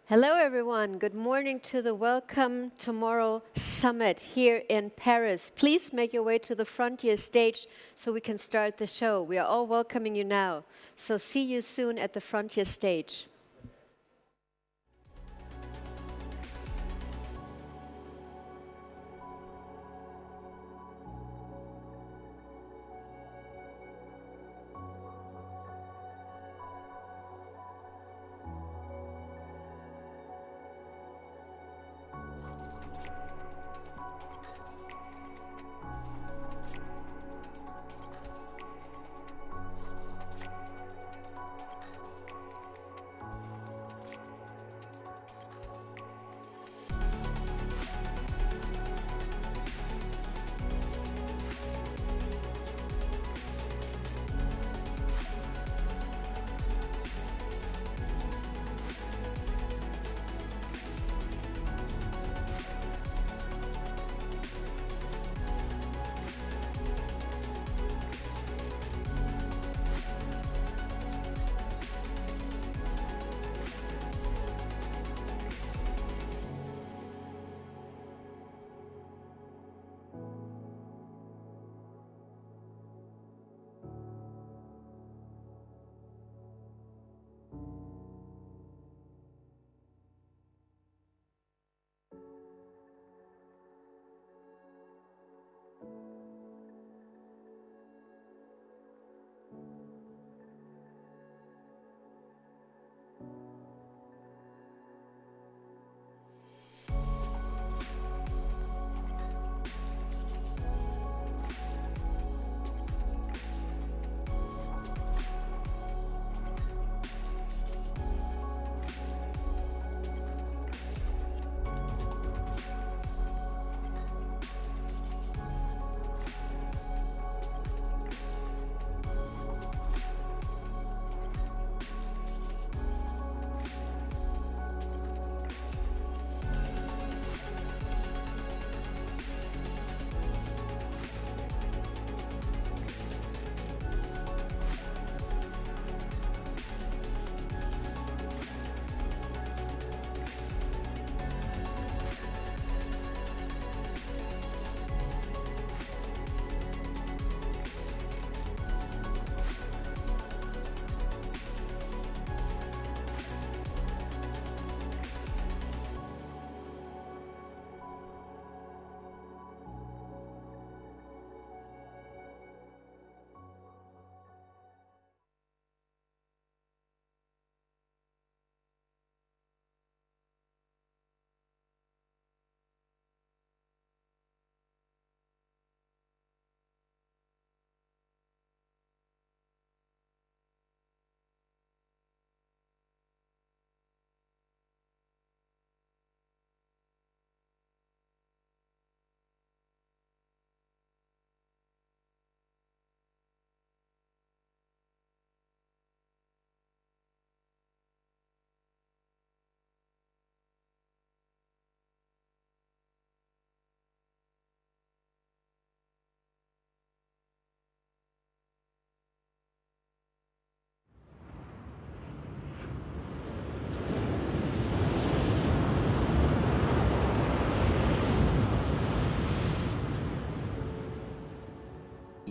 Hello, everyone. Good morning to the Welcome Tomorrow Summit here in Paris. Please make your way to the Frontier stage so we can start the show. We are all welcoming you now. So see you soon at the Frontier stage.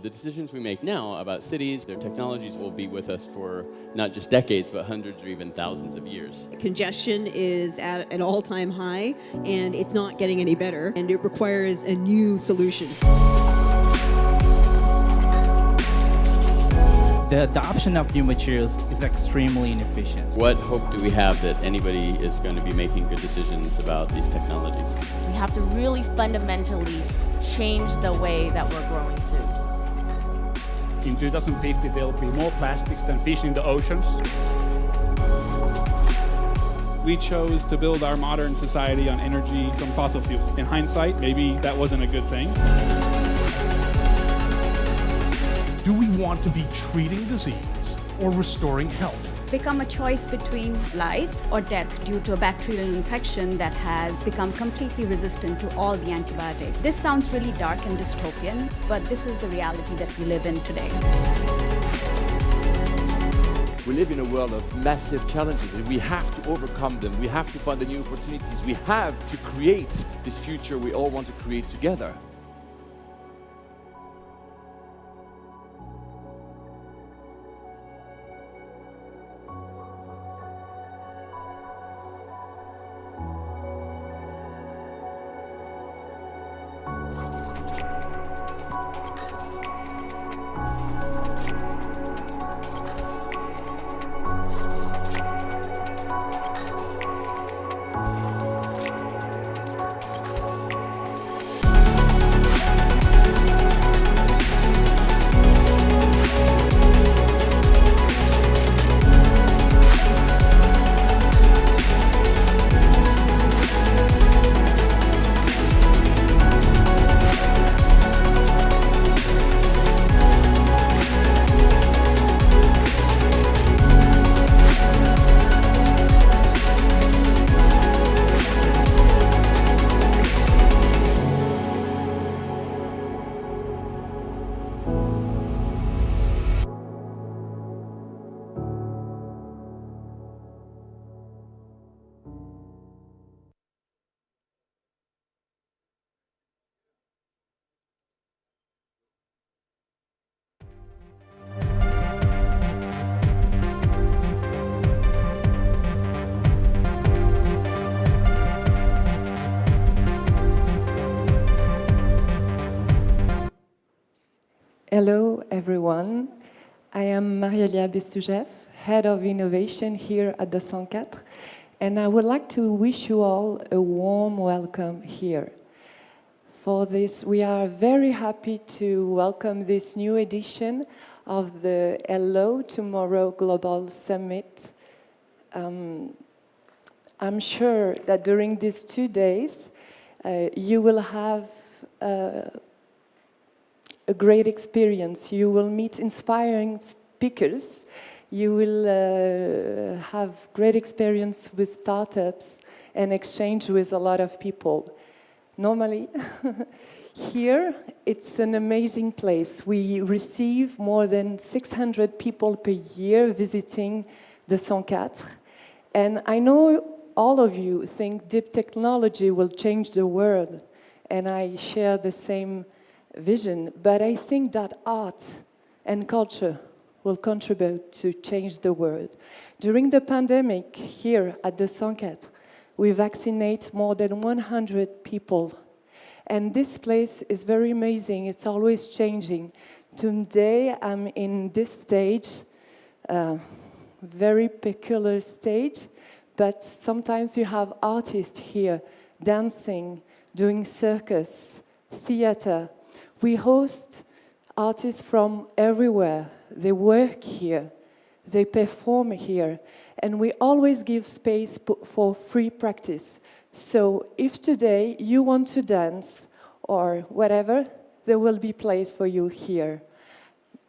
The decisions we make now about cities, their technologies will be with us for not just decades, but hundreds or even thousands of years. Congestion is at an all-time high, and it's not getting any better, and it requires a new solution. The adoption of new materials is extremely inefficient. What hope do we have that anybody is going to be making good decisions about these technologies? We have to really fundamentally change the way that we're growing food. In 2050, there will be more plastics than fish in the oceans. We chose to build our modern society on energy from fossil fuels. In hindsight, maybe that wasn't a good thing. Do we want to be treating disease or restoring health? Become a choice between life or death due to a bacterial infection that has become completely resistant to all the antibiotics. This sounds really dark and dystopian, but this is the reality that we live in today. We live in a world of massive challenges and we have to overcome them. We have to find the new opportunities. We have to create this future we all want to create together. Hello, everyone. I am Maria-Lia Bestoujev, Head of Innovation here at the 104, and I would like to wish you all a warm welcome here. For this, we are very happy to welcome this new edition of the Hello Tomorrow Global Summit. I'm sure that during these 2 days, you will have a great experience. You will meet inspiring speakers. You will have great experience with startups and exchange with a lot of people. Normally, here, it's an amazing place. We receive more than 600 people per year visiting the 104. And I know all of you think deep technology will change the world, and I share the same vision, but I think that art and culture will contribute to change the world. During the pandemic, here at the 104, we vaccinate more than 100 people. And this place is very amazing. It's always changing. Today, I'm in this stage, very peculiar stage, but sometimes you have artists here dancing, doing circus, theater. We host artists from everywhere. They work here, they perform here, and we always give space for free practice. So if today you want to dance or whatever, there will be place for you here.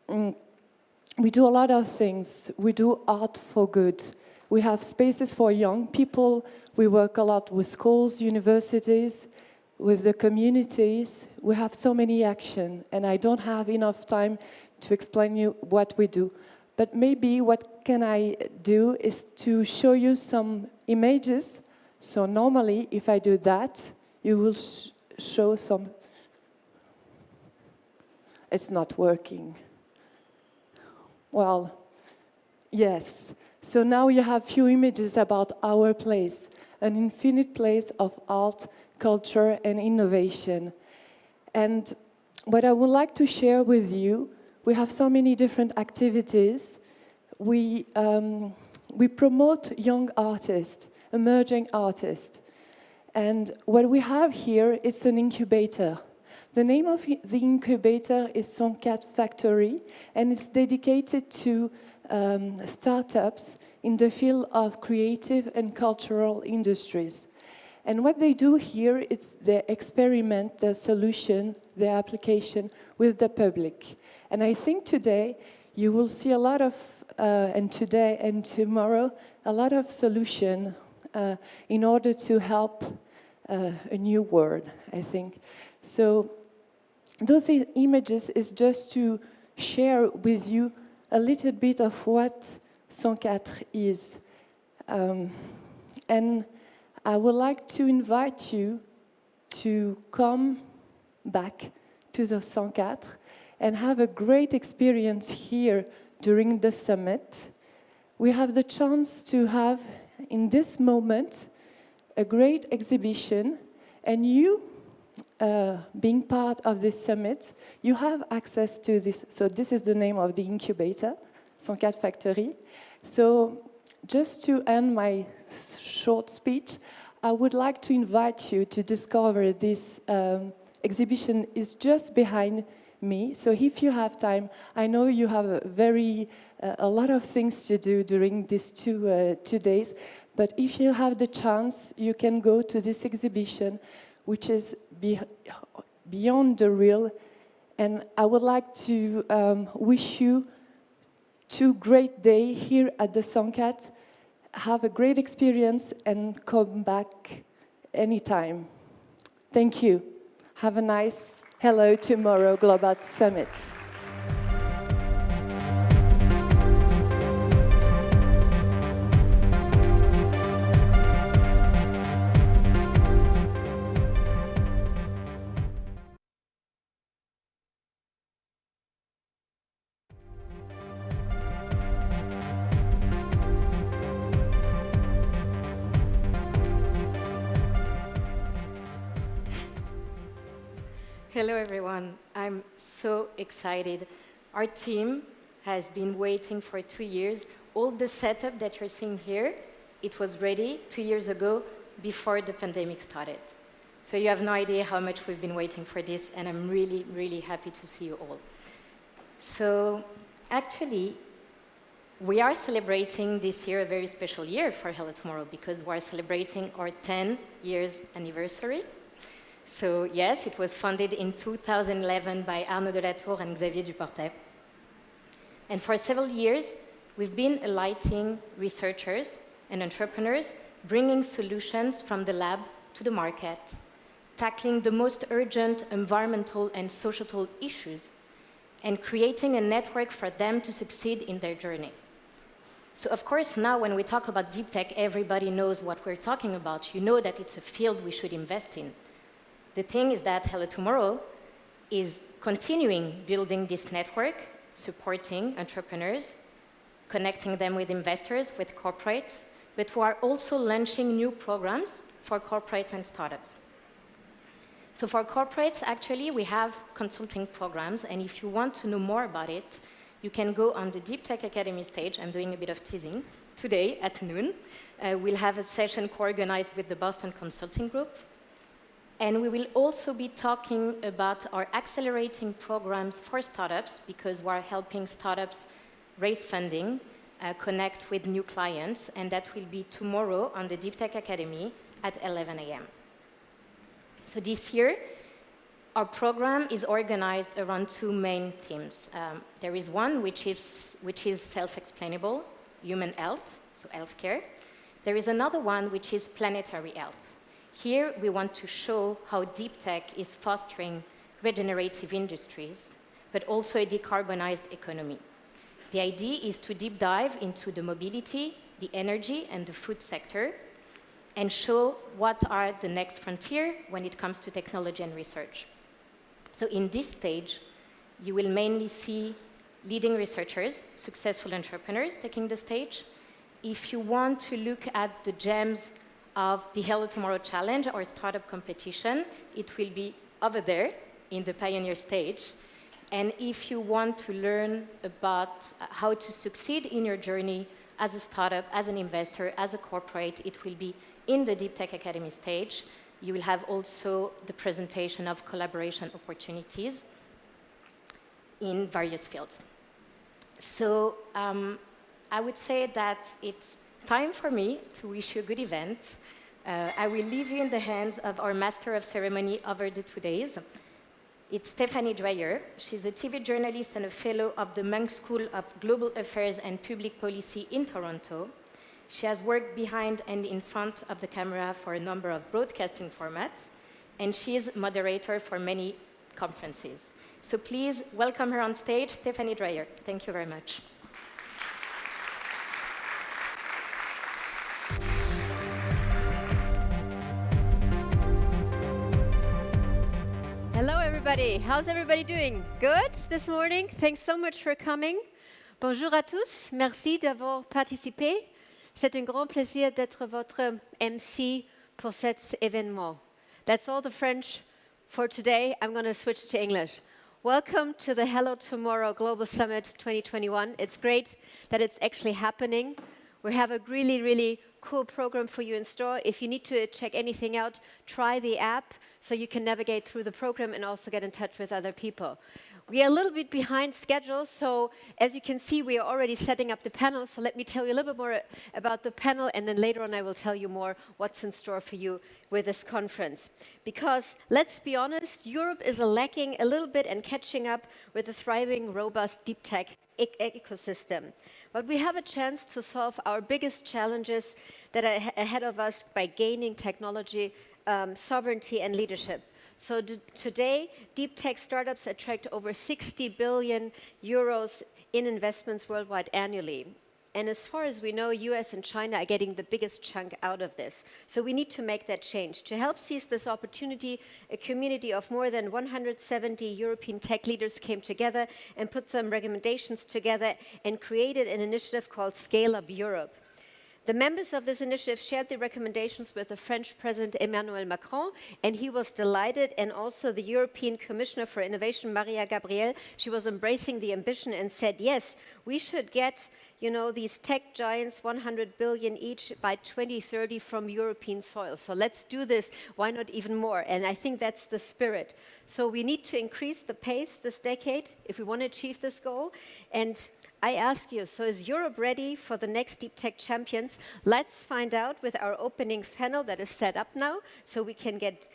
We do a lot of things. We do art for good. We have spaces for young people. We work a lot with schools, universities, with the communities. We have so many action, and I don't have enough time to explain you what we do. But maybe what can I do is to show you some images. So normally, if I do that, you will show some. It's not working. Well, yes. So now you have few images about our place, an infinite place of art, culture, and innovation. And what I would like to share with you, we have so many different activities. We promote young artists, emerging artists. And what we have here, it's an incubator. The name of the incubator is 104 Factory, and it's dedicated to startups in the field of creative and cultural industries. And what they do here is they experiment their solution, their application with the public. And I think today you will see a lot of, and today and tomorrow, a lot of solution in order to help a new world, I think. So those images is just to share with you a little bit of what 104 is. And I would like to invite you to come back to the 104 and have a great experience here during the summit. We have the chance to have, in this moment, a great exhibition, and you, being part of this summit, you have access to this. So this is the name of the incubator, 104 Factory. So just to end my short speech, I would like to invite you to discover this exhibition is just behind me. So if you have time, I know you have a lot of things to do during these two days, but if you have the chance, you can go to this exhibition, which is beyond the real. And I would like to wish you 2 great days here at the 104. Have a great experience and come back anytime. Thank you. Have a nice Hello Tomorrow Global Summit. Hello everyone, I'm so excited. Our team has been waiting for 2 years. All the setup that you're seeing here, it was ready 2 years ago before the pandemic started. So you have no idea how much we've been waiting for this, and I'm really, really happy to see you all. So actually, we are celebrating this year a very special year for Hello Tomorrow because we are celebrating our 10 years anniversary. So yes, it was founded in 2011 by Arnaud Delatour and Xavier Duportet. And for several years, we've been enlightening researchers and entrepreneurs, bringing solutions from the lab to the market, tackling the most urgent environmental and societal issues, and creating a network for them to succeed in their journey. So of course, now when we talk about deep tech, everybody knows what we're talking about. You know that it's a field we should invest in. The thing is that Hello Tomorrow is continuing building this network, supporting entrepreneurs, connecting them with investors, with corporates, but we are also launching new programs for corporates and startups. So for corporates, actually, we have consulting programs, and if you want to know more about it, you can go on the Deep Tech Academy stage. I'm doing a bit of teasing. Today at noon, we'll have a session co-organized with the Boston Consulting Group. And we will also be talking about our accelerating programs for startups, because we're helping startups raise funding, connect with new clients, and that will be tomorrow on the Deep Tech Academy at 11 a.m. So this year, our program is organized around 2 main themes. There is one which is self-explainable, human health, so healthcare. There is another one which is planetary health. Here, we want to show how deep tech is fostering regenerative industries, but also a decarbonized economy. The idea is to deep dive into the mobility, the energy, and the food sector, and show what are the next frontier when it comes to technology and research. So in this stage, you will mainly see leading researchers, successful entrepreneurs taking the stage. If you want to look at the gems of the Hello Tomorrow Challenge or startup competition, it will be over there in the pioneer stage. And if you want to learn about how to succeed in your journey as a startup, as an investor, as a corporate, it will be in the Deep Tech Academy stage. You will have also the presentation of collaboration opportunities in various fields. So I would say that it's time for me to wish you a good event. I will leave you in the hands of our Master of Ceremony over the 2 days. It's Stephanie Dreyer. She's a TV journalist and a fellow of the Munk School of Global Affairs and Public Policy in Toronto. She has worked behind and in front of the camera for a number of broadcasting formats, and she is moderator for many conferences. So please welcome her on stage, Stephanie Dreyer. Thank you very much. everybody. How's everybody doing? Good this morning? Thanks so much for coming. Bonjour à tous. Merci d'avoir participé. C'est un grand plaisir d'être votre MC pour cet événement. That's all the French for today. I'm going to switch to English. Welcome to the Hello Tomorrow Global Summit 2021. It's great that it's actually happening. We have a really, really cool program for you in store. If you need to check anything out, try the app so you can navigate through the program and also get in touch with other people. We are a little bit behind schedule, so as you can see, we are already setting up the panel. So let me tell you a little bit more about the panel, and then later on I will tell you more what's in store for you with this conference. Because let's be honest, Europe is lacking a little bit and catching up with a thriving, robust deep tech ecosystem. But we have a chance to solve our biggest challenges that are ahead of us by gaining technology, sovereignty, and leadership. So today, deep tech startups attract over 60 billion euros in investments worldwide annually. And as far as we know, US and China are getting the biggest chunk out of this. So we need to make that change. To help seize this opportunity, a community of more than 170 European tech leaders came together and put some recommendations together and created an initiative called Scale Up Europe. The members of this initiative shared the recommendations with the French President Emmanuel Macron, and he was delighted, and also the European Commissioner for Innovation, Maria Gabriel. She was embracing the ambition and said, yes, we should get these tech giants 100 billion each by 2030 from European soil. So let's do this. Why not even more? And I think that's the spirit. So we need to increase the pace this decade if we want to achieve this goal. And I ask you, so is Europe ready for the next deep tech champions? Let's find out with our opening panel that is set up now, so we can get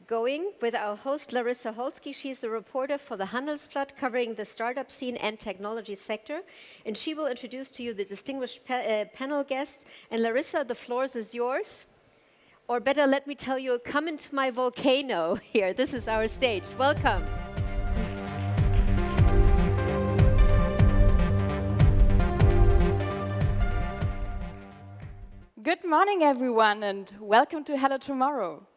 going with our host, Larissa Holsky. She's the reporter for the Handelsblatt, covering the startup scene and technology sector. And she will introduce to you the distinguished panel guests. And Larissa, the floor is yours. Or better, let me tell you, come into my volcano here. This is our stage. Welcome. Good morning, everyone, and welcome to Hello Tomorrow.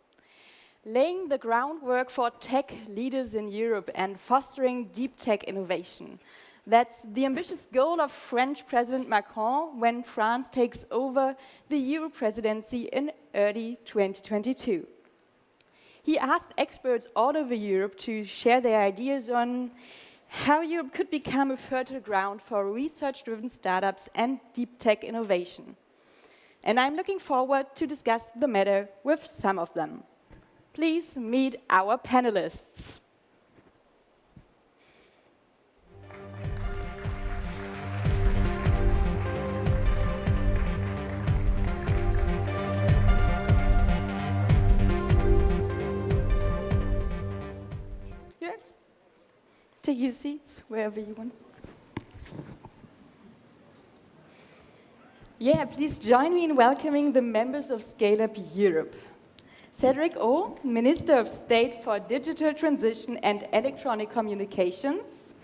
Laying the groundwork for tech leaders in Europe and fostering deep tech innovation. That's the ambitious goal of French President Macron when France takes over the EU presidency in early 2022. He asked experts all over Europe to share their ideas on how Europe could become a fertile ground for research-driven startups and deep tech innovation. And I'm looking forward to discuss the matter with some of them. Please meet our panelists. Yes, take your seats wherever you want. Yeah, please join me in welcoming the members of Scale Up Europe. Cédric O, Minister of State for Digital Transition and Electronic Communications.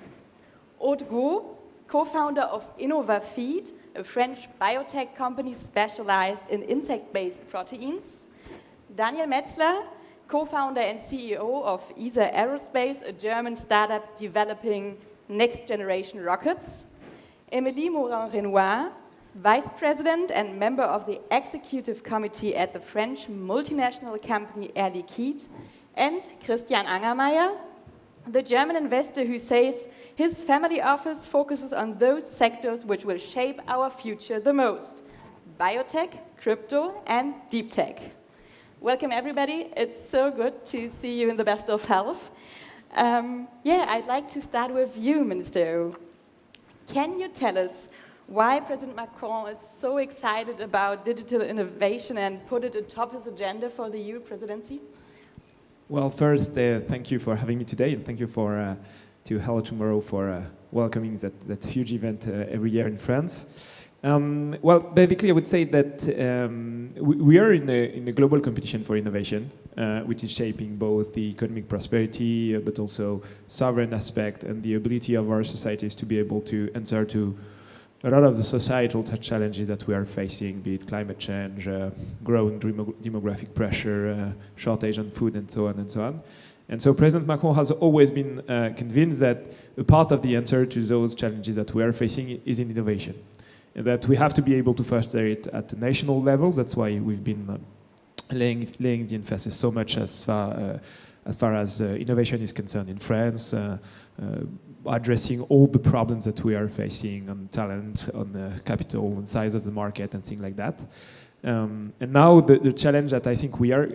Aude Gros, co-founder of InnovaFeed, a French biotech company specialized in insect-based proteins. Daniel Metzler, co-founder and CEO of ESA Aerospace, a German startup developing next-generation rockets. Émilie Morin-Renoir, Vice President and member of the Executive Committee at the French multinational company Air Liquide, and Christian Angermayer, the German investor who says his family office focuses on those sectors which will shape our future the most: biotech, crypto, and deep tech. Welcome, everybody. It's so good to see you in the best of health. I'd like to start with you, Minister. Can you tell us why President Macron is so excited about digital innovation and put it atop his agenda for the EU presidency? Well, first, thank you for having me today, and thank you to Hello Tomorrow for welcoming that huge event every year in France. Well, basically, I would say that we are in a global competition for innovation, which is shaping both the economic prosperity, but also sovereign aspect and the ability of our societies to be able to answer to a lot of the societal challenges that we are facing, be it climate change, growing demographic pressure, shortage on food, and so on and so on. And so President Macron has always been convinced that a part of the answer to those challenges that we are facing is in innovation. And that we have to be able to foster it at the national level. That's why we've been laying the emphasis so much as far as innovation is concerned in France, addressing all the problems that we are facing on talent, on capital, and size of the market, and things like that. And now the challenge that I think we are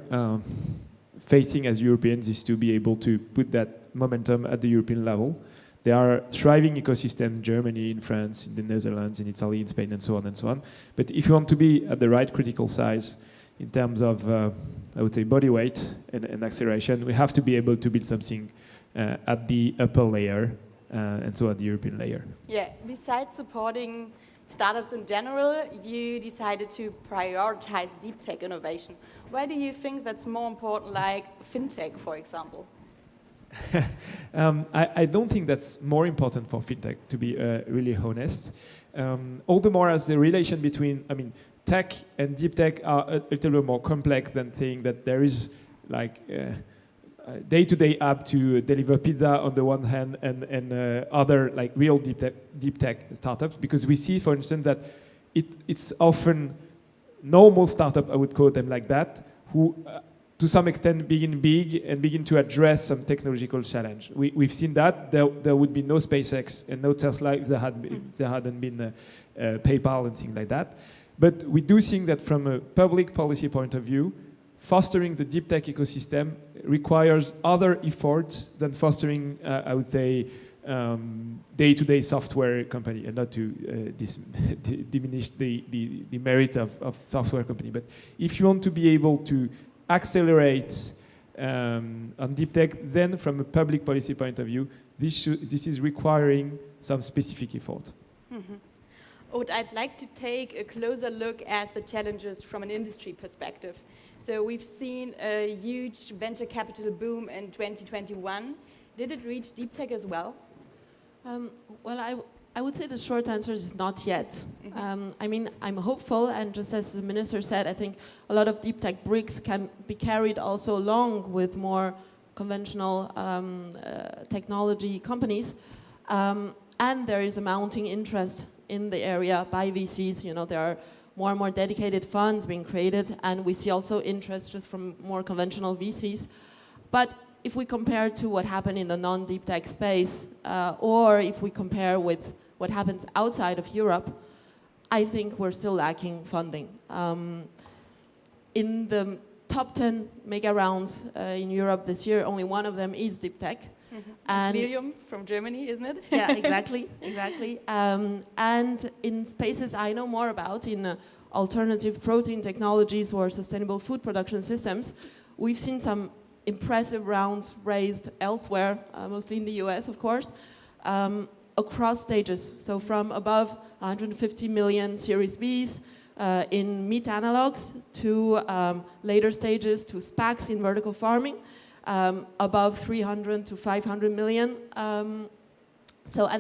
facing as Europeans is to be able to put that momentum at the European level. There are thriving ecosystems in Germany, in France, in the Netherlands, in Italy, in Spain, and so on and so on. But if you want to be at the right critical size in terms of, I would say, body weight and acceleration, we have to be able to build something at the upper layer, and so at the European layer. Yeah, besides supporting startups in general, you decided to prioritize deep tech innovation. Why do you think that's more important, like fintech, for example? I don't think that's more important for fintech, to be really honest. All the more as the relation between, tech and deep tech are a little bit more complex than saying that there is like a day-to-day app to deliver pizza on the one hand and other like real deep tech startups, because we see, for instance, that it's often normal startup, I would call them like that, who to some extent begin big and begin to address some technological challenge. We've seen that there would be no SpaceX and no Tesla if there hadn't been PayPal and things like that. But we do think that from a public policy point of view, fostering the deep tech ecosystem requires other efforts than fostering, I would say, day-to-day software company, and not to diminish the merit of software company. But if you want to be able to accelerate on deep tech, then from a public policy point of view, this is requiring some specific effort. Mm-hmm. I'd like to take a closer look at the challenges from an industry perspective. So we've seen a huge venture capital boom in 2021. Did it reach deep tech as well? Well, I would say the short answer is not yet. I'm hopeful, and just as the minister said, I think a lot of deep tech bricks can be carried also along with more conventional technology companies. And there is a mounting interest in the area by VCs. There are more and more dedicated funds being created, and we see also interest just from more conventional VCs. But if we compare to what happened in the non-deep tech space, or if we compare with what happens outside of Europe, I think we're still lacking funding. In the top 10 mega rounds in Europe this year, only one of them is deep tech. Mm-hmm. And it's Lilium from Germany, isn't it? Yeah, exactly. And in spaces I know more about, in alternative protein technologies or sustainable food production systems, we've seen some impressive rounds raised elsewhere, mostly in the US, of course, across stages. So from above 150 million Series Bs in meat analogs to later stages to SPACs in vertical farming, above 300 to 500 million. And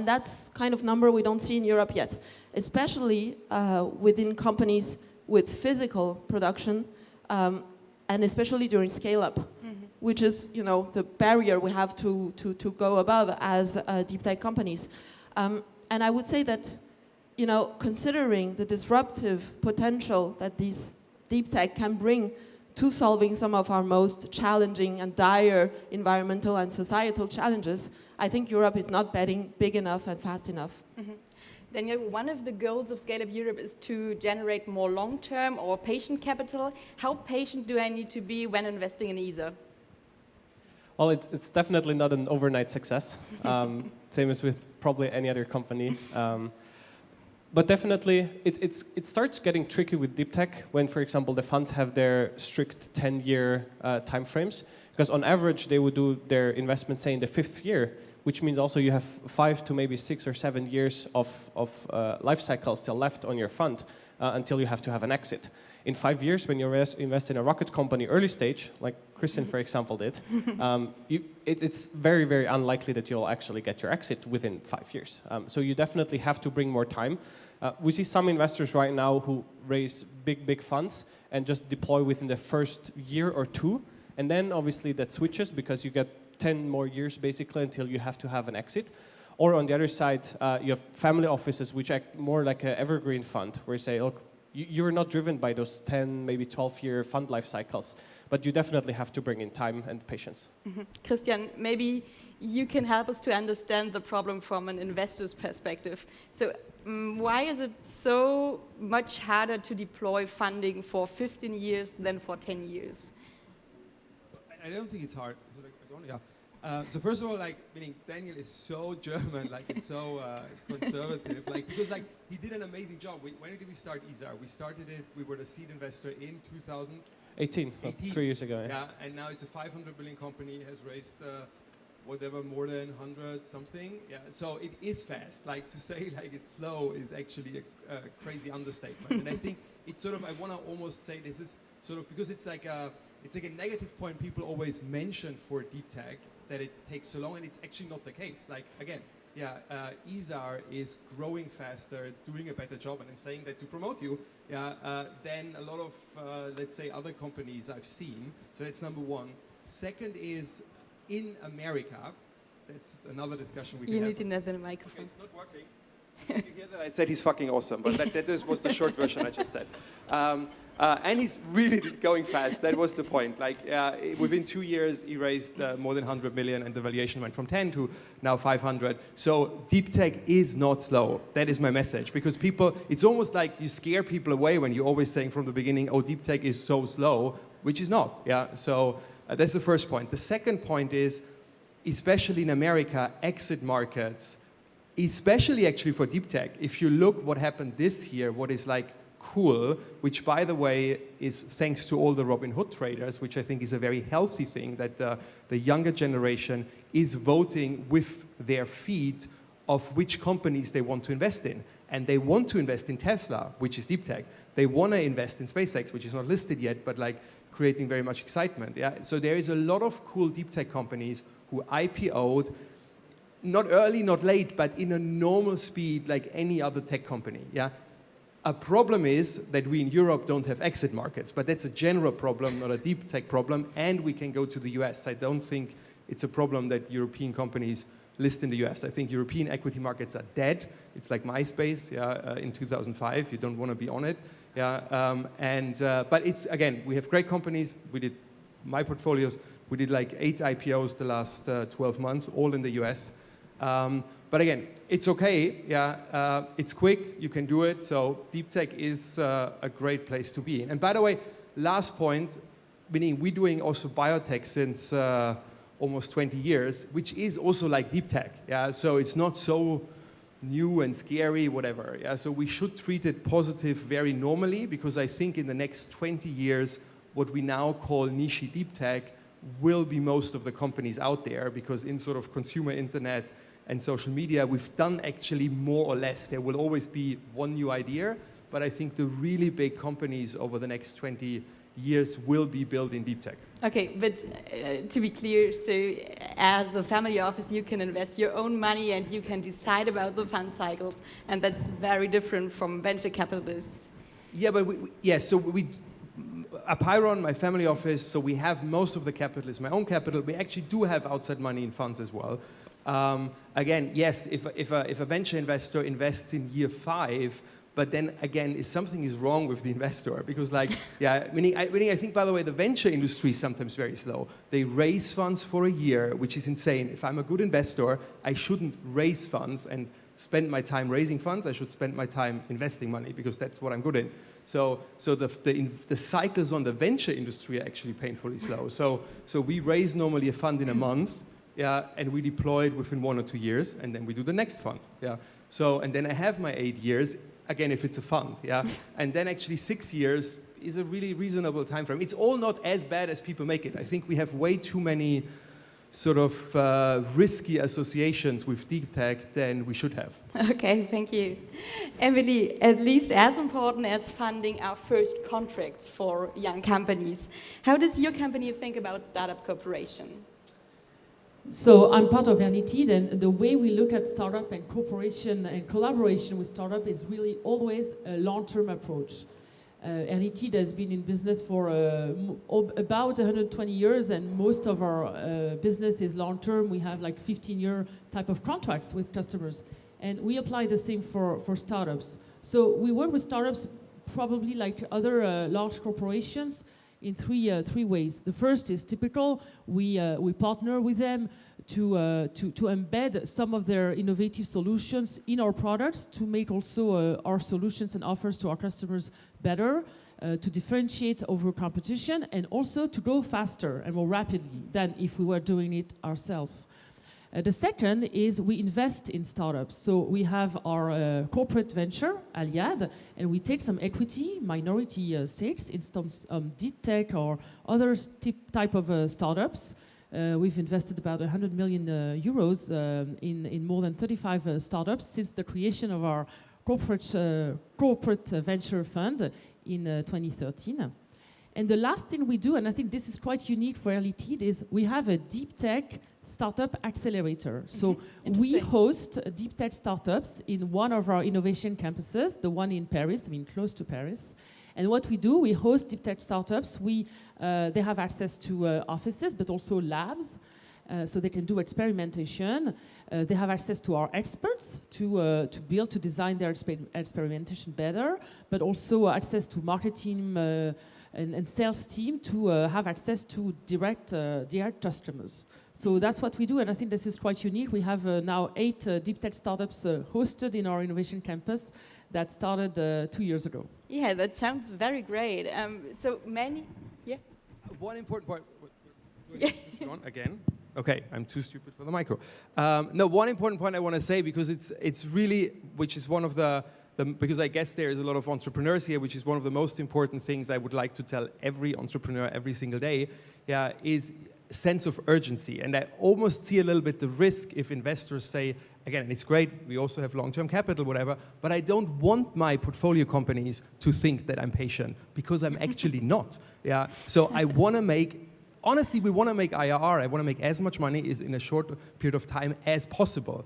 that's kind of number we don't see in Europe yet, especially within companies with physical production, and especially during scale-up, which is, the barrier we have to go above as deep tech companies. And I would say that, considering the disruptive potential that these deep tech can bring to solving some of our most challenging and dire environmental and societal challenges, I think Europe is not betting big enough and fast enough. Mm-hmm. Daniel, one of the goals of Scale Up Europe is to generate more long-term or patient capital. How patient do I need to be when investing in ESA? Well, it's definitely not an overnight success, same as with probably any other company. But definitely, it starts getting tricky with deep tech when, for example, the funds have their strict 10-year timeframes. Because on average, they would do their investment, say, in the 5th year, which means also you have 5 to maybe 6 or 7 years of life cycle still left on your fund until you have to have an exit. In 5 years, when you invest in a rocket company early stage, like Christian, for example, did, it's very, very unlikely that you'll actually get your exit within 5 years. So you definitely have to bring more time. We see some investors right now who raise big funds and just deploy within the first year or two, and then obviously that switches because you get 10 more years basically until you have to have an exit. Or on the other side, you have family offices which act more like an evergreen fund, where you say, look, you're not driven by those 10, maybe 12-year fund life cycles, but you definitely have to bring in time and patience. Christian, maybe you can help us to understand the problem from an investor's perspective. So why is it so much harder to deploy funding for 15 years than for 10 years? I don't think it's hard. So first of all, meaning Daniel is so German, it's so conservative, because he did an amazing job. When did we start ESAR? We started it, we were the seed investor in 2018. 3 years ago. Yeah, and now it's a 500 billion company, has raised more than 100 something. Yeah, so it is fast. To say it's slow is actually a crazy understatement. And I think it's I want to almost say this is because it's like a negative point people always mention for deep tech, that it takes so long, and it's actually not the case. ESAR is growing faster, doing a better job, and I'm saying that to promote you, than a lot of, let's say, other companies I've seen. So that's number one. Second is, in America, that's another discussion we can have. You need another microphone. Okay, it's not working. You hear that? I said he's fucking awesome, but that was the short version I just said. And he's really going fast. That was the point. Within 2 years, he raised more than 100 million, and the valuation went from 10 to now 500. So deep tech is not slow. That is my message. Because people, it's almost like you scare people away when you're always saying from the beginning, oh, deep tech is so slow, which is not. Yeah. So that's the first point. The second point is, especially in America, exit markets, especially actually for deep tech, if you look what happened this year, what is cool, which by the way is thanks to all the Robinhood traders, which I think is a very healthy thing, that the younger generation is voting with their feet of which companies they want to invest in. And they want to invest in Tesla, which is deep tech. They want to invest in SpaceX, which is not listed yet, but creating very much excitement. Yeah? So there is a lot of cool deep tech companies who IPO'd, not early, not late, but in a normal speed like any other tech company. Yeah. A problem is that we in Europe don't have exit markets, but that's a general problem, not a deep tech problem, and we can go to the US. I don't think it's a problem that European companies list in the US. I think European equity markets are dead. It's like MySpace in 2005. You don't want to be on it. Yeah, but it's, again, we have great companies. We did my portfolios. We did 8 IPOs the last 12 months, all in the US. But again, it's okay, it's quick, you can do it, so deep tech is a great place to be in. And by the way, last point, meaning we're doing also biotech since almost 20 years, which is also like deep tech, so it's not so new and scary, whatever, so we should treat it positive very normally, because I think in the next 20 years, what we now call niche deep tech will be most of the companies out there, because in consumer internet and social media, we've done actually more or less. There will always be one new idea, but I think the really big companies over the next 20 years will be built in deep tech. Okay, but to be clear, so as a family office, you can invest your own money and you can decide about the fund cycles, and that's very different from venture capitalists. Yeah, but so Apeiron, my family office, so we have most of the capital is my own capital. We actually do have outside money in funds as well. Again, yes, if a venture investor invests in year 5, but then again, if something is wrong with the investor, because meaning I think, by the way, the venture industry is sometimes very slow. They raise funds for a year, which is insane. If I'm a good investor, I shouldn't raise funds and spend my time raising funds. I should spend my time investing money, because that's what I'm good in. So the cycles on the venture industry are actually painfully slow. So we raise normally a fund in a month, and we deploy it within 1 or 2 years, and then we do the next fund. So, and then I have my 8 years, again, if it's a fund, and then actually 6 years is a really reasonable time frame. It's all not as bad as people make it. I think we have way too many risky associations with deep tech than we should have. Okay, thank you. Emily, at least as important as funding our first contracts for young companies, how does your company think about startup cooperation? So I'm part of Ernitide, and the way we look at startup and cooperation and collaboration with startup is really always a long-term approach. Air Liquide has been in business for about 120 years, and most of our business is long-term. We have like 15-year type of contracts with customers. And we apply the same for startups. So we work with startups probably like other large corporations in three ways. The first is typical. We partner with them to embed some of their innovative solutions in our products to make also our solutions and offers to our customers better, to differentiate over competition, and also to go faster and more rapidly than if we were doing it ourselves. The second is we invest in startups. So we have our corporate venture, Aliad, and we take some equity, minority stakes in some deep tech or other type of startups. We've invested about 100 million euros in more than 35 startups since the creation of our corporate venture fund in 2013. And the last thing we do, and I think this is quite unique for Air Liquide, is we have a deep tech startup accelerator. So we host deep tech startups in one of our innovation campuses, the one in Paris, close to Paris. And what we do, we host deep tech startups. They have access to offices, but also labs, so they can do experimentation. They have access to our experts to design their experimentation better, but also access to marketing and sales team to have access to direct customers. So that's what we do, and I think this is quite unique. We have now 8 deep tech startups hosted in our innovation campus that started 2 years ago. Yeah, that sounds very great. So many, yeah. One important point. Again. Okay, I'm too stupid for the micro. No, one important point I want to say, because it's really, which is one of the because I guess there is a lot of entrepreneurs here, which is one of the most important things I would like to tell every entrepreneur every single day, is sense of urgency. And I almost see a little bit the risk if investors say, again, and it's great, we also have long-term capital, whatever, but I don't want my portfolio companies to think that I'm patient, because I'm actually not. So I want to make, honestly, we want to make IRR. I want to make as much money in a short period of time as possible.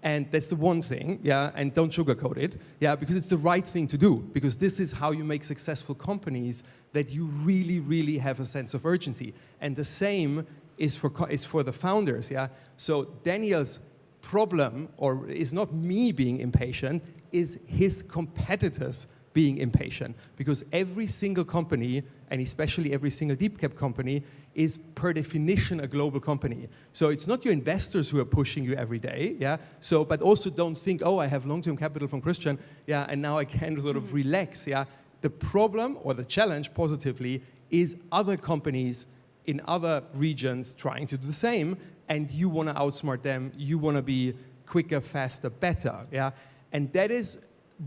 And that's the one thing, and don't sugarcoat it, because it's the right thing to do, because this is how you make successful companies, that you really, really have a sense of urgency. And the same is for the founders, So Daniel's problem, or is not me being impatient, is his competitors being impatient, because every single company, and especially every single deep cap company, is per definition a global company. So it's not your investors who are pushing you every day, So, but also don't think, oh, I have long-term capital from Christian, and now I can sort of relax, The problem, or the challenge positively, is other companies in other regions trying to do the same, and you want to outsmart them, you want to be quicker, faster, better, And that is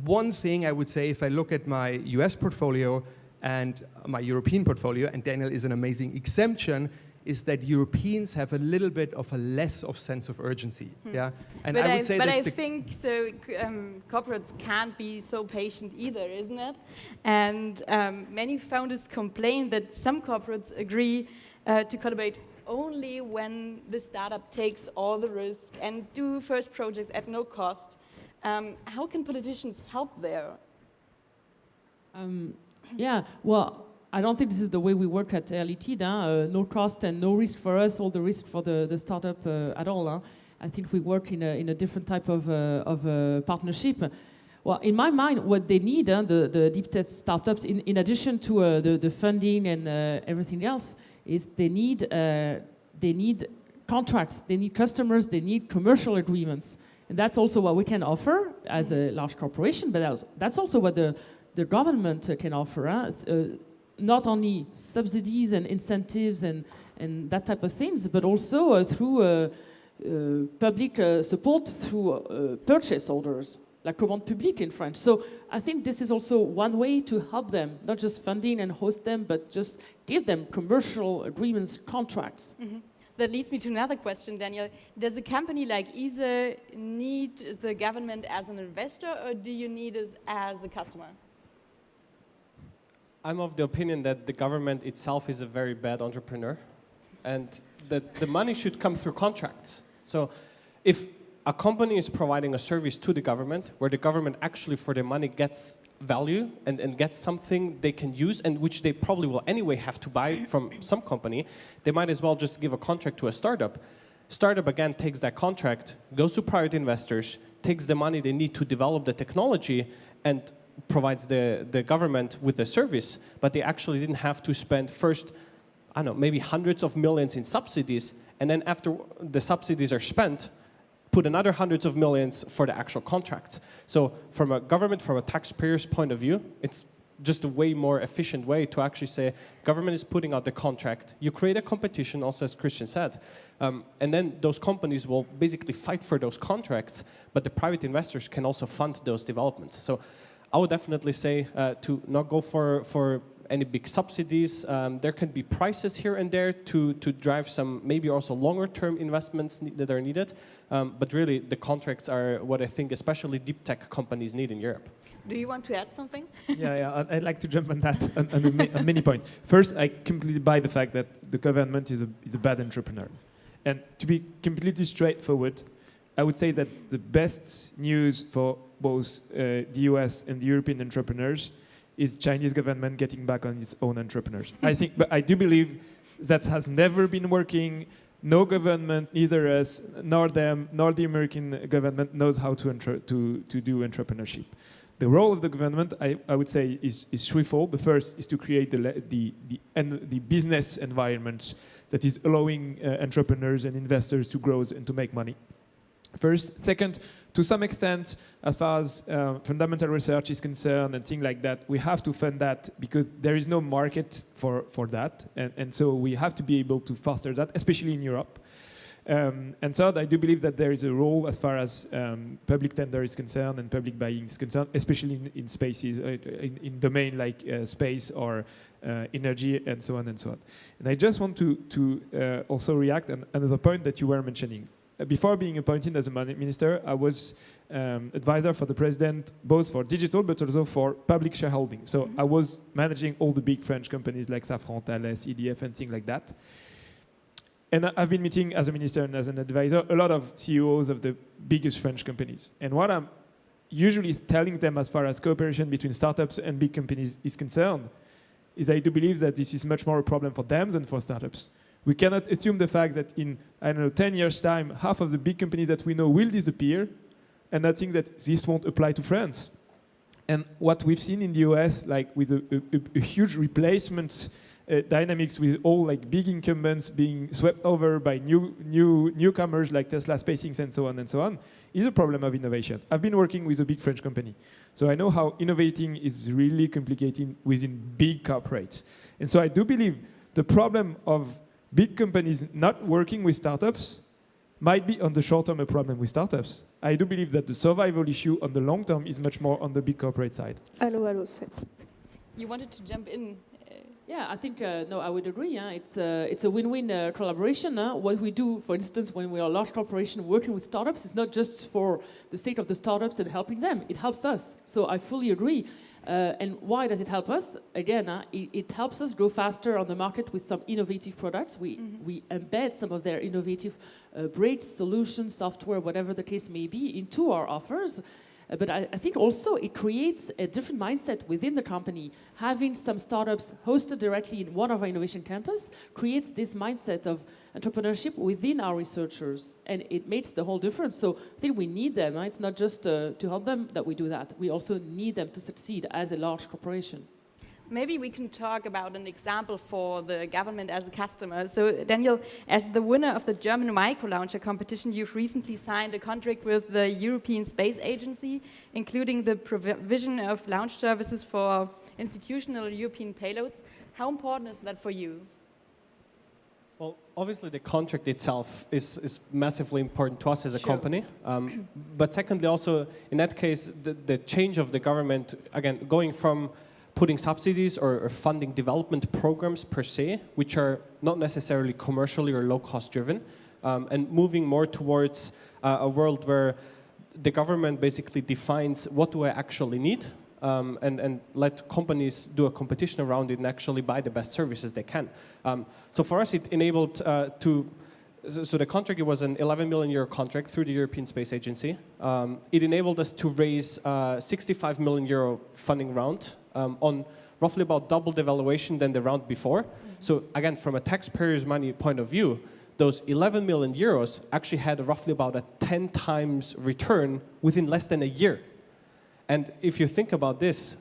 one thing I would say, if I look at my US portfolio and my European portfolio, and Daniel is an amazing exemption, is that Europeans have a little bit of a less of sense of urgency. And but I would say but that's I think so. Corporates can't be so patient either, isn't it? And many founders complain that some corporates agree to collaborate only when the startup takes all the risk and do first projects at no cost. How can politicians help there? Well, I don't think this is the way we work at Air Liquide. No cost and no risk for us, all the risk for the startup at all. I think we work in a different type of partnership. Well, in my mind, what they need, the deep tech startups, in addition to the funding and everything else, is they need contracts, they need customers, they need commercial agreements. And that's also what we can offer as a large corporation, but that's also what the government can offer. Not only subsidies and incentives and that type of things, but also through public support through purchase orders, la commande publique in French. So I think this is also one way to help them, not just funding and host them, but just give them commercial agreements, contracts. Mm-hmm. That leads me to another question, Daniel. Does a company like ESA need the government as an investor, or do you need it as a customer? I'm of the opinion that the government itself is a very bad entrepreneur, and that the money should come through contracts. So if a company is providing a service to the government, where the government actually for the money gets value and get something they can use, and which they probably will anyway have to buy from some company, they might as well just give a contract to a startup. Startup, again, takes that contract, goes to private investors, takes the money they need to develop the technology, and provides the government with the service, but they actually didn't have to spend first, I don't know, maybe hundreds of millions in subsidies, and then after the subsidies are spent, put another hundreds of millions for the actual contracts. So from a government, from a taxpayer's point of view, it's just a way more efficient way to actually say, government is putting out the contract, you create a competition, also as Christian said, and then those companies will basically fight for those contracts, but the private investors can also fund those developments. So I would definitely say to not go for any big subsidies. There can be prices here and there to drive some maybe also longer term investments that are needed. But really the contracts are what I think especially deep tech companies need in Europe. Do you want to add something? Yeah, I'd like to jump on that on many points. First, I completely buy the fact that the government is a bad entrepreneur. And to be completely straightforward, I would say that the best news for both the US and the European entrepreneurs is Chinese government getting back on its own entrepreneurs. But I do believe that has never been working. No government, neither us, nor them, nor the American government knows how to do entrepreneurship. The role of the government, I would say, is threefold. The first is to create the business environment that is allowing entrepreneurs and investors to grow and to make money. First. Second, to some extent, as far as fundamental research is concerned and things like that, we have to fund that because there is no market for that. And so we have to be able to foster that, especially in Europe. And third, I do believe that there is a role as far as public tender is concerned and public buying is concerned, especially in spaces, in domain like space or energy and so on and so on. And I just want to also react on another point that you were mentioning. Before being appointed as a minister, I was advisor for the president, both for digital but also for public shareholding. So I was managing all the big French companies like Safran, Thales, EDF, and things like that. And I've been meeting as a minister and as an advisor a lot of CEOs of the biggest French companies. And what I'm usually telling them as far as cooperation between startups and big companies is concerned is I do believe that this is much more a problem for them than for startups. We cannot assume the fact that in, 10 years' time, half of the big companies that we know will disappear, and I think that this won't apply to France. And what we've seen in the US, like with a huge replacement dynamics with all like big incumbents being swept over by newcomers like Tesla, SpaceX, and so on, is a problem of innovation. I've been working with a big French company, so I know how innovating is really complicated within big corporates. And so I do believe the problem of big companies not working with startups might be on the short term a problem with startups. I do believe that the survival issue on the long term is much more on the big corporate side. Hello. You wanted to jump in. Yeah, I think, no, I would agree. Yeah? It's a win-win collaboration. What we do, for instance, when we are a large corporation working with startups, is not just for the sake of the startups and helping them. It helps us. So I fully agree. And why does it help us? Again, it helps us grow faster on the market with some innovative products. We embed some of their innovative breaks, solutions, software, whatever the case may be, into our offers. But I think also it creates a different mindset within the company. Having some startups hosted directly in one of our innovation campus creates this mindset of entrepreneurship within our researchers. And it makes the whole difference. So I think we need them. Right? It's not just to help them that we do that. We also need them to succeed as a large corporation. Maybe we can talk about an example for the government as a customer. So, Daniel, as the winner of the German micro-launcher competition, you've recently signed a contract with the European Space Agency, including the provision of launch services for institutional European payloads. How important is that for you? Well, obviously the contract itself is massively important to us as a company. But secondly, also, in that case, the change of the government, again, going from putting subsidies or funding development programs per se, which are not necessarily commercially or low-cost driven, and moving more towards a world where the government basically defines what do I actually need, and let companies do a competition around it and actually buy the best services they can. So for us, it enabled to So the contract, it was an 11 million euro contract through the European Space Agency. It enabled us to raise 65 million euro funding round on roughly about double the valuation than the round before. So again, from a taxpayer's money point of view, those 11 million euros actually had roughly about a 10 times return within less than a year. And if you think about this,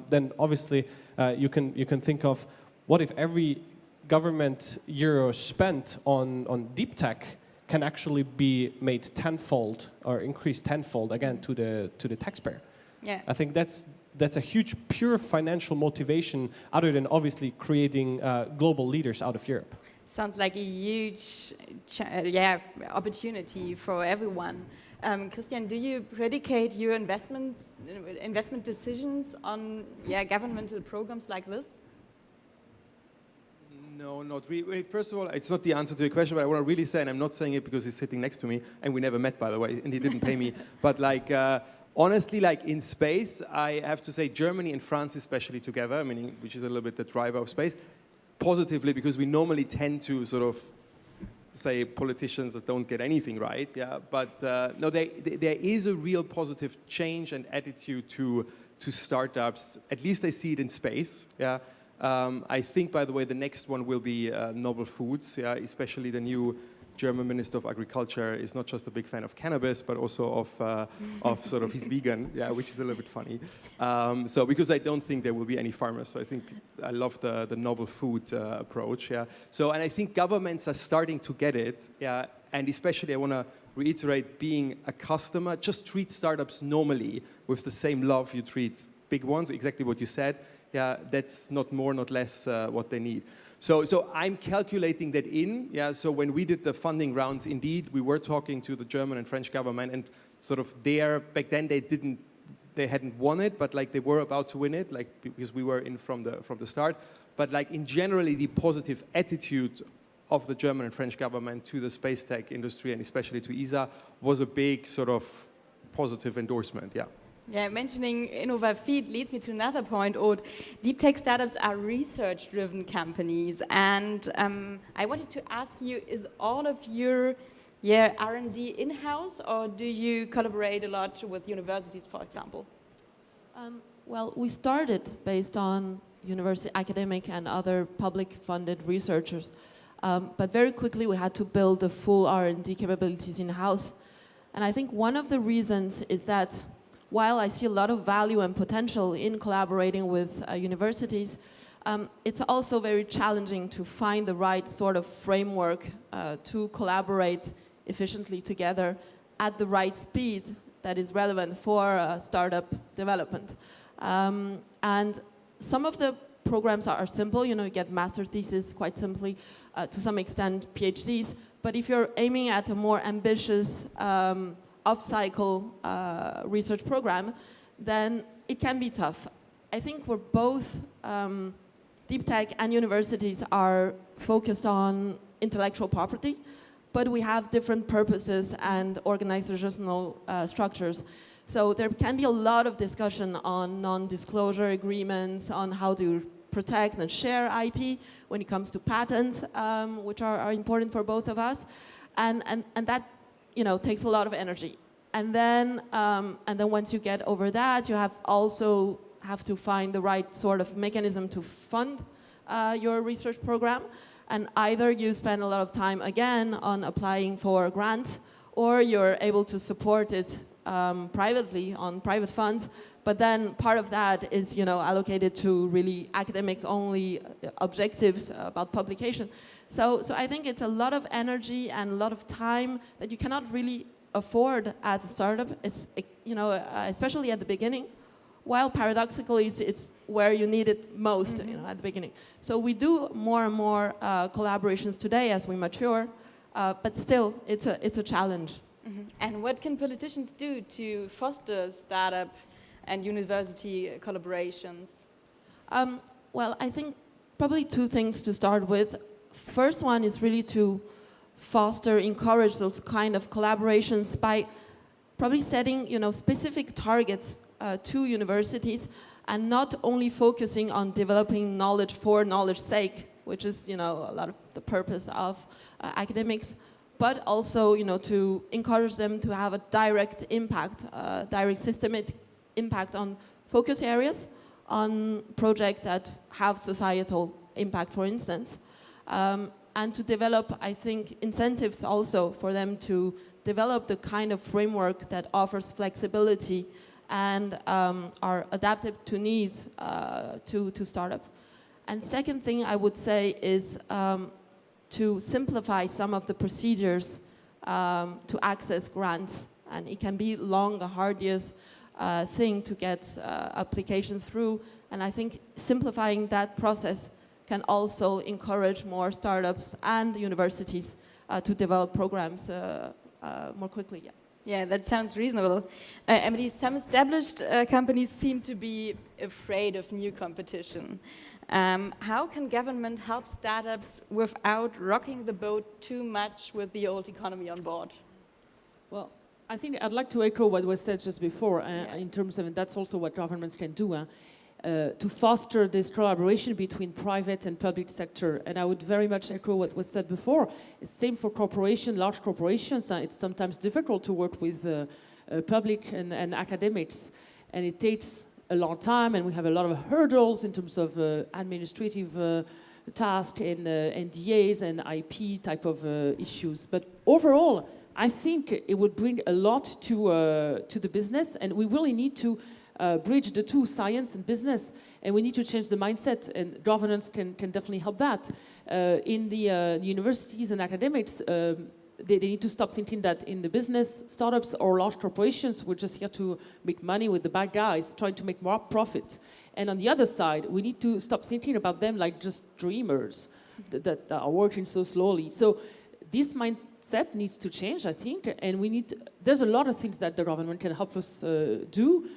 then obviously you can think of what if every government euro spent on deep tech can actually be made tenfold or increased tenfold again to the taxpayer. Yeah. I think that's a huge pure financial motivation other than obviously creating global leaders out of Europe. Sounds like a huge opportunity for everyone. Christian, do you predicate your investment decisions on governmental programs like this? No, not really. First of all, it's not the answer to your question, but I want to really say, and I'm not saying it because he's sitting next to me, and we never met, by the way, and he didn't pay me, but like, honestly, like in space, I have to say Germany and France especially together, meaning which is a little bit the driver of space, positively, because we normally tend to sort of say politicians that don't get anything right, but no, there is a real positive change and attitude to startups. At least I see it in space, I think, by the way, the next one will be novel foods, especially the new German Minister of Agriculture is not just a big fan of cannabis, but also of sort of he's vegan, which is a little bit funny. So because I don't think there will be any farmers, so I think I love the novel food approach, So, and I think governments are starting to get it, and especially I want to reiterate, being a customer, just treat startups normally with the same love you treat big ones, exactly what you said. That's not more, not less what they need. So I'm calculating that in, so when we did the funding rounds, indeed, we were talking to the German and French government, and sort of back then they hadn't won it, but like they were about to win it, like because we were in from the start. But like in generally, the positive attitude of the German and French government to the space tech industry, and especially to ESA, was a big sort of positive endorsement, Mentioning InnovaFeed leads me to another point, Aude. Deep tech startups are research-driven companies, and I wanted to ask you, is all of your R&D in-house, or do you collaborate a lot with universities, for example? Well, we started based on university, academic, and other public-funded researchers, but very quickly we had to build the full R&D capabilities in-house. And I think one of the reasons is that while I see a lot of value and potential in collaborating with universities, it's also very challenging to find the right sort of framework to collaborate efficiently together at the right speed that is relevant for startup development. And some of the programs are simple, you get master thesis quite simply, to some extent PhDs, but if you're aiming at a more ambitious off-cycle research program, then it can be tough. I think we're both, deep tech and universities are focused on intellectual property, but we have different purposes and organizational structures. So there can be a lot of discussion on non-disclosure agreements, on how to protect and share IP when it comes to patents, which are important for both of us, and that takes a lot of energy. And then once you get over that, you have to find the right sort of mechanism to fund your research program. And either you spend a lot of time again on applying for grants, or you're able to support it privately on private funds. But then part of that is allocated to really academic-only objectives about publication. So I think it's a lot of energy and a lot of time that you cannot really afford as a startup, especially at the beginning, while paradoxically it's where you need it most, at the beginning. So we do more and more collaborations today as we mature, but still it's a challenge. And what can politicians do to foster startup and university collaborations? Well, I think probably two things to start with. First one is really to encourage those kind of collaborations by probably setting, specific targets to universities, and not only focusing on developing knowledge for knowledge's sake, which is, a lot of the purpose of academics, but also, to encourage them to have a direct impact, direct systemic impact on focus areas, on projects that have societal impact, for instance, and to develop, I think, incentives also for them to develop the kind of framework that offers flexibility and are adapted to needs to startup. And second thing I would say is to simplify some of the procedures to access grants. And it can be long, a arduous thing to get applications through. And I think simplifying that process can also encourage more startups and universities to develop programs more quickly. Yeah. Yeah, that sounds reasonable. Emily, some established companies seem to be afraid of new competition. How can government help startups without rocking the boat too much with the old economy on board? Well, I think I'd like to echo what was said just before in terms of, and that's also what governments can do, to foster this collaboration between private and public sector. And I would very much echo what was said before. It's same for corporations, large corporations. It's sometimes difficult to work with public and academics. And it takes a long time, and we have a lot of hurdles in terms of administrative tasks and NDAs and IP type of issues. But overall, I think it would bring a lot to the business, and we really need to bridge the two, science and business, and we need to change the mindset, and governance can definitely help that. In the universities and academics, they need to stop thinking that in the business, startups or large corporations, we're just here to make money with the bad guys, trying to make more profit. And on the other side, we need to stop thinking about them like just dreamers that are working so slowly. So this mindset needs to change, I think, and there's a lot of things that the government can help us do,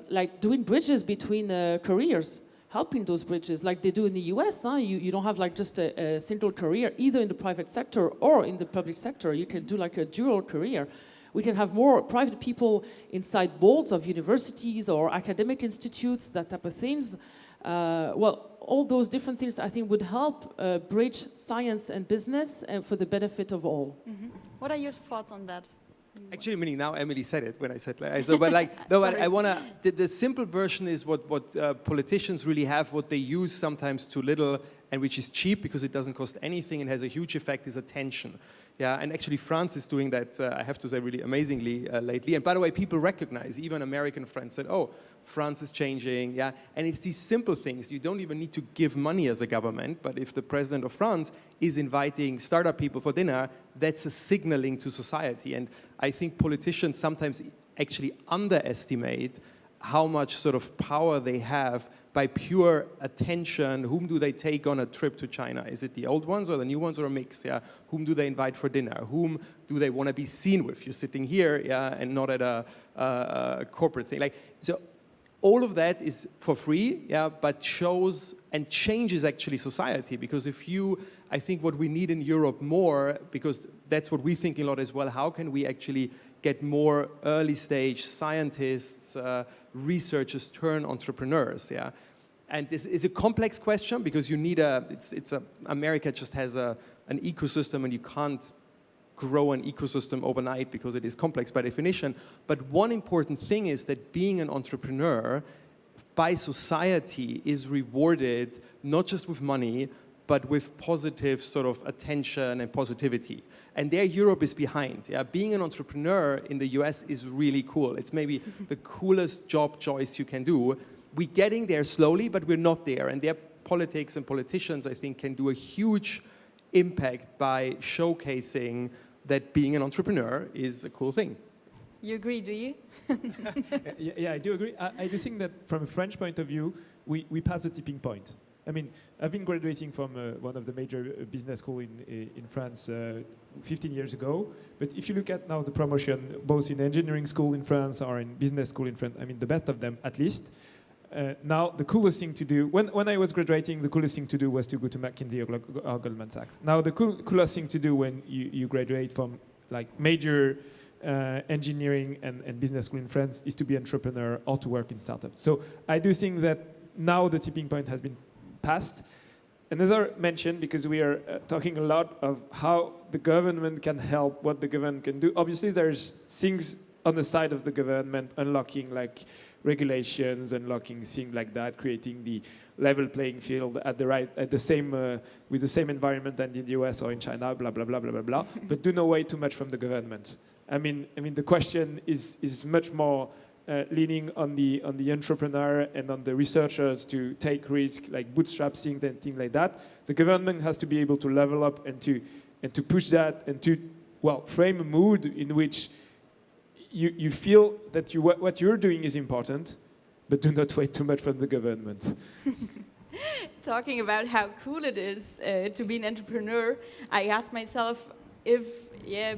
like doing bridges between careers, helping those bridges like they do in the US. You don't have like just a single career, either in the private sector or in the public sector. You can do like a dual career. We can have more private people inside boards of universities or academic institutes, that type of things. Well, all those different things I think would help bridge science and business for the benefit of all. Mm-hmm. What are your thoughts on that? Actually, meaning now Emily said it when I said so, but like no, I wanna. The simple version is what politicians really have, what they use sometimes too little, and which is cheap because it doesn't cost anything and has a huge effect, is attention. Yeah, and actually France is doing that, I have to say, really amazingly lately. And by the way, people recognize, even American friends said, oh, France is changing, yeah. And it's these simple things. You don't even need to give money as a government, but if the president of France is inviting startup people for dinner, that's a signaling to society. And I think politicians sometimes actually underestimate how much sort of power they have by pure attention. Whom do they take on a trip to China? Is it the old ones or the new ones, or a mix? Yeah. Whom do they invite for dinner? Whom do they want to be seen with? You're sitting here, yeah, and not at a corporate thing. Like, so all of that is for free, yeah, but shows and changes actually society. Because I think what we need in Europe more, because that's what we think a lot as well, how can we actually get more early stage scientists, researchers turn entrepreneurs, yeah? And this is a complex question because you need America just has an ecosystem, and you can't grow an ecosystem overnight because it is complex by definition. But one important thing is that being an entrepreneur by society is rewarded not just with money, but with positive sort of attention and positivity. And there Europe is behind. Yeah? Being an entrepreneur in the US is really cool. It's maybe the coolest job choice you can do. We're getting there slowly, but we're not there. And their politics and politicians, I think, can do a huge impact by showcasing that being an entrepreneur is a cool thing. You agree, do you? Yeah, I do agree. I do think that from a French point of view, we passed the tipping point. I mean, I've been graduating from one of the major business schools in France 15 years ago. But if you look at now the promotion, both in engineering school in France or in business school in France, I mean, the best of them at least. Now, the coolest thing to do, when I was graduating, the coolest thing to do was to go to McKinsey or Goldman Sachs. Now, the coolest thing to do when you graduate from like major engineering and business school in France is to be an entrepreneur or to work in startups. So I do think that now the tipping point has been passed. another mention, because we are talking a lot of how the government can help, what the government can do. Obviously, there's things on the side of the government, unlocking like regulations, unlocking things like that, creating the level playing field at the same with the same environment than in the US or in China, blah blah blah blah blah blah. But do not wait too much from the government. I mean, the question is much more leaning on the entrepreneur and on the researchers to take risk, like bootstrap things and things like that. The government has to be able to level up and to push that and to frame a mood in which you feel that what you're doing is important, but do not wait too much from the government. Talking about how cool it is to be an entrepreneur, I asked myself if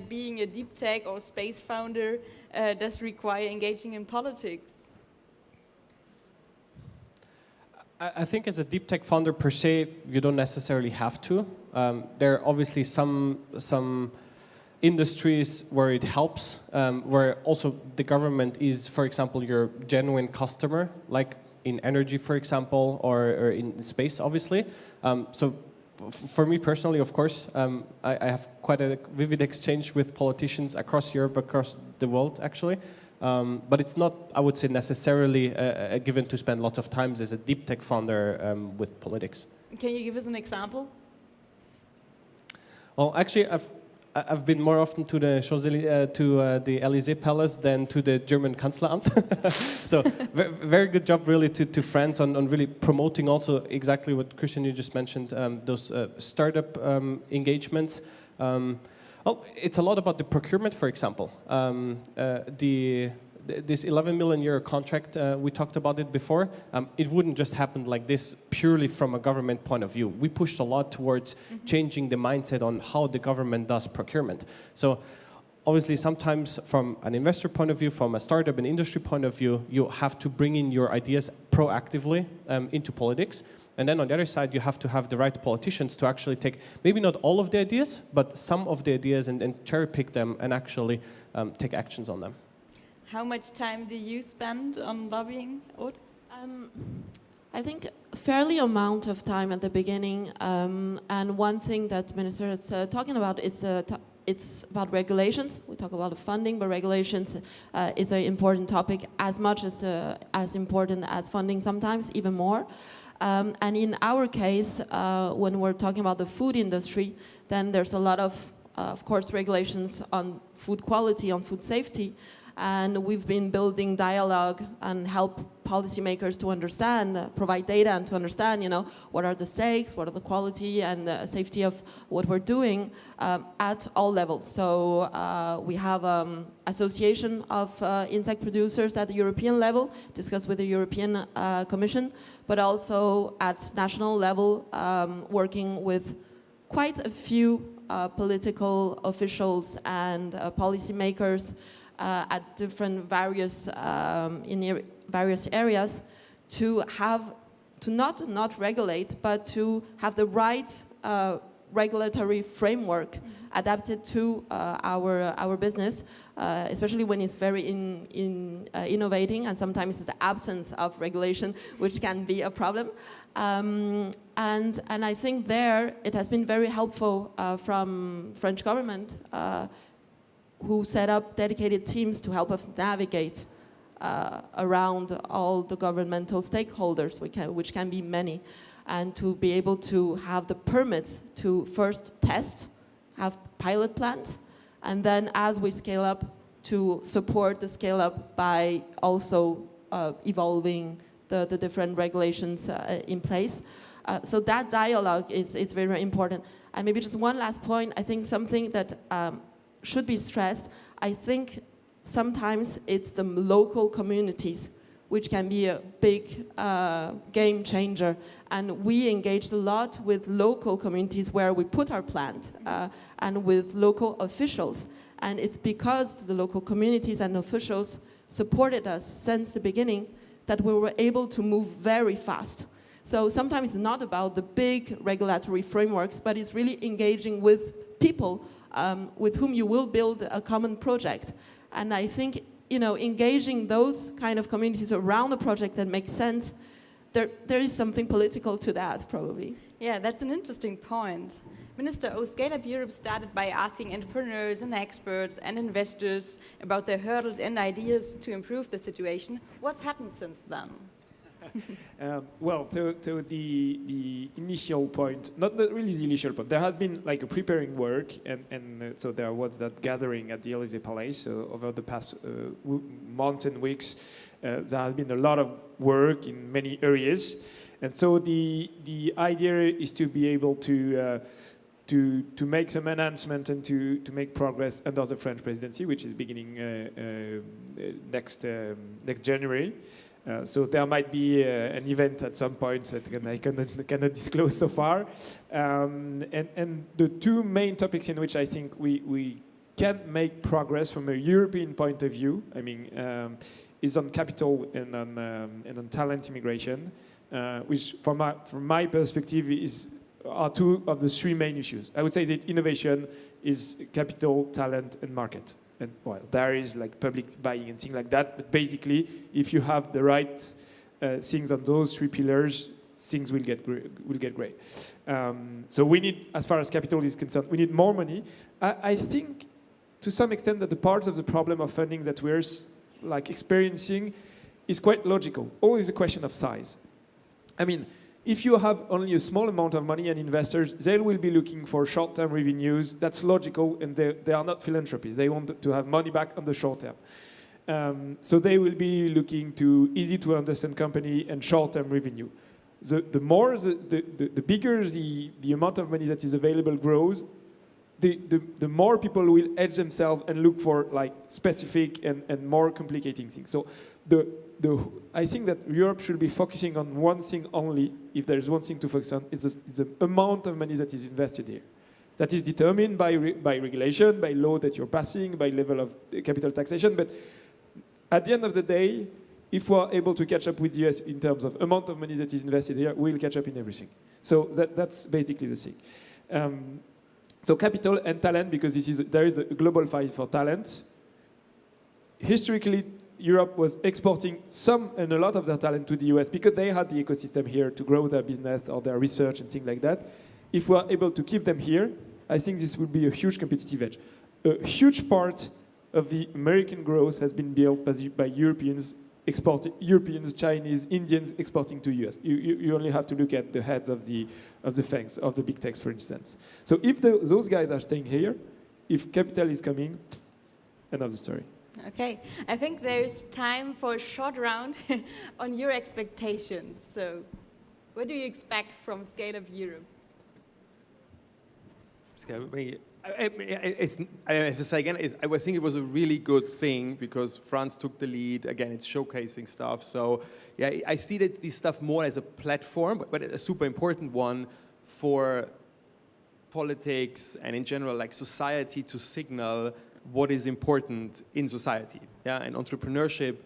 being a deep tech or space founder does require engaging in politics. I think as a deep tech founder per se, you don't necessarily have to. There are obviously some industries where it helps, where also the government is, for example, your genuine customer, like in energy, for example, or in space, obviously. So for me personally, of course, I have quite a vivid exchange with politicians across Europe, across the world, actually. But it's not, I would say, necessarily a given to spend lots of time as a deep tech founder with politics. Can you give us an example? Well, actually, I've been more often to the the Élysée Palace than to the German Kanzleramt. So very good job really to France on really promoting also exactly what Christian you just mentioned, those startup engagements. It's a lot about the procurement, for example. This 11 million euro contract, we talked about it before, it wouldn't just happen like this purely from a government point of view. We pushed a lot towards changing the mindset on how the government does procurement. So obviously sometimes from an investor point of view, from a startup and industry point of view, you have to bring in your ideas proactively into politics. And then on the other side, you have to have the right politicians to actually take maybe not all of the ideas, but some of the ideas and cherry pick them and actually take actions on them. How much time do you spend on lobbying, Aude? I think a fairly amount of time at the beginning. And one thing that Minister is talking about is it's about regulations. We talk about funding, but regulations is an important topic, as much as important as funding sometimes, even more. And in our case, when we're talking about the food industry, then there's a lot of course, regulations on food quality, on food safety. And we've been building dialogue and help policymakers to understand, provide data and to understand, what are the stakes, what are the quality and the safety of what we're doing at all levels. So we have association of insect producers at the European level, discussed with the European Commission, but also at national level, working with quite a few political officials and policymakers at different various various areas to not regulate, but to have the right regulatory framework adapted to our business, especially when it's very innovating, and sometimes it's the absence of regulation which can be a problem. And I think there it has been very helpful from French government, who set up dedicated teams to help us navigate around all the governmental stakeholders, which can be many, and to be able to have the permits to first test, have pilot plants, and then as we scale up, to support the scale up by also evolving the different regulations in place. So that dialogue is very, very important. And maybe just one last point, I think something that should be stressed. I think sometimes it's the local communities which can be a big game changer. And we engaged a lot with local communities where we put our plant and with local officials. And it's because the local communities and officials supported us since the beginning that we were able to move very fast. So sometimes it's not about the big regulatory frameworks, but it's really engaging with people with whom you will build a common project. And I think, engaging those kind of communities around a project that makes sense there is something political to that, probably. Yeah, that's an interesting point. Minister O, Scale Up Europe started by asking entrepreneurs and experts and investors about their hurdles and ideas to improve the situation. What's happened since then? Well, to the initial point, not really the initial point, there has been like a preparing work, and so there was that gathering at the Élysée Palais. So over the past months and weeks, there has been a lot of work in many areas, and so the idea is to be able to make some enhancement and to make progress under the French presidency, which is beginning next January. So there might be an event at some point that I cannot disclose so far. And the two main topics in which I think we can make progress from a European point of view, I mean, is on capital and on talent immigration, which from my perspective are two of the three main issues. I would say that innovation is capital, talent, and market. And well, there is like public buying and things like that. But basically, if you have the right things on those three pillars, things will get great. So we need, as far as capital is concerned, we need more money. I think, to some extent, that the part of the problem of funding that we're like experiencing is quite logical. Always a question of size. I mean, if you have only a small amount of money and investors, they will be looking for short-term revenues. That's logical, and they are not philanthropists. They want to have money back on the short term. So they will be looking to easy-to-understand company and short-term revenue. The bigger the amount of money that is available grows, the more people will edge themselves and look for like specific and more complicated things. So I think that Europe should be focusing on one thing only. If there is one thing to focus on, it's the amount of money that is invested here. That is determined by regulation, by law that you're passing, by level of capital taxation. But at the end of the day, if we are able to catch up with the US in terms of amount of money that is invested here, we'll catch up in everything. So that's basically the thing. So capital and talent, because there is a global fight for talent. Historically, Europe was exporting some and a lot of their talent to the US because they had the ecosystem here to grow their business or their research and things like that. If we are able to keep them here, I think this will be a huge competitive edge. A huge part of the American growth has been built by Europeans, Chinese, Indians exporting to US. You only have to look at the heads of the FANGs, of the big techs, for instance. So if those guys are staying here, if capital is coming, another story. Okay, I think there's time for a short round on your expectations. So what do you expect from Scale Up Europe? I have to say again, I think it was a really good thing because France took the lead. Again, it's showcasing stuff. So yeah, I see this stuff more as a platform, but a super important one for politics and in general, like society to signal what is important in society. Yeah, and entrepreneurship,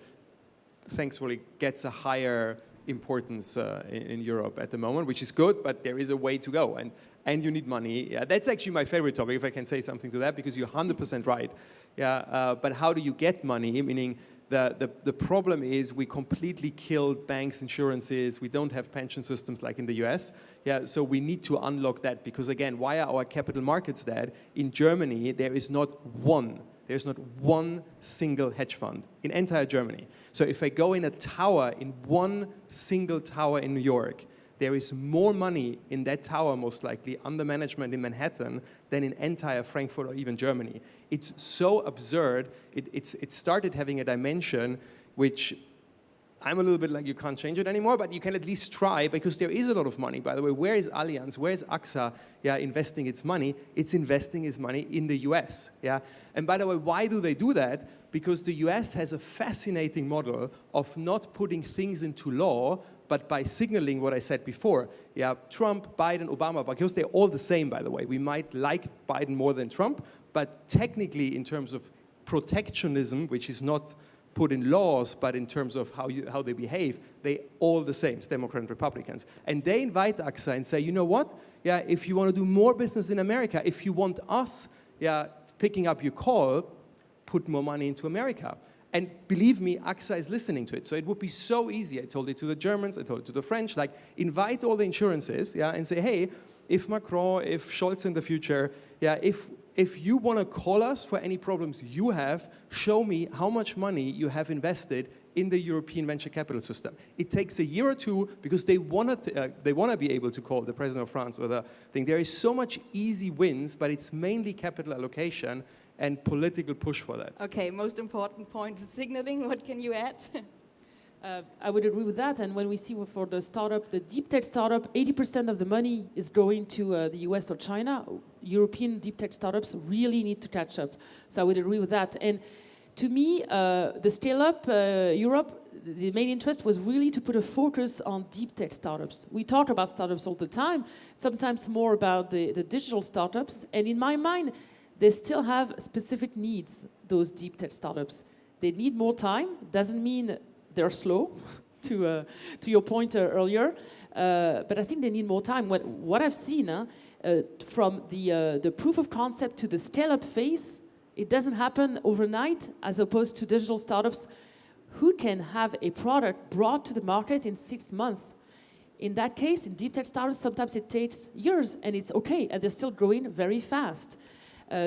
thankfully, gets a higher importance in Europe at the moment, which is good, but there is a way to go. And you need money. Yeah, that's actually my favorite topic, if I can say something to that, because you're 100% right. Yeah, but how do you get money? Meaning the problem is we completely killed banks, insurances. We don't have pension systems like in the US. Yeah, so we need to unlock that because again, why are our capital markets dead? In Germany, there's not one single hedge fund in entire Germany. So if I go in a tower, in one single tower in New York, there is more money in that tower, most likely, under management in Manhattan than in entire Frankfurt or even Germany. It's so absurd. It started having a dimension which I'm a little bit like, you can't change it anymore, but you can at least try because there is a lot of money. By the way, where is Allianz? Where is AXA investing its money? It's investing its money in the US. Yeah? And by the way, why do they do that? Because the US has a fascinating model of not putting things into law, but by signaling what I said before. Yeah, Trump, Biden, Obama, because they're all the same, by the way. We might like Biden more than Trump, but technically in terms of protectionism, which is not put in laws, but in terms of how they behave, they all the same, it's Democrats and Republicans. And they invite AXA and say, you know what? Yeah, if you want to do more business in America, if you want us picking up your call, put more money into America. And believe me, AXA is listening to it. So it would be so easy. I told it to the Germans, I told it to the French, like invite all the insurances, yeah, and say, hey, if Macron, if Scholz in the future, yeah, if you want to call us for any problems you have, show me how much money you have invested in the European venture capital system. It takes a year or two because they want to be able to call the president of France or the thing. There is so much easy wins, but it's mainly capital allocation and political push for that. Okay, most important point is signaling. What can you add? I would agree with that. And when we see for the startup, the deep tech startup, 80% of the money is going to the US or China. European deep tech startups really need to catch up. So I would agree with that. And to me, the Scale Up Europe, the main interest was really to put a focus on deep tech startups. We talk about startups all the time, sometimes more about the digital startups. And in my mind, they still have specific needs, those deep tech startups. They need more time. Doesn't mean they're slow, to your point earlier. But I think they need more time. What I've seen from the proof of concept to the scale-up phase, it doesn't happen overnight, as opposed to digital startups who can have a product brought to the market in 6 months. In that case, in deep tech startups, sometimes it takes years, and it's okay, and they're still growing very fast.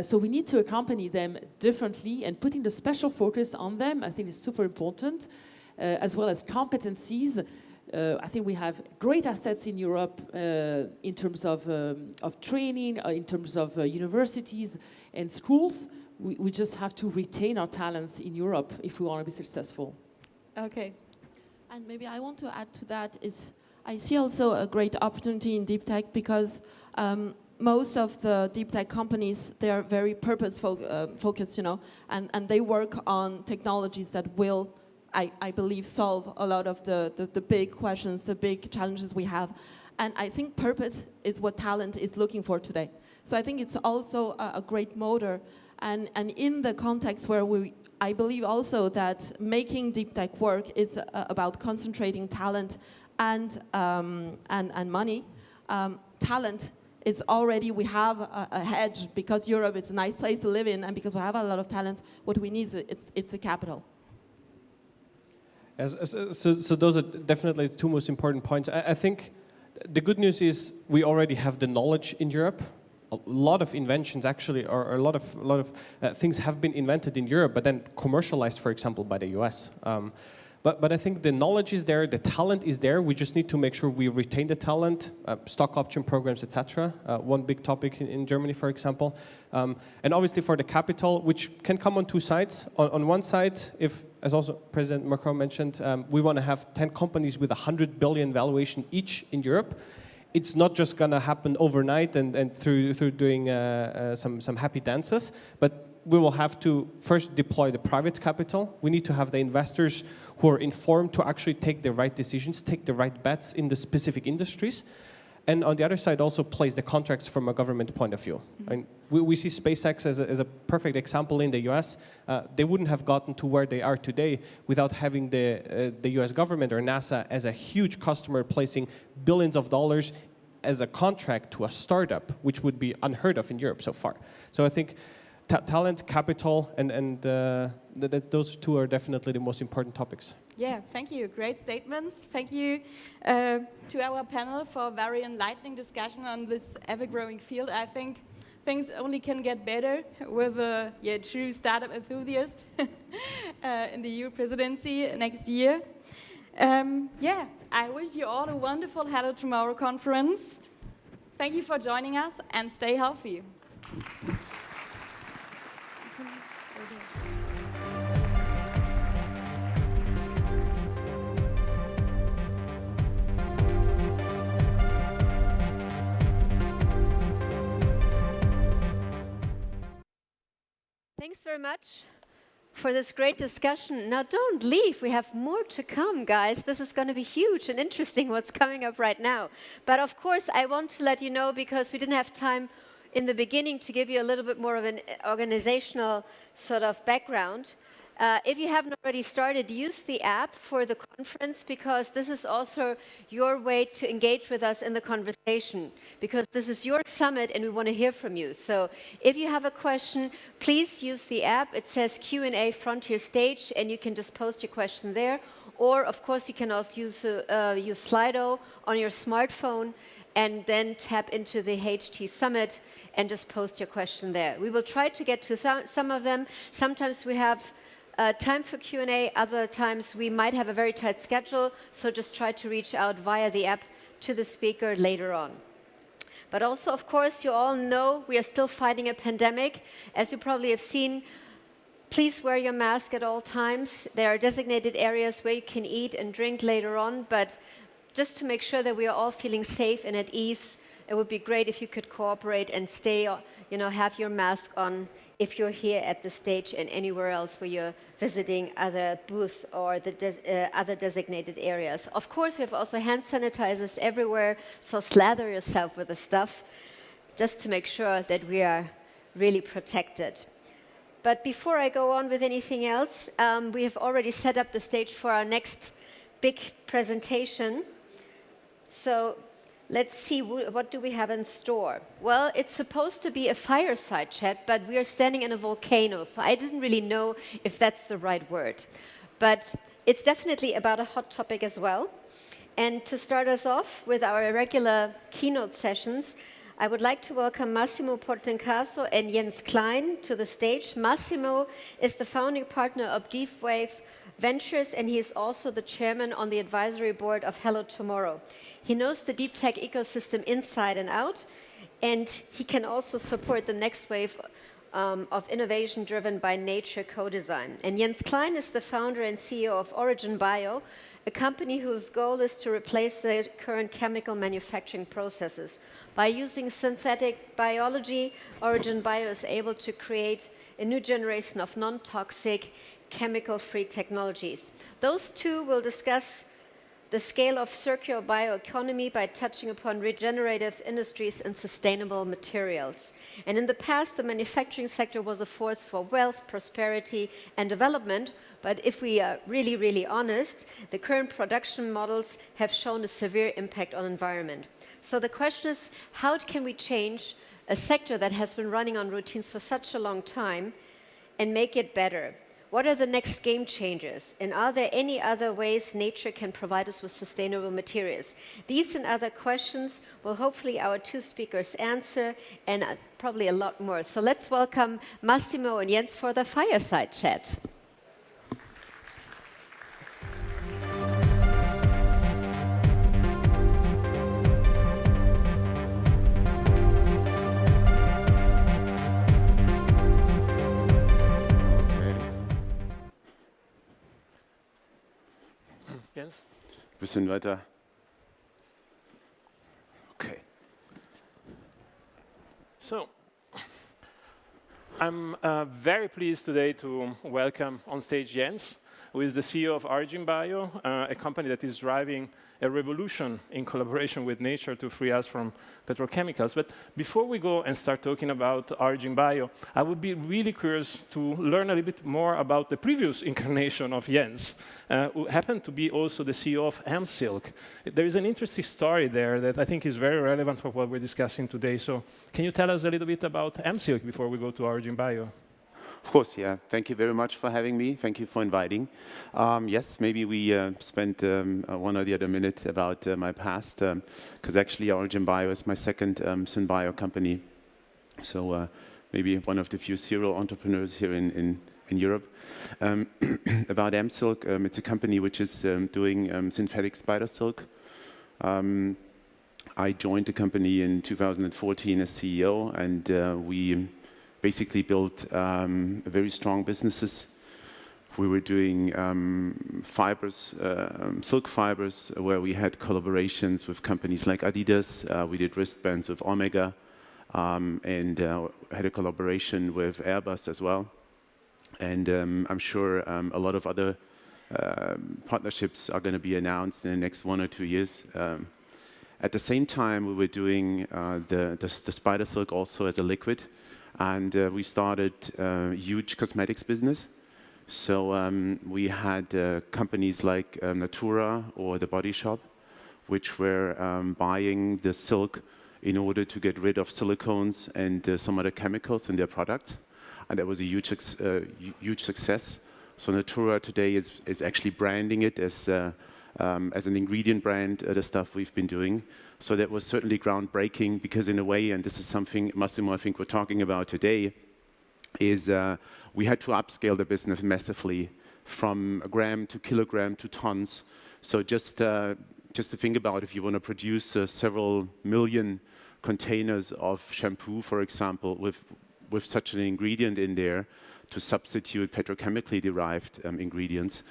So we need to accompany them differently, and putting the special focus on them, I think, is super important, as well as competencies. I think we have great assets in Europe in terms of training, in terms of universities and schools. We just have to retain our talents in Europe if we want to be successful. Okay. And maybe I want to add to that is I see also a great opportunity in deep tech because most of the deep tech companies, they are very purpose-focused, you know, and they work on technologies that will, I believe, solve a lot of the big questions, the big challenges we have. And I think purpose is what talent is looking for today. So I think it's also a great motor. And in the context where I believe also that making deep tech work is about concentrating talent and money. Talent is already, we have a hedge because Europe is a nice place to live in, and because we have a lot of talent, what we need is the capital. So those are definitely the two most important points. I think the good news is we already have the knowledge in Europe. A lot of inventions actually, or a lot of things have been invented in Europe, but then commercialized, for example, by the US. But I think the knowledge is there, the talent is there. We just need to make sure we retain the talent, stock option programs, etc. One big topic in Germany, for example. And obviously for the capital, which can come on two sides. On one side, if, as also President Macron mentioned, we want to have 10 companies with 100 billion valuation each in Europe. It's not just going to happen overnight and through doing some happy dances, but we will have to first deploy the private capital. We need to have the investors who are informed to actually take the right decisions, take the right bets in the specific industries. And on the other side, also place the contracts from a government point of view. Mm-hmm. And we see SpaceX as a perfect example in the US. They wouldn't have gotten to where they are today without having the US government or NASA as a huge customer placing billions of dollars as a contract to a startup, which would be unheard of in Europe so far. So I think talent, capital, and those two are definitely the most important topics. Yeah, thank you. Great statements. Thank you to our panel for a very enlightening discussion on this ever-growing field. I think things only can get better with a true startup enthusiast in the EU presidency next year. I wish you all a wonderful Hello Tomorrow conference. Thank you for joining us, and stay healthy. Thanks very much for this great discussion. Now, don't leave. We have more to come, guys. This is going to be huge and interesting what's coming up right now. But of course, I want to let you know, because we didn't have time in the beginning to give you a little bit more of an organizational sort of background. If you haven't already started, use the app for the conference, because this is also your way to engage with us in the conversation, because this is your summit and we want to hear from you. So if you have a question, please use the app. It says Q&A Frontier Stage, and you can just post your question there. Or, of course, you can also use Slido on your smartphone and then tap into the HT Summit and just post your question there. We will try to get to some of them. Sometimes we have time for Q&A, other times we might have a very tight schedule, so just try to reach out via the app to the speaker later on. But also, of course, you all know we are still fighting a pandemic. As you probably have seen, please wear your mask at all times. There are designated areas where you can eat and drink later on, but just to make sure that we are all feeling safe and at ease, it would be great if you could cooperate and stay, have your mask on if you're here at the stage and anywhere else where you're visiting other booths or the other designated areas. Of course, we have also hand sanitizers everywhere, so slather yourself with the stuff just to make sure that we are really protected. But before I go on with anything else, we have already set up the stage for our next big presentation. So let's see, what do we have in store? Well, it's supposed to be a fireside chat, but we are standing in a volcano, so I didn't really know if that's the right word. But it's definitely about a hot topic as well. And to start us off with our regular keynote sessions, I would like to welcome Massimo Portencaso and Jens Klein to the stage. Massimo is the founding partner of DeepWave Ventures, and he is also the chairman on the advisory board of Hello Tomorrow. He knows the deep tech ecosystem inside and out, and he can also support the next wave of innovation driven by nature co-design. And Jens Klein is the founder and CEO of Origin Bio, a company whose goal is to replace the current chemical manufacturing processes. By using synthetic biology, Origin Bio is able to create a new generation of non-toxic, chemical-free technologies. Those two will discuss the scale of circular bioeconomy by touching upon regenerative industries and sustainable materials. And in the past, the manufacturing sector was a force for wealth, prosperity, and development. But if we are really, really honest, the current production models have shown a severe impact on the environment. So the question is, how can we change a sector that has been running on routines for such a long time and make it better? What are the next game changers? And are there any other ways nature can provide us with sustainable materials? These and other questions will hopefully our two speakers answer, and probably a lot more. So let's welcome Massimo and Jens for the fireside chat. Jens? Bisschen weiter. Okay. So, I'm very pleased today to welcome on stage Jens, who is the CEO of Origin Bio, a company that is driving a revolution in collaboration with nature to free us from petrochemicals. But before we go and start talking about Origin Bio, I would be really curious to learn a little bit more about the previous incarnation of Jens, who happened to be also the CEO of AmSilk. There is an interesting story there that I think is very relevant for what we're discussing today. So can you tell us a little bit about AmSilk before we go to Origin Bio? Of course, yeah. Thank you very much for having me. Thank you for inviting. Yes, maybe we spent one or the other minute about my past, because actually Origin Bio is my second SynBio company. So maybe one of the few serial entrepreneurs here in Europe. About AmSilk, it's a company which is doing synthetic spider silk. I joined the company in 2014 as CEO, and we basically built very strong businesses. We were doing fibers, silk fibers, where we had collaborations with companies like Adidas. We did wristbands with Omega, and had a collaboration with Airbus as well. And I'm sure a lot of other partnerships are going to be announced in the next 1 or 2 years. At the same time, we were doing the spider silk also as a liquid. And we started a huge cosmetics business. So we had companies like Natura or The Body Shop, which were buying the silk in order to get rid of silicones and some other chemicals in their products. And that was a huge success. So Natura today is actually branding it as an ingredient brand, the stuff we've been doing. So that was certainly groundbreaking because in a way, and this is something, Massimo, I think we're talking about today, is we had to upscale the business massively from a gram to kilogram to tons. So just to think about if you want to produce several million containers of shampoo, for example, with such an ingredient in there to substitute petrochemically derived ingredients,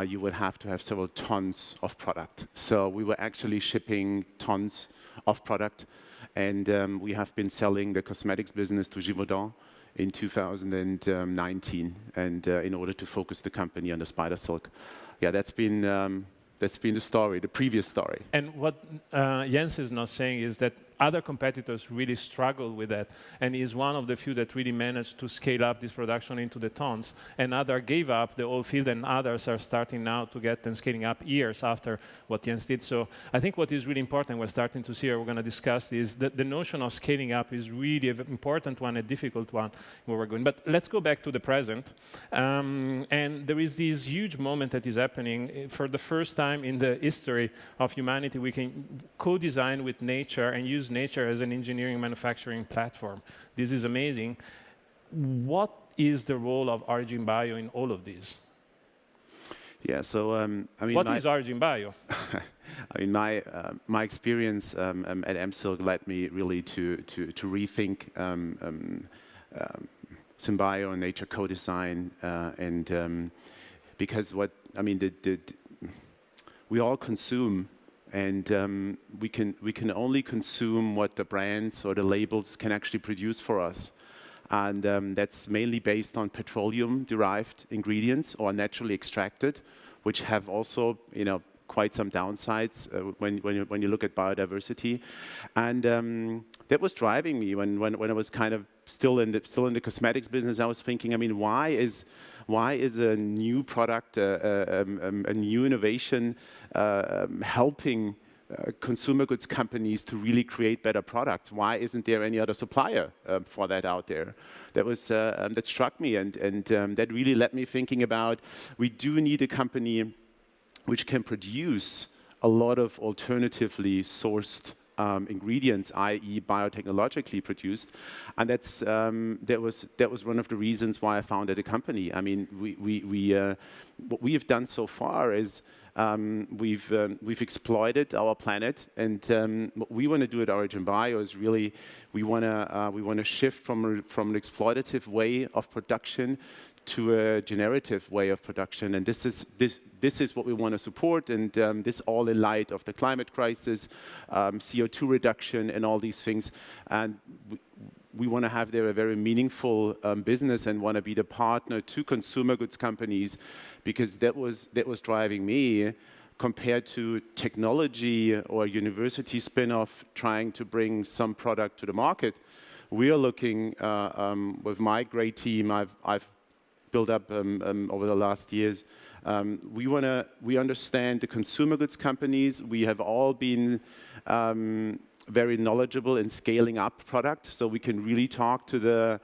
you would have to have several tons of product. So we were actually shipping tons of product, and we have been selling the cosmetics business to Givaudan in 2019, and in order to focus the company on the spider silk. Yeah, that's been the story, the previous story. And what Jens is not saying is that other competitors really struggle with that, and he's one of the few that really managed to scale up this production into the tons, and others gave up the whole field, and others are starting now to get and scaling up years after what Jens did. So I think what is really important, we're starting to see, or we're going to discuss, is that the notion of scaling up is really an important one, a difficult one, where we're going. But let's go back to the present. And there is this huge moment that is happening. For the first time in the history of humanity, we can co-design with nature and use nature as an engineering manufacturing platform. This is amazing. What is the role of Origin Bio in all of this? Yeah, so I mean, what is Origin Bio? I mean, my experience at MSilk led me really to rethink Symbio and nature co-design, and because what I mean, we all consume. And we can only consume what the brands or the labels can actually produce for us. And that's mainly based on petroleum-derived ingredients or naturally extracted, which have also, quite some downsides when you look at biodiversity. And that was driving me when I was kind of still in the cosmetics business. I was thinking, I mean, why is a new product, a new innovation helping consumer goods companies to really create better products? Why isn't there any other supplier for that out there? That was that struck me, and that really led me thinking about we do need a company which can produce a lot of alternatively sourced ingredients, i.e. biotechnologically produced, and that was one of the reasons why I founded a company. I mean, what we have done so far is we've exploited our planet, and what we want to do at Origin Bio is really we want to shift from an exploitative way of production to a generative way of production, and this is what we want to support, and this all in light of the climate crisis, CO2 reduction, and all these things. And we want to have there a very meaningful business and want to be the partner to consumer goods companies, because that was driving me compared to technology or university spin-off trying to bring some product to the market. We are looking with my great team I've built up over the last years. We understand the consumer goods companies. We have all been very knowledgeable in scaling up product, so we can really talk to the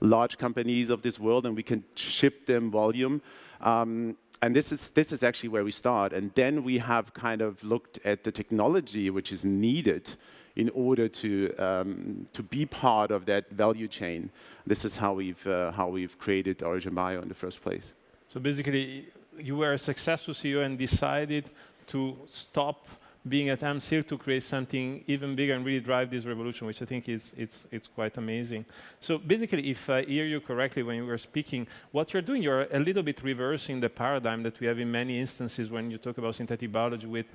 large companies of this world, and we can ship them volume. And this is actually where we start. And then we have kind of looked at the technology which is needed in order to be part of that value chain. This is how we've created Origin Bio in the first place. So basically, you were a successful CEO and decided to stop being at MSilk to create something even bigger and really drive this revolution, which I think it's quite amazing. So basically, if I hear you correctly when you were speaking, what you're doing, you're a little bit reversing the paradigm that we have in many instances when you talk about synthetic biology with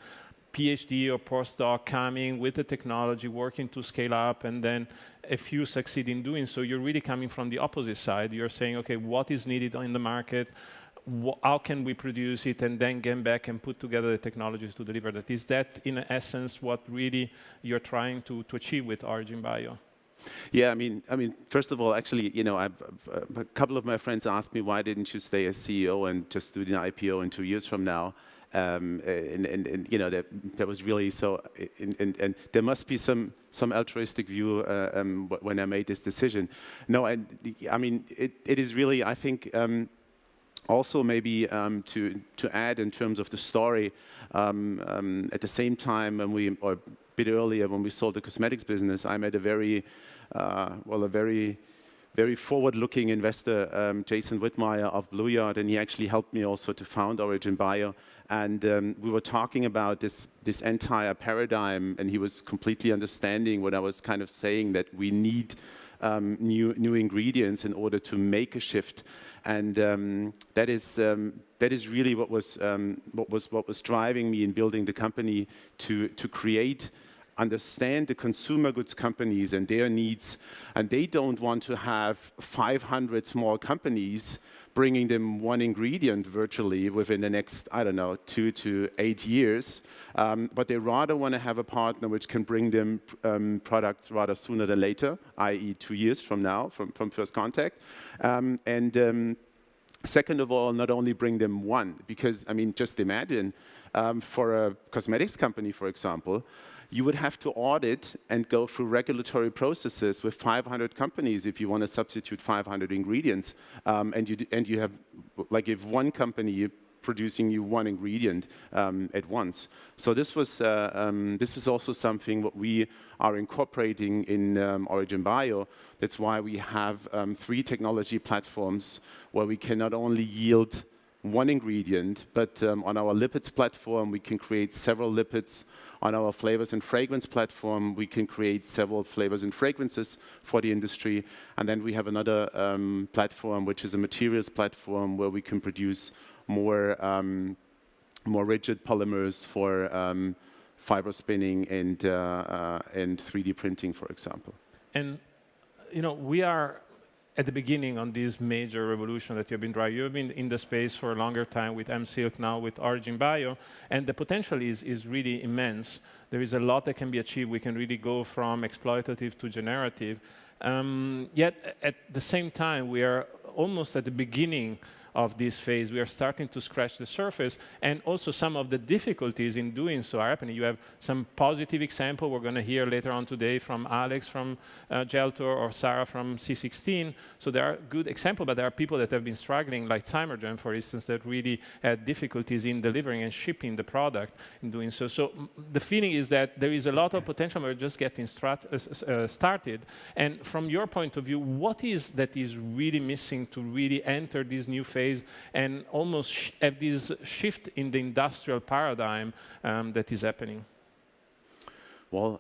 PhD or postdoc coming with the technology, working to scale up, and then a few succeed in doing so. You're really coming from the opposite side. You're saying, okay, what is needed in the market? How can we produce it, and then get back and put together the technologies to deliver that? Is that, in essence, what really you're trying to achieve with Origin Bio? Yeah, I mean, first of all, actually, you know, a couple of my friends asked me, why didn't you stay as CEO and just do the IPO in 2 years from now? And you know, that was really so. And there must be some altruistic view when I made this decision. No, I mean, it is really, I think. Also, maybe to add in terms of the story, at the same time, or a bit earlier, when we sold the cosmetics business, I met a very forward-looking investor, Jason Whitmire of Blue Yard, and he actually helped me also to found Origin Bio. And we were talking about this entire paradigm, and he was completely understanding what I was kind of saying, that we need new ingredients in order to make a shift. And that is really what was driving me in building the company to understand the consumer goods companies and their needs, and they don't want to have 500 small companies bringing them one ingredient virtually within the next, I don't know, 2 to 8 years, but they rather want to have a partner which can bring them products rather sooner than later, i.e. 2 years from now, from first contact. Second of all, not only bring them one, because, I mean, just imagine, for a cosmetics company, for example, you would have to audit and go through regulatory processes with 500 companies if you want to substitute 500 ingredients. And you have, like, if one company producing you one ingredient at once. So this is also something what we are incorporating in Origin Bio. That's why we have 3 technology platforms where we can not only yield one ingredient, but on our lipids platform, we can create several lipids. On our flavors and fragrance platform, we can create several flavors and fragrances for the industry. And then we have another platform, which is a materials platform, where we can produce more rigid polymers for fiber spinning and 3D printing, for example. And you know, we are at the beginning on this major revolution that you've been driving. You've been in the space for a longer time with M-Silk, now with Origin Bio, and the potential is really immense. There is a lot that can be achieved. We can really go from exploitative to generative. Yet, at the same time, we are almost at the beginning of this phase. We are starting to scratch the surface, and also some of the difficulties in doing so are happening. You have some positive example we're going to hear later on today from Alex from Geltor or Sarah from C16. So there are good examples, but there are people that have been struggling, like Zymergen, for instance, that really had difficulties in delivering and shipping the product in doing so. So the feeling is that there is a lot of potential. We're just getting started. And from your point of view, what is that is really missing to really enter this new phase and almost have this shift in the industrial paradigm that is happening? Well,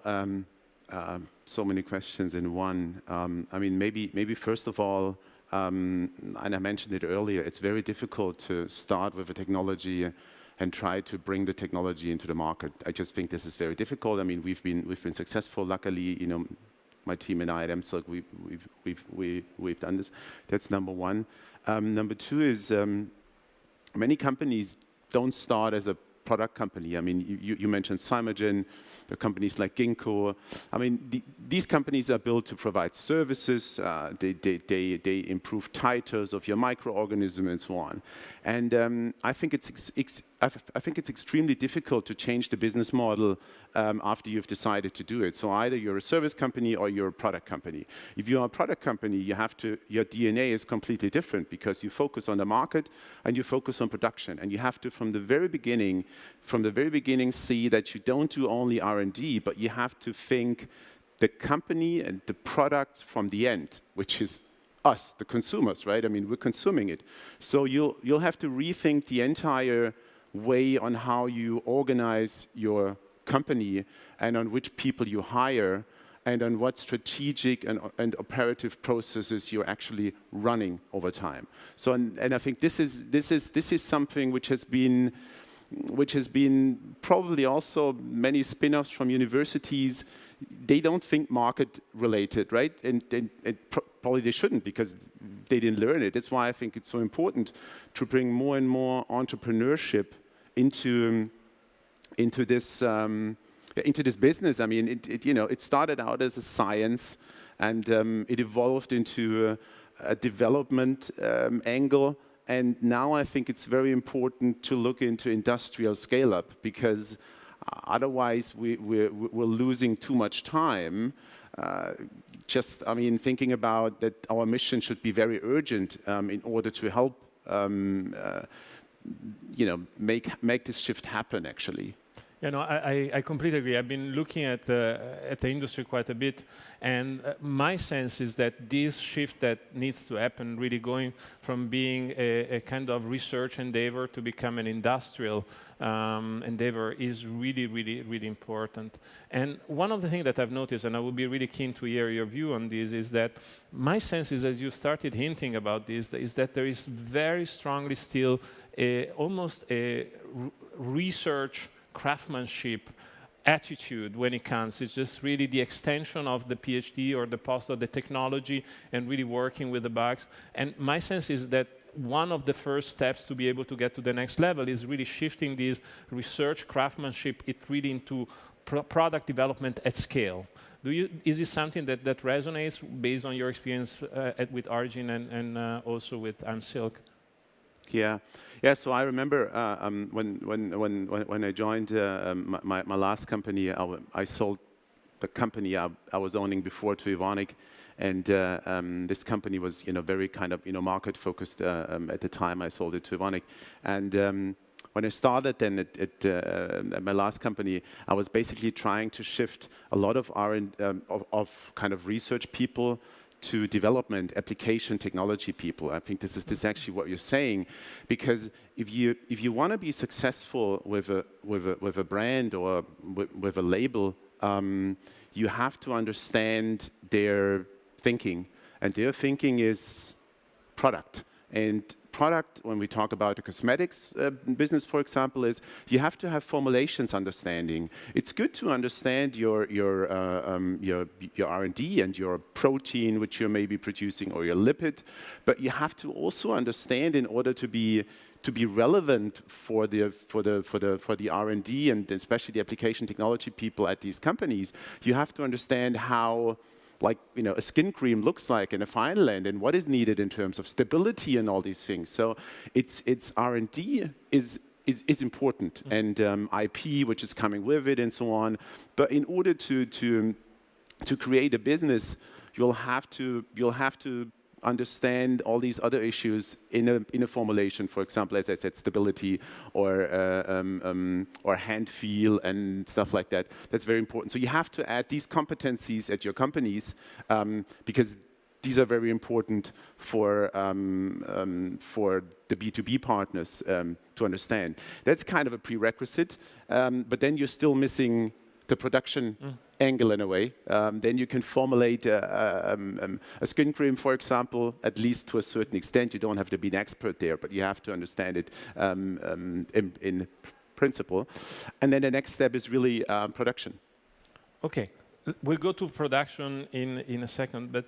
so many questions in one. I mean, maybe first of all, and I mentioned it earlier, it's very difficult to start with a technology and try to bring the technology into the market. I just think this is very difficult. I mean, we've been successful. Luckily, you know, my team and I at M-Silk, we've done this. That's number one. Number two is many companies don't start as a product company. I mean, you mentioned Zymergen, the companies like Ginkgo. I mean, these companies are built to provide services. They improve titers of your microorganism and so on. And I think it's extremely difficult to change the business model after you've decided to do it. So either you're a service company or you're a product company. If you're a product company, your DNA is completely different because you focus on the market and you focus on production. And you have to, from the very beginning, see that you don't do only R&D, but you have to think the company and the product from the end, which is us, the consumers, right? I mean, we're consuming it. So you'll have to rethink the entire way on how you organize your company and on which people you hire and on what strategic and operative processes you're actually running over time. So, and I think this is something which has been probably also many spin-offs from universities. They don't think market related, right? And probably they shouldn't because they didn't learn it. That's why I think it's so important to bring more and more entrepreneurship into this business. I mean, it started out as a science, And it evolved into a development angle. And now I think it's very important to look into industrial scale-up, because otherwise we're losing too much time. Thinking about that our mission should be very urgent in order to help make this shift happen, actually. You know, I completely agree. I've been looking at the industry quite a bit, and my sense is that this shift that needs to happen, really going from being a kind of research endeavor to become an industrial endeavor, is really, really, really important. And one of the things that I've noticed, and I would be really keen to hear your view on this, is that my sense is, as you started hinting about this, is that there is very strongly still almost a research craftsmanship attitude when it comes. It's just really the extension of the PhD or the postdoc, the technology, and really working with the bugs. And my sense is that one of the first steps to be able to get to the next level is really shifting this research craftsmanship really into product development at scale. Is this something that resonates based on your experience with Arjun and also with Silk? Yeah. So I remember when I joined my last company, I sold the company I was owning before to Evonik, and this company was very kind of market focused at the time I sold it to Evonik, and when I started then at my last company, I was basically trying to shift a lot of of kind of research people to development, application, technology people. I think this is actually what you're saying, because if you want to be successful with a brand or with a label, you have to understand their thinking, and their thinking is product. And product, when we talk about the cosmetics business, for example, is you have to have formulations understanding. It's good to understand your R&D and your protein, which you're maybe producing, or your lipid, but you have to also understand, in order to be relevant for the R&D and especially the application technology people at these companies, you have to understand how a skin cream looks like in a final end, and what is needed in terms of stability and all these things. So it's R&D is important, and IP, which is coming with it, and so on. But in order to create a business, you'll have to understand all these other issues in a formulation. For example, as I said, stability or hand feel and stuff like that. That's very important. So you have to add these competencies at your companies, because these are very important for the B2B partners to understand. That's kind of a prerequisite, but then you're still missing the production angle in a way. Then you can formulate a skin cream, for example, at least to a certain extent. You don't have to be an expert there, but you have to understand it in principle. And then the next step is really production. Okay, we'll go to production in a second, but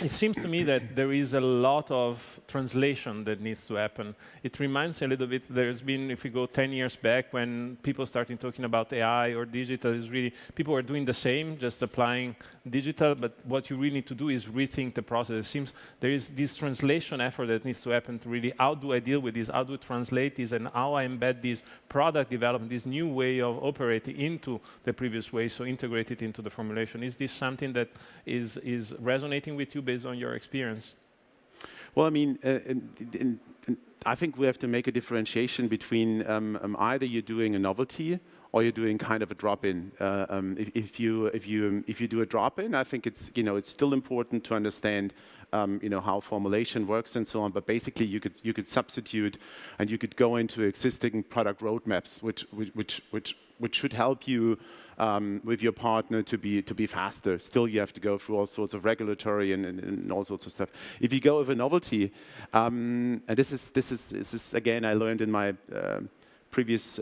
it seems to me that there is a lot of translation that needs to happen. It reminds me a little bit, there's been, if we go 10 years back, when people started talking about AI or digital, is really, people are doing the same, just applying digital, but what you really need to do is rethink the process. It seems there is this translation effort that needs to happen to really, how do I deal with this, how do I translate this, and how I embed this product development, this new way of operating into the previous way, so integrate it into the formulation. Is this something that is resonating with you based on your experience? Well, I mean, I think we have to make a differentiation between either you're doing a novelty or you're doing kind of a drop-in. If you do a drop-in, I think it's still important to understand how formulation works and so on. But basically, you could substitute, and you could go into existing product roadmaps, which should help you with your partner to be faster. Still, you have to go through all sorts of regulatory and all sorts of stuff. If you go with a novelty, and this is again, I learned in my previous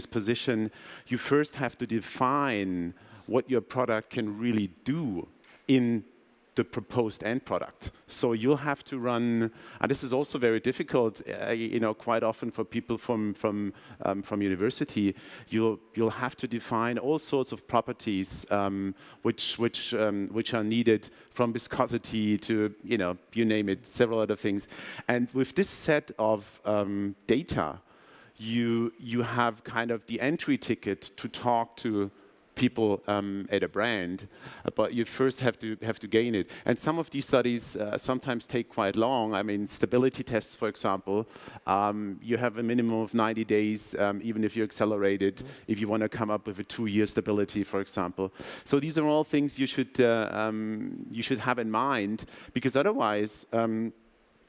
position, you first have to define what your product can really do in the proposed end product. So you'll have to run, and this is also very difficult, quite often for people from university. You'll have to define all sorts of properties which are needed, from viscosity to you name it, several other things. And with this set of data, you have kind of the entry ticket to talk to people at a brand, but you first have to gain it. And some of these studies sometimes take quite long. I mean, stability tests, for example, you have a minimum of 90 days, even if you accelerate it, if you want to come up with a 2-year stability, for example. So these are all things you should have in mind, because otherwise,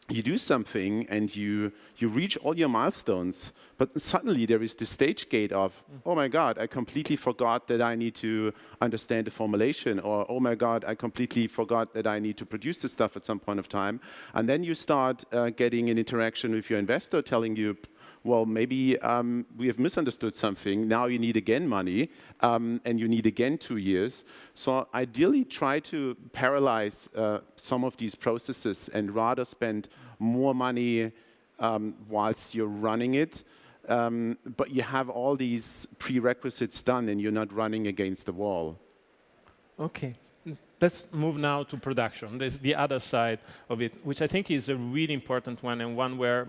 you do something and you reach all your milestones, but suddenly there is this stage gate of, oh my God, I completely forgot that I need to understand the formulation, or oh my God, I completely forgot that I need to produce this stuff at some point of time. And then you start getting an interaction with your investor telling you, well, maybe we have misunderstood something. Now you need again money, and you need again 2 years. So ideally, try to paralyze some of these processes and rather spend more money whilst you're running it. But you have all these prerequisites done, and you're not running against the wall. Okay. Let's move now to production. There's the other side of it, which I think is a really important one, and one where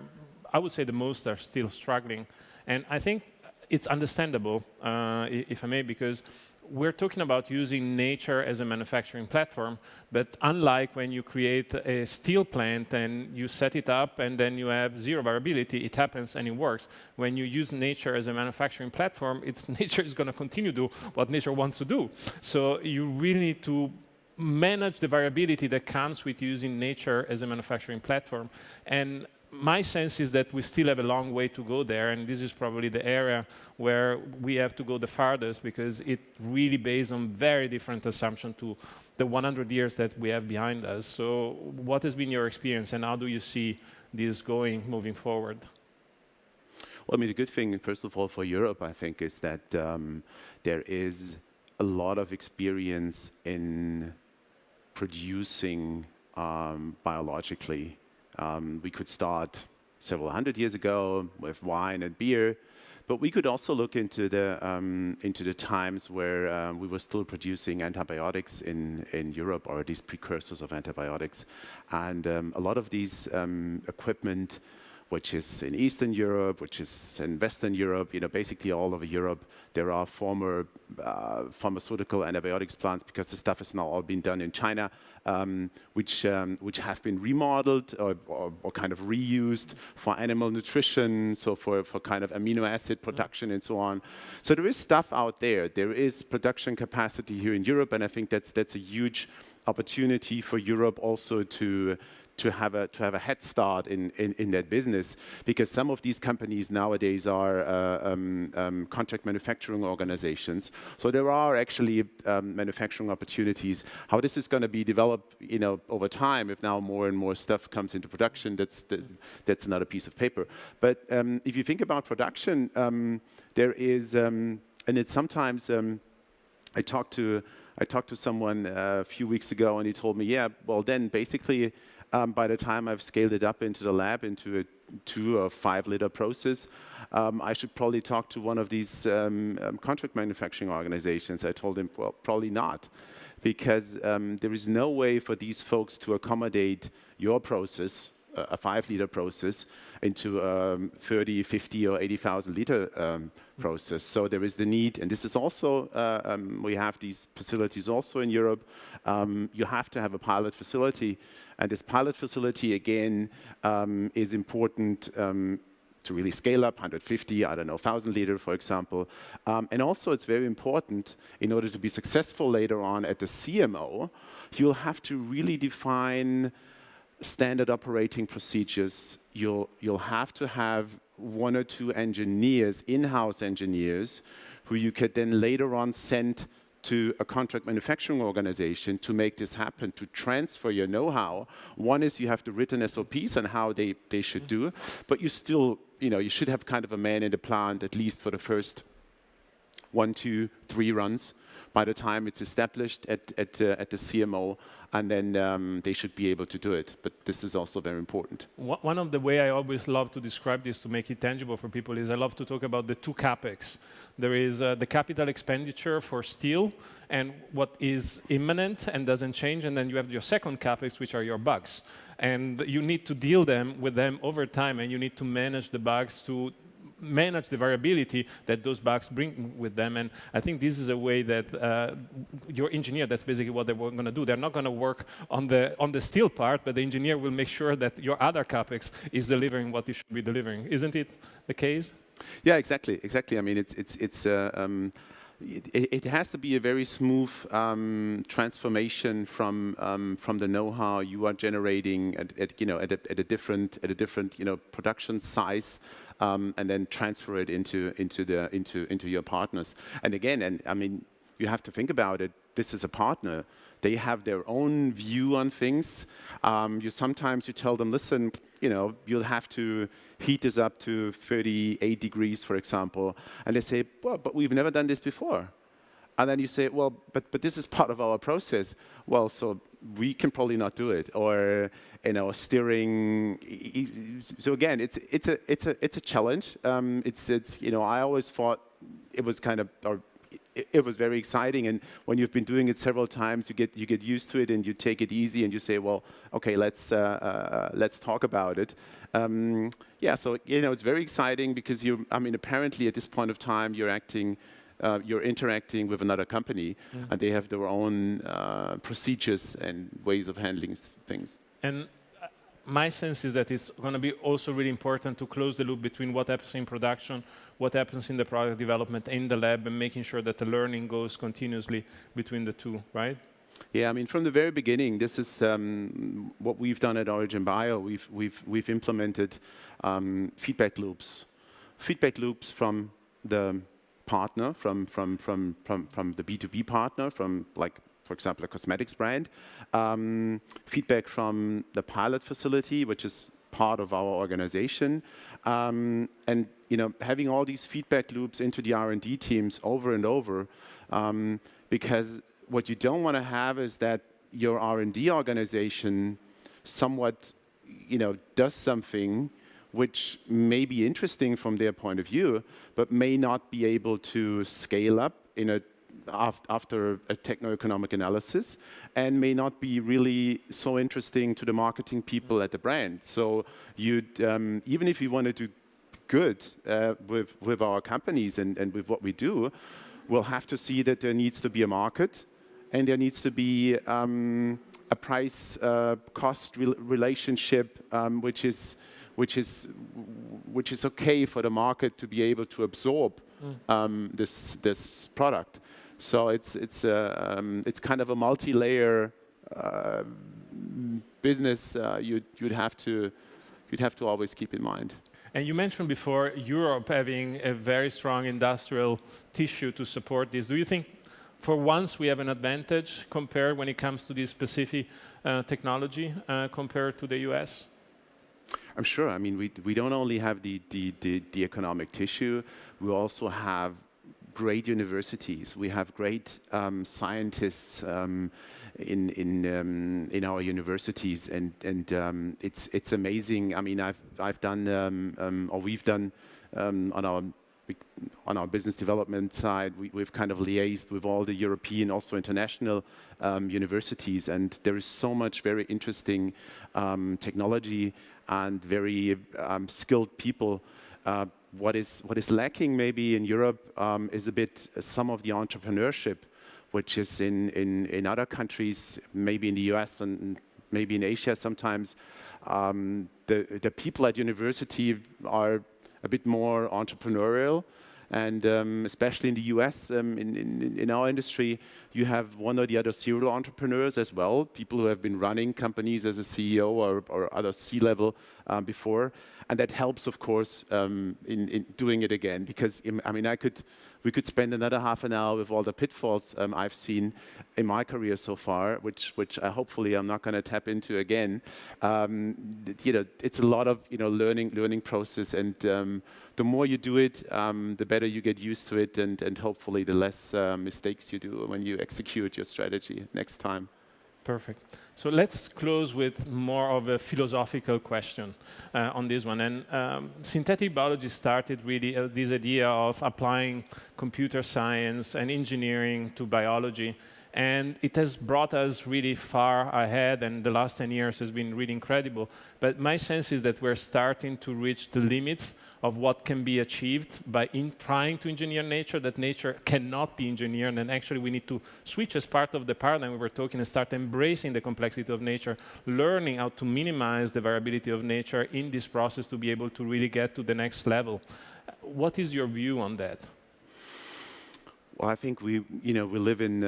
I would say the most are still struggling. And I think it's understandable, if I may, because we're talking about using nature as a manufacturing platform, but unlike when you create a steel plant and you set it up and then you have zero variability, it happens and it works. When you use nature as a manufacturing platform, nature is going to continue to do what nature wants to do. So you really need to manage the variability that comes with using nature as a manufacturing platform. And my sense is that we still have a long way to go there, and this is probably the area where we have to go the farthest, because it really based on very different assumptions to the 100 years that we have behind us. So what has been your experience, and how do you see this going moving forward? Well, I mean, the good thing, first of all, for Europe, I think, is that there is a lot of experience in producing biologically. We could start several hundred years ago with wine and beer, but we could also look into the times where we were still producing antibiotics in Europe, or at least precursors of antibiotics. And a lot of these equipment, which is in Eastern Europe, which is in Western Europe, basically all over Europe, there are former pharmaceutical antibiotics plants, because the stuff has now all been done in China, which have been remodeled or kind of reused for animal nutrition, so for kind of amino acid production and so on. So there is stuff out there. There is production capacity here in Europe, and I think that's a huge opportunity for Europe also to have a head start in that business, because some of these companies nowadays are contract manufacturing organizations. So there are actually manufacturing opportunities. How this is going to be developed, over time, if now more and more stuff comes into production, that's another piece of paper. But if you think about production, there is, and it's sometimes I talked to someone a few weeks ago, and he told me, yeah, well then basically, by the time I've scaled it up into the lab, into a 2 or 5 liter process, I should probably talk to one of these contract manufacturing organizations. I told him, well, probably not, because there is no way for these folks to accommodate your process, a 5 liter process, into a 30, 50 or 80,000 liter process. So there is the need, and this is also, we have these facilities also in Europe. You have to have a pilot facility, and this pilot facility, again, is important to really scale up 150, 1,000 liter, for example. And also it's very important, in order to be successful later on at the CMO, you'll have to really define standard operating procedures. You'll have to have 1 or 2 engineers, in-house engineers, who you could then later on send to a contract manufacturing organization to make this happen, to transfer your know-how. One is you have the written SOPs on how they should do, but you still, you should have kind of a man in the plant, at least for the first 1, 2, 3 runs, by the time it's established at the CMO, and then they should be able to do it. But this is also very important. One of the way I always love to describe this to make it tangible for people is I love to talk about the two CapEx. There is the capital expenditure for steel and what is imminent and doesn't change, and then you have your second CapEx, which are your bugs. And you need to deal with them over time, and you need to manage the bugs to manage the variability that those bugs bring with them. And I think this is a way that your engineer, that's basically what they're going to do. They're not going to work on the steel part, but the engineer will make sure that your other CapEx is delivering what it should be delivering. Isn't it the case? Yeah, exactly. I mean, it has to be a very smooth transformation from the know-how you are generating at a different production size, and then transfer it into your partners. And again, I mean, you have to think about it. This is a partner. They have their own view on things. Sometimes you tell them, listen, you'll have to heat this up to 38 degrees, for example. And they say, well, but we've never done this before. And then you say, well, but this is part of our process. Well, so we can probably not do it. Or, steering. So again, it's a challenge. I always thought it was kind of, it was very exciting, and when you've been doing it several times, you get used to it, and you take it easy, and you say, well, okay, let's talk about it. So it's very exciting because apparently at this point of time you're interacting with another company, and they have their own procedures and ways of handling things. And my sense is that it's going to be also really important to close the loop between what happens in production, what happens in the product development, in the lab, and making sure that the learning goes continuously between the two, right? Yeah, I mean, from the very beginning, this is what we've done at Origin Bio. We've implemented feedback loops from the partner, from the B2B partner, from for example, a cosmetics brand, feedback from the pilot facility, which is part of our organization, and having all these feedback loops into the R&D teams over and over, because what you don't want to have is that your R&D organization somewhat, does something which may be interesting from their point of view, but may not be able to scale up after a techno-economic analysis, and may not be really so interesting to the marketing people at the brand. So you'd, even if you want to do good with our companies and with what we do, we'll have to see that there needs to be a market, and there needs to be a price cost relationship which is okay for the market to be able to absorb this product. So it's kind of a multi-layer business you'd have to always keep in mind. And you mentioned before Europe having a very strong industrial tissue to support this. Do you think for once we have an advantage compared when it comes to this specific technology compared to the US? I'm sure. I mean, we don't only have the economic tissue, we also have great universities. We have great scientists in our universities, and it's amazing. I mean, I've done or we've done on our business development side, we've kind of liaised with all the European, also international universities, and there is so much very interesting technology and very skilled people. What is lacking maybe in Europe is a bit some of the entrepreneurship, which is in other countries, maybe in the US and maybe in Asia sometimes. The people at university are a bit more entrepreneurial, and especially in the US, in our industry, you have one or the other serial entrepreneurs as well, people who have been running companies as a CEO or other C-level before, and that helps, of course, in doing it again. Because I mean, we could spend another half an hour with all the pitfalls I've seen in my career so far, which hopefully I'm not going to tap into again. It's a lot of learning process, and the more you do it, the better better you get used to it, and hopefully the less mistakes you do when you execute your strategy next time. Perfect. So let's close with more of a philosophical question on this one. And synthetic biology started really this idea of applying computer science and engineering to biology. And it has brought us really far ahead, and the last 10 years has been really incredible. But my sense is that we're starting to reach the limits of what can be achieved by trying to engineer nature, that nature cannot be engineered, and actually we need to switch as part of the paradigm we were talking and start embracing the complexity of nature, learning how to minimize the variability of nature in this process to be able to really get to the next level. What is your view on that? Well, I think we live in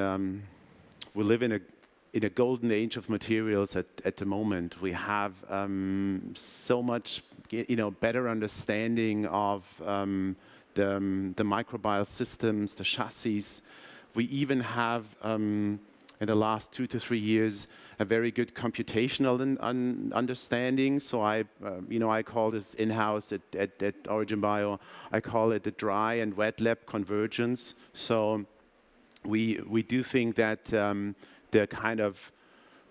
a golden age of materials at the moment. We have so much, better understanding of the microbial systems, the chassis. We even have, in the last 2 to 3 years, a very good computational understanding. So I call this in-house at Origin Bio, I call it the dry and wet lab convergence. So we do think that the kind of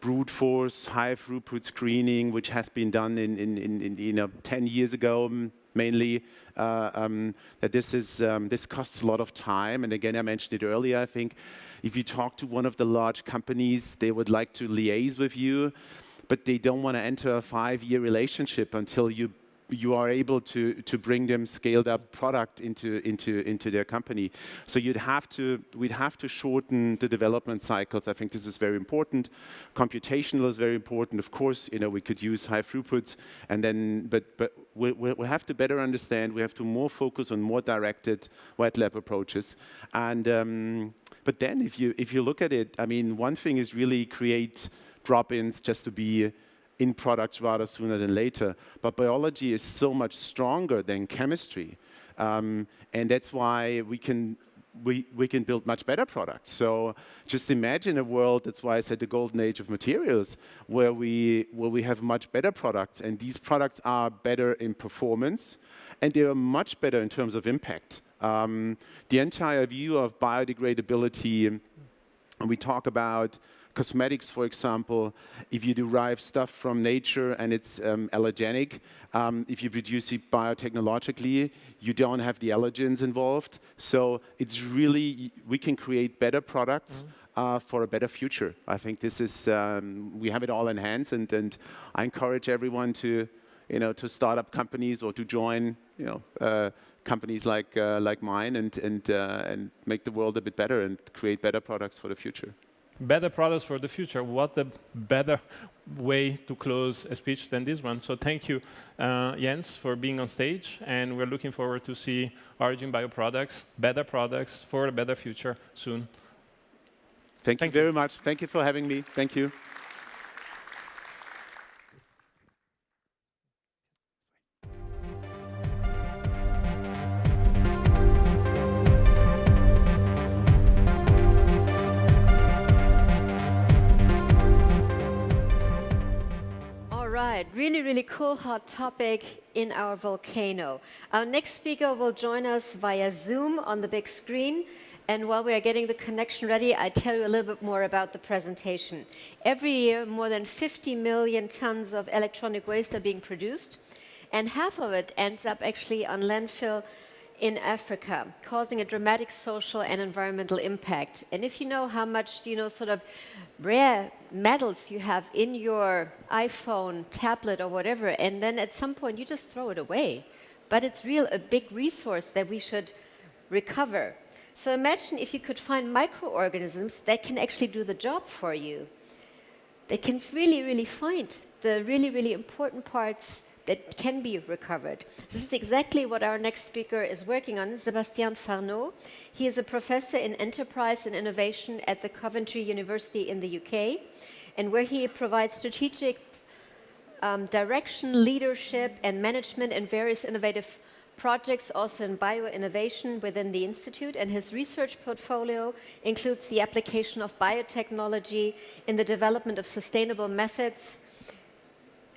brute force, high throughput screening, which has been done in 10 years ago mainly, that this costs a lot of time. And again, I mentioned it earlier, I think if you talk to one of the large companies, they would like to liaise with you, but they don't want to enter a 5-year relationship until you are able to bring them scaled up product into their company. So we'd have to shorten the development cycles. I think this is very important. Computational is very important. Of course, we could use high throughput, and then but we have to better understand. We have to more focus on more directed wet lab approaches. And but then if you look at it, I mean, one thing is really create drop-ins just to be in products rather sooner than later. But biology is so much stronger than chemistry. And that's why we can build much better products. So just imagine a world, that's why I said the golden age of materials, where we have much better products, and these products are better in performance, and they are much better in terms of impact. The entire view of biodegradability, and we talk about cosmetics, for example, if you derive stuff from nature and it's allergenic, if you produce it biotechnologically, you don't have the allergens involved. So it's really, we can create better products for a better future. I think this is, we have it all in hands, and I encourage everyone to, to start up companies or to join, companies like mine and make the world a bit better and create better products for the future. Better products for the future. What a better way to close a speech than this one. So thank you, Jens, for being on stage. And we're looking forward to see Origin Bio products for a better future soon. Thank you very much. Thank you for having me. Thank you. Really, really cool hot topic in our volcano. Our next speaker will join us via Zoom on the big screen. And while we are getting the connection ready, I tell you a little bit more about the presentation. Every year, more than 50 million tons of electronic waste are being produced, and half of it ends up actually on landfill in Africa, causing a dramatic social and environmental impact. And if you know how much, sort of rare metals you have in your iPhone, tablet, or whatever, and then at some point you just throw it away. But it's a big resource that we should recover. So imagine if you could find microorganisms that can actually do the job for you. They can really, really find the really, really important parts that can be recovered. This is exactly what our next speaker is working on, Sébastien Farnaud. He is a professor in enterprise and innovation at the Coventry University in the UK, and where he provides strategic direction, leadership, and management in various innovative projects, also in bioinnovation within the Institute. And his research portfolio includes the application of biotechnology in the development of sustainable methods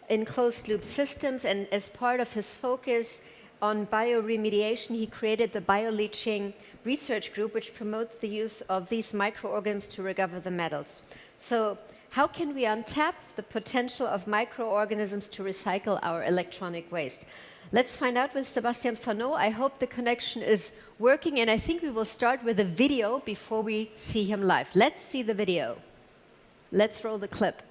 in closed-loop systems, and as part of his focus, on bioremediation, he created the bioleaching research group, which promotes the use of these microorganisms to recover the metals. So how can we untap the potential of microorganisms to recycle our electronic waste? Let's find out with Sebastian Fanot. I hope the connection is working, and I think we will start with a video before we see him live. Let's see the video. Let's roll the clip.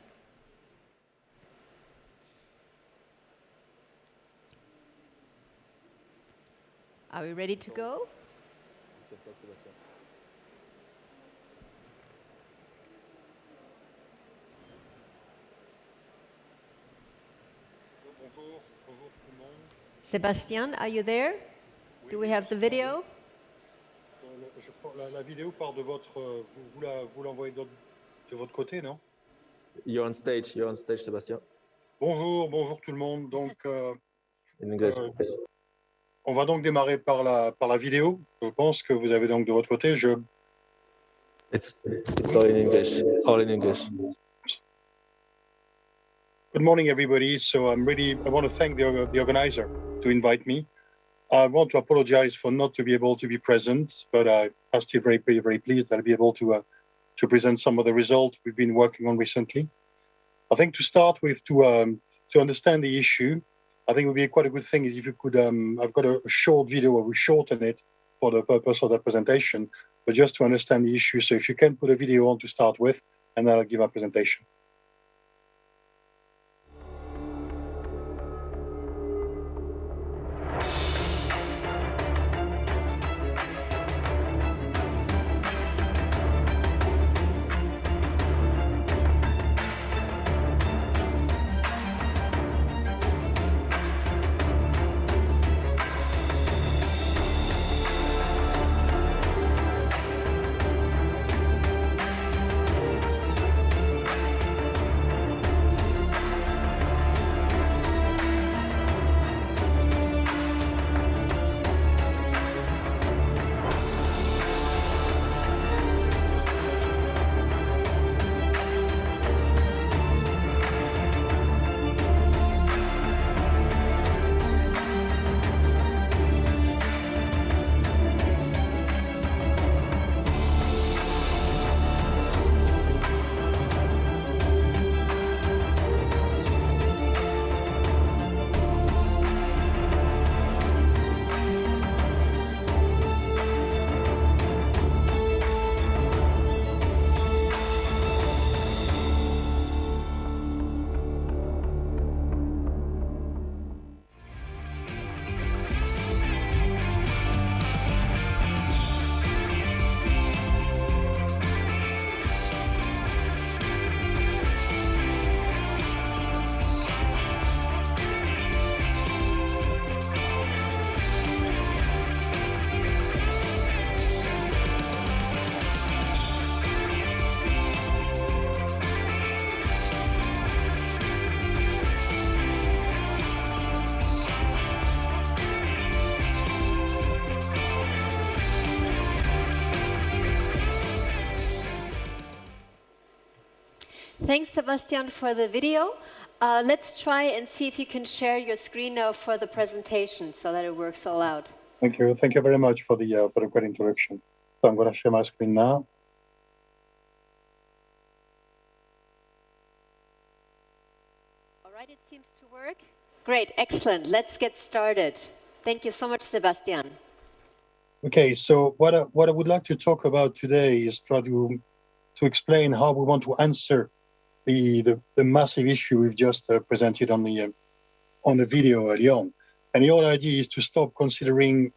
Are we ready to go? Sebastian, are you there? Do we have the video? La vidéo part de votre... Vous l'envoyez de votre côté, non? You're on stage, Sébastien. Bonjour tout le monde. Donc, In English. On va donc démarrer par la vidéo. Je pense que vous avez donc de votre côté. It's all in English. All in English. Good morning, everybody. So I want to thank the organizer to invite me. I want to apologize for not to be able to be present, but I'm still very pleased that I'll be able to present some of the results we've been working on recently. I think to start with, to understand the issue, I think it would be quite a good thing if you could, I've got a short video where we shorten it for the purpose of the presentation, but just to understand the issue. So if you can put a video on to start with, and then I'll give my presentation. Thanks, Sebastian, for the video. Let's try and see if you can share your screen now for the presentation so that it works all out. Thank you. Thank you very much for the great introduction. So I'm going to share my screen now. All right, it seems to work. Great, excellent. Let's get started. Thank you so much, Sebastian. Okay, so what I would like to talk about today is try to explain how we want to answer the massive issue we've just presented on the video early on. And the whole idea is to stop considering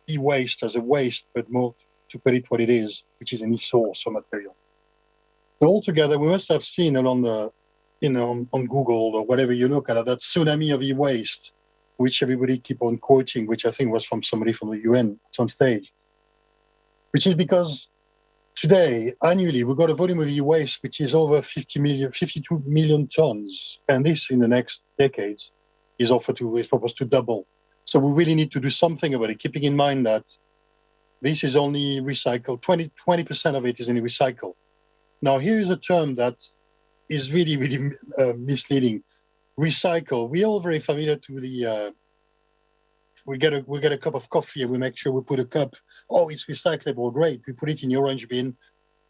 e-waste as a waste, but more to put it what it is, which is an e-source or material. So altogether, we must have seen along the, on Google or whatever you look at, that tsunami of e-waste, which everybody keep on quoting, which I think was from somebody from the UN at some stage, which is because today, annually, we've got a volume of e-waste which is over 52 million tons, and this in the next decades is proposed to double. So we really need to do something about it, keeping in mind that this is only recycled, 20% of it is only recycled. Now, here is a term that is really, misleading. Recycle. We're all very familiar to we get a cup of coffee and we make sure we put a cup. Oh, it's recyclable, great. We put it in the orange bin,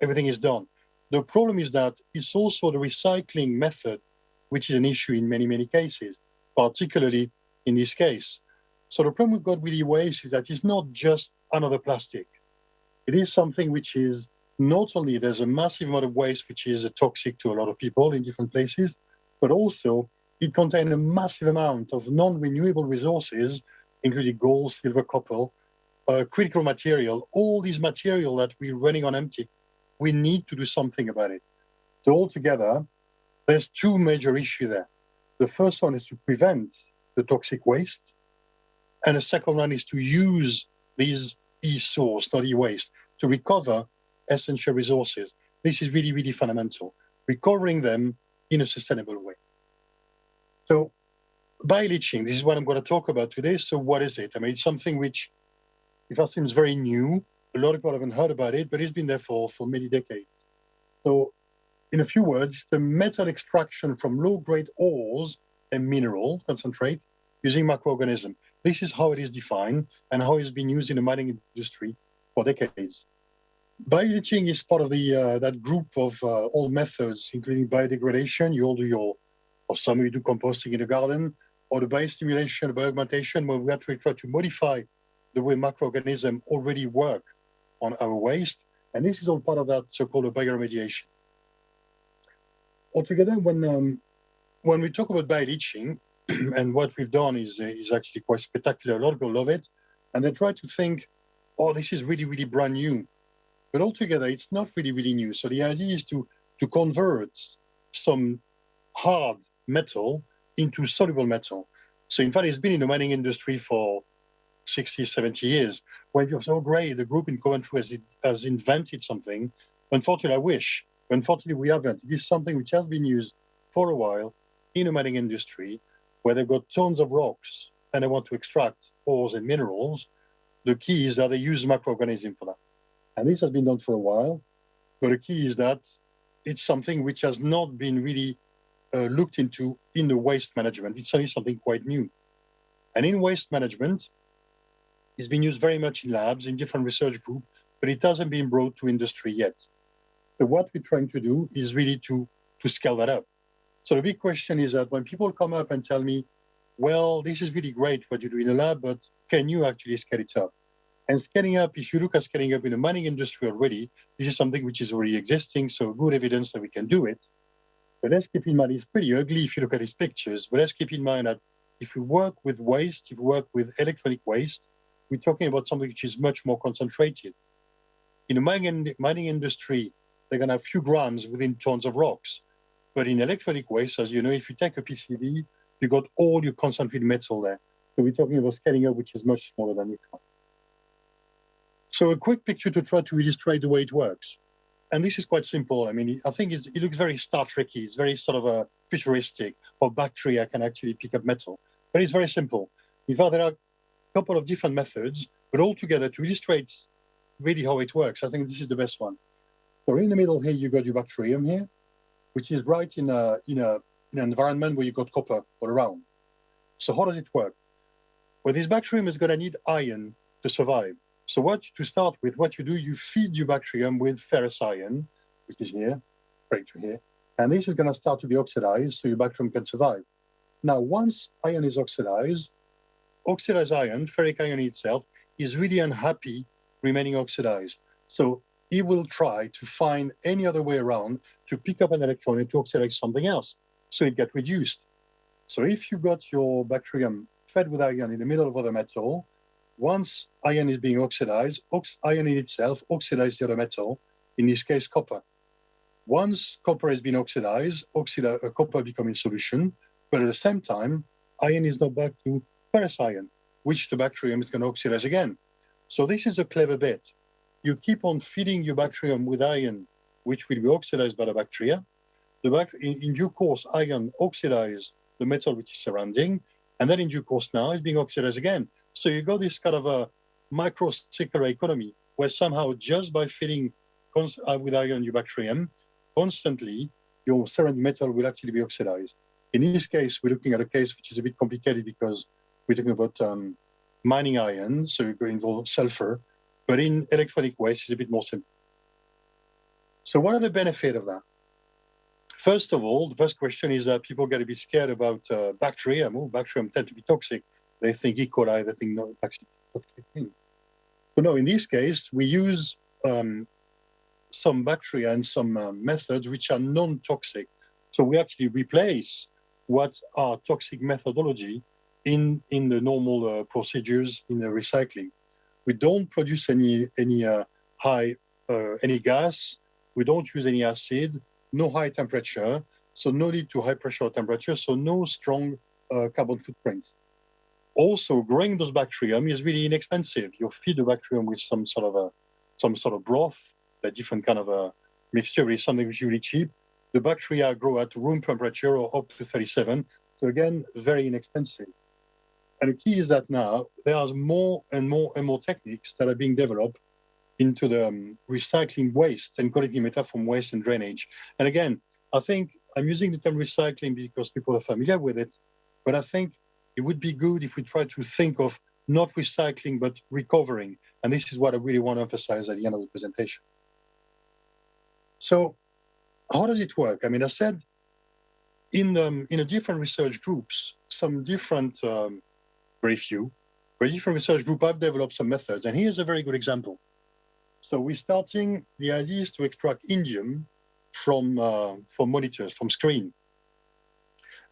everything is done. The problem is that it's also the recycling method, which is an issue in many, many cases, particularly in this case. So the problem we've got with e-waste is that it's not just another plastic. It is something which is not only there's a massive amount of waste which is toxic to a lot of people in different places, but also it contains a massive amount of non-renewable resources, including gold, silver, copper, critical material, all these material that we're running on empty. We need to do something about it. So altogether, there's two major issues there. The first one is to prevent the toxic waste, and the second one is to use these e-source, not e-waste, to recover essential resources. This is really, really fundamental, recovering them in a sustainable way. So bioleaching, this is what I'm going to talk about today. So what is it? I mean, it's something which, if it seems very new, a lot of people haven't heard about it, but it's been there for many decades. So in a few words, the metal extraction from low-grade ores and mineral concentrate using microorganisms. This is how it is defined and how it's been used in the mining industry for decades. Bioleaching is part of the that group of all methods, including biodegradation. You all do or some of you do composting in the garden, or the biostimulation, bioaugmentation, where we actually try to modify the way microorganisms already work on our waste. And this is all part of that so-called bioremediation. Altogether, when we talk about bioleaching, and what we've done is actually quite spectacular. A lot of people love it, and they try to think, oh, this is really, really brand new. But altogether, it's not really, really new. So the idea is to convert some hard metal into soluble metal. So in fact, it's been in the mining industry for 60, 70 years. When you're so great, the group in Coventry has invented something. Unfortunately, I wish. Unfortunately, we haven't. It is something which has been used for a while in the mining industry, where they've got tons of rocks and they want to extract ores and minerals. The key is that they use microorganisms for that. And this has been done for a while, but the key is that it's something which has not been really looked into in the waste management. It's only something quite new. And in waste management, it's been used very much in labs, in different research groups, but it hasn't been brought to industry yet. So what we're trying to do is really to scale that up. So the big question is that when people come up and tell me, well, this is really great what you do in a lab, but can you actually scale it up? And scaling up, if you look at scaling up in the mining industry already, this is something which is already existing, so good evidence that we can do it. But let's keep in mind, it's pretty ugly if you look at these pictures, but let's keep in mind that if we work with waste, if we work with electronic waste, we're talking about something which is much more concentrated. In the mining industry, they're going to have a few grams within tons of rocks. But in electronic waste, as you know, if you take a PCB, you got all your concentrated metal there. So we're talking about scaling up, which is much smaller than this one. So a quick picture to try to illustrate the way it works. And this is quite simple. I mean, I think it looks very Star Trek-y. It's very sort of a futuristic, or bacteria can actually pick up metal. But it's very simple. In fact, there are a couple of different methods, but all together to illustrate really how it works, I think this is the best one. So in the middle here, you got your bacterium here, which is right in an environment where you got copper all around. So how does it work? Well, this bacterium is going to need iron to survive. So to start with, what you do, you feed your bacterium with ferrous iron, which is here, right to here, and this is going to start to be oxidized so your bacterium can survive. Now, once iron is oxidized iron, ferric iron itself, is really unhappy remaining oxidized. So it will try to find any other way around to pick up an electron and to oxidize something else, so it gets reduced. So if you got your bacterium fed with iron in the middle of other metal, once iron is being oxidized, iron in itself oxidizes the other metal, in this case copper. Once copper has been oxidized, copper becomes in solution, but at the same time, iron is now back to ferrous iron, which the bacterium is going to oxidize again. So this is a clever bit. You keep on feeding your bacterium with iron, which will be oxidized by the bacteria. In due course, iron oxidizes the metal which is surrounding, and then in due course now it's being oxidized again. So you got this kind of a micro-circular economy where somehow just by feeding with iron your bacterium, constantly your surrounding metal will actually be oxidized. In this case, we're looking at a case which is a bit complicated because we're talking about mining iron, so you're going to involve sulfur, but in electronic waste, it's a bit more simple. So what are the benefits of that? First of all, the first question is that people get a bit scared about bacteria. Bacteria tend to be toxic. They think E. coli, they think no, actually toxic thing. But no, in this case, we use some bacteria and some methods which are non-toxic. So we actually replace what are toxic methodology in the normal procedures in the recycling. We don't produce any gas. We don't use any acid. No high temperature. So no need to high pressure or temperature. So no strong carbon footprint. Also, growing those bacterium is really inexpensive. You feed the bacterium with some sort of broth, a different kind of a mixture, is something which is really cheap. The bacteria grow at room temperature or up to 37. So again, very inexpensive. And the key is that now there's more and more techniques that are being developed into the recycling waste and quality meta from waste and drainage. And again, I think I'm using the term recycling because people are familiar with it, but I think it would be good if we try to think of not recycling, but recovering. And this is what I really want to emphasize at the end of the presentation. So how does it work? I mean, I said in a different research groups, some different, very few, but different research group, I've developed some methods. And here's a very good example. So we're starting, the idea is to extract indium from monitors, from screen.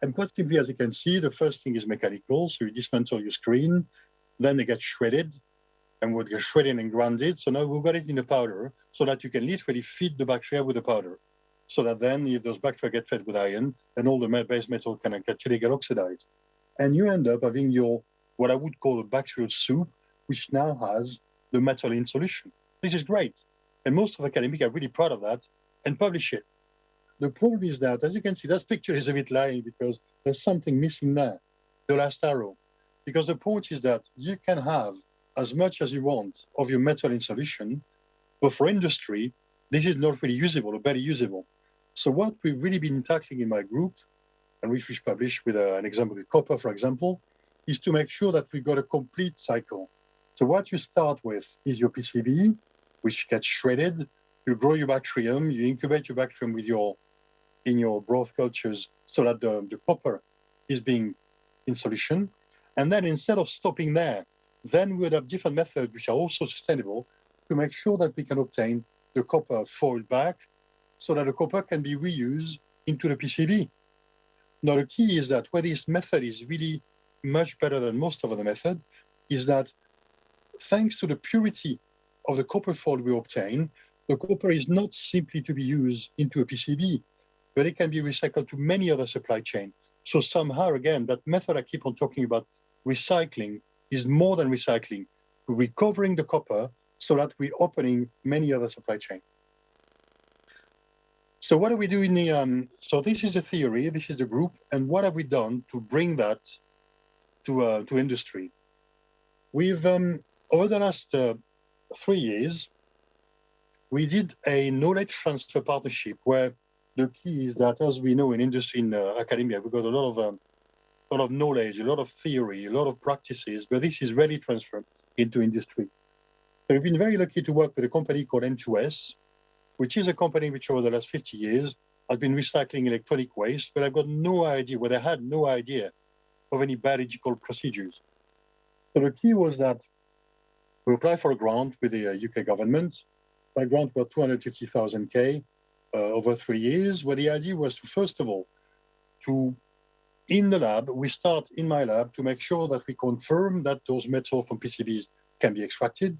And quite simply, as you can see, the first thing is mechanical. So you dismantle your screen, then they get shredded, and would get shredded and grounded. So now we've got it in a powder so that you can literally feed the bacteria with the powder. So that then if those bacteria get fed with iron, then all the base metal can actually get oxidized. And you end up having your, what I would call a bacterial soup, which now has the metal in solution. This is great. And most of academics are really proud of that and publish it. The problem is that, as you can see, that picture is a bit lying because there's something missing there, the last arrow. Because the point is that you can have as much as you want of your metal in solution, but for industry, this is not really usable or barely usable. So what we've really been tackling in my group, and which we published with an example with copper, for example, is to make sure that we've got a complete cycle. So what you start with is your PCB, which gets shredded. You grow your bacterium, you incubate your bacterium with in your broth cultures so that the copper is being in solution. And then instead of stopping there, then we would have different methods which are also sustainable to make sure that we can obtain the copper foiled back so that the copper can be reused into the PCB. Now the key is that where this method is really much better than most of the method is that thanks to the purity of the copper foil we obtain, the copper is not simply to be used into a PCB, but it can be recycled to many other supply chains. So somehow, again, that method I keep on talking about, recycling, is more than recycling. We're recovering the copper so that we're opening many other supply chains. So what are we doing? So this is the theory, this is the group, and what have we done to bring that to industry? We've, over the last 3 years, we did a knowledge transfer partnership where the key is that, as we know in industry, in academia, we've got a lot of knowledge, a lot of theory, a lot of practices, but this is ready transferred into industry. So we've been very lucky to work with a company called N2S, which is a company which over the last 50 years has been recycling electronic waste, but I've got no idea, they had no idea of any biological procedures. So the key was that we applied for a grant with the UK government. That grant was 250,000 K over 3 years, where the idea was to, first of all, in the lab, we start in my lab to make sure that we confirm that those metals from PCBs can be extracted.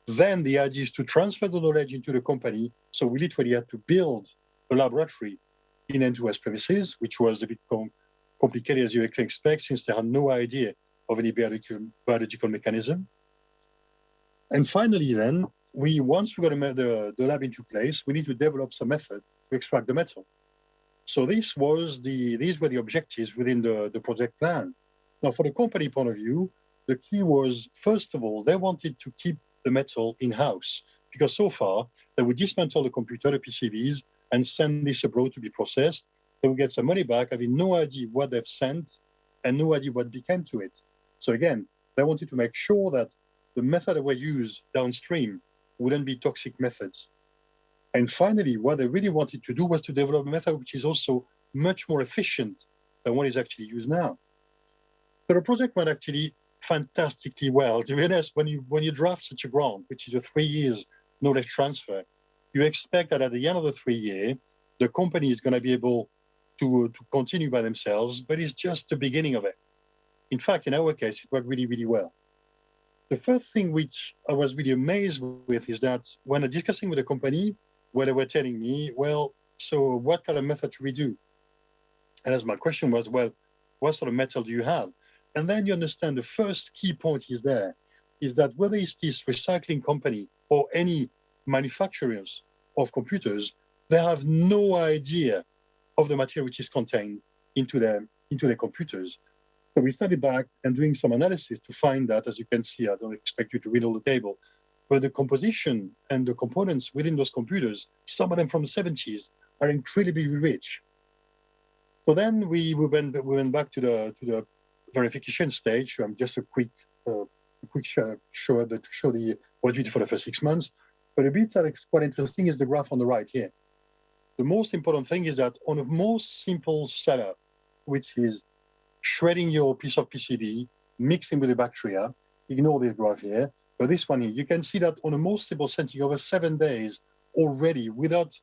Then the idea is to transfer the knowledge into the company. So we literally had to build a laboratory in N2S premises, which was a bit complicated as you can expect, since they had no idea of any biological mechanism. And finally then, once we got the lab into place, we need to develop some method to extract the metal. So these were the objectives within the project plan. Now, for the company point of view, the key was, first of all, they wanted to keep the metal in-house, because so far they would dismantle the computer, the PCBs, and send this abroad to be processed. They would get some money back, having no idea what they've sent and no idea what became to it. So again, They wanted to make sure that the method that were used downstream wouldn't be toxic methods. And finally, what they really wanted to do was to develop a method which is also much more efficient than what is actually used now. So the project went actually fantastically well. To be honest, when you draft such a grant, which is a 3 years knowledge transfer, you expect that at the end of the 3 year, the company is going to be able to continue by themselves, but it's just the beginning of it. In fact, in our case, it worked really, really well. The first thing which I was really amazed with is that when I'm discussing with the company, where they were telling me, well, so what kind of method should we do? And as my question was, well, what sort of metal do you have? And then you understand the first key point is there, is that whether it's this recycling company or any manufacturers of computers, they have no idea of the material which is contained into their computers. So we studied back and doing some analysis to find that, as you can see, I don't expect you to read all the table, but the composition and the components within those computers, some of them from the 70s, are incredibly rich. So then we went back to the verification stage. Just a quick show to show what we did for the first 6 months. But a bit that is quite interesting is the graph on the right here. The most important thing is that on a most simple setup, which is shredding your piece of PCB, mixing with the bacteria, ignore this graph here, but this one here, you can see that on a most simple setting over 7 days already, without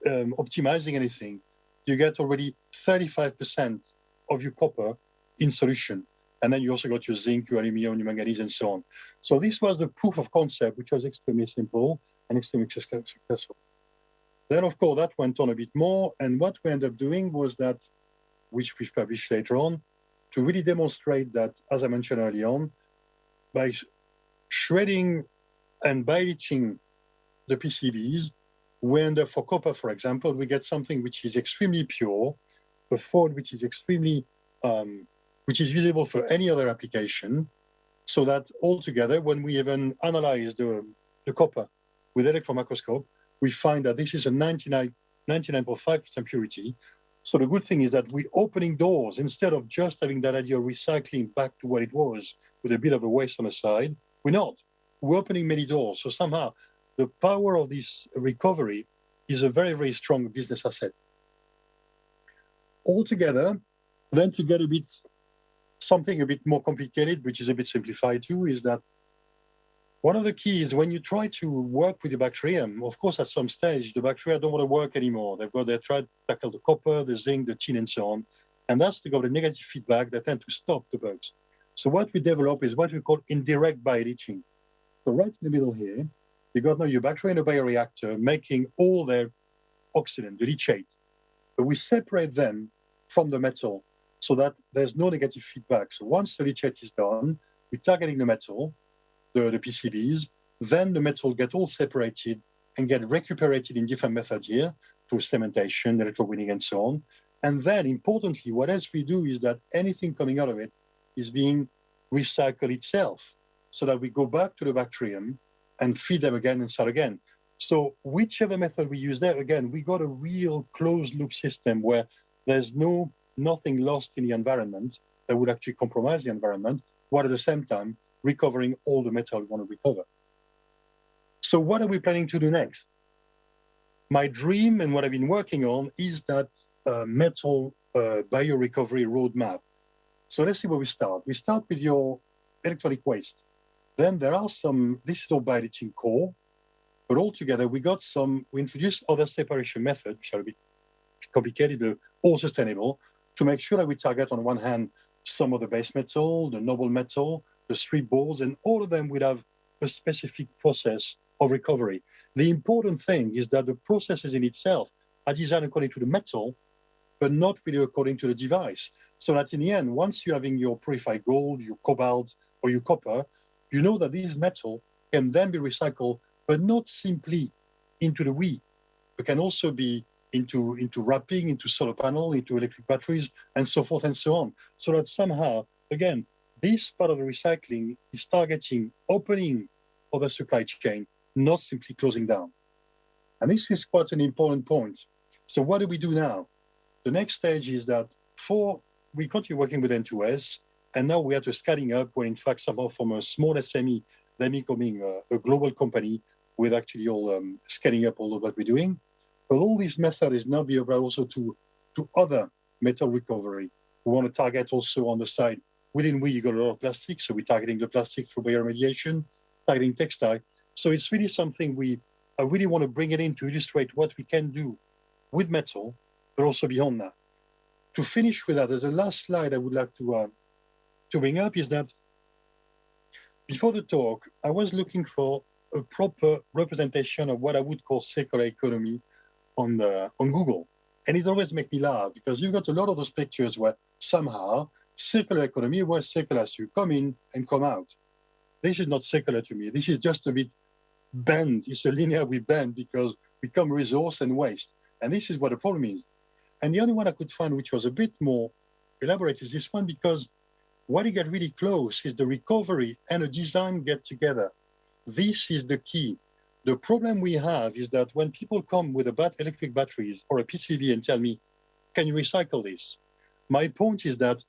optimizing anything, you get already 35% of your copper in solution. And then you also got your zinc, your aluminum, your manganese, and so on. So this was the proof of concept, which was extremely simple and extremely successful. Then, of course, that went on a bit more. And what we ended up doing was that, which we've published later on, to really demonstrate that, as I mentioned early on, by shredding and by etching the PCBs, we end up, for copper, for example, we get something which is extremely pure, a fold which is extremely, which is visible for any other application, so that altogether, when we even analyze the copper with electron microscope, we find that this is a 99.5% purity. So the good thing is that we're opening doors instead of just having that idea of recycling back to what it was with a bit of a waste on the side. We're not. We're opening many doors. So somehow the power of this recovery is a very, very strong business asset. Altogether, then to get something a bit more complicated, which is a bit simplified too, is that one of the keys when you try to work with the bacterium, of course, at some stage, the bacteria don't want to work anymore. They try to tackle the copper, the zinc, the tin, and so on. And that's the negative feedback that tend to stop the bugs. So what we develop is what we call indirect bioleaching. So right in the middle here, you got now your bacteria in a bioreactor making all their oxidant, the leachate. But we separate them from the metal so that there's no negative feedback. So once the leachate is done, we're targeting the metal, the PCBs, then the metal get all separated and get recuperated in different methods here through cementation, electrowinning, and so on. And then, importantly, what else we do is that anything coming out of it is being recycled itself, so that we go back to the bacterium and feed them again and start again. So whichever method we use there, again, we got a real closed loop system where there's nothing lost in the environment that would actually compromise the environment, while at the same time recovering all the metal we want to recover. So what are we planning to do next? My dream and what I've been working on is that metal biorecovery roadmap. So let's see where we start. We start with your electronic waste. Then there are this is all bioleaching core, but altogether we introduced other separation methods, which are a bit complicated, but all sustainable, to make sure that we target on one hand some of the base metal, the noble metal, the strip boards, and all of them will have a specific process of recovery. The important thing is that the processes in itself are designed according to the metal, but not really according to the device. So that in the end, once you're having your purified gold, your cobalt, or your copper, you know that these metal can then be recycled, but not simply into the WEEE. It can also be into wrapping, into solar panel, into electric batteries, and so forth and so on. So that somehow, again, this part of the recycling is targeting opening of the supply chain, not simply closing down. And this is quite an important point. So what do we do now? The next stage is that we continue working with N2S, And now we are to scaling up when in fact somehow from a small SME, then becoming a global company with actually all scaling up all of what we're doing. But all these methods is now be applied also to other metal recovery. We want to target also on the side, within we you got a lot of plastic, so we're targeting the plastic through bioremediation, targeting textile. So it's really something I really want to bring it in to illustrate what we can do with metal, but also beyond that. To finish with that, there's a last slide I would like to bring up is that before the talk, I was looking for a proper representation of what I would call circular economy on Google. And it always makes me laugh because you've got a lot of those pictures where somehow circular economy was circular, so you come in and come out. This is not circular to me. This is just a bit bend. It's a linear we bend because we come resource and waste. And this is what the problem is. And the only one I could find which was a bit more elaborate is this one, because what it got really close is the recovery and a design get together. This is the key. The problem we have is that when people come with electric batteries or a PCV and tell me, can you recycle this? My point is that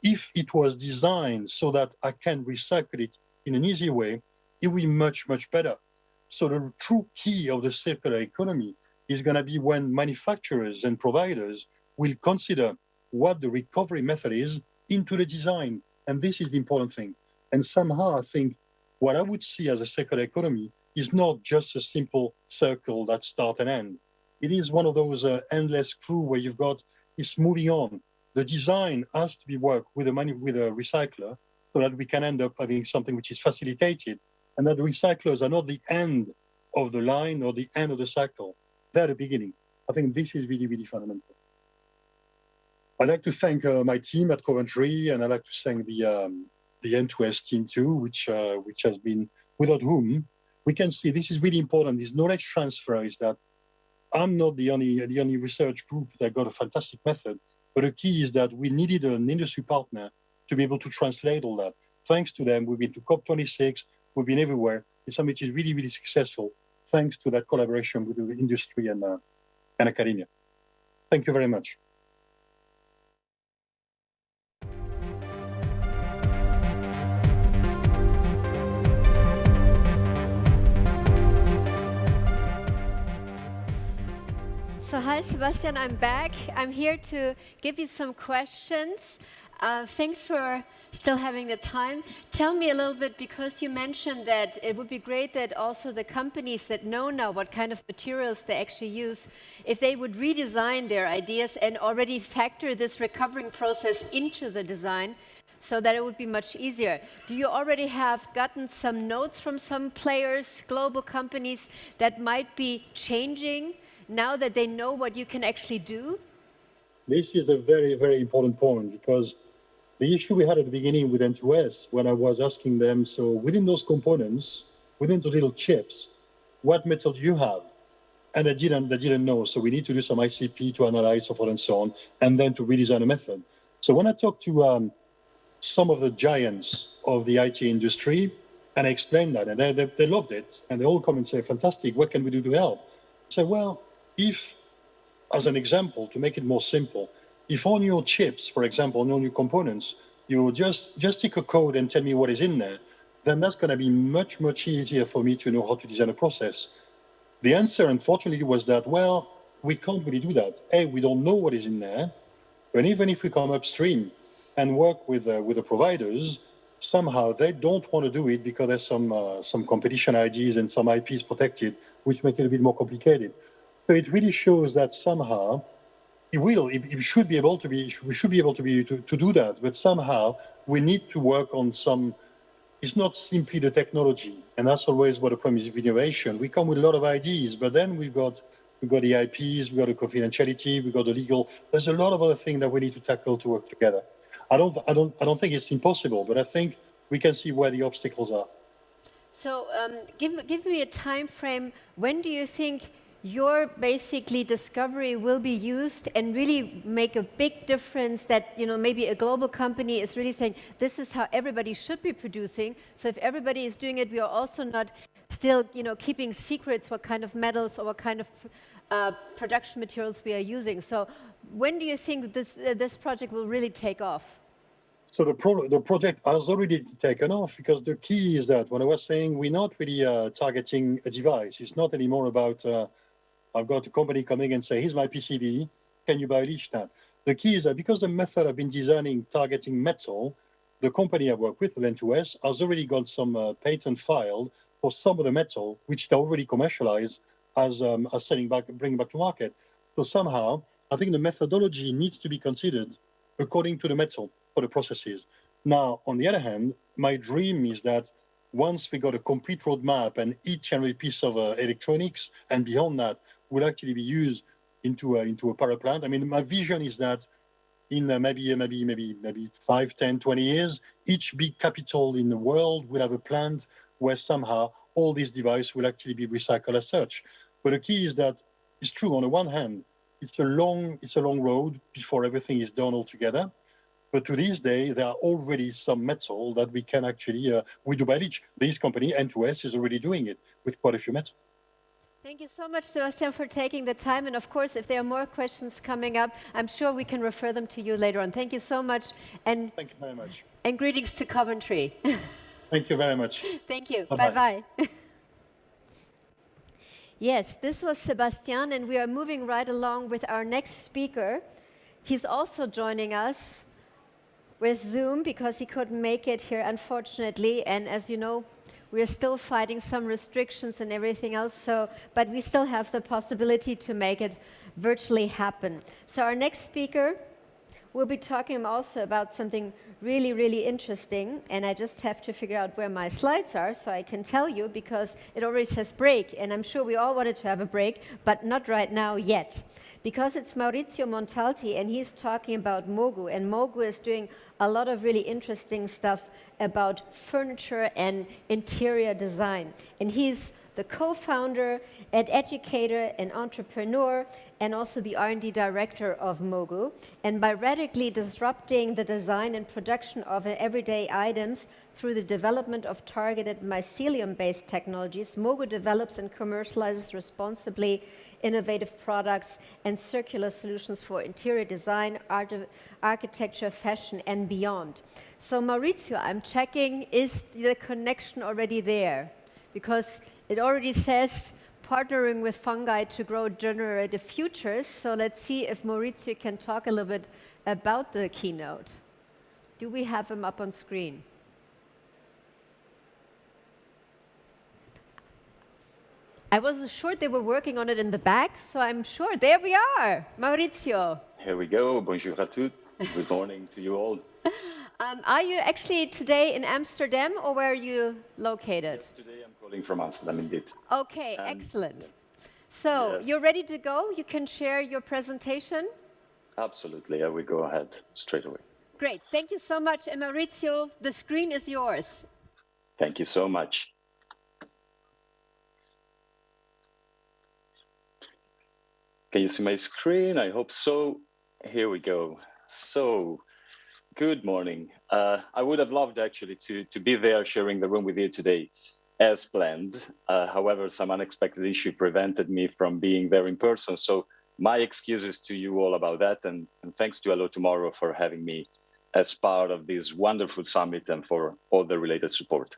if it was designed so that I can recycle it in an easy way, it will be much, much better. So the true key of the circular economy is going to be when manufacturers and providers will consider what the recovery method is into the design. And this is the important thing. And somehow I think what I would see as a circular economy is not just a simple circle that start and end. It is one of those endless screw where you've got, it's moving on. The design has to be worked with a recycler so that we can end up having something which is facilitated, and that the recyclers are not the end of the line or the end of the cycle. They're the beginning. I think this is really, really fundamental. I'd like to thank my team at Coventry, and I'd like to thank the N2S team too, which has been, without whom we can see this is really important. This knowledge transfer is that I'm not the only research group that got a fantastic method, but the key is that we needed an industry partner to be able to translate all that. Thanks to them, we've been to COP26, we've been everywhere. It's something which is really, really successful, thanks to that collaboration with the industry and academia. Thank you very much. So hi, Sebastian, I'm back. I'm here to give you some questions. Thanks for still having the time. Tell me a little bit, because you mentioned that it would be great that also the companies that know now what kind of materials they actually use, if they would redesign their ideas and already factor this recovering process into the design so that it would be much easier. Do you already have gotten some notes from some players, global companies, that might be changing now that they know what you can actually do? This is a very, very important point, because the issue we had at the beginning with N2S, when I was asking them, so within those components, within the little chips, what metal do you have? And they didn't know. So we need to do some ICP to analyze, so forth and so on, and then to redesign a method. So when I talked to some of the giants of the IT industry, and I explained that, and they loved it, and they all come and say, fantastic, what can we do to help? I said, well, if, as an example, to make it more simple, if on your chips, for example, on your components, you just take a code and tell me what is in there, then that's going to be much, much easier for me to know how to design a process. The answer, unfortunately, was that, well, we can't really do that. A, we don't know what is in there, and even if we come upstream and work with the providers, somehow they don't want to do it because there's some competition IDs and some IPs protected, which make it a bit more complicated. So it really shows that somehow it should be able to be, we should be able to do that, but somehow we need to work on some. It's not simply the technology, and that's always what the problem is with innovation. We come with a lot of ideas, but then we've got the IPs, we've got the confidentiality, we've got the legal. There's a lot of other things that we need to tackle to work together. I don't think it's impossible, but I think we can see where the obstacles are. So give me a time frame. When do you think your basically discovery will be used and really make a big difference, that maybe a global company is really saying this is how everybody should be producing? So if everybody is doing it, we are also not still keeping secrets what kind of metals or what kind of production materials we are using. So when do you think this project will really take off? So the project has already taken off, because the key is that when I was saying we're not really targeting a device, it's not anymore about I've got a company coming and say, here's my PCB, can you buy each that? The key is that because the method I've been designing targeting metal, the company I work with, Lent2S, has already got some patent filed for some of the metal, which they already commercialize as bringing back to market. So somehow, I think the methodology needs to be considered according to the metal for the processes. Now, on the other hand, my dream is that once we got a complete roadmap and each and every piece of electronics and beyond that will actually be used into a power plant. I mean, my vision is that in maybe 5, 10, 20 years, each big capital in the world will have a plant where somehow all these devices will actually be recycled as such. But the key is that it's true. On the one hand, it's a long road before everything is done altogether. But to this day, there are already some metal that we can actually, we do manage. This company, N2S, is already doing it with quite a few metals. Thank you so much, Sebastian, for taking the time. And of course, if there are more questions coming up, I'm sure we can refer them to you later on. Thank you so much. And thank you very much. And greetings to Coventry. Thank you very much. Thank you. Bye-bye. Bye-bye. Yes, this was Sebastian, and we are moving right along with our next speaker. He's also joining us with Zoom because he couldn't make it here, unfortunately. And as you know, we are still fighting some restrictions and everything else, but we still have the possibility to make it virtually happen. So our next speaker will be talking also about something really, really interesting, and I just have to figure out where my slides are so I can tell you, because it already says break, and I'm sure we all wanted to have a break, but not right now yet. Because it's Maurizio Montalti, and he's talking about Mogu, and Mogu is doing a lot of really interesting stuff about furniture and interior design. And he's the co-founder, and educator, and entrepreneur, and also the R&D director of Mogu. And by radically disrupting the design and production of everyday items through the development of targeted mycelium-based technologies, Mogu develops and commercializes responsibly innovative products and circular solutions for interior design, architecture, fashion, and beyond. So Maurizio, I'm checking, is the connection already there? Because it already says partnering with fungi to grow generative futures. So let's see if Maurizio can talk a little bit about the keynote. Do we have him up on screen? I wasn't sure they were working on it in the back, so I'm sure. There we are, Maurizio. Here we go. Bonjour à tous. Good morning to you all. Are you actually today in Amsterdam, or where are you located? Yes, today I'm calling from Amsterdam, indeed. Okay, excellent. So you're ready to go? You can share your presentation? Absolutely. I will go ahead straight away. Great. Thank you so much. And Maurizio, the screen is yours. Thank you so much. Can you see my screen? I hope so. Here we go. So, good morning. I would have loved actually to be there sharing the room with you today as planned. However, some unexpected issue prevented me from being there in person. So my excuses to you all about that. And thanks to Hello Tomorrow for having me as part of this wonderful summit and for all the related support.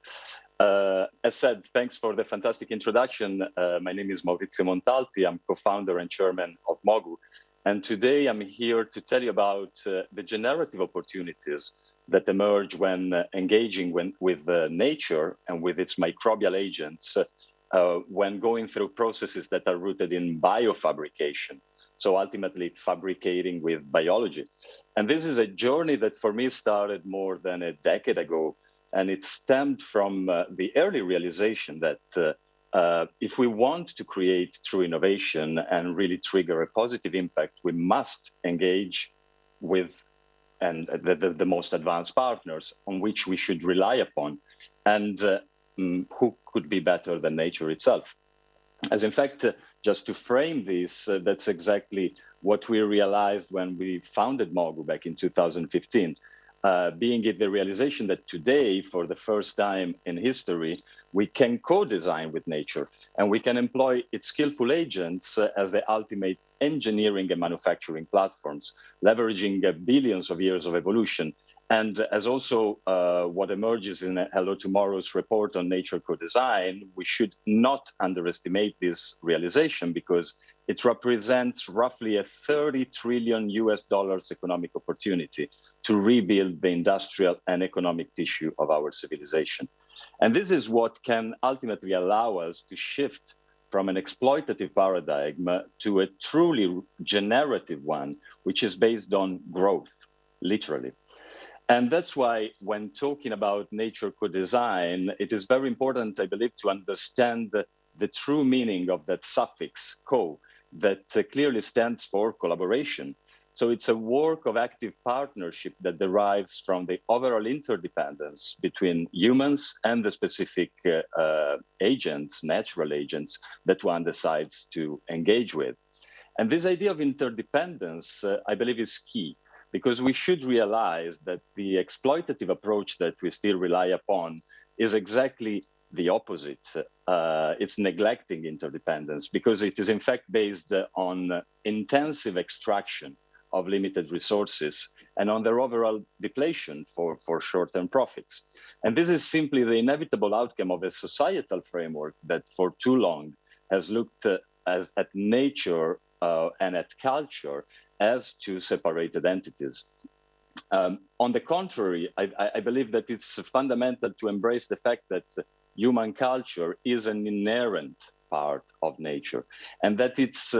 As said, thanks for the fantastic introduction. My name is Maurizio Montalti. I'm co-founder and chairman of Mogu. And today I'm here to tell you about the generative opportunities that emerge when engaging with nature and with its microbial agents when going through processes that are rooted in biofabrication. So ultimately fabricating with biology. And this is a journey that for me started more than a decade ago. And it stemmed from the early realization that if we want to create true innovation and really trigger a positive impact, we must engage with the most advanced partners on which we should rely upon. And who could be better than nature itself? As in fact, just to frame this, that's exactly what we realized when we founded Mogu back in 2015. Being it the realization that today, for the first time in history, we can co-design with nature and we can employ its skillful agents as the ultimate engineering and manufacturing platforms, leveraging billions of years of evolution. And as also what emerges in Hello Tomorrow's report on nature co-design, we should not underestimate this realization because it represents roughly a $30 trillion economic opportunity to rebuild the industrial and economic tissue of our civilization. And this is what can ultimately allow us to shift from an exploitative paradigm to a truly generative one, which is based on growth, literally. And that's why when talking about nature co-design, it is very important, I believe, to understand the true meaning of that suffix co that clearly stands for collaboration. So it's a work of active partnership that derives from the overall interdependence between humans and the specific agents, natural agents, that one decides to engage with. And this idea of interdependence, I believe, is key, because we should realize that the exploitative approach that we still rely upon is exactly the opposite. It's neglecting interdependence because it is in fact based on intensive extraction of limited resources and on their overall depletion for short-term profits. And this is simply the inevitable outcome of a societal framework that for too long has looked at nature and at culture as two separated entities. On the contrary, I believe that it's fundamental to embrace the fact that human culture is an inherent part of nature, and that it's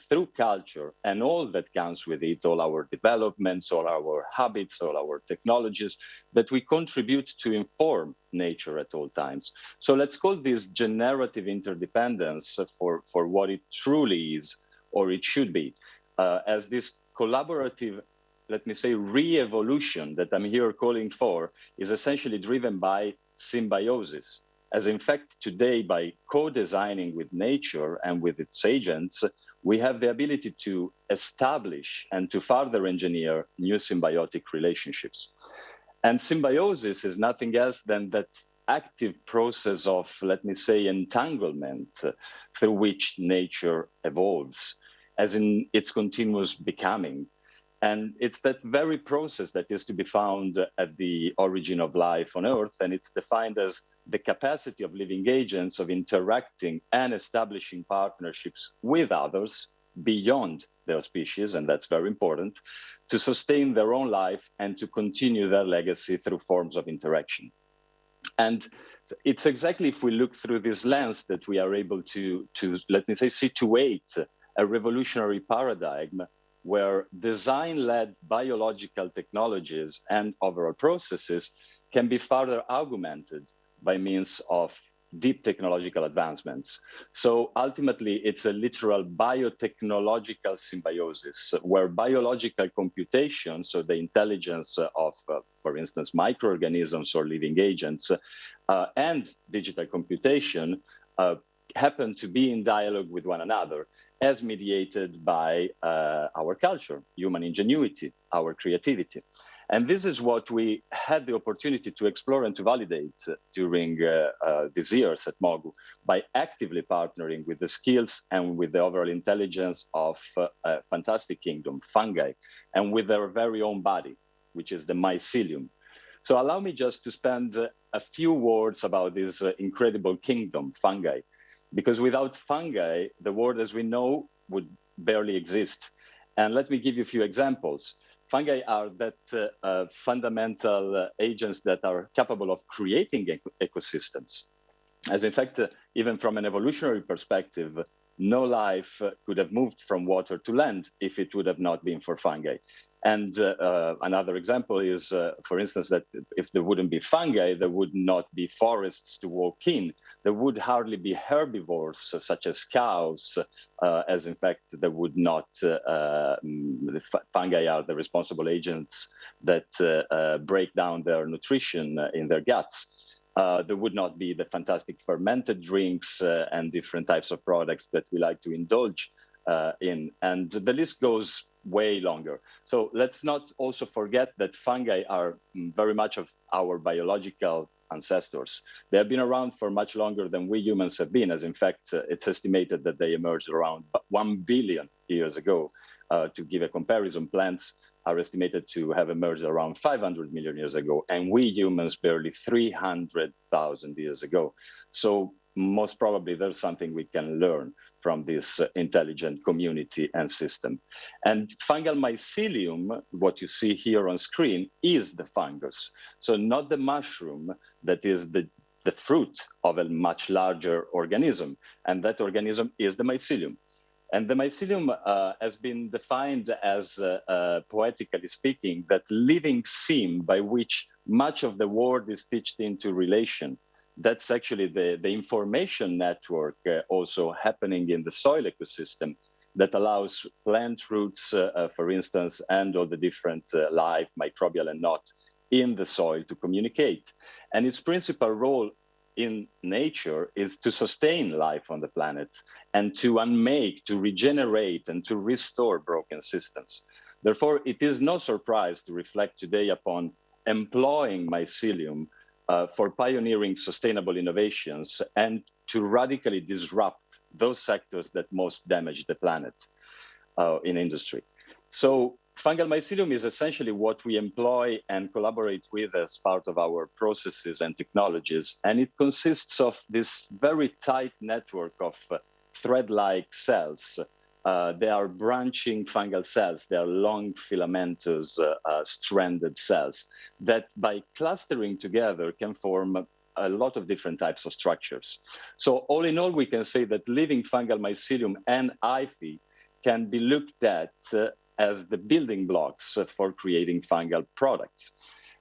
through culture and all that comes with it, all our developments, all our habits, all our technologies, that we contribute to inform nature at all times. So let's call this generative interdependence for what it truly is, or it should be. As this collaborative, let me say, re-evolution that I'm here calling for is essentially driven by symbiosis. As in fact, today, by co-designing with nature and with its agents, we have the ability to establish and to further engineer new symbiotic relationships. And symbiosis is nothing else than that active process of, let me say, entanglement through which nature evolves, as in its continuous becoming. And it's that very process that is to be found at the origin of life on Earth, and it's defined as the capacity of living agents of interacting and establishing partnerships with others beyond their species, and that's very important, to sustain their own life and to continue their legacy through forms of interaction. And it's exactly if we look through this lens that we are able to let me say, situate a revolutionary paradigm where design-led biological technologies and overall processes can be further augmented by means of deep technological advancements. So ultimately, it's a literal biotechnological symbiosis where biological computation, so the intelligence of, for instance, microorganisms or living agents, and digital computation happen to be in dialogue with one another, as mediated by our culture, human ingenuity, our creativity. And this is what we had the opportunity to explore and to validate during these years at MOGU by actively partnering with the skills and with the overall intelligence of a fantastic kingdom, fungi, and with their very own body, which is the mycelium. So allow me just to spend a few words about this incredible kingdom, fungi. Because without fungi, the world as we know would barely exist. And let me give you a few examples. Fungi are that fundamental agents that are capable of creating ecosystems. As in fact, even from an evolutionary perspective, no life could have moved from water to land if it would have not been for fungi. And another example is, for instance, that if there wouldn't be fungi, there would not be forests to walk in. There would hardly be herbivores, such as cows, as in fact, there would not, fungi are the responsible agents that break down their nutrition in their guts. There would not be the fantastic fermented drinks and different types of products that we like to indulge in. And the list goes way longer. So let's not also forget that fungi are very much of our biological ancestors. They have been around for much longer than we humans have been, as in fact, it's estimated that they emerged around 1 billion years ago. To give a comparison, plants are estimated to have emerged around 500 million years ago, and we humans barely 300,000 years ago. So most probably there's something we can learn from this intelligent community and system. And fungal mycelium, what you see here on screen, is the fungus. So not the mushroom that is the fruit of a much larger organism. And that organism is the mycelium. And the mycelium has been defined as, poetically speaking, that living seam by which much of the world is stitched into relation. That's actually the information network also happening in the soil ecosystem that allows plant roots, for instance, and all the different life, microbial and not, in the soil to communicate. And its principal role in nature is to sustain life on the planet and to unmake, to regenerate, and to restore broken systems. Therefore, it is no surprise to reflect today upon employing mycelium for pioneering sustainable innovations and to radically disrupt those sectors that most damage the planet in industry. So fungal mycelium is essentially what we employ and collaborate with as part of our processes and technologies. And it consists of this very tight network of thread-like cells. They are branching fungal cells. They are long filamentous stranded cells that by clustering together can form a lot of different types of structures. So all in all, we can say that living fungal mycelium and hyphae can be looked at as the building blocks for creating fungal products.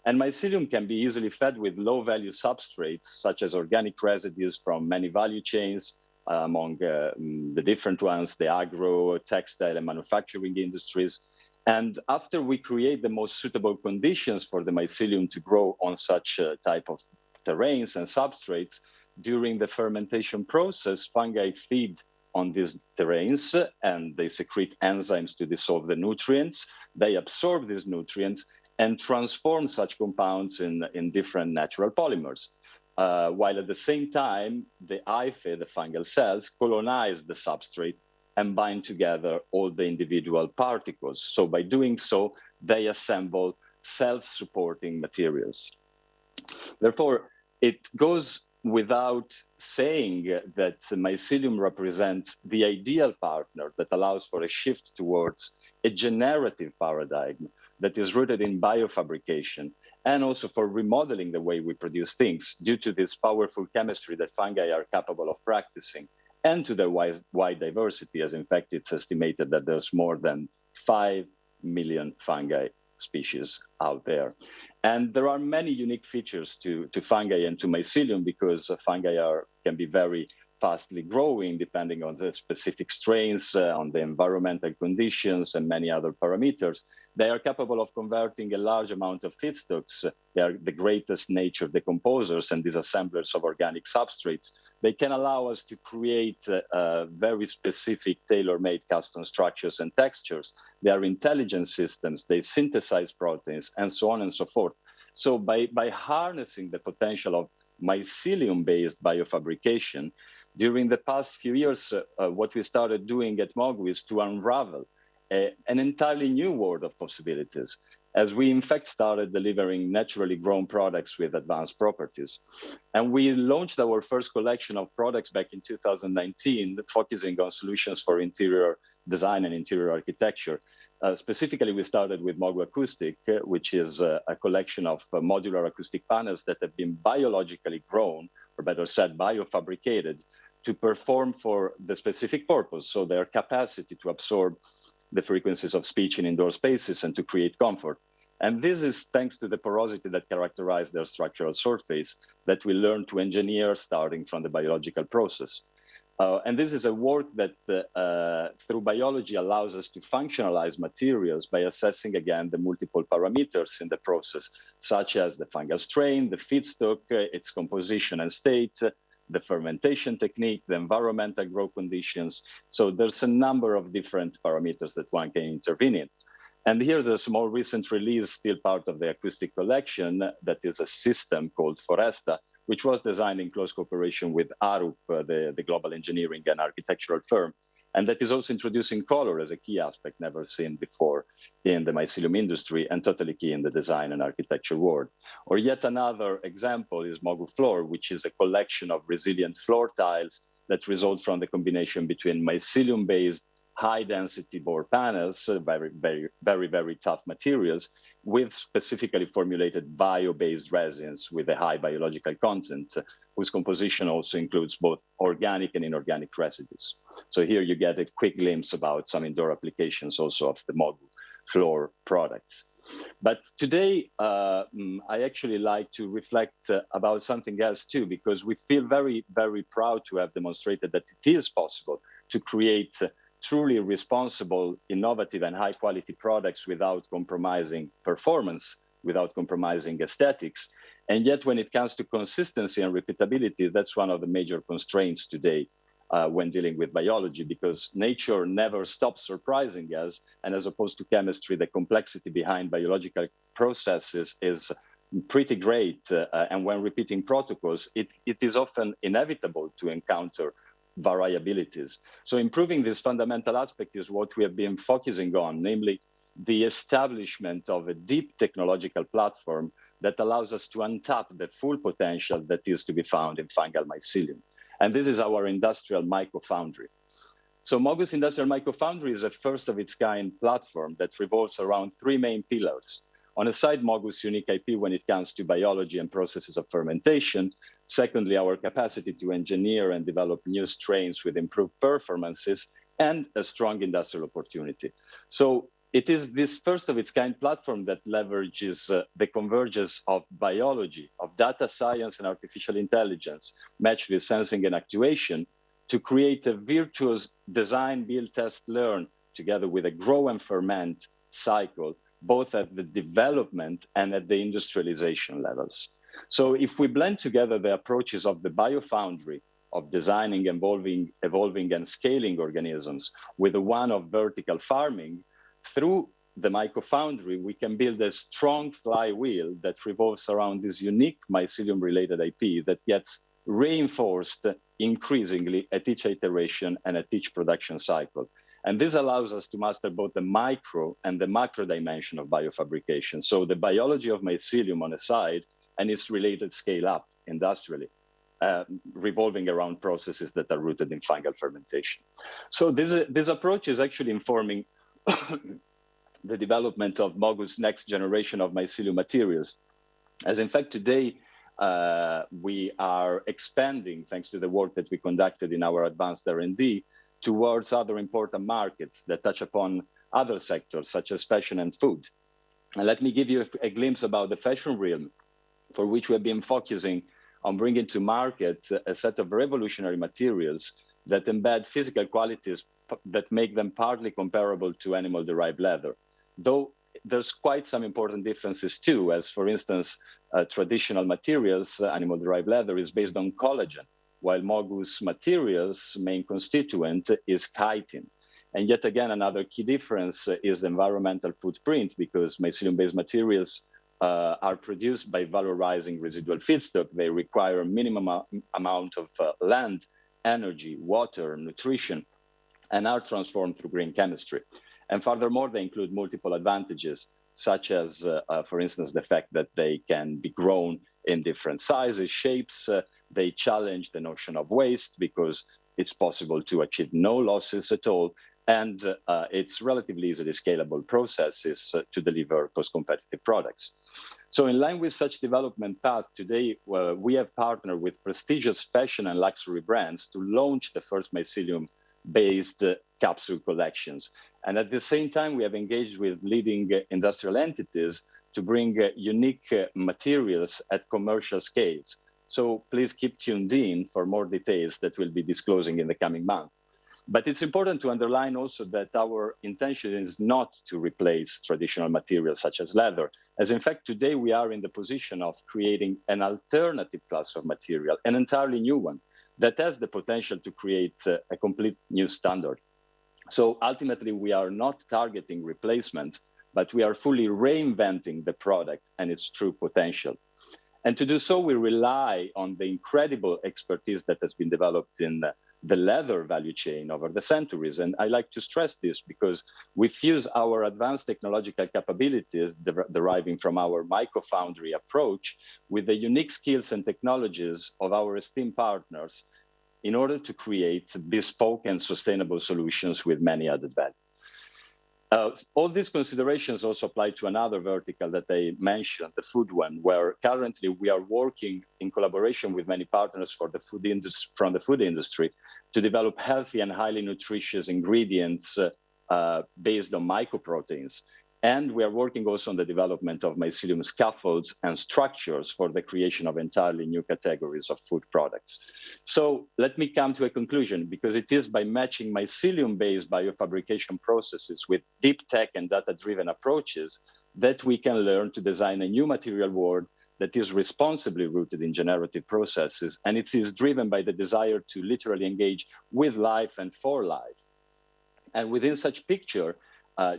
And mycelium can be easily fed with low-value substrates, such as organic residues from many value chains, among the different ones, the agro, textile, and manufacturing industries. And after we create the most suitable conditions for the mycelium to grow on such a type of terrains and substrates, during the fermentation process, fungi feed on these terrains and they secrete enzymes to dissolve the nutrients. They absorb these nutrients and transform such compounds in different natural polymers. While at the same time, the hyphae, the fungal cells, colonize the substrate and bind together all the individual particles. So by doing so, they assemble self-supporting materials. Therefore, it goes without saying that mycelium represents the ideal partner that allows for a shift towards a generative paradigm that is rooted in biofabrication, and also for remodeling the way we produce things due to this powerful chemistry that fungi are capable of practicing, and to their wide diversity, as in fact it's estimated that there's more than 5 million fungi species out there. And there are many unique features to fungi and to mycelium because fungi can be very fastly growing depending on the specific strains, on the environmental conditions and many other parameters. They are capable of converting a large amount of feedstocks. They are the greatest nature decomposers and disassemblers of organic substrates. They can allow us to create very specific tailor-made custom structures and textures. They are intelligent systems. They synthesize proteins and so on and so forth. So by harnessing the potential of mycelium-based biofabrication, during the past few years, what we started doing at Mogu is to unravel an entirely new world of possibilities, as we in fact started delivering naturally grown products with advanced properties. And we launched our first collection of products back in 2019, focusing on solutions for interior design and interior architecture. Specifically, we started with Mogu Acoustic, which is a collection of modular acoustic panels that have been biologically grown, or better said, biofabricated, to perform for the specific purpose, so their capacity to absorb the frequencies of speech in indoor spaces and to create comfort. And this is thanks to the porosity that characterized their structural surface that we learned to engineer starting from the biological process. And this is a work that through biology allows us to functionalize materials by assessing again the multiple parameters in the process, such as the fungal strain, the feedstock, its composition and state, the fermentation technique, the environmental grow conditions. So there's a number of different parameters that one can intervene in. And here there's a more recent release, still part of the acoustic collection, that is a system called Foresta, which was designed in close cooperation with Arup, the global engineering and architectural firm. And that is also introducing color as a key aspect never seen before in the mycelium industry and totally key in the design and architecture world. Or yet another example is Mogu Floor, which is a collection of resilient floor tiles that result from the combination between mycelium-based high-density board panels, very tough materials, with specifically formulated bio-based resins with a high biological content, whose composition also includes both organic and inorganic residues. So here you get a quick glimpse about some indoor applications also of the Mogu Floor products. But today, I actually like to reflect about something else too, because we feel very proud to have demonstrated that it is possible to create truly responsible, innovative, and high-quality products without compromising performance, without compromising aesthetics. And yet, when it comes to consistency and repeatability, that's one of the major constraints today when dealing with biology, because nature never stops surprising us. And as opposed to chemistry, the complexity behind biological processes is pretty great. And when repeating protocols, it is often inevitable to encounter variabilities. So improving this fundamental aspect is what we have been focusing on, namely the establishment of a deep technological platform that allows us to untap the full potential that is to be found in fungal mycelium. And this is our industrial microfoundry. So Mogu's industrial microfoundry is a first of its kind platform that revolves around three main pillars. On the side, Mogu's unique IP when it comes to biology and processes of fermentation. Secondly, our capacity to engineer and develop new strains with improved performances, and a strong industrial opportunity. So it is this first of its kind platform that leverages the convergence of biology, of data science and artificial intelligence, matched with sensing and actuation, to create a virtuous design, build, test, learn, together with a grow and ferment cycle, both at the development and at the industrialization levels. So if we blend together the approaches of the biofoundry, of designing, evolving and scaling organisms, with the one of vertical farming, through the microfoundry, we can build a strong flywheel that revolves around this unique mycelium-related IP that gets reinforced increasingly at each iteration and at each production cycle. And this allows us to master both the micro and the macro dimension of biofabrication. So the biology of mycelium on the side and its related scale up industrially, revolving around processes that are rooted in fungal fermentation. So this approach is actually informing the development of Mogu's next generation of mycelium materials. As in fact, today, we are expanding, thanks to the work that we conducted in our advanced R&D, towards other important markets that touch upon other sectors, such as fashion and food. And let me give you a glimpse about the fashion realm, for which we have been focusing on bringing to market a set of revolutionary materials that embed physical qualities that make them partly comparable to animal-derived leather. Though there's quite some important differences too, as for instance, traditional materials, animal-derived leather is based on collagen, while Mogu's materials' main constituent is chitin. And yet again, another key difference is the environmental footprint, because mycelium-based materials are produced by valorizing residual feedstock. They require a minimum amount of land, energy, water, nutrition, and are transformed through green chemistry. And furthermore, they include multiple advantages, such as, for instance, the fact that they can be grown in different sizes, shapes. They challenge the notion of waste because it's possible to achieve no losses at all. And it's relatively easily scalable processes to deliver cost-competitive products. So in line with such development path, today we have partnered with prestigious fashion and luxury brands to launch the first mycelium-based capsule collections. And at the same time, we have engaged with leading industrial entities to bring unique materials at commercial scales. So please keep tuned in for more details that we'll be disclosing in the coming month. But it's important to underline also that our intention is not to replace traditional materials such as leather, as in fact, today we are in the position of creating an alternative class of material, an entirely new one, that has the potential to create a complete new standard. So ultimately, we are not targeting replacement, but we are fully reinventing the product and its true potential. And to do so, we rely on the incredible expertise that has been developed in the leather value chain over the centuries. And I like to stress this because we fuse our advanced technological capabilities deriving from our microfoundry approach with the unique skills and technologies of our esteemed partners in order to create bespoke and sustainable solutions with many added value. All these considerations also apply to another vertical that I mentioned, the food one, where currently we are working in collaboration with many partners from the food industry to develop healthy and highly nutritious ingredients based on mycoproteins. And we are working also on the development of mycelium scaffolds and structures for the creation of entirely new categories of food products. So let me come to a conclusion, because it is by matching mycelium-based biofabrication processes with deep tech and data-driven approaches that we can learn to design a new material world that is responsibly rooted in generative processes. And it is driven by the desire to literally engage with life and for life. And within such picture,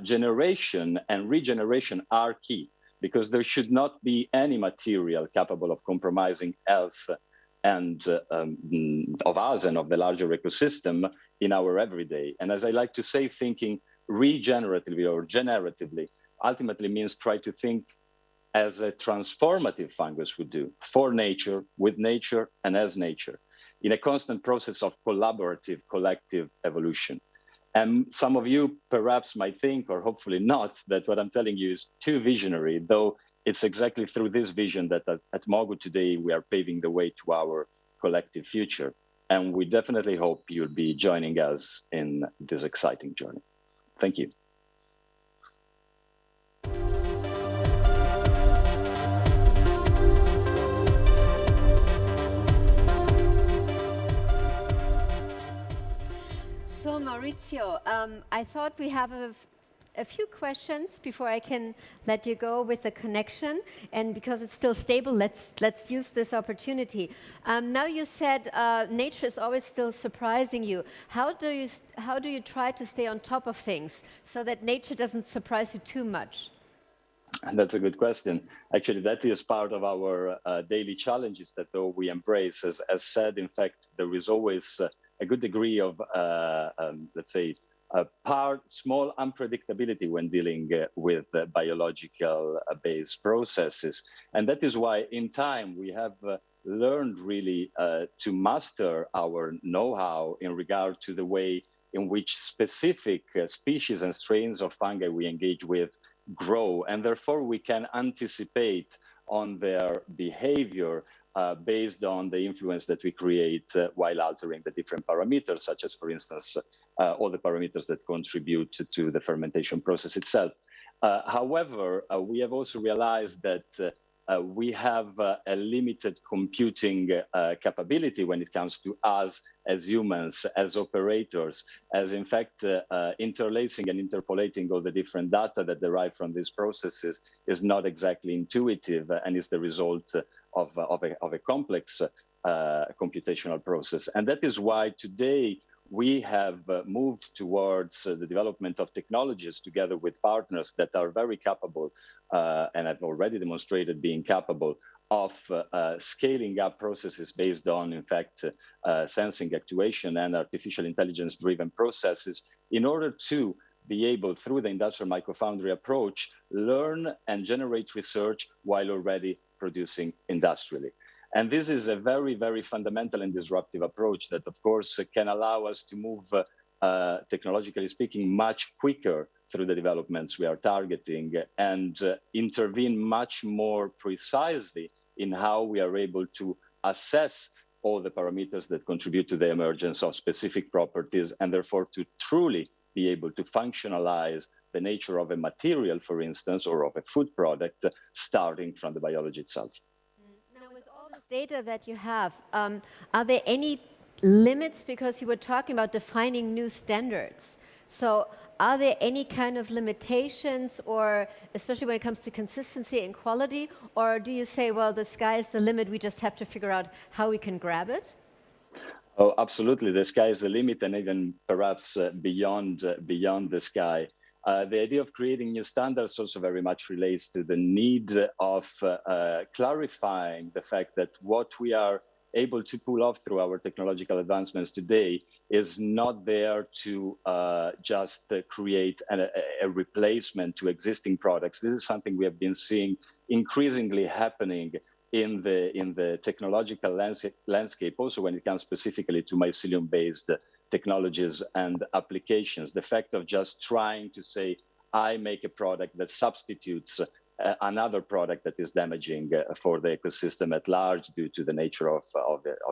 generation and regeneration are key, because there should not be any material capable of compromising health and of us and of the larger ecosystem in our everyday. And as I like to say, thinking regeneratively or generatively ultimately means try to think as a transformative fungus would do, for nature, with nature, and as nature, in a constant process of collaborative, collective evolution. And some of you perhaps might think, or hopefully not, that what I'm telling you is too visionary, though it's exactly through this vision that at Mogu today, we are paving the way to our collective future. And we definitely hope you'll be joining us in this exciting journey. Thank you. So Maurizio, I thought we have a few questions before I can let you go with the connection. And because it's still stable, let's use this opportunity. Now you said nature is always still surprising you. How do you try to stay on top of things so that nature doesn't surprise you too much? And that's a good question. Actually, that is part of our daily challenges that though we embrace. As said, in fact, there is always a good degree of, let's say, small unpredictability when dealing with biological-based processes. And that is why in time we have learned really to master our know-how in regard to the way in which specific species and strains of fungi we engage with grow. And therefore we can anticipate on their behavior based on the influence that we create while altering the different parameters, such as, for instance, all the parameters that contribute to the fermentation process itself. However, we have also realized that we have a limited computing capability when it comes to us as humans, as operators, as in fact interlacing and interpolating all the different data that derive from these processes is not exactly intuitive and is the result of a complex computational process. And that is why today we have moved towards the development of technologies together with partners that are very capable and have already demonstrated being capable of scaling up processes based on, in fact, sensing, actuation, and artificial intelligence-driven processes in order to be able, through the industrial microfoundry approach, learn and generate research while already producing industrially. And this is a very, very fundamental and disruptive approach that, of course, can allow us to move, technologically speaking, much quicker through the developments we are targeting and intervene much more precisely in how we are able to assess all the parameters that contribute to the emergence of specific properties and therefore to truly be able to functionalize the nature of a material, for instance, or of a food product, starting from the biology itself. Now, with all this data that you have, are there any limits? Because you were talking about defining new standards. So are there any kind of limitations, or especially when it comes to consistency and quality? Or do you say, well, the sky is the limit, we just have to figure out how we can grab it? Oh, absolutely. The sky is the limit, and even perhaps beyond the sky. The idea of creating new standards also very much relates to the need of clarifying the fact that what we are able to pull off through our technological advancements today is not there to just create a replacement to existing products. This is something we have been seeing increasingly happening in the technological landscape, also when it comes specifically to mycelium-based technologies and applications. The fact of just trying to say, I make a product that substitutes another product that is damaging for the ecosystem at large due to the nature of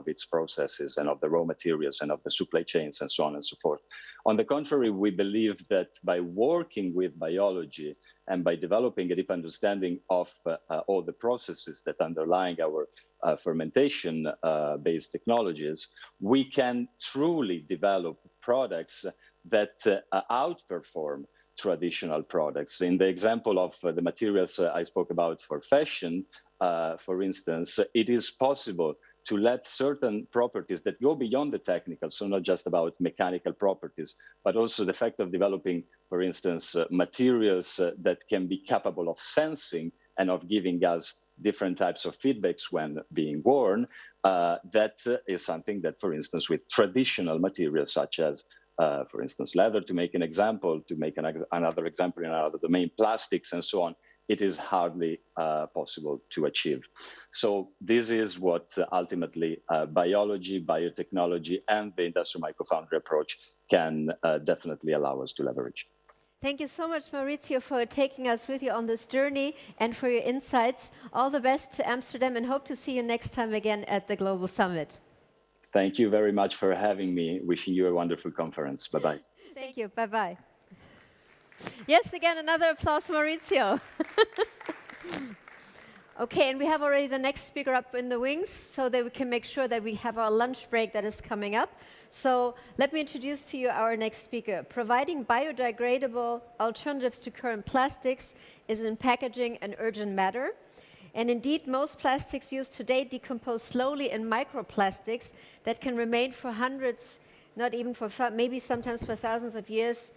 its processes and of the raw materials and of the supply chains and so on and so forth. On the contrary, we believe that by working with biology and by developing a deep understanding of all the processes that underlie our fermentation-based technologies, we can truly develop products that outperform traditional products. In the example of the materials I spoke about for fashion, for instance, it is possible to let certain properties that go beyond the technical, so not just about mechanical properties, but also the fact of developing, for instance, materials that can be capable of sensing and of giving us different types of feedbacks when being worn. That is something that, for instance, with traditional materials such as for instance, leather, to make an example, to make another example in another domain, plastics and so on, it is hardly possible to achieve. So this is what ultimately biology, biotechnology, and the industrial microfoundry approach can definitely allow us to leverage. Thank you so much, Maurizio, for taking us with you on this journey and for your insights. All the best to Amsterdam, and hope to see you next time again at the Global Summit. Thank you very much for having me. Wishing you a wonderful conference. Bye-bye. Thank you. Bye-bye. Yes, again, another applause, Maurizio. Okay, and we have already the next speaker up in the wings so that we can make sure that we have our lunch break that is coming up. So let me introduce to you our next speaker. Providing biodegradable alternatives to current plastics is in packaging an urgent matter. And indeed, most plastics used today decompose slowly in microplastics that can remain for hundreds, not even for, maybe sometimes for thousands of years.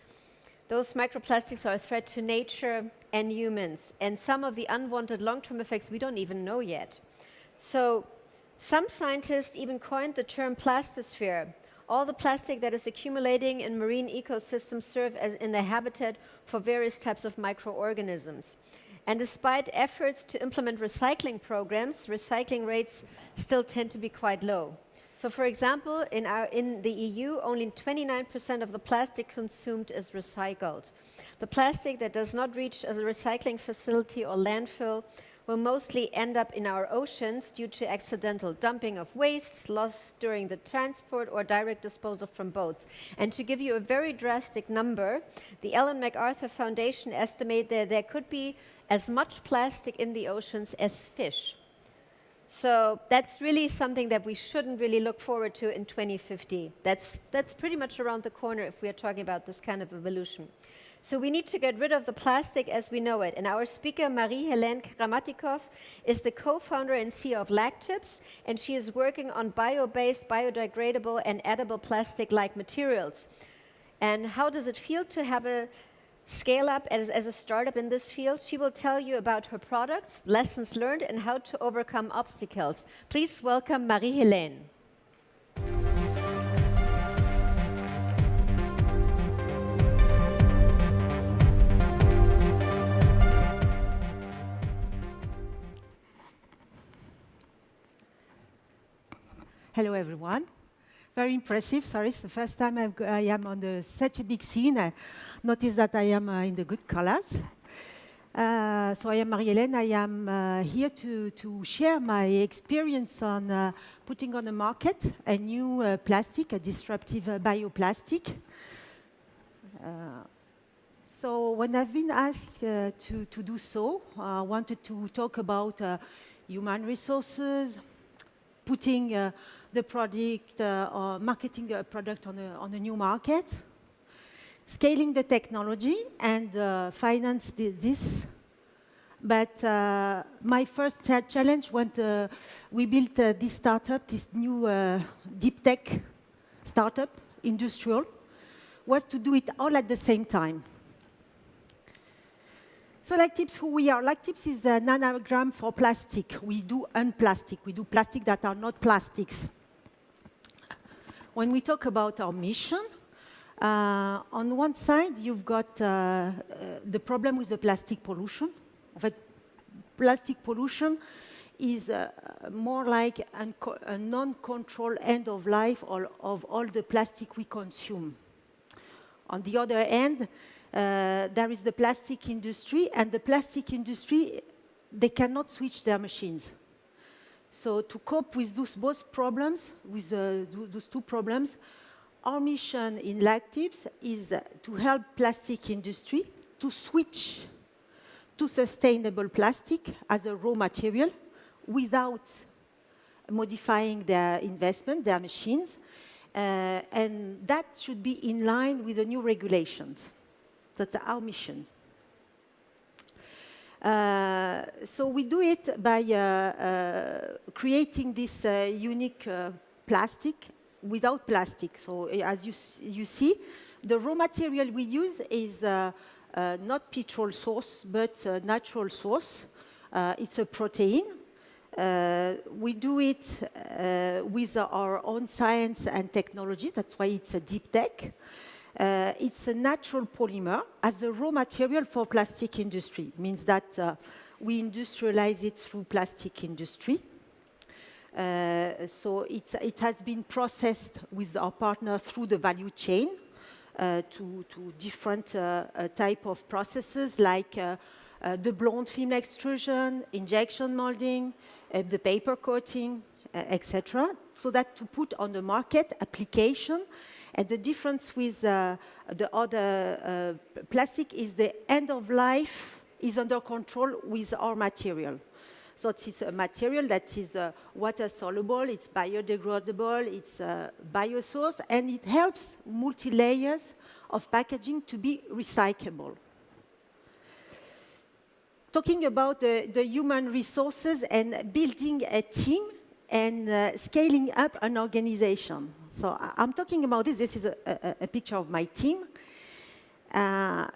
Those microplastics are a threat to nature and humans. And some of the unwanted long-term effects we don't even know yet. So some scientists even coined the term plastosphere. All the plastic that is accumulating in marine ecosystems serve as in the habitat for various types of microorganisms. And despite efforts to implement recycling programs, recycling rates still tend to be quite low. So for example, in the EU, only 29% of the plastic consumed is recycled. The plastic that does not reach a recycling facility or landfill will mostly end up in our oceans due to accidental dumping of waste, loss during the transport, or direct disposal from boats. And to give you a very drastic number, the Ellen MacArthur Foundation estimates that there could be as much plastic in the oceans as fish. So that's really something that we shouldn't really look forward to in 2050. That's pretty much around the corner if we are talking about this kind of evolution. So we need to get rid of the plastic as we know it. And our speaker, Marie-Helene Kramatikov, is the co-founder and CEO of Lactips, and she is working on bio-based, biodegradable, and edible plastic-like materials. And how does it feel to have a scale up as a startup in this field? She will tell you about her products, lessons learned, and how to overcome obstacles. Please welcome Marie-Helene. Hello, everyone. Very impressive. Sorry, it's the first time I am on such a big scene. I noticed that I am in the good colors. So I am Marie-Helene. I am here to share my experience on putting on the market a new plastic, a disruptive bioplastic. So when I've been asked to do so, I wanted to talk about human resources, putting the product or marketing a product on a new market, scaling the technology, and finance this. But my first challenge when we built this startup, this new deep tech startup, industrial, was to do it all at the same time. So Lactips, who we are? Lactips is an anagram for plastic. We do unplastic. We do plastic that are not plastics. When we talk about our mission, on one side, you've got the problem with the plastic pollution. In fact, plastic pollution is more like a non-controlled end of life of all the plastic we consume. On the other hand, there is the plastic industry, and the plastic industry, they cannot switch their machines. So to cope with those both problems, with those two problems, our mission in Lactips is to help plastic industry to switch to sustainable plastic as a raw material without modifying their investment, their machines, and that should be in line with the new regulations. That's our mission. So we do it by creating this unique plastic without plastic. So as you see, the raw material we use is not petrol source, but natural source. It's a protein. We do it with our own science and technology. That's why it's a deep tech. It's a natural polymer as a raw material for plastic industry. It means that we industrialize it through plastic industry. So it has been processed with our partner through the value chain to different type of processes like the blonde film extrusion, injection molding, the paper coating, etc. So that to put on the market application. And the difference with the other plastic is the end of life is under control with our material. So it's a material that is water soluble, it's biodegradable, it's biosourced, and it helps multi-layers of packaging to be recyclable. Talking about the human resources and building a team and scaling up an organization. So I'm talking about this. This is a picture of my team.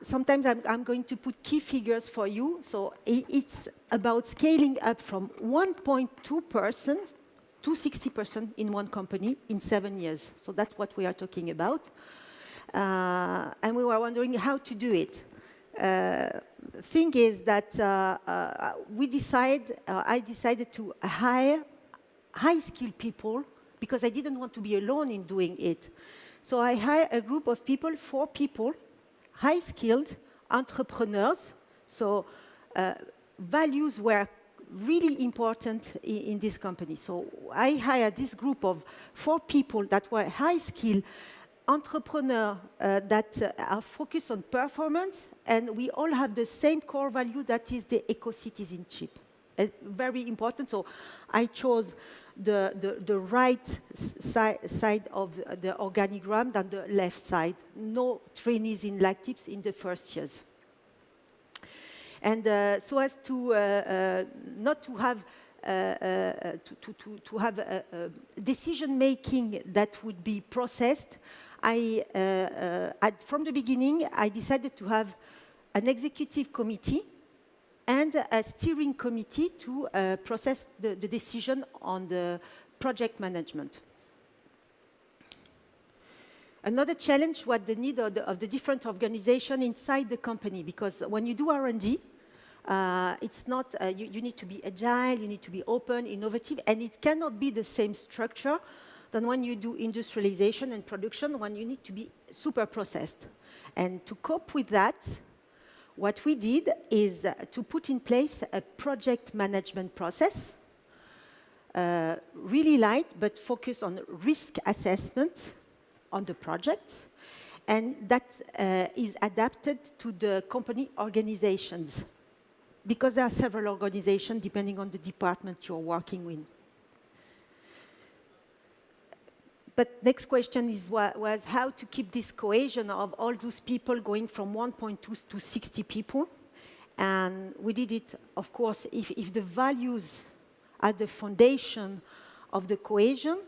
Sometimes I'm going to put key figures for you. So it's about scaling up from 1.2% to 60% in one company in 7 years. So that's what we are talking about. And we were wondering how to do it. Thing is that I decided to hire high-skilled people because I didn't want to be alone in doing it. So I hired a group of people, 4 people, high-skilled entrepreneurs. So values were really important in this company. So I hired this group of 4 people that were high-skilled entrepreneurs that are focused on performance, and we all have the same core value that is the eco-citizenship. Very important. So I chose the right side of the organigram than the left side. No trainees in Lactips in the first years. And so as to not to have to have decision making that would be processed, from the beginning I decided to have an executive committee and a steering committee to process the decision on the project management. Another challenge was the need of the different organizations inside the company, because when you do R&D, it's not, you need to be agile, you need to be open, innovative, and it cannot be the same structure than when you do industrialization and production, when you need to be super processed. And to cope with that, what we did is to put in place a project management process, really light, but focused on risk assessment on the project, and that is adapted to the company organizations, because there are several organizations depending on the department you're working with. But next question was how to keep this cohesion of all those people going from 1.2 to 60 people. And we did it, of course, if the values are the foundation of the cohesion,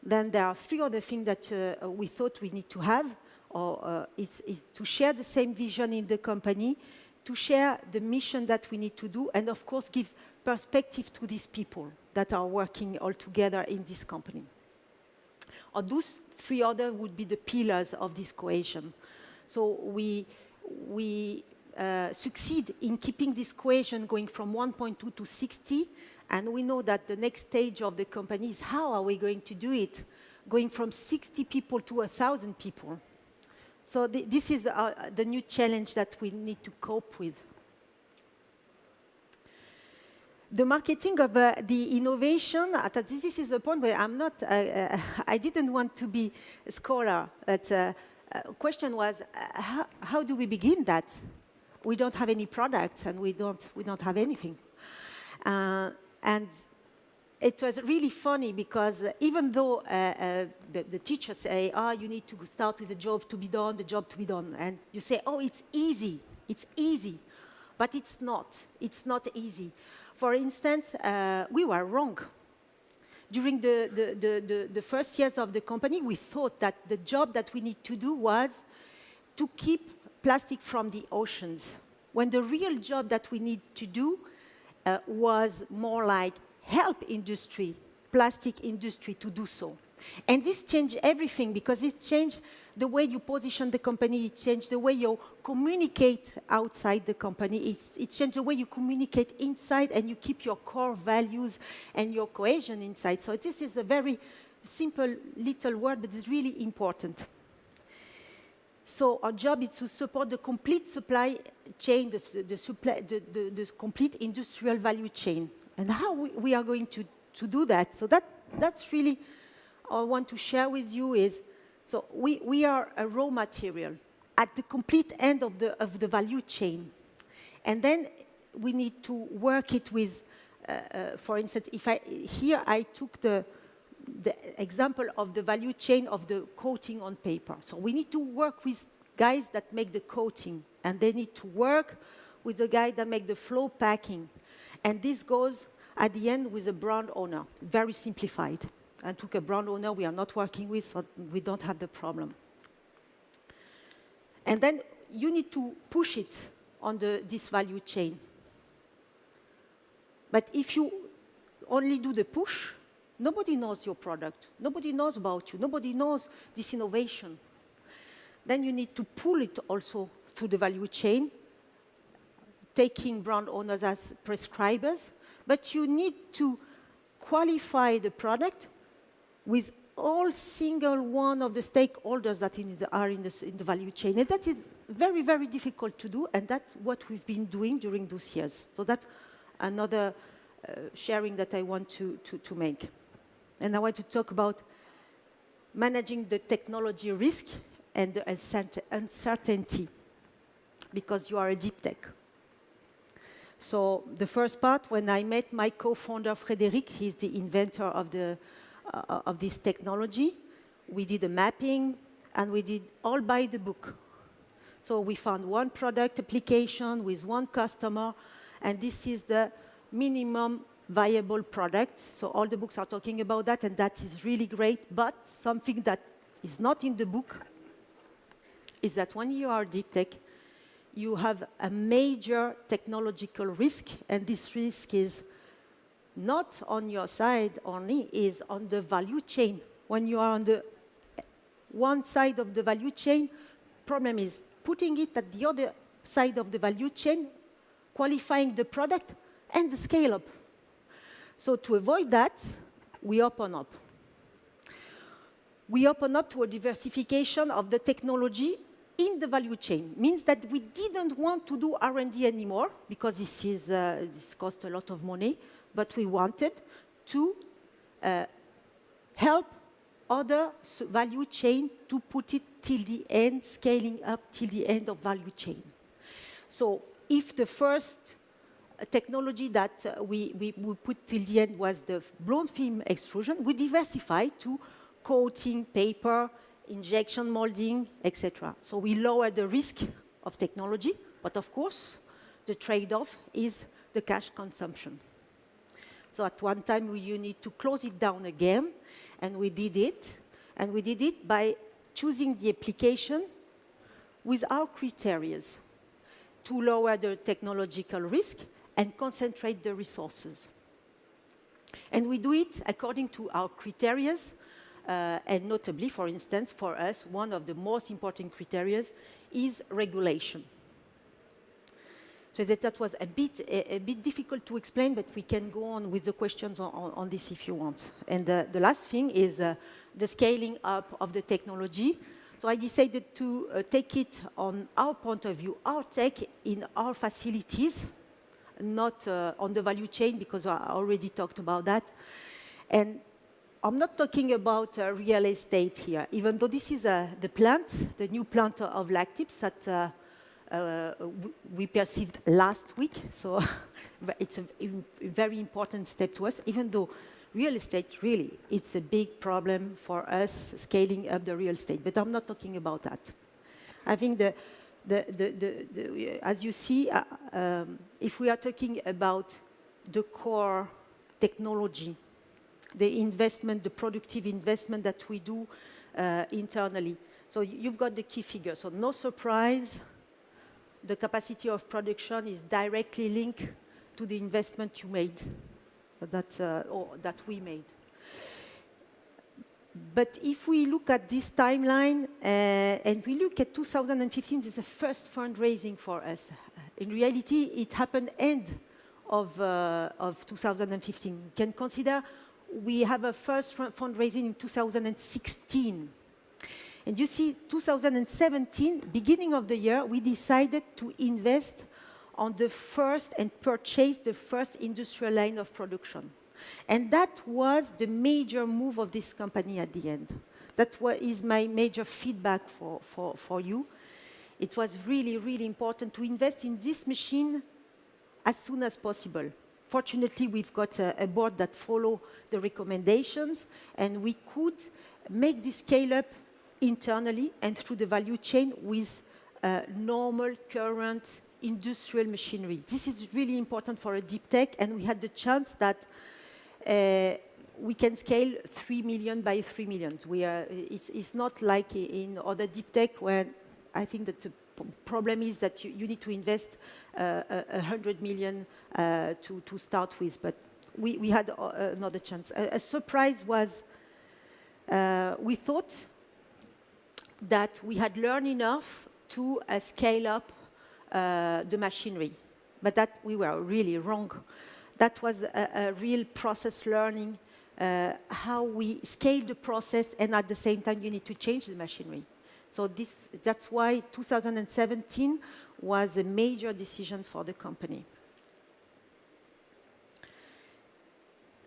Then there are three other things that we thought we need to have, or is to share the same vision in the company, to share the mission that we need to do, and of course give perspective to these people that are working all together in this company. Or those three other would be the pillars of this cohesion. So we succeed in keeping this cohesion going from 1.2 to 60, and we know that the next stage of the company is how are we going to do it, going from 60 people to 1,000 people. So this is the new challenge that we need to cope with. The marketing of the innovation, this is a point where I'm not, I didn't want to be a scholar, but question was, how do we begin that? We don't have any products and we don't have anything. And it was really funny because even though the teachers say, you need to start with the job to be done, and you say, it's easy, but it's not easy. For instance, we were wrong. During the first years of the company, we thought that the job that we need to do was to keep plastic from the oceans, when the real job that we need to do was more like help industry, plastic industry to do so. And this changed everything because it changed the way you position the company, it changed the way you communicate outside the company, it changed the way you communicate inside and you keep your core values and your cohesion inside. So this is a very simple little word, but it's really important. So our job is to support the complete supply chain, the complete industrial value chain. And how we are going to do that. So that's really I want to share with you is, so we are a raw material at the complete end of the value chain. And then we need to work it with, for instance, here I took the example of the value chain of the coating on paper. So we need to work with guys that make the coating, and they need to work with the guy that make the flow packing. And this goes at the end with a brand owner, very simplified. And took a brand owner we are not working with, so we don't have the problem. And then you need to push it on this value chain. But if you only do the push, nobody knows your product. Nobody knows about you. Nobody knows this innovation. Then you need to pull it also through the value chain, taking brand owners as prescribers. But you need to qualify the product with all single one of the stakeholders that are in the value chain. And that is very, very difficult to do, and that's what we've been doing during those years. So that's another sharing that I want to make. And I want to talk about managing the technology risk and the uncertainty, because you are a deep tech. So the first part, when I met my co-founder, Frédéric, he's the inventor of this technology, we did a mapping, and we did all by the book. So we found one product application with one customer, and this is the minimum viable product. So all the books are talking about that, and that is really great. But something that is not in the book is that when you are deep tech, you have a major technological risk, and this risk is not on your side only, is on the value chain. When you are on the one side of the value chain, problem is putting it at the other side of the value chain, qualifying the product, and the scale-up. So to avoid that, we open up. We open up to a diversification of the technology in the value chain. Means that we didn't want to do R&D anymore, because this costs a lot of money, but we wanted to help other value chain to put it till the end, scaling up till the end of value chain. So if the first technology that we put till the end was the blown film extrusion, we diversified to coating, paper, injection molding, etc. So we lower the risk of technology, but of course, the trade-off is the cash consumption. So at one time, you need to close it down again, and we did it. And we did it by choosing the application with our criteria to lower the technological risk and concentrate the resources. And we do it according to our criteria, and notably, for instance, for us, one of the most important criteria is regulation. So that was a bit difficult to explain, but we can go on with the questions on this if you want. And the last thing is the scaling up of the technology. So I decided to take it on our point of view, our tech in our facilities, not on the value chain, because I already talked about that. And I'm not talking about real estate here, even though this is the plant, the new plant of Lactips that we perceived last week. So it's a very important step to us, even though real estate, really, it's a big problem for us, scaling up the real estate. But I'm not talking about that. I think as you see, if we are talking about the core technology, the investment, the productive investment that we do internally. So you've got the key figures. So no surprise, the capacity of production is directly linked to the investment you made, that we made. But if we look at this timeline, and we look at 2015, this is the first fundraising for us. In reality, it happened end of 2015. You can consider we have a first fundraising in 2016. And you see, 2017, beginning of the year, we decided to invest on the first and purchase the first industrial line of production. And that was the major move of this company at the end. That is my major feedback for you. It was really, really important to invest in this machine as soon as possible. Fortunately, we've got a board that follow the recommendations, and we could make this scale up internally and through the value chain with normal, current industrial machinery. This is really important for a deep tech, and we had the chance that we can scale 3 million by 3 million. It's not like in other deep tech where I think that the problem is that you need to invest 100 million to start with, but we had another chance. A surprise was we thought that we had learned enough to scale up the machinery, but that we were really wrong. That was a real process learning, how we scale the process, and at the same time you need to change the machinery. So that's why 2017 was a major decision for the company.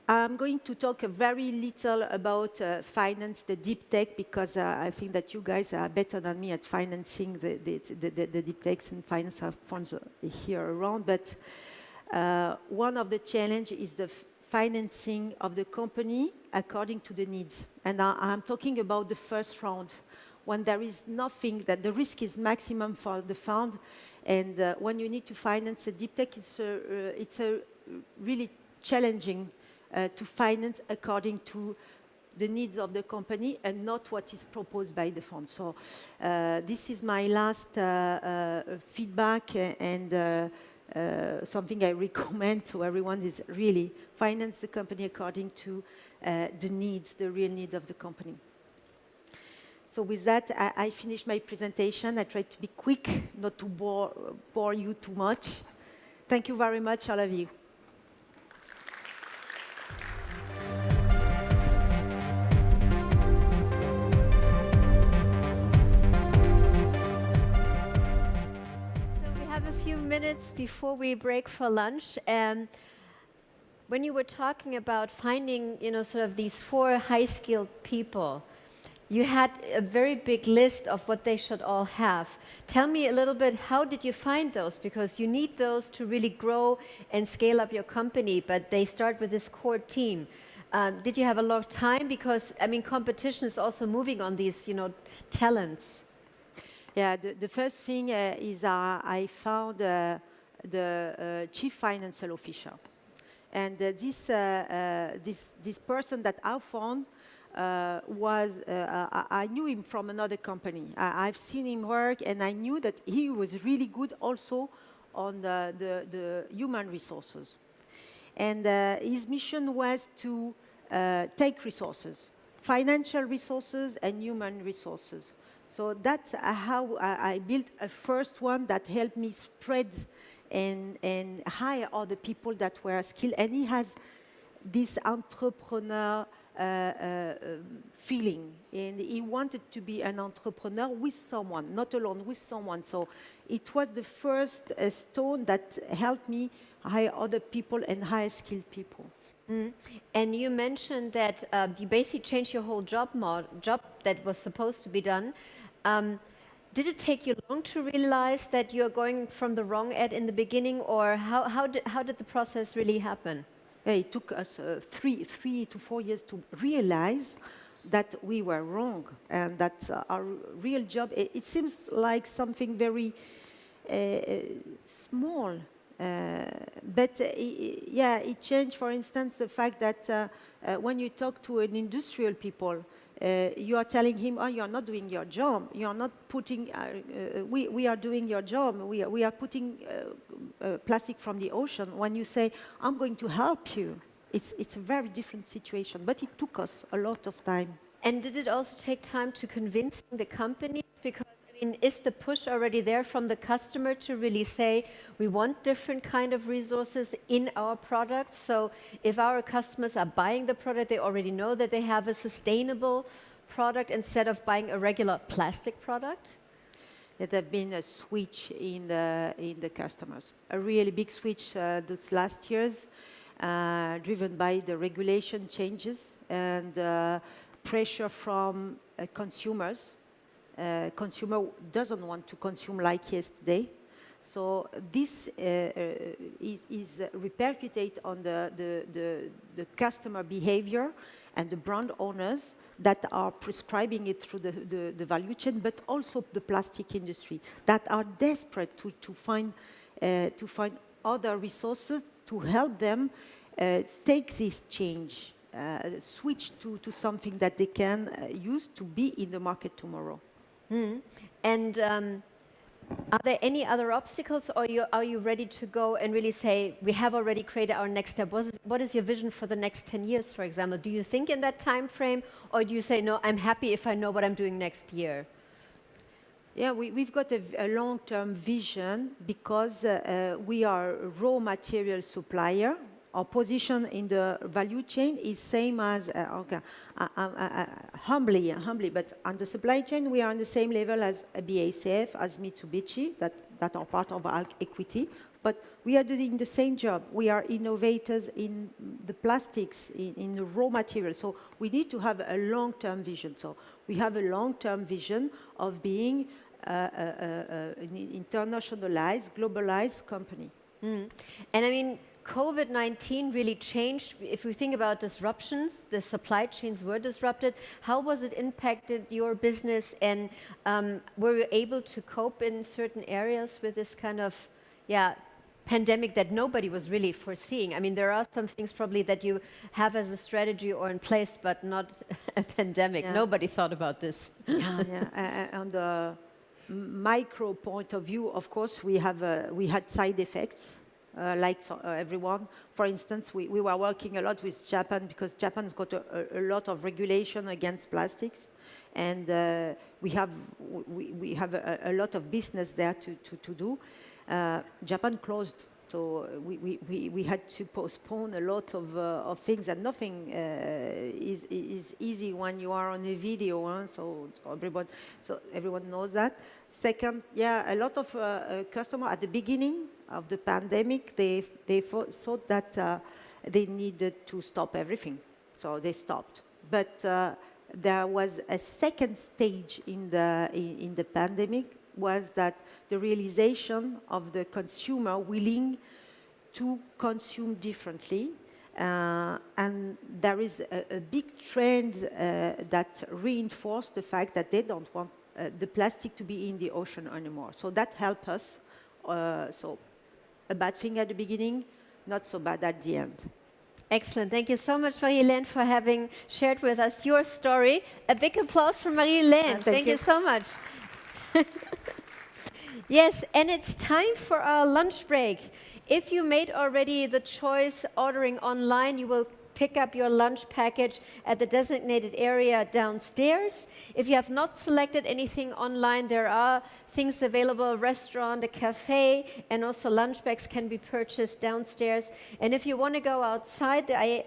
I'm going to talk very little about finance, the deep tech, because I think that you guys are better than me at financing the deep techs, and finance funds here around. But one of the challenges is the financing of the company according to the needs. And I'm talking about the first round, when there is nothing, that the risk is maximum for the fund. And when you need to finance a deep tech, it's a really challenging to finance according to the needs of the company and not what is proposed by the fund. So this is my last feedback, and something I recommend to everyone is really finance the company according to the needs, the real need of the company. So with that, I finished my presentation. I tried to be quick, not to bore you too much. Thank you very much, all of you. Minutes before we break for lunch, when you were talking about finding, sort of these 4 high-skilled people, you had a very big list of what they should all have. Tell me a little bit, how did you find those? Because you need those to really grow and scale up your company, but they start with this core team. Did you have a lot of time? Because, competition is also moving on these, talents. Yeah, the first thing is I found the chief financial officer. And this person that I found I knew him from another company. I've seen him work, and I knew that he was really good also on the human resources. And his mission was to take resources, financial resources and human resources. So that's how I built a first one that helped me spread and hire other people that were skilled. And he has this entrepreneur feeling, and he wanted to be an entrepreneur with someone, not alone, with someone. So it was the first stone that helped me hire other people and hire skilled people. Mm. And you mentioned that you basically changed your whole job that was supposed to be done. Did it take you long to realize that you're going from the wrong end in the beginning, or how did the process really happen? It took us 3 to 4 years to realize that we were wrong, and that our real job, it seems like something very small, but it changed. For instance, the fact that when you talk to an industrial people, you are telling him, oh, you're not doing your job. You're not putting, we are doing your job. We are putting plastic from the ocean. When you say, I'm going to help you, it's a very different situation. But it took us a lot of time. And did it also take time to convince the companies? Because, I mean, is the push already there from the customer to really say, we want different kind of resources in our products? So if our customers are buying the product, they already know that they have a sustainable product instead of buying a regular plastic product? There have been a switch in the customers, a really big switch those last years, driven by the regulation changes and pressure from consumers. Consumer doesn't want to consume like yesterday. So this is repercutate on the customer behavior and the brand owners that are prescribing it through the value chain, but also the plastic industry that are desperate to find other resources to help them take this change, switch to something that they can use to be in the market tomorrow. Mm. And are there any other obstacles, or are you ready to go and really say, we have already created our next step? What is your vision for the next 10 years, for example? Do you think in that time frame, or do you say, no, I'm happy if I know what I'm doing next year? Yeah, we've got a long-term vision because we are a raw material supplier. Our position in the value chain is same as, humbly, but on the supply chain, we are on the same level as BASF, as Mitsubishi, that are part of our equity. But we are doing the same job. We are innovators in the plastics, in the raw material. So we need to have a long-term vision. So we have a long-term vision of being an internationalized, globalized company. Mm. And I mean, COVID-19 really changed. If we think about disruptions, the supply chains were disrupted. How was it impacted your business, and were you able to cope in certain areas with this kind of, pandemic that nobody was really foreseeing? I mean, there are some things probably that you have as a strategy or in place, but not a pandemic. Yeah. Nobody thought about this. On the micro point of view, of course, we had side effects. Like everyone. For instance, we were working a lot with Japan because Japan's got a lot of regulation against plastics, and we have a lot of business there to do. Japan closed, so we had to postpone a lot of things, and nothing is easy when you are on a video. So everyone knows that. Second, a lot of customers at the beginning of the pandemic, they thought that they needed to stop everything, so they stopped. But there was a second stage in the pandemic, was that the realization of the consumer willing to consume differently, and there is a big trend that reinforced the fact that they don't want the plastic to be in the ocean anymore. So that helped us. So a bad thing at the beginning, not so bad at the end. Excellent. Thank you so much, Marie-Hélène, for having shared with us your story. A big applause for Marie-Hélène. Thank you so much. Yes, and it's time for our lunch break. If you made already the choice ordering online, you will pick up your lunch package at the designated area downstairs. If you have not selected anything online, there are things available, a restaurant, a cafe, and also lunch bags can be purchased downstairs. And if you want to go outside, I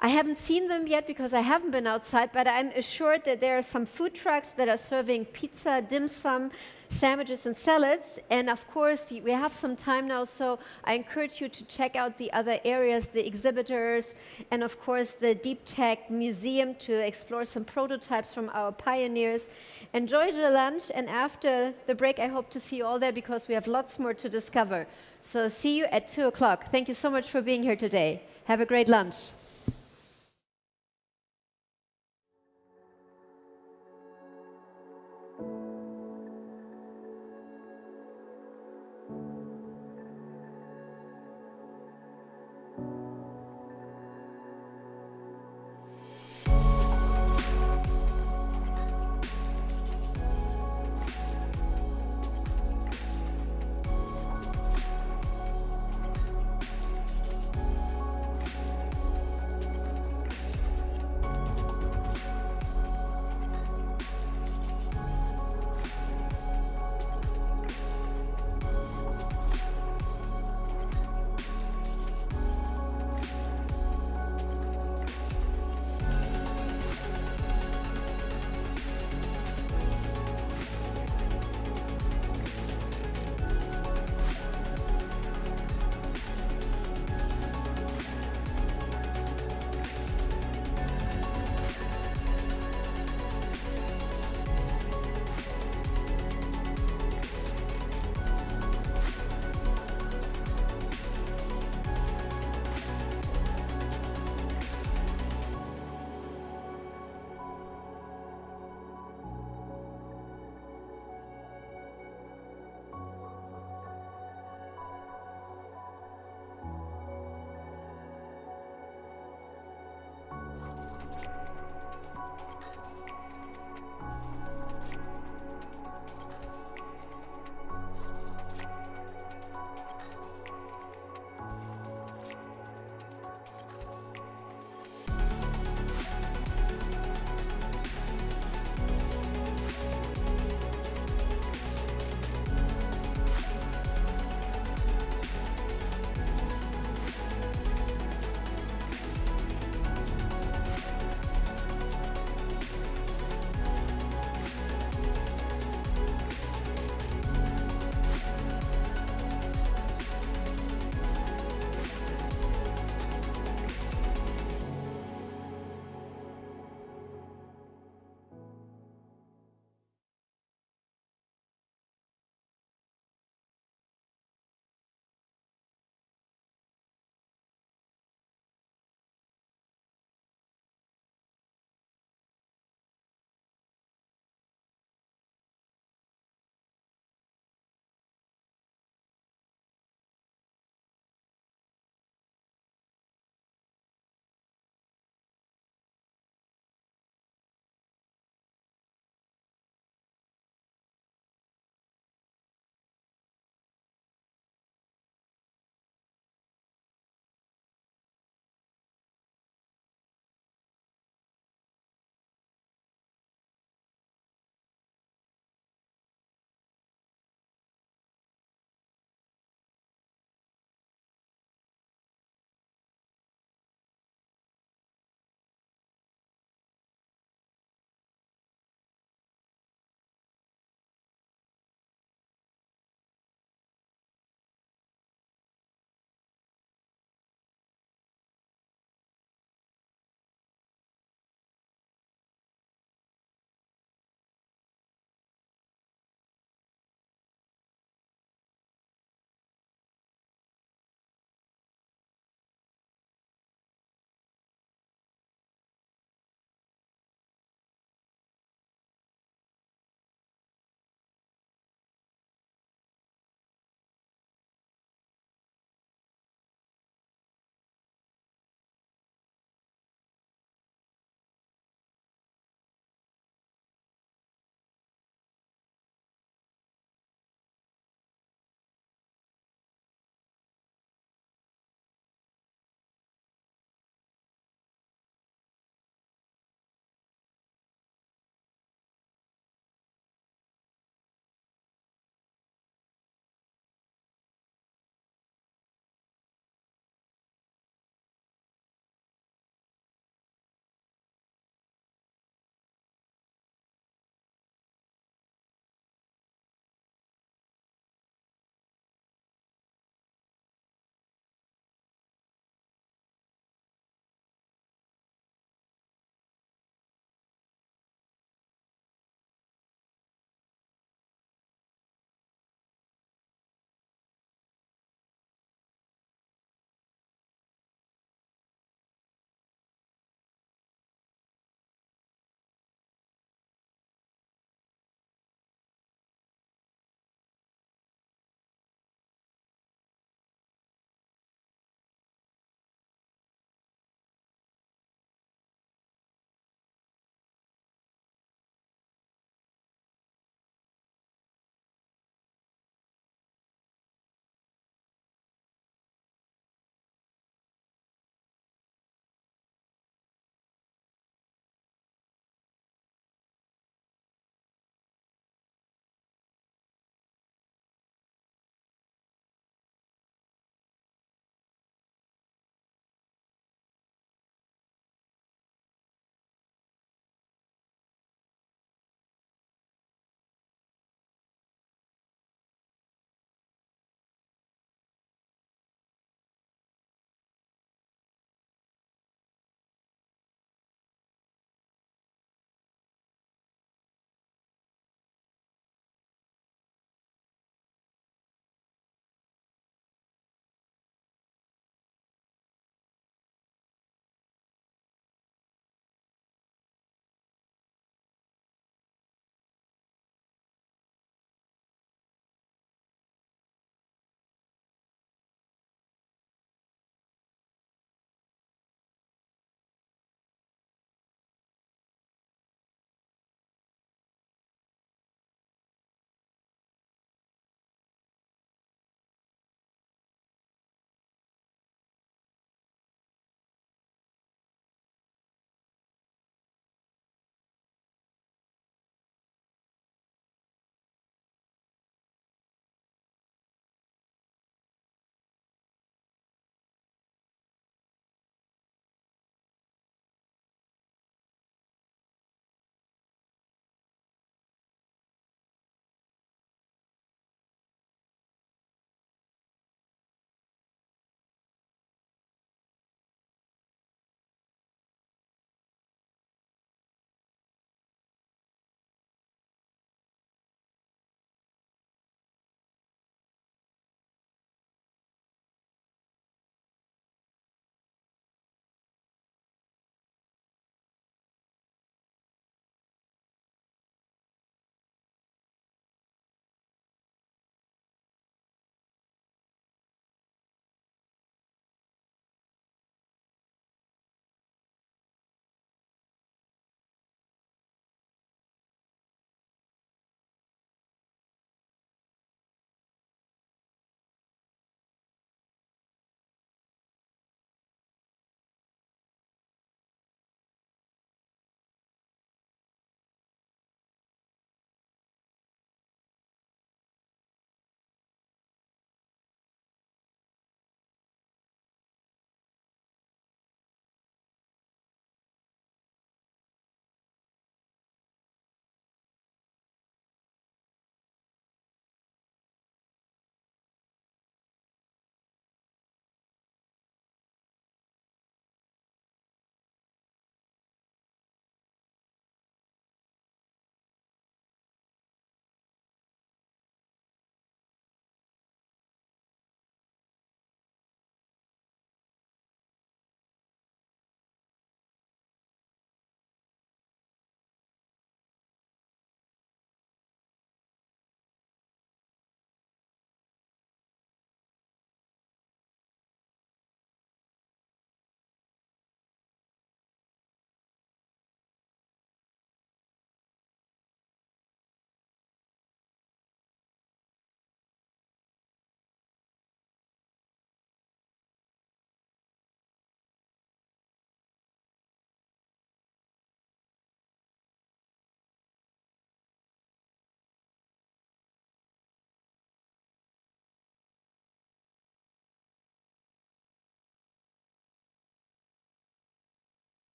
haven't seen them yet because I haven't been outside, but I'm assured that there are some food trucks that are serving pizza, dim sum, sandwiches and salads. And of course, we have some time now, so I encourage you to check out the other areas, the exhibitors, and of course, the Deep Tech Museum to explore some prototypes from our pioneers. Enjoy the lunch, and after the break, I hope to see you all there because we have lots more to discover. So see you at 2 o'clock. Thank you so much for being here today. Have a great lunch.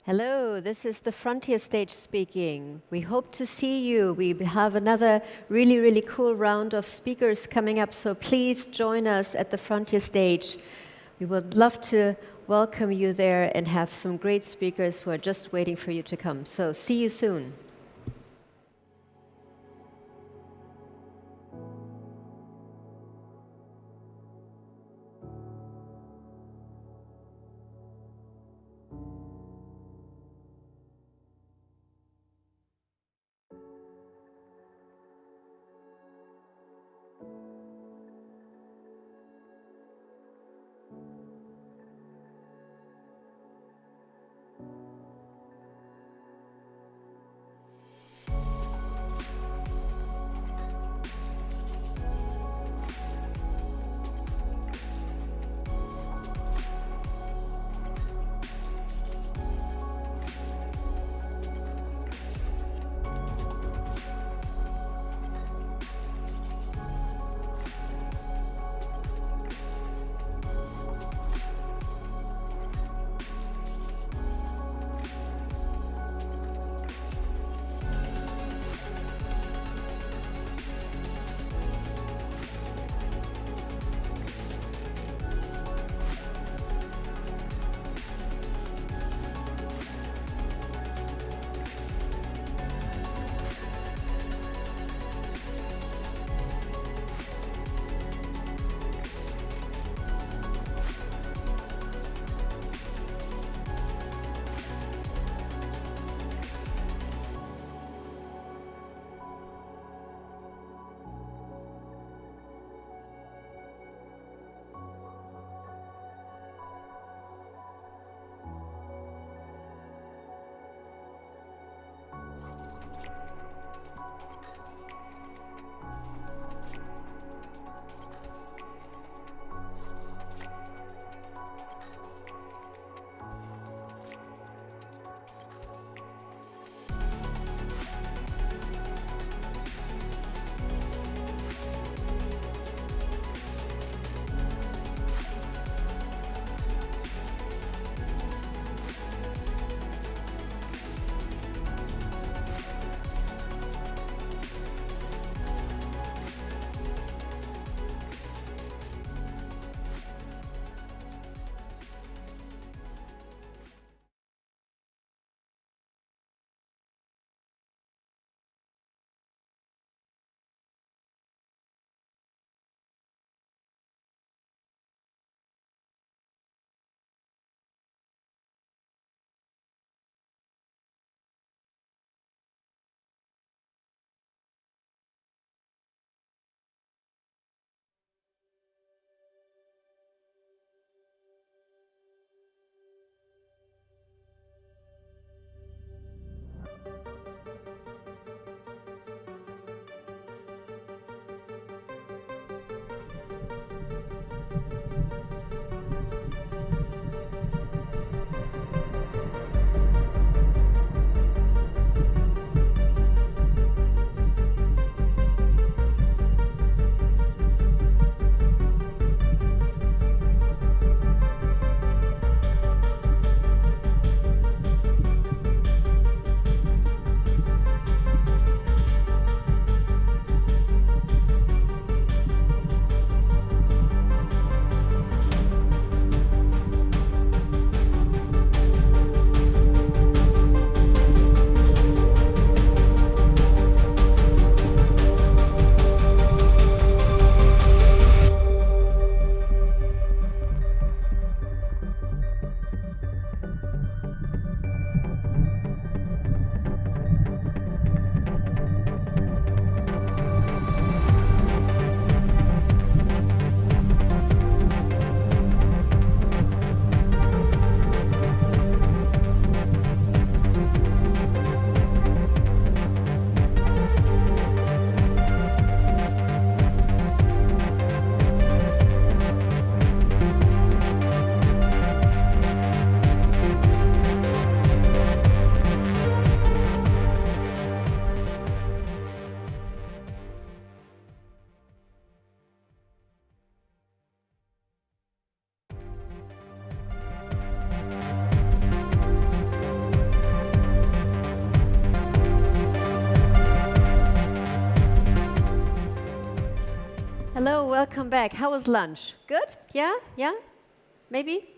Hello, this is the Frontier Stage speaking. We hope to see you. We have another really, really cool round of speakers coming up, so please join us at the Frontier Stage. We would love to welcome you there and have some great speakers who are just waiting for you to come. So see you soon. welcome back. How was lunch? Good? Yeah? Yeah? Maybe?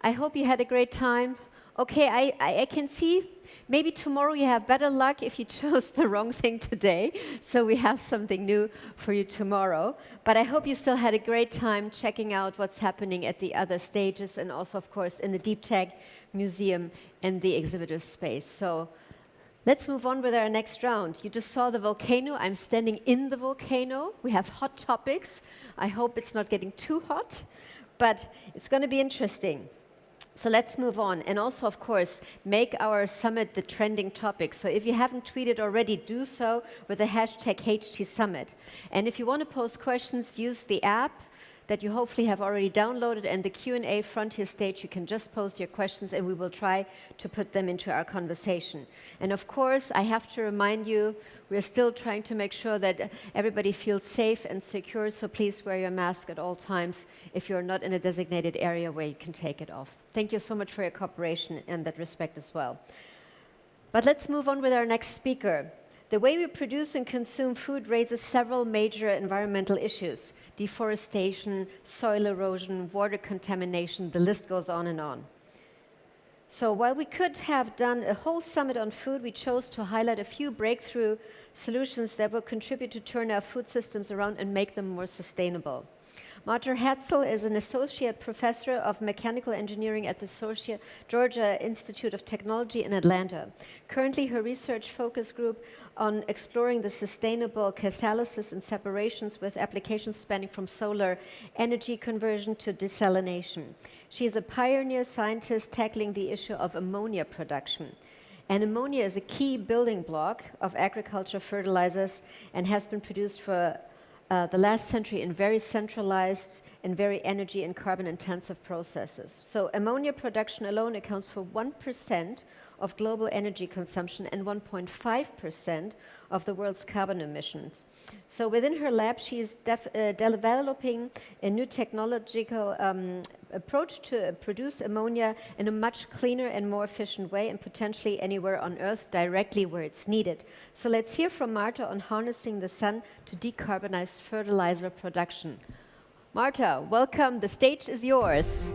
I hope you had a great time. Okay, I can see maybe tomorrow you have better luck if you chose the wrong thing today. So we have something new for you tomorrow. But I hope you still had a great time checking out what's happening at the other stages and also, of course, in the Deep Tech Museum and the exhibitor space. So let's move on with our next round. You just saw the volcano. I'm standing in the volcano. We have hot topics. I hope it's not getting too hot, but it's going to be interesting. So let's move on. And also, of course, make our summit the trending topic. So if you haven't tweeted already, do so with the hashtag HTSummit. And if you want to post questions, use the app that you hopefully have already downloaded, and the Q&A Frontier stage. You can just post your questions and we will try to put them into our conversation. And of course, I have to remind you, we're still trying to make sure that everybody feels safe and secure, so please wear your mask at all times if you're not in a designated area where you can take it off. Thank you so much for your cooperation in that respect as well. But let's move on with our next speaker. The way we produce and consume food raises several major environmental issues: deforestation, soil erosion, water contamination, the list goes on and on. So while we could have done a whole summit on food, we chose to highlight a few breakthrough solutions that will contribute to turn our food systems around and make them more sustainable. Marta Herzl is an associate professor of mechanical engineering at the Georgia Institute of Technology in Atlanta. Currently, her research focus group on exploring the sustainable catalysis and separations with applications spanning from solar energy conversion to desalination. She is a pioneer scientist tackling the issue of ammonia production. And ammonia is a key building block of agriculture fertilizers and has been produced for the last century in very centralized and very energy and carbon intensive processes. So ammonia production alone accounts for 1% of global energy consumption and 1.5% of the world's carbon emissions. So within her lab, she is developing a new technological approach to produce ammonia in a much cleaner and more efficient way, and potentially anywhere on Earth, directly where it's needed. So let's hear from Marta on harnessing the sun to decarbonize fertilizer production. Marta, welcome. The stage is yours.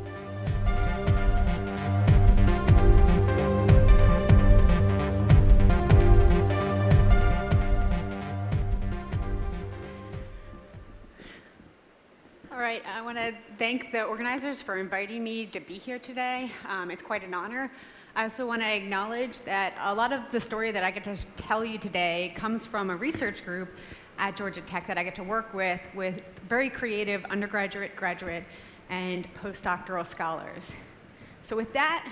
All right, I want to thank the organizers for inviting me to be here today. It's quite an honor. I also want to acknowledge that a lot of the story that I get to tell you today comes from a research group at Georgia Tech that I get to work with very creative undergraduate, graduate, and postdoctoral scholars. So with that,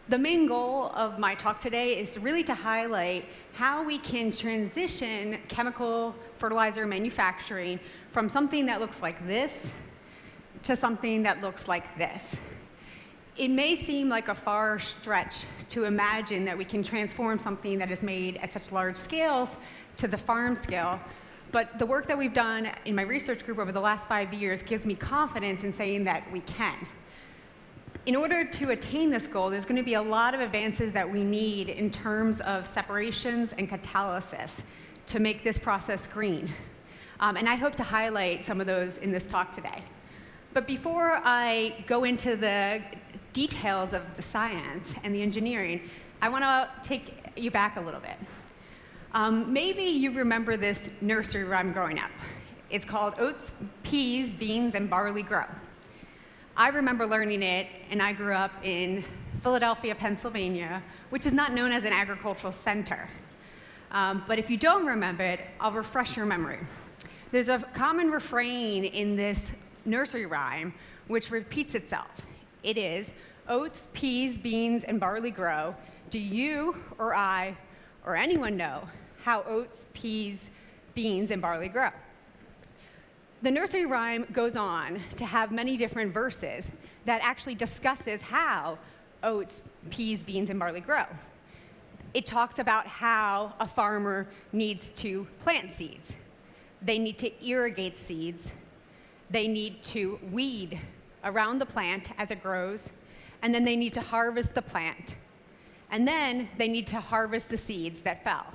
the main goal of my talk today is really to highlight how we can transition chemical fertilizer manufacturing from something that looks like this to something that looks like this. It may seem like a far stretch to imagine that we can transform something that is made at such large scales to the farm scale, but the work that we've done in my research group over the last 5 years gives me confidence in saying that we can. In order to attain this goal, there's going to be a lot of advances that we need in terms of separations and catalysis to make this process green. And I hope to highlight some of those in this talk today. But before I go into the details of the science and the engineering, I want to take you back a little bit. Maybe you remember this nursery rhyme growing up. It's called Oats, Peas, Beans, and Barley Grow. I remember learning it, and I grew up in Philadelphia, Pennsylvania, which is not known as an agricultural center. But if you don't remember it, I'll refresh your memory. There's a common refrain in this nursery rhyme which repeats itself. It is, oats, peas, beans, and barley grow. Do you or I or anyone know how oats, peas, beans, and barley grow? The nursery rhyme goes on to have many different verses that actually discusses how oats, peas, beans, and barley grow. It talks about how a farmer needs to plant seeds. They need to irrigate seeds. They need to weed around the plant as it grows, and then they need to harvest the plant. And then they need to harvest the seeds that fell.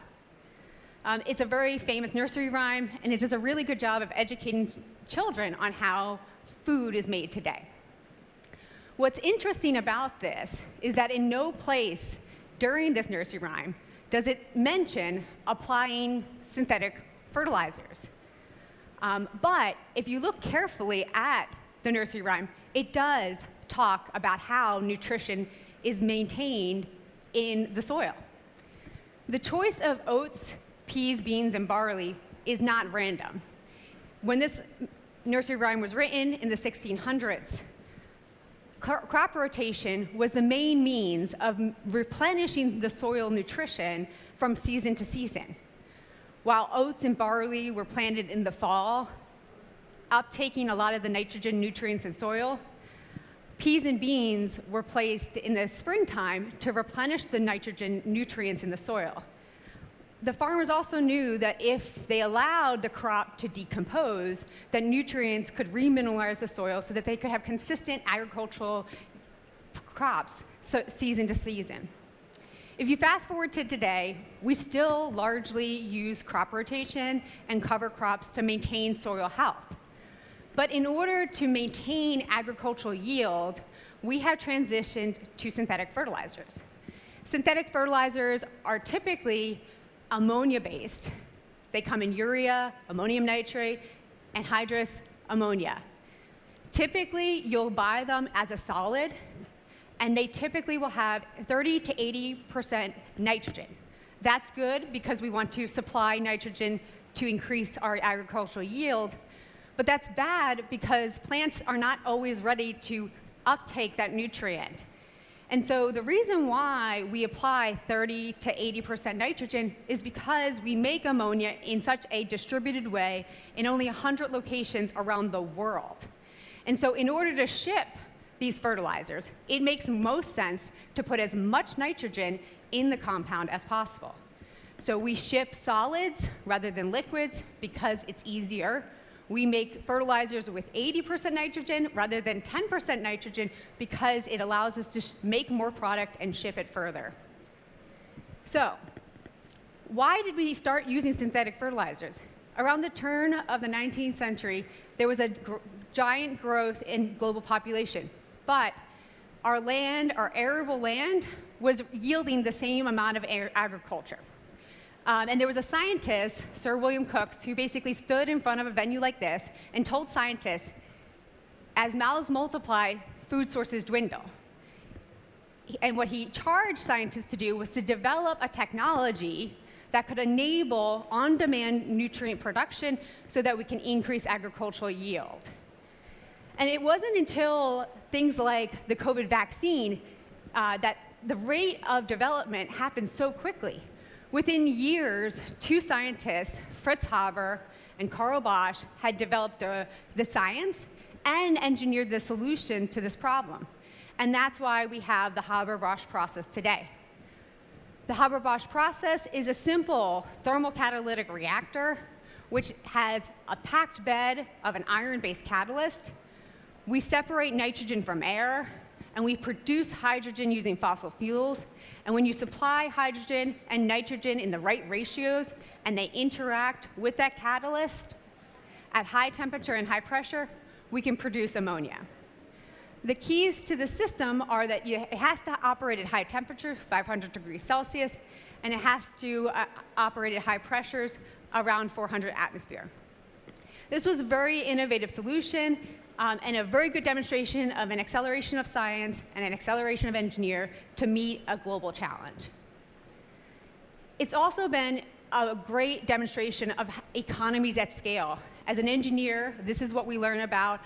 It's a very famous nursery rhyme, and it does a really good job of educating children on how food is made today. What's interesting about this is that in no place during this nursery rhyme does it mention applying synthetic fertilizers. But if you look carefully at the nursery rhyme, it does talk about how nutrition is maintained in the soil. The choice of oats, peas, beans, and barley is not random. When this nursery rhyme was written in the 1600s, crop rotation was the main means of replenishing the soil nutrition from season to season. While oats and barley were planted in the fall, uptaking a lot of the nitrogen nutrients in soil, peas and beans were placed in the springtime to replenish the nitrogen nutrients in the soil. The farmers also knew that if they allowed the crop to decompose, that nutrients could remineralize the soil so that they could have consistent agricultural crops season to season. If you fast forward to today, we still largely use crop rotation and cover crops to maintain soil health. But in order to maintain agricultural yield, we have transitioned to synthetic fertilizers. Synthetic fertilizers are typically ammonia-based. They come in urea, ammonium nitrate, and hydrous ammonia. Typically, you'll buy them as a solid, and they typically will have 30 to 80% nitrogen. That's good because we want to supply nitrogen to increase our agricultural yield, but that's bad because plants are not always ready to uptake that nutrient. And so the reason why we apply 30 to 80% nitrogen is because we make ammonia in such a distributed way in only 100 locations around the world. And so in order to ship these fertilizers, it makes most sense to put as much nitrogen in the compound as possible. So we ship solids rather than liquids because it's easier. We make fertilizers with 80% nitrogen rather than 10% nitrogen because it allows us to make more product and ship it further. So, why did we start using synthetic fertilizers? Around the turn of the 19th century, there was a giant growth in global population, but our land, our arable land, was yielding the same amount of agriculture. And there was a scientist, Sir William Crookes, who basically stood in front of a venue like this and told scientists, as mouths multiply, food sources dwindle. And what he charged scientists to do was to develop a technology that could enable on-demand nutrient production so that we can increase agricultural yield. And it wasn't until things like the COVID vaccine that the rate of development happened so quickly. Within years, two scientists, Fritz Haber and Carl Bosch, had developed the science and engineered the solution to this problem. And that's why we have the Haber-Bosch process today. The Haber-Bosch process is a simple thermocatalytic reactor which has a packed bed of an iron-based catalyst. We separate nitrogen from air, and we produce hydrogen using fossil fuels. And when you supply hydrogen and nitrogen in the right ratios, and they interact with that catalyst at high temperature and high pressure, we can produce ammonia. The keys to the system are that it has to operate at high temperature, 500 degrees Celsius, and it has to operate at high pressures around 400 atmosphere. This was a very innovative solution and a very good demonstration of an acceleration of science and an acceleration of engineer to meet a global challenge. It's also been a great demonstration of economies at scale. As an engineer, this is what we learn about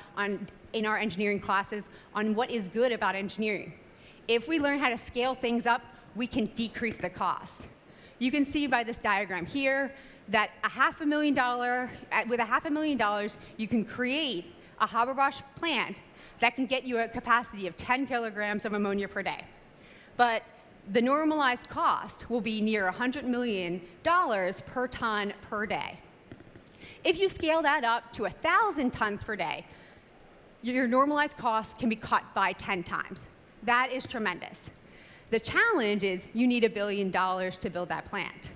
in our engineering classes on what is good about engineering. If we learn how to scale things up, we can decrease the cost. You can see by this diagram here that with $500,000, you can create a Haber-Bosch plant that can get you a capacity of 10 kilograms of ammonia per day. But the normalized cost will be near $100 million per ton per day. If you scale that up to 1,000 tons per day, your normalized cost can be cut by 10 times. That is tremendous. The challenge is you need $1 billion to build that plant.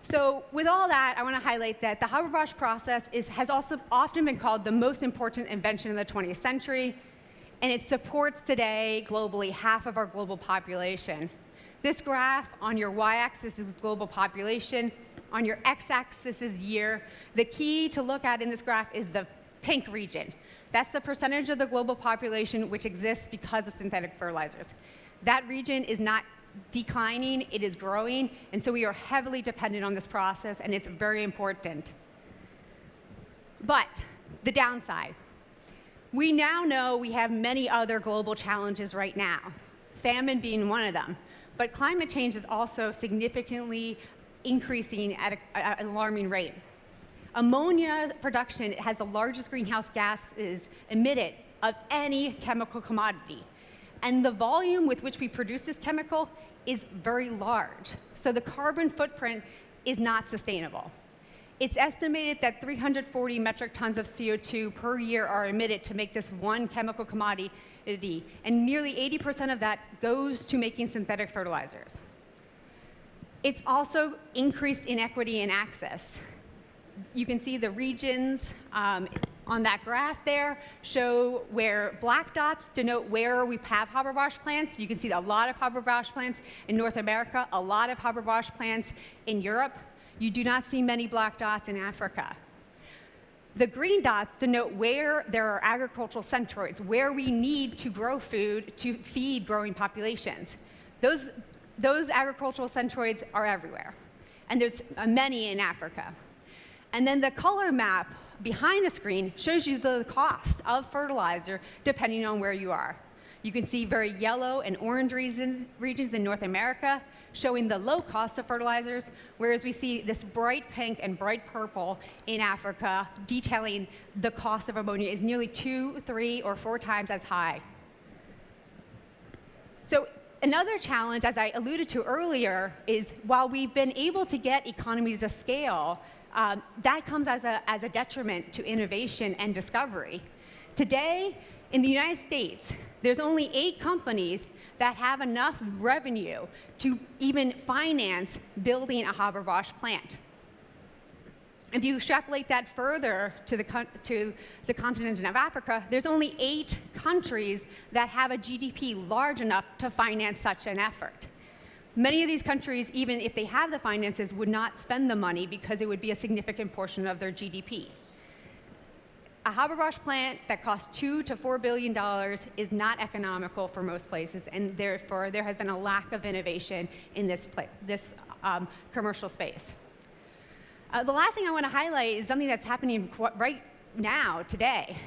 So with all that, I want to highlight that the Haber-Bosch process has also often been called the most important invention of the 20th century, and it supports today globally half of our global population. This graph on your y-axis is global population, on your x-axis is year. The key to look at in this graph is the pink region. That's the percentage of the global population which exists because of synthetic fertilizers. That region is not declining, it is growing, and so we are heavily dependent on this process, and it's very important. But the downside, we now know we have many other global challenges right now, famine being one of them, but climate change is also significantly increasing at an alarming rate. Ammonia production has the largest greenhouse gases emitted of any chemical commodity. And the volume with which we produce this chemical is very large. So the carbon footprint is not sustainable. It's estimated that 340 metric tons of CO2 per year are emitted to make this one chemical commodity, and nearly 80% of that goes to making synthetic fertilizers. It's also increased inequity in access. You can see the regions on that graph there show where black dots denote where we have Haber-Bosch plants. You can see a lot of Haber-Bosch plants in North America, a lot of Haber-Bosch plants in Europe. You do not see many black dots in Africa. The green dots denote where there are agricultural centroids, where we need to grow food to feed growing populations. Those agricultural centroids are everywhere, and there's many in Africa. And then the color map behind the screen shows you the cost of fertilizer depending on where you are. You can see very yellow and orange regions in North America showing the low cost of fertilizers, whereas we see this bright pink and bright purple in Africa detailing the cost of ammonia is nearly 2, 3, or 4 times as high. So another challenge, as I alluded to earlier, is while we've been able to get economies of scale, that comes as a detriment to innovation and discovery. Today, in the United States, there's only 8 companies that have enough revenue to even finance building a Haber-Bosch plant. If you extrapolate that further to the continent of Africa, there's only 8 countries that have a GDP large enough to finance such an effort. Many of these countries, even if they have the finances, would not spend the money because it would be a significant portion of their GDP. A Haber-Bosch plant that costs $2 to $4 billion is not economical for most places, and therefore there has been a lack of innovation in this commercial space. The last thing I want to highlight is something that's happening right now, today.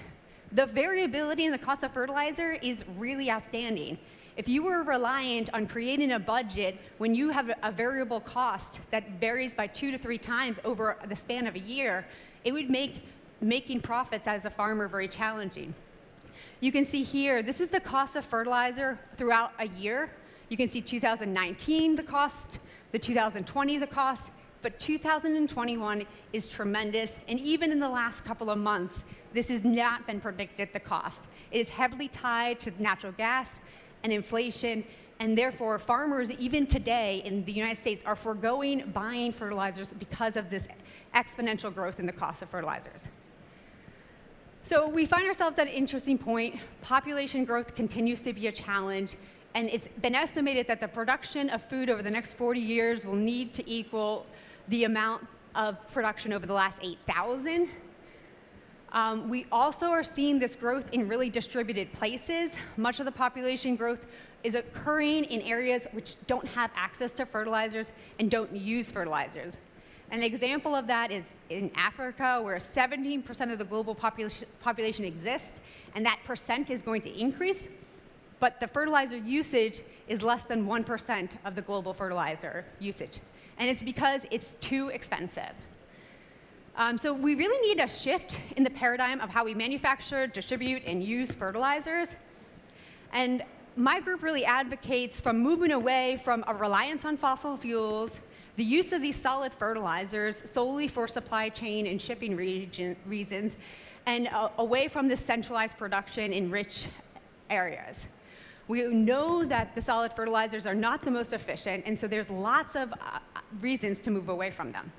The variability in the cost of fertilizer is really outstanding. If you were reliant on creating a budget when you have a variable cost that varies by 2 to 3 times over the span of a year, it would make making profits as a farmer very challenging. You can see here, this is the cost of fertilizer throughout a year. You can see 2019, the cost, the 2020, the cost, but 2021 is tremendous, and even in the last couple of months, this has not been predicted, the cost. It is heavily tied to natural gas and inflation, and therefore farmers, even today in the United States, are foregoing buying fertilizers because of this exponential growth in the cost of fertilizers. So we find ourselves at an interesting point. Population growth continues to be a challenge, and it's been estimated that the production of food over the next 40 years will need to equal the amount of production over the last 8,000. We also are seeing this growth in really distributed places. Much of the population growth is occurring in areas which don't have access to fertilizers and don't use fertilizers. An example of that is in Africa, where 17% of the global population exists, and that percent is going to increase, but the fertilizer usage is less than 1% of the global fertilizer usage. And it's because it's too expensive. So we really need a shift in the paradigm of how we manufacture, distribute, and use fertilizers. And my group really advocates from moving away from a reliance on fossil fuels, the use of these solid fertilizers solely for supply chain and shipping reasons, and away from this centralized production in rich areas. We know that the solid fertilizers are not the most efficient, and so there's lots of reasons to move away from them.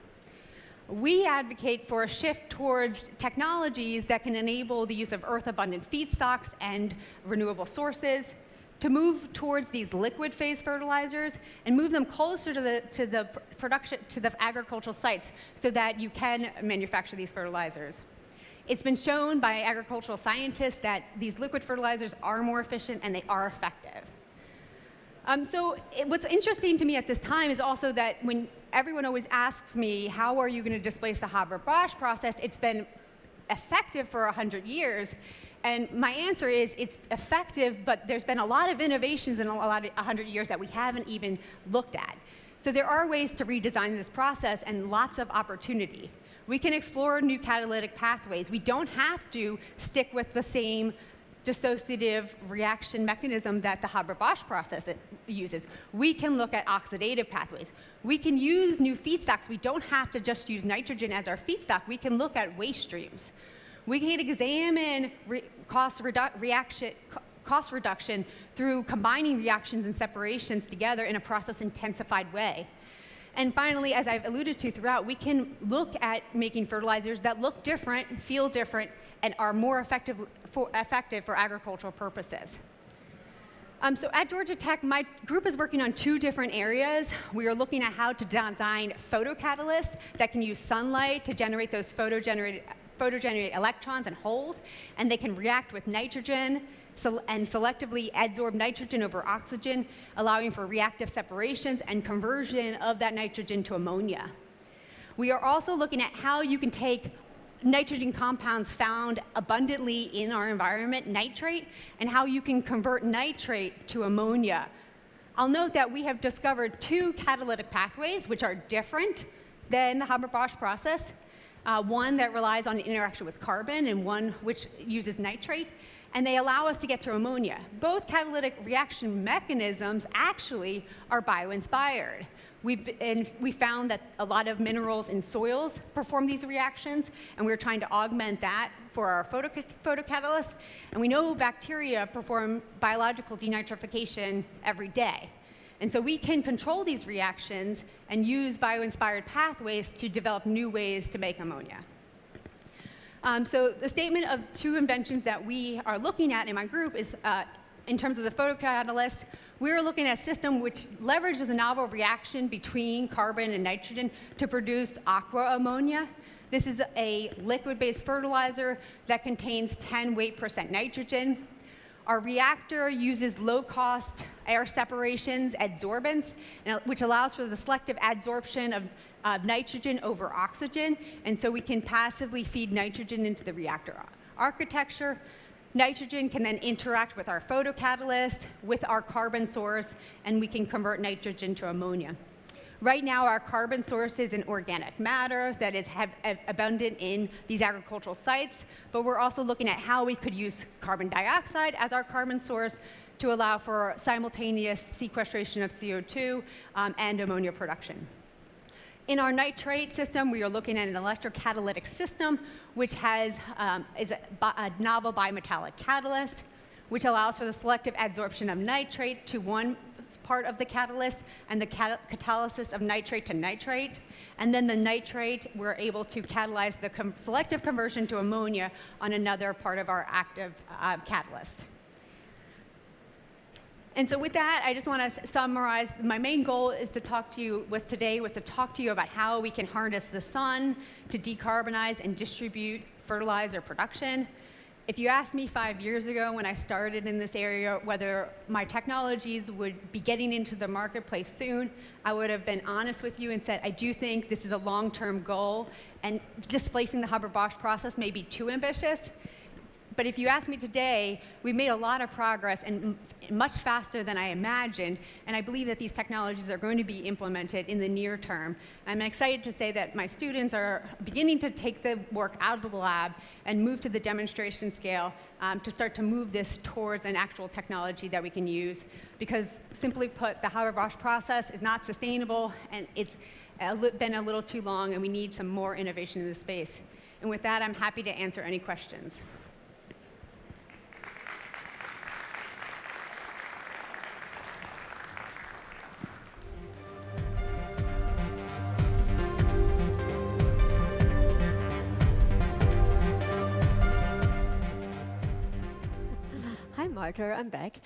We advocate for a shift towards technologies that can enable the use of earth-abundant feedstocks and renewable sources, to move towards these liquid phase fertilizers and move them closer to the production, to the agricultural sites, so that you can manufacture these fertilizers. It's been shown by agricultural scientists that these liquid fertilizers are more efficient and they are effective. What's interesting to me at this time is also that when everyone always asks me, how are you going to displace the Haber-Bosch process? It's been effective for 100 years. And my answer is it's effective, but there's been a lot of innovations in 100 years that we haven't even looked at. So there are ways to redesign this process and lots of opportunity. We can explore new catalytic pathways. We don't have to stick with the same dissociative reaction mechanism that the Haber-Bosch process uses. We can look at oxidative pathways. We can use new feedstocks. We don't have to just use nitrogen as our feedstock. We can look at waste streams. We can examine cost reduction through combining reactions and separations together in a process-intensified way. And finally, as I've alluded to throughout, we can look at making fertilizers that look different, feel different, and are more effective for agricultural purposes. So at Georgia Tech, my group is working on two different areas. We are looking at how to design photocatalysts that can use sunlight to generate those photogenerated electrons and holes, and they can react with nitrogen and selectively adsorb nitrogen over oxygen, allowing for reactive separations and conversion of that nitrogen to ammonia. We are also looking at how you can take nitrogen compounds found abundantly in our environment, nitrate, and how you can convert nitrate to ammonia. I'll note that we have discovered two catalytic pathways which are different than the Haber-Bosch process. One that relies on interaction with carbon and one which uses nitrate, and they allow us to get to ammonia. Both catalytic reaction mechanisms actually are bio-inspired. We found that a lot of minerals in soils perform these reactions, and we're trying to augment that for our photocatalysts. And we know bacteria perform biological denitrification every day. And so we can control these reactions and use bio-inspired pathways to develop new ways to make ammonia. So the statement of two inventions that we are looking at in my group is, in terms of the photocatalyst, we're looking at a system which leverages a novel reaction between carbon and nitrogen to produce aqua ammonia. This is a liquid-based fertilizer that contains 10 weight% nitrogen. Our reactor uses low-cost air separations, adsorbents, which allows for the selective adsorption of nitrogen over oxygen, and so we can passively feed nitrogen into the reactor architecture. Nitrogen can then interact with our photocatalyst, with our carbon source, and we can convert nitrogen to ammonia. Right now, our carbon source is an organic matter that is abundant in these agricultural sites, but we're also looking at how we could use carbon dioxide as our carbon source to allow for simultaneous sequestration of CO2 and ammonia production. In our nitrate system, we are looking at an electrocatalytic system, which is a novel bimetallic catalyst, which allows for the selective adsorption of nitrate to one part of the catalyst and the catalysis of nitrate to nitrate. And then the nitrate, we're able to catalyze the selective conversion to ammonia on another part of our active catalyst. And so with that, I just want to summarize. My main goal is to talk to you about how we can harness the sun to decarbonize and distribute fertilizer production. If you asked me 5 years ago when I started in this area whether my technologies would be getting into the marketplace soon, I would have been honest with you and said, I do think this is a long-term goal, and displacing the Haber-Bosch process may be too ambitious. But if you ask me today, we've made a lot of progress and much faster than I imagined, and I believe that these technologies are going to be implemented in the near term. I'm excited to say that my students are beginning to take the work out of the lab and move to the demonstration scale to start to move this towards an actual technology that we can use, because simply put, the Haber-Bosch process is not sustainable, and it's been a little too long, and we need some more innovation in this space. And with that, I'm happy to answer any questions. Marta, I'm back.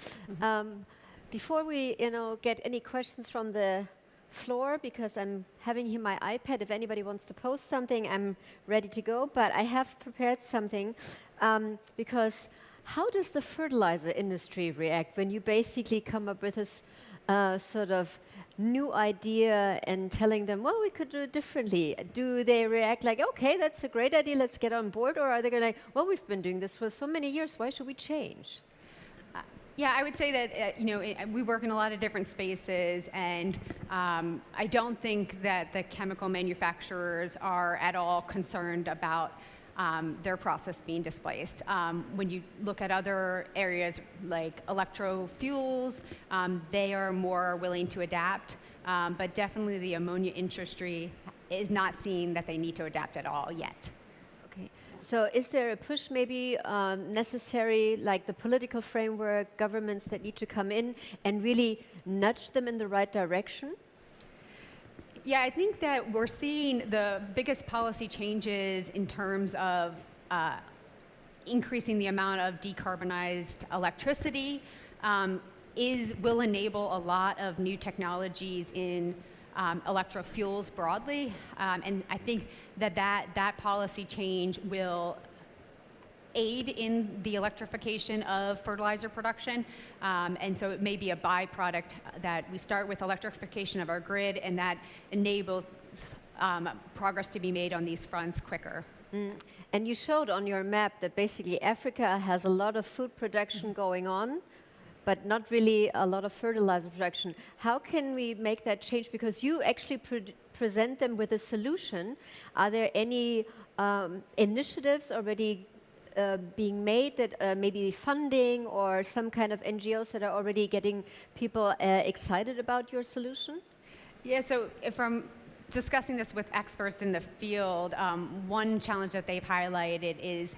Before we, get any questions from the floor, because I'm having here my iPad. If anybody wants to post something, I'm ready to go. But I have prepared something because how does the fertilizer industry react when you basically come up with this sort of new idea and telling them, well, we could do it differently? Do they react like, okay, that's a great idea, let's get on board? Or are they going like, well, we've been doing this for so many years, why should we change? Yeah, I would say that we work in a lot of different spaces, and I don't think that the chemical manufacturers are at all concerned about their process being displaced. When you look at other areas like electrofuels, they are more willing to adapt, but definitely the ammonia industry is not seeing that they need to adapt at all yet. Okay. So is there a push maybe necessary, like the political framework, governments that need to come in and really nudge them in the right direction? Yeah, I think that we're seeing the biggest policy changes in terms of increasing the amount of decarbonized electricity will enable a lot of new technologies in electrofuels broadly, and I think that policy change will aid in the electrification of fertilizer production, and so it may be a byproduct that we start with electrification of our grid, and that enables progress to be made on these fronts quicker. And you showed on your map that basically Africa has a lot of food production going on, but not really a lot of fertilizer production. How can we make that change? Because you actually present them with a solution. Are there any initiatives already being made that maybe funding or some kind of NGOs that are already getting people excited about your solution? Yeah, so from discussing this with experts in the field, one challenge that they've highlighted is,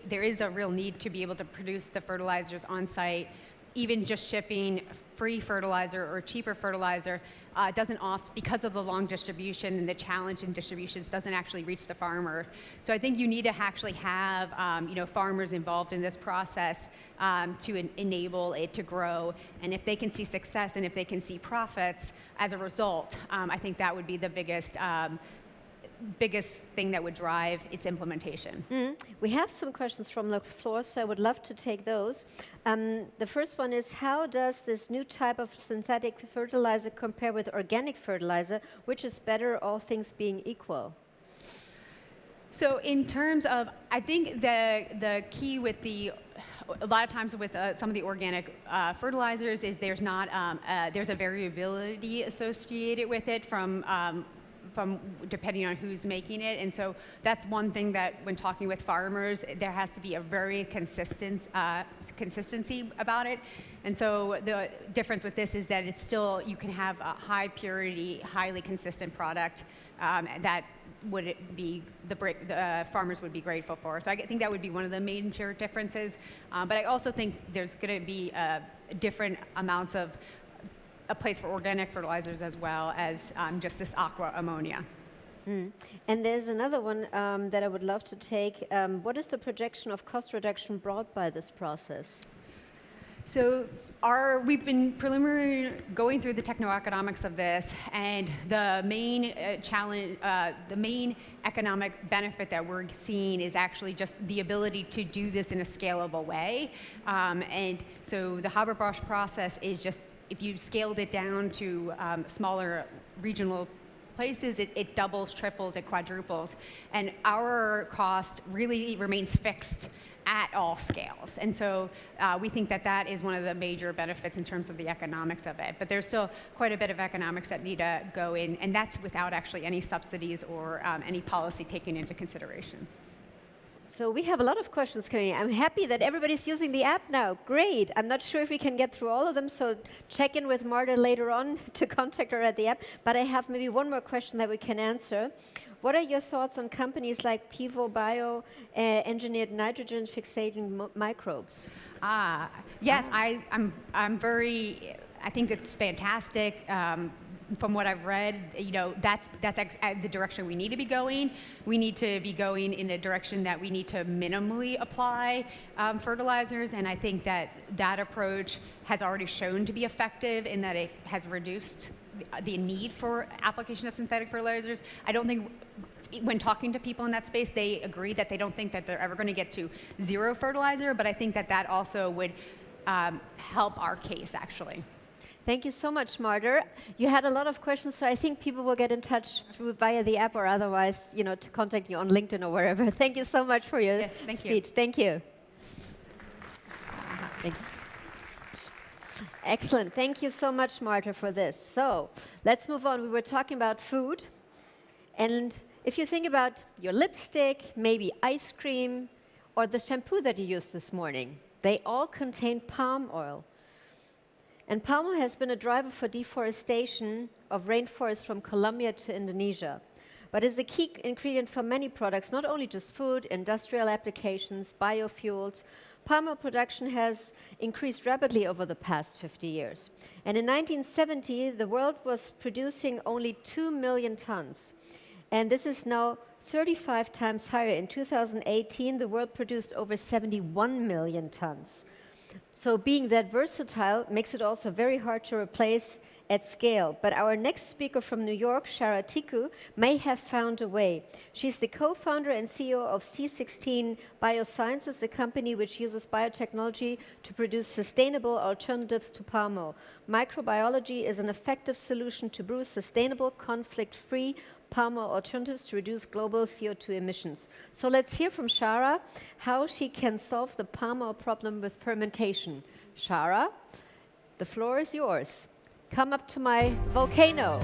there is a real need to be able to produce the fertilizers on site. Even just shipping free fertilizer or cheaper fertilizer doesn't because of the long distribution and the challenge in distributions, doesn't actually reach the farmer. So I think you need to actually have farmers involved in this process to enable it to grow. And if they can see success and if they can see profits as a result, I think that would be the biggest thing that would drive its implementation. We have some questions from the floor, so I would love to take those. The first one is, how does this new type of synthetic fertilizer compare with organic fertilizer? Which is better, all things being equal? So in terms of, I think the key with a lot of times with some of the organic fertilizers is there's a variability associated with it from depending on who's making it. And so that's one thing that when talking with farmers, there has to be a very consistency about it. And so the difference with this is that it's still, you can have a high purity, highly consistent product that would be the farmers would be grateful for. So I think that would be one of the major differences. But I also think there's going to be different amounts of a place for organic fertilizers as well as just this aqua ammonia. And there's another one that I would love to take. What is the projection of cost reduction brought by this process? So we've been preliminary going through the techno-economics of this, and the main challenge, the main economic benefit that we're seeing is actually just the ability to do this in a scalable way. And so the Haber-Bosch process is just, if you scaled it down to smaller regional places, it doubles, triples, it quadruples. And our cost really remains fixed at all scales. And so we think that is one of the major benefits in terms of the economics of it. But there's still quite a bit of economics that need to go in, and that's without actually any subsidies or any policy taken into consideration. So we have a lot of questions coming in. I'm happy that everybody's using the app now. Great. I'm not sure if we can get through all of them, so check in with Marta later on to contact her at the app. But I have maybe one more question that we can answer. What are your thoughts on companies like Pivo Bio, engineered nitrogen fixating microbes? Yes, I think it's fantastic. from what I've read, that's the direction we need to be going. We need to be going in a direction that we need to minimally apply fertilizers, and I think that approach has already shown to be effective in that it has reduced the need for application of synthetic fertilizers. I don't think, when talking to people in that space, they agree that they don't think that they're ever going to get to zero fertilizer, but I think that also would help our case, actually. Thank you so much, Marta. You had a lot of questions, so I think people will get in touch via the app or otherwise, to contact you on LinkedIn or wherever. Thank you so much for your speech. Thank you. Thank you. Excellent. Thank you so much, Marta, for this. So let's move on. We were talking about food. And if you think about your lipstick, maybe ice cream, or the shampoo that you used this morning, they all contain palm oil. And palm oil has been a driver for deforestation of rainforests from Colombia to Indonesia, but is a key ingredient for many products, not only just food, industrial applications, biofuels. Palm oil production has increased rapidly over the past 50 years. And in 1970, the world was producing only 2 million tons. And this is now 35 times higher. In 2018, the world produced over 71 million tons. So being that versatile makes it also very hard to replace at scale. But our next speaker from New York, Shara Tiku, may have found a way. She's the co-founder and CEO of C16 Biosciences, a company which uses biotechnology to produce sustainable alternatives to palm oil. Microbiology is an effective solution to brew sustainable, conflict-free palm oil alternatives to reduce global CO2 emissions. So let's hear from Shara how she can solve the palm oil problem with fermentation. Shara, the floor is yours. Come up to my volcano.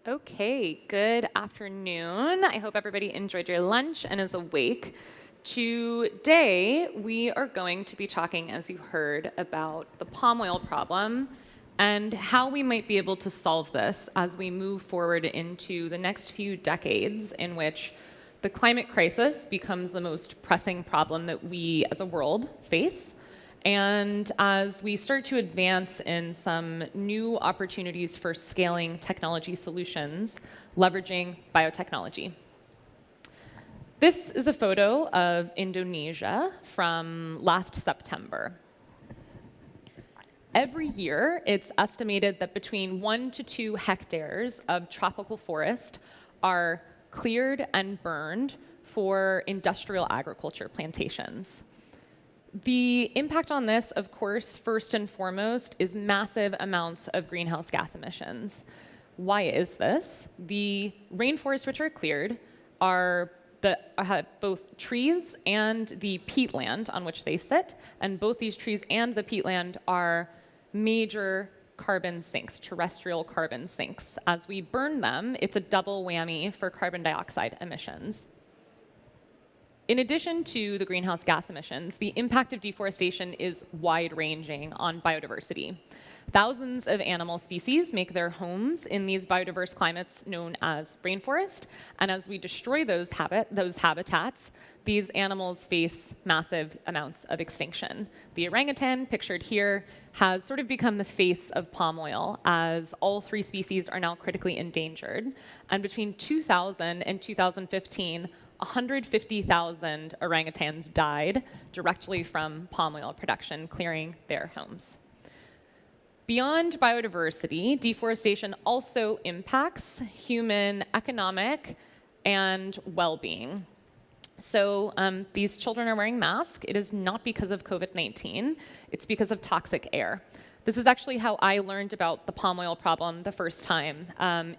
Okay, good afternoon. I hope everybody enjoyed your lunch and is awake. Today, we are going to be talking, as you heard, about the palm oil problem and how we might be able to solve this as we move forward into the next few decades in which the climate crisis becomes the most pressing problem that we as a world face. And as we start to advance in some new opportunities for scaling technology solutions, leveraging biotechnology. This is a photo of Indonesia from last September. Every year, it's estimated that between 1 to 2 hectares of tropical forest are cleared and burned for industrial agriculture plantations. The impact on this, of course, first and foremost, is massive amounts of greenhouse gas emissions. Why is this? The rainforests which are cleared are both trees and the peatland on which they sit, and both these trees and the peatland are major carbon sinks, terrestrial carbon sinks. As we burn them, it's a double whammy for carbon dioxide emissions. In addition to the greenhouse gas emissions, the impact of deforestation is wide-ranging on biodiversity. Thousands of animal species make their homes in these biodiverse climates known as rainforest, and as we destroy those habitats, these animals face massive amounts of extinction. The orangutan, pictured here, has sort of become the face of palm oil, as all 3 species are now critically endangered. And between 2000 and 2015, 150,000 orangutans died directly from palm oil production, clearing their homes. Beyond biodiversity, deforestation also impacts human economic and well-being. So these children are wearing masks. It is not because of COVID-19. It's because of toxic air. This is actually how I learned about the palm oil problem the first time.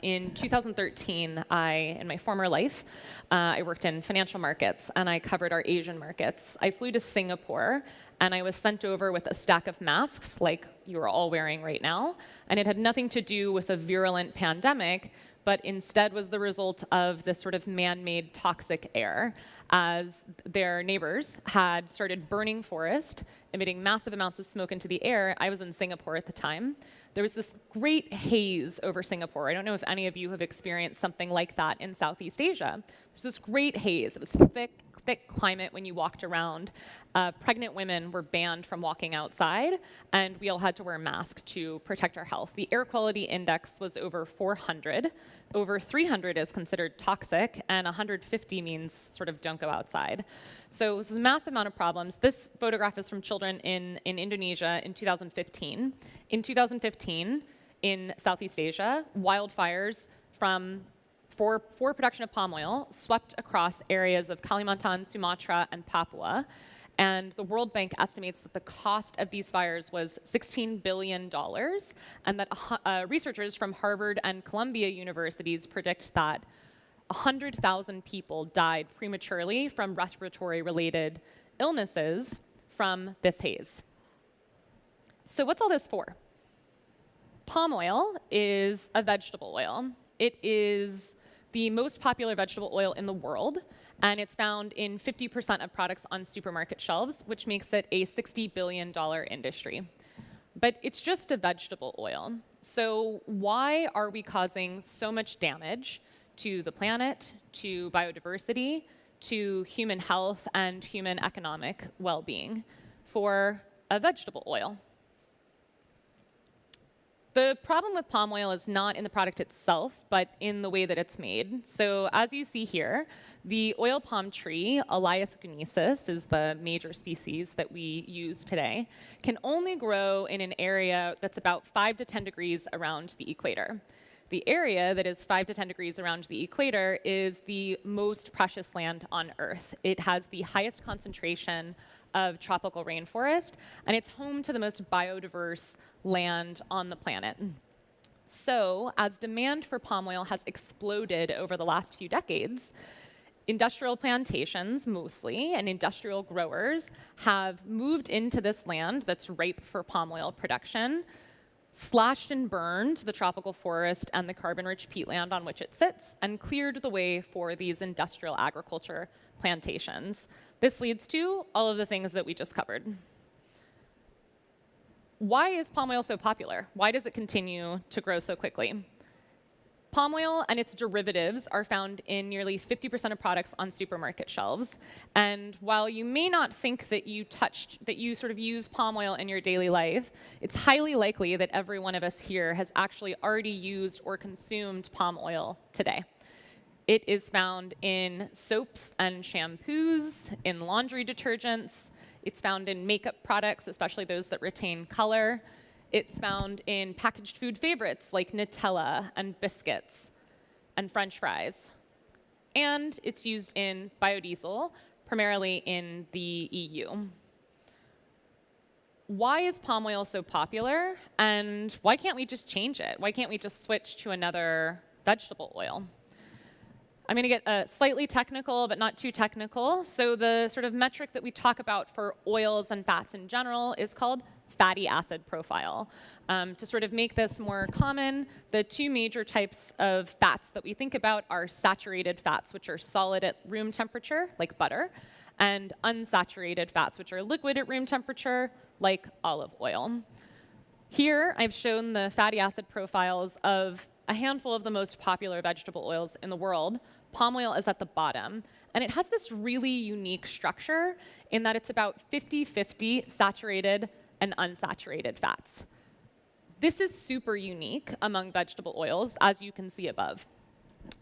In 2013, in my former life, I worked in financial markets, and I covered our Asian markets. I flew to Singapore, and I was sent over with a stack of masks, like you are all wearing right now, and it had nothing to do with a virulent pandemic, but instead was the result of this sort of man-made toxic air, as their neighbors had started burning forest, emitting massive amounts of smoke into the air. I was in Singapore at the time. There was this great haze over Singapore. I don't know if any of you have experienced something like that in Southeast Asia. There's this great haze. It was thick climate when you walked around. Pregnant women were banned from walking outside, and we all had to wear masks to protect our health. The air quality index was over 400. Over 300 is considered toxic, and 150 means sort of don't go outside. So it was a massive amount of problems. This photograph is from children in Indonesia in 2015. In 2015, in Southeast Asia, wildfires for production of palm oil swept across areas of Kalimantan, Sumatra, and Papua. And the World Bank estimates that the cost of these fires was $16 billion, and that researchers from Harvard and Columbia universities predict that 100,000 people died prematurely from respiratory-related illnesses from this haze. So what's all this for? Palm oil is a vegetable oil. It is the most popular vegetable oil in the world, and it's found in 50% of products on supermarket shelves, which makes it a $60 billion industry. But it's just a vegetable oil. So why are we causing so much damage to the planet, to biodiversity, to human health, and human economic well-being for a vegetable oil? The problem with palm oil is not in the product itself, but in the way that it's made. So as you see here, the oil palm tree, Elias gunesis, is the major species that we use today, can only grow in an area that's about 5 to 10 degrees around the equator. The area that is 5 to 10 degrees around the equator is the most precious land on Earth. It has the highest concentration of tropical rainforest, and it's home to the most biodiverse land on the planet. So, as demand for palm oil has exploded over the last few decades, industrial plantations mostly, and industrial growers have moved into this land that's ripe for palm oil production, slashed and burned the tropical forest and the carbon-rich peatland on which it sits, and cleared the way for these industrial agriculture plantations. This leads to all of the things that we just covered. Why is palm oil so popular? Why does it continue to grow so quickly? Palm oil and its derivatives are found in nearly 50% of products on supermarket shelves. And while you may not think that you sort of use palm oil in your daily life, it's highly likely that every one of us here has actually already used or consumed palm oil today. It is found in soaps and shampoos, in laundry detergents. It's found in makeup products, especially those that retain color. It's found in packaged food favorites like Nutella and biscuits and French fries. And it's used in biodiesel, primarily in the EU. Why is palm oil so popular? And why can't we just change it? Why can't we just switch to another vegetable oil? I'm going to get slightly technical, but not too technical. So the sort of metric that we talk about for oils and fats in general is called fatty acid profile. To sort of make this more common, the two major types of fats that we think about are saturated fats, which are solid at room temperature, like butter, and unsaturated fats, which are liquid at room temperature, like olive oil. Here, I've shown the fatty acid profiles of a handful of the most popular vegetable oils in the world. Palm oil is at the bottom, and it has this really unique structure in that it's about 50-50 saturated and unsaturated fats. This is super unique among vegetable oils, as you can see above.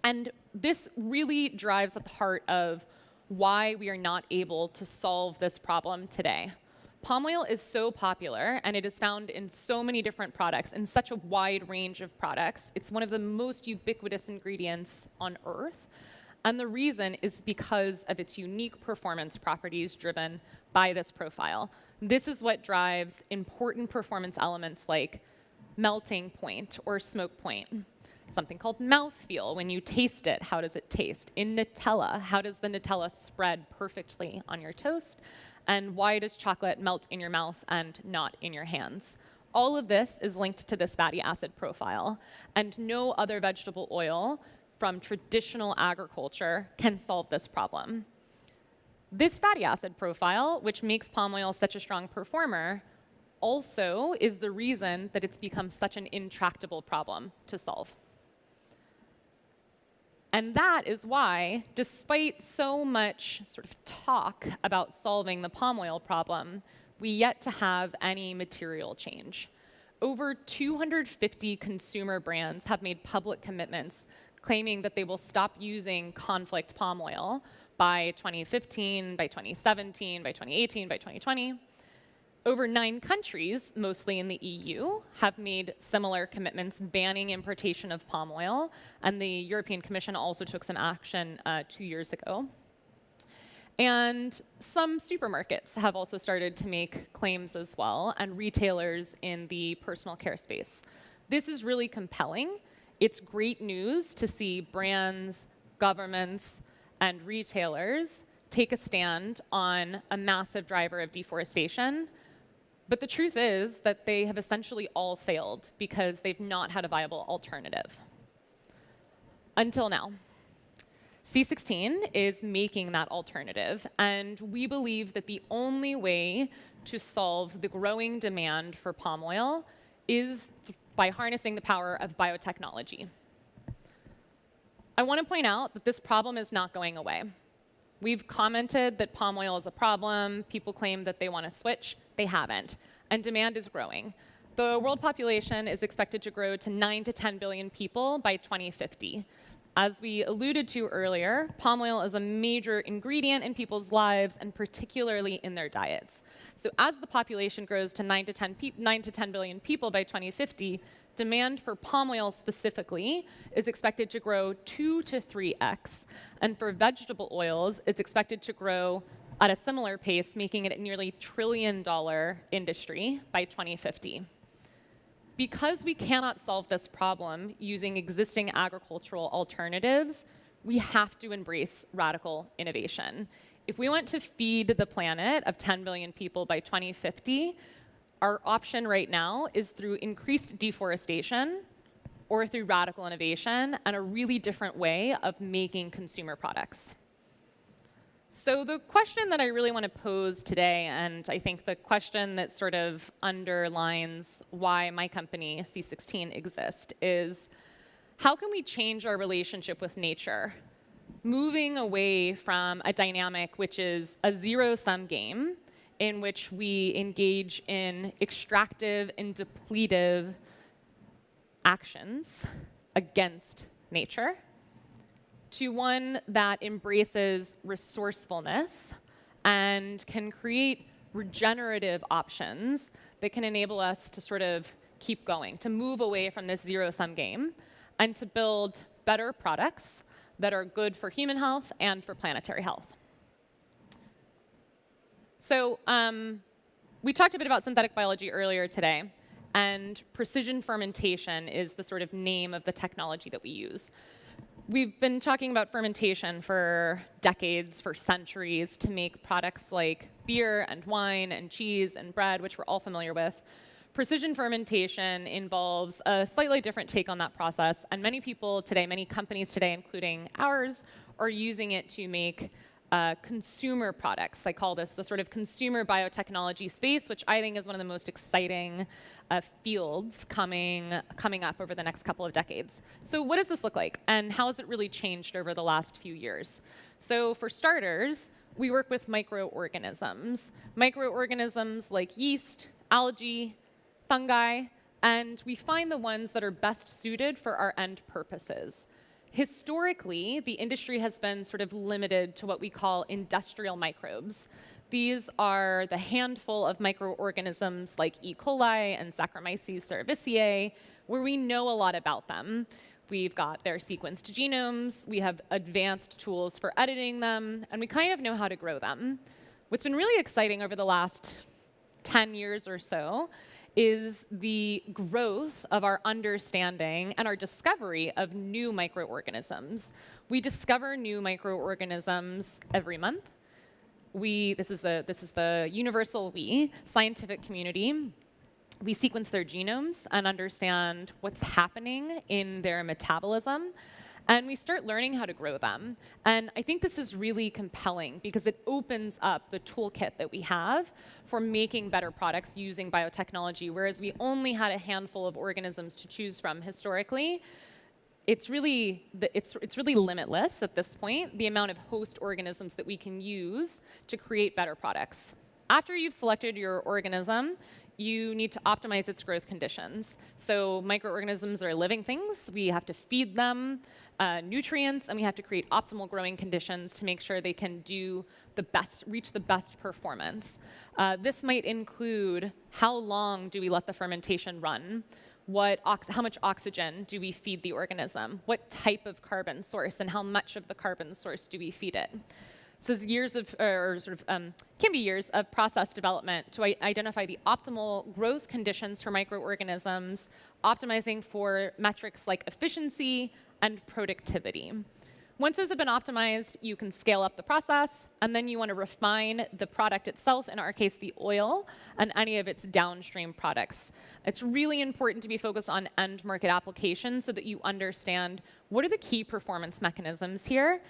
And this really drives at the heart of why we are not able to solve this problem today. Palm oil is so popular, and it is found in so many different products, in such a wide range of products. It's one of the most ubiquitous ingredients on Earth. And the reason is because of its unique performance properties driven by this profile. This is what drives important performance elements like melting point or smoke point. Something called mouthfeel. When you taste it, how does it taste? In Nutella, how does the Nutella spread perfectly on your toast? And why does chocolate melt in your mouth and not in your hands? All of this is linked to this fatty acid profile, and no other vegetable oil from traditional agriculture can solve this problem. This fatty acid profile, which makes palm oil such a strong performer, also is the reason that it's become such an intractable problem to solve. And that is why, despite so much sort of talk about solving the palm oil problem, we yet to have any material change. Over 250 consumer brands have made public commitments claiming that they will stop using conflict palm oil by 2015, by 2017, by 2018, by 2020. Over 9 countries, mostly in the EU, have made similar commitments banning importation of palm oil, and the European Commission also took some action 2 years ago. And some supermarkets have also started to make claims as well, and retailers in the personal care space. This is really compelling. It's great news to see brands, governments, and retailers take a stand on a massive driver of deforestation. But the truth is that they have essentially all failed because they've not had a viable alternative. Until now. C16 is making that alternative, and we believe that the only way to solve the growing demand for palm oil is by harnessing the power of biotechnology. I want to point out that this problem is not going away. We've commented that palm oil is a problem. People claim that they want to switch. They haven't. And demand is growing. The world population is expected to grow to 9 to 10 billion people by 2050. As we alluded to earlier, palm oil is a major ingredient in people's lives, and particularly in their diets. So as the population grows to 9 to 10 billion people by 2050, demand for palm oil specifically is expected to grow 2 to 3x. And for vegetable oils, it's expected to grow at a similar pace, making it a nearly $1 trillion industry by 2050. Because we cannot solve this problem using existing agricultural alternatives, we have to embrace radical innovation. If we want to feed the planet of 10 billion people by 2050, our option right now is through increased deforestation or through radical innovation and a really different way of making consumer products. So the question that I really want to pose today, and I think the question that sort of underlines why my company, C16, exists, is how can we change our relationship with nature, moving away from a dynamic which is a zero-sum game in which we engage in extractive and depletive actions against nature, to one that embraces resourcefulness and can create regenerative options that can enable us to sort of keep going, to move away from this zero-sum game, and to build better products that are good for human health and for planetary health. So we talked a bit about synthetic biology earlier today, and precision fermentation is the sort of name of the technology that we use. We've been talking about fermentation for decades, for centuries, to make products like beer and wine and cheese and bread, which we're all familiar with. Precision fermentation involves a slightly different take on that process, and many people today, many companies today, including ours, are using it to make consumer products. I call this the sort of consumer biotechnology space, which I think is one of the most exciting fields coming up over the next couple of decades. So what does this look like, and how has it really changed over the last few years? So for starters, we work with microorganisms. Microorganisms like yeast, algae, fungi, and we find the ones that are best suited for our end purposes. Historically, the industry has been sort of limited to what we call industrial microbes. These are the handful of microorganisms like E. coli and Saccharomyces cerevisiae, where we know a lot about them. We've got their sequenced genomes, we have advanced tools for editing them, and we kind of know how to grow them. What's been really exciting over the last 10 years or so is the growth of our understanding and our discovery of new microorganisms. We discover new microorganisms every month. This is the universal we, scientific community, we sequence their genomes and understand what's happening in their metabolism. And we start learning how to grow them. And I think this is really compelling because it opens up the toolkit that we have for making better products using biotechnology, whereas we only had a handful of organisms to choose from historically. It's really limitless at this point, the amount of host organisms that we can use to create better products. After you've selected your organism, you need to optimize its growth conditions. So microorganisms are living things. We have to feed them nutrients, and we have to create optimal growing conditions to make sure they can do the best, reach the best performance. This might include how long do we let the fermentation run? How much oxygen do we feed the organism? What type of carbon source, and how much of the carbon source do we feed it? So it's years of, can be years of process development to identify the optimal growth conditions for microorganisms, optimizing for metrics like efficiency and productivity. Once those have been optimized, you can scale up the process, and then you want to refine the product itself, in our case, the oil, and any of its downstream products. It's really important to be focused on end market applications so that you understand what are the key performance mechanisms here,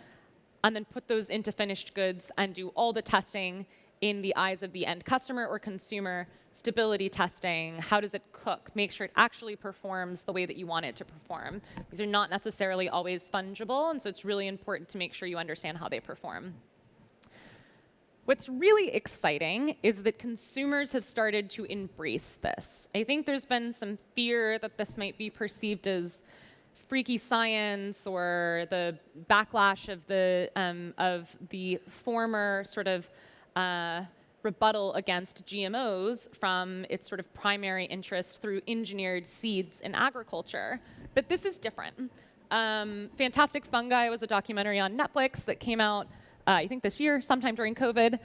and then put those into finished goods and do all the testing in the eyes of the end customer or consumer, stability testing, how does it cook, make sure it actually performs the way that you want it to perform. These are not necessarily always fungible, and so it's really important to make sure you understand how they perform. What's really exciting is that consumers have started to embrace this. I think there's been some fear that this might be perceived as freaky science or the backlash of the former sort of rebuttal against GMOs from its sort of primary interest through engineered seeds in agriculture. But this is different. Fantastic Fungi was a documentary on Netflix that came out, I think this year, sometime during COVID,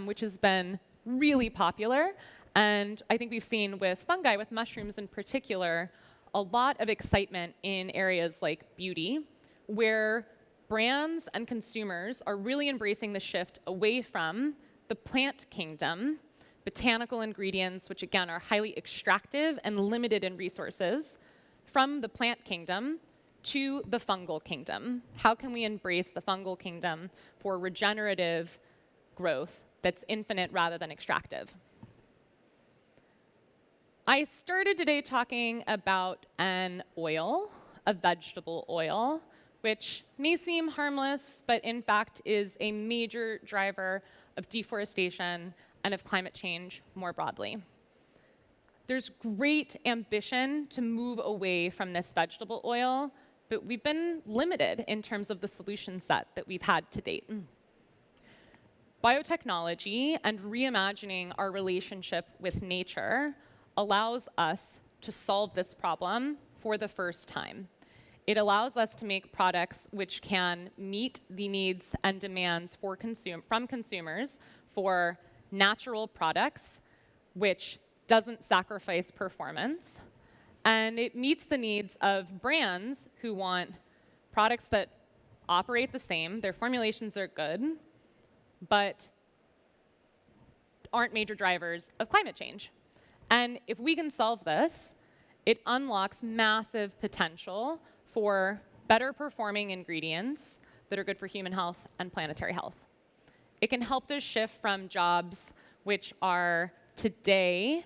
which has been really popular. And I think we've seen with fungi, with mushrooms in particular, a lot of excitement in areas like beauty, where brands and consumers are really embracing the shift away from the plant kingdom, botanical ingredients, which again are highly extractive and limited in resources, from the plant kingdom to the fungal kingdom. How can we embrace the fungal kingdom for regenerative growth that's infinite rather than extractive? I started today talking about an oil, a vegetable oil, which may seem harmless, but in fact is a major driver of deforestation and of climate change more broadly. There's great ambition to move away from this vegetable oil, but we've been limited in terms of the solution set that we've had to date. Biotechnology and reimagining our relationship with nature allows us to solve this problem for the first time. It allows us to make products which can meet the needs and demands from consumers for natural products, which doesn't sacrifice performance. And it meets the needs of brands who want products that operate the same, their formulations are good, but aren't major drivers of climate change. And if we can solve this, it unlocks massive potential for better performing ingredients that are good for human health and planetary health. It can help us shift from jobs which are today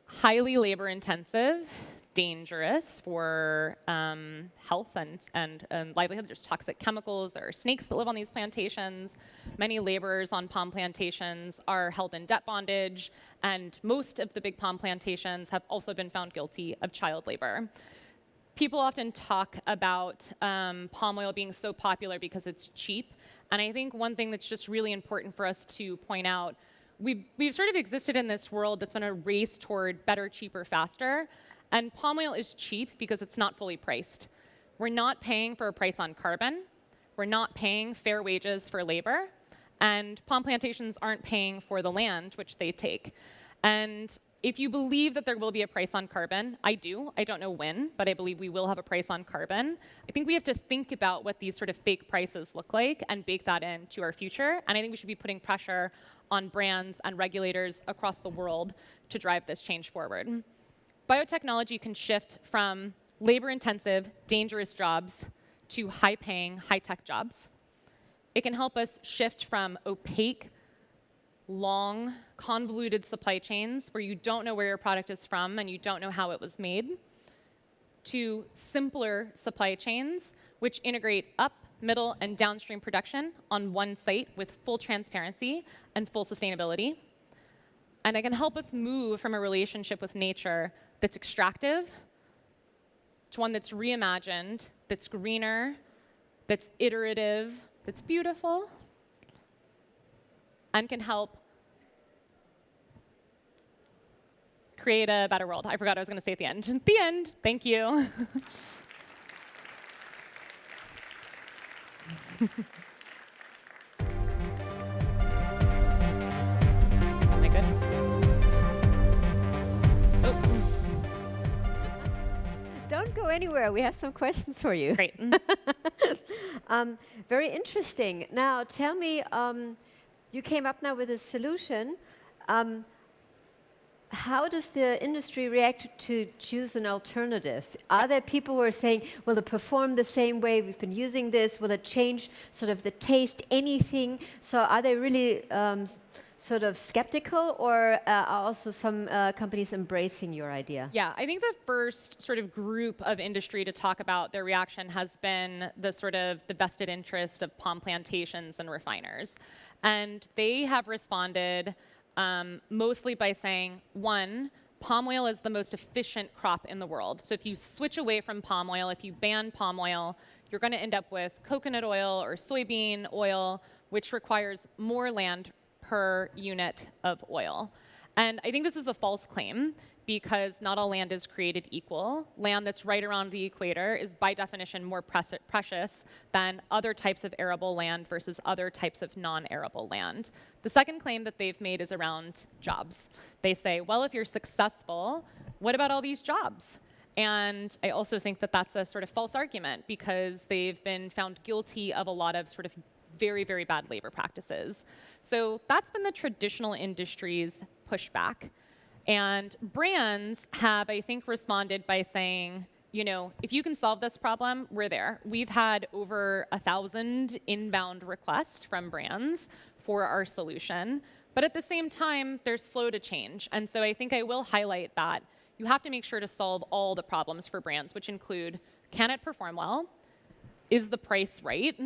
highly labor intensive, dangerous for health and livelihood. There's toxic chemicals, there are snakes that live on these plantations. Many laborers on palm plantations are held in debt bondage, and most of the big palm plantations have also been found guilty of child labor. People often talk about palm oil being so popular because it's cheap, and I think one thing that's just really important for us to point out, we've sort of existed in this world that's been a race toward better, cheaper, faster. And palm oil is cheap because it's not fully priced. We're not paying for a price on carbon. We're not paying fair wages for labor. And palm plantations aren't paying for the land which they take. And if you believe that there will be a price on carbon, I do. I don't know when, but I believe we will have a price on carbon. I think we have to think about what these sort of fake prices look like and bake that into our future. And I think we should be putting pressure on brands and regulators across the world to drive this change forward. Biotechnology can shift from labor-intensive, dangerous jobs to high-paying, high-tech jobs. It can help us shift from opaque, long, convoluted supply chains where you don't know where your product is from and you don't know how it was made, to simpler supply chains which integrate up, middle, and downstream production on one site with full transparency and full sustainability. And it can help us move from a relationship with nature that's extractive to one that's reimagined, that's greener, that's iterative, that's beautiful, and can help create a better world. I forgot what I was going to say at the end. The end. Thank you. Am I good? Don't go anywhere. We have some questions for you. Great. Very interesting. Now, tell me, you came up now with a solution. How does the industry react to choose an alternative? Are there people who are saying, will it perform the same way? We've been using this. Will it change sort of the taste, anything? So are they really sort of skeptical, or are also some companies embracing your idea? Yeah, I think the first sort of group of industry to talk about their reaction has been the sort of the vested interest of palm plantations and refiners. And they have responded mostly by saying, one, palm oil is the most efficient crop in the world. So if you switch away from palm oil, if you ban palm oil, you're going to end up with coconut oil or soybean oil, which requires more land per unit of oil. And I think this is a false claim because not all land is created equal. Land that's right around the equator is by definition more precious than other types of arable land versus other types of non-arable land. The second claim that they've made is around jobs. They say, well, if you're successful, what about all these jobs? And I also think that that's a sort of false argument because they've been found guilty of a lot of sort of very, very bad labor practices. So that's been the traditional industry's pushback. And brands have, I think, responded by saying, you know, if you can solve this problem, we're there. We've had over 1,000 inbound requests from brands for our solution. But at the same time, they're slow to change. And so I think I will highlight that you have to make sure to solve all the problems for brands, which include, can it perform well? Is the price right?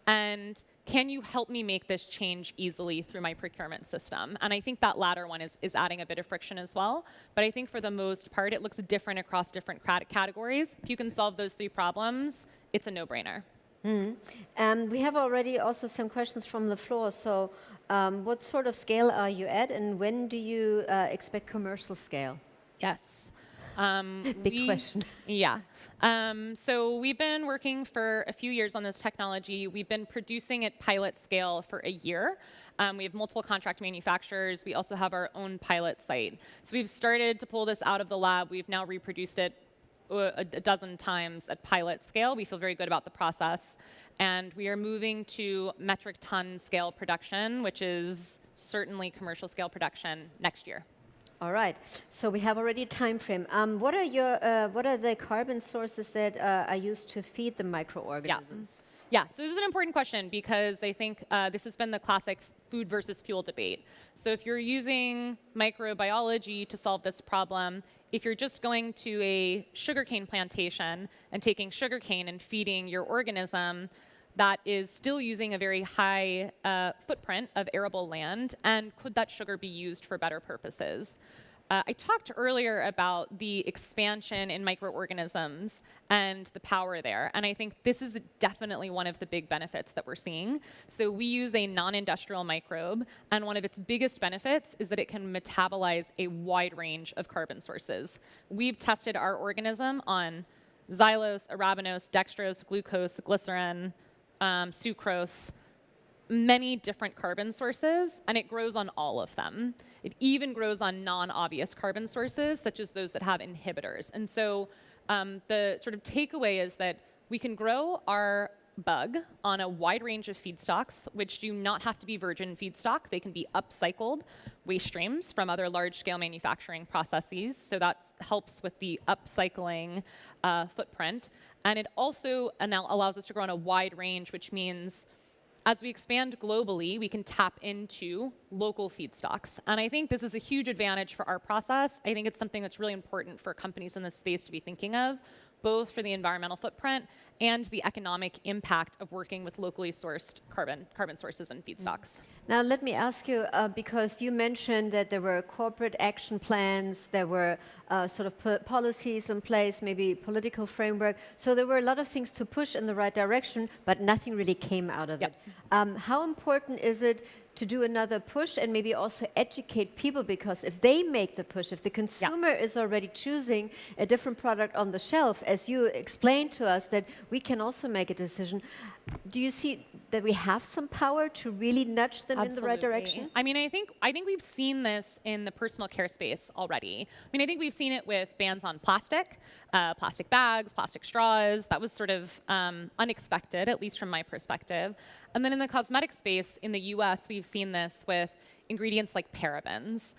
And can you help me make this change easily through my procurement system? And I think that latter one is adding a bit of friction as well. But I think for the most part, it looks different across different categories. If you can solve those three problems, it's a no-brainer. We have already also some questions from the floor. So what sort of scale are you at, and when do you expect commercial scale? Yes. Big question. Yeah. So we've been working for a few years on this technology. We've been producing at pilot scale for a year. We have multiple contract manufacturers. We also have our own pilot site. So we've started to pull this out of the lab. We've now reproduced it a dozen times at pilot scale. We feel very good about the process. And we are moving to metric ton scale production, which is certainly commercial scale production next year. All right. So we have already a time frame. What are the carbon sources that are used to feed the microorganisms? Yeah. So this is an important question because I think this has been the classic food versus fuel debate. So if you're using microbiology to solve this problem, if you're just going to a sugarcane plantation and taking sugarcane and feeding your organism, that is still using a very high footprint of arable land, and could that sugar be used for better purposes? I talked earlier about the expansion in microorganisms and the power there, and I think this is definitely one of the big benefits that we're seeing. So we use a non-industrial microbe, and one of its biggest benefits is that it can metabolize a wide range of carbon sources. We've tested our organism on xylose, arabinose, dextrose, glucose, glycerin, sucrose, many different carbon sources, and it grows on all of them. It even grows on non-obvious carbon sources, such as those that have inhibitors. And so the sort of takeaway is that we can grow our bug on a wide range of feedstocks, which do not have to be virgin feedstock. They can be upcycled waste streams from other large-scale manufacturing processes. So that helps with the upcycling footprint. And it also allows us to grow on a wide range, which means as we expand globally, we can tap into local feedstocks. And I think this is a huge advantage for our process. I think it's something that's really important for companies in this space to be thinking of, both for the environmental footprint and the economic impact of working with locally sourced carbon sources and feedstocks. Now, let me ask you, because you mentioned that there were corporate action plans, there were sort of policies in place, maybe political framework. So there were a lot of things to push in the right direction, but nothing really came out of it. How important is it to do another push and maybe also educate people? Because if they make the push, if the consumer is already choosing a different product on the shelf, as you explained to us, that we can also make a decision. Do you see that we have some power to really nudge them in the right direction? I mean, I think we've seen this in the personal care space already. I mean, I think we've seen it with bans on plastic, plastic bags, plastic straws. That was sort of unexpected, at least from my perspective. And then in the cosmetic space in the US, we've seen this with ingredients like parabens,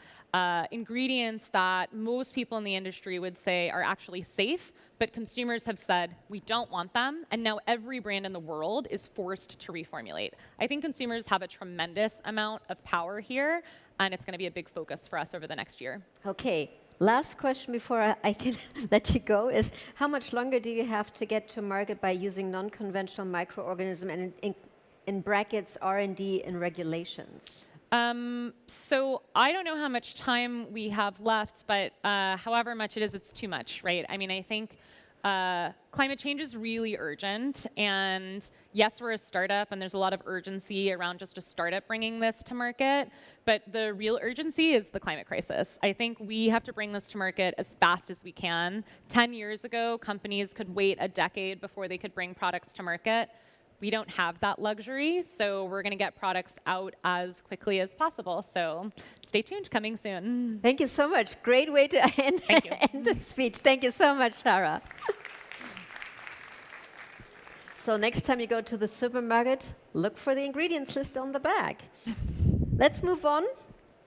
ingredients that most people in the industry would say are actually safe, but consumers have said, we don't want them, and now every brand in the world is forced to reformulate. I think consumers have a tremendous amount of power here, and it's going to be a big focus for us over the next year. Okay. Last question before I can let you go is, how much longer do you have to get to market by using non-conventional microorganism and in brackets R&D and regulations? So I don't know how much time we have left, but however much it is, it's too much, right? I mean, I think climate change is really urgent, and yes, we're a startup, and there's a lot of urgency around just a startup bringing this to market, but the real urgency is the climate crisis. I think we have to bring this to market as fast as we can. 10 years ago, companies could wait a decade before they could bring products to market. We don't have that luxury, so we're going to get products out as quickly as possible. So stay tuned, coming soon. Thank you so much. Great way to end the speech. Thank you so much, Shara. So next time you go to the supermarket, look for the ingredients list on the bag. Let's move on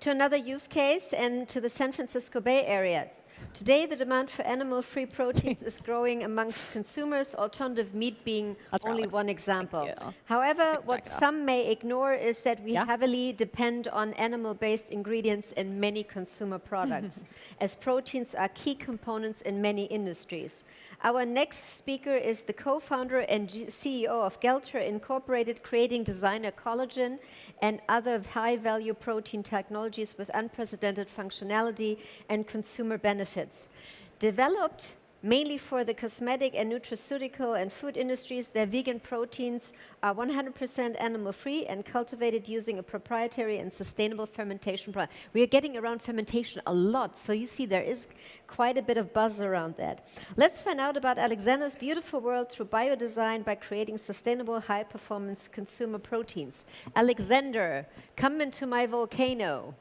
to another use case and to the San Francisco Bay Area. Today, the demand for animal-free proteins is growing amongst consumers, alternative meat being only one example. However, what some may ignore is that we heavily depend on animal-based ingredients in many consumer products, as proteins are key components in many industries. Our next speaker is the co-founder and CEO of Gelter Incorporated, creating designer collagen and other high-value protein technologies with unprecedented functionality and consumer benefits. Developed mainly for the cosmetic and nutraceutical and food industries, their vegan proteins are 100% animal-free and cultivated using a proprietary and sustainable fermentation process. We are getting around fermentation a lot, so you see there is quite a bit of buzz around that. Let's find out about Alexander's beautiful world through biodesign by creating sustainable, high-performance consumer proteins. Alexander, come into my volcano.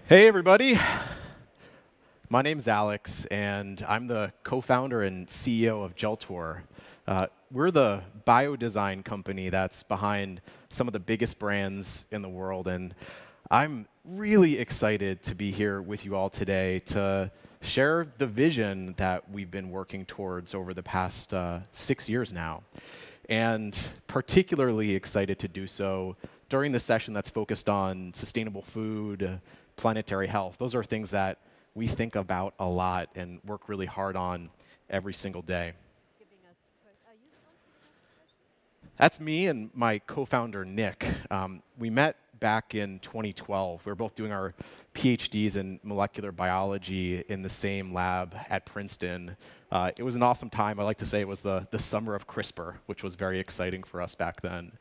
Hey everybody, my name's Alex and I'm the co-founder and CEO of Geltor. We're the biodesign company that's behind some of the biggest brands in the world, and I'm really excited to be here with you all today to share the vision that we've been working towards over the past 6 years now, and particularly excited to do so during the session that's focused on sustainable food, planetary health. Those are things that we think about a lot and work really hard on every single day. That's me and my co-founder, Nick. We met back in 2012. We were both doing our PhDs in molecular biology in the same lab at Princeton. It was an awesome time. I like to say it was the summer of CRISPR, which was very exciting for us back then.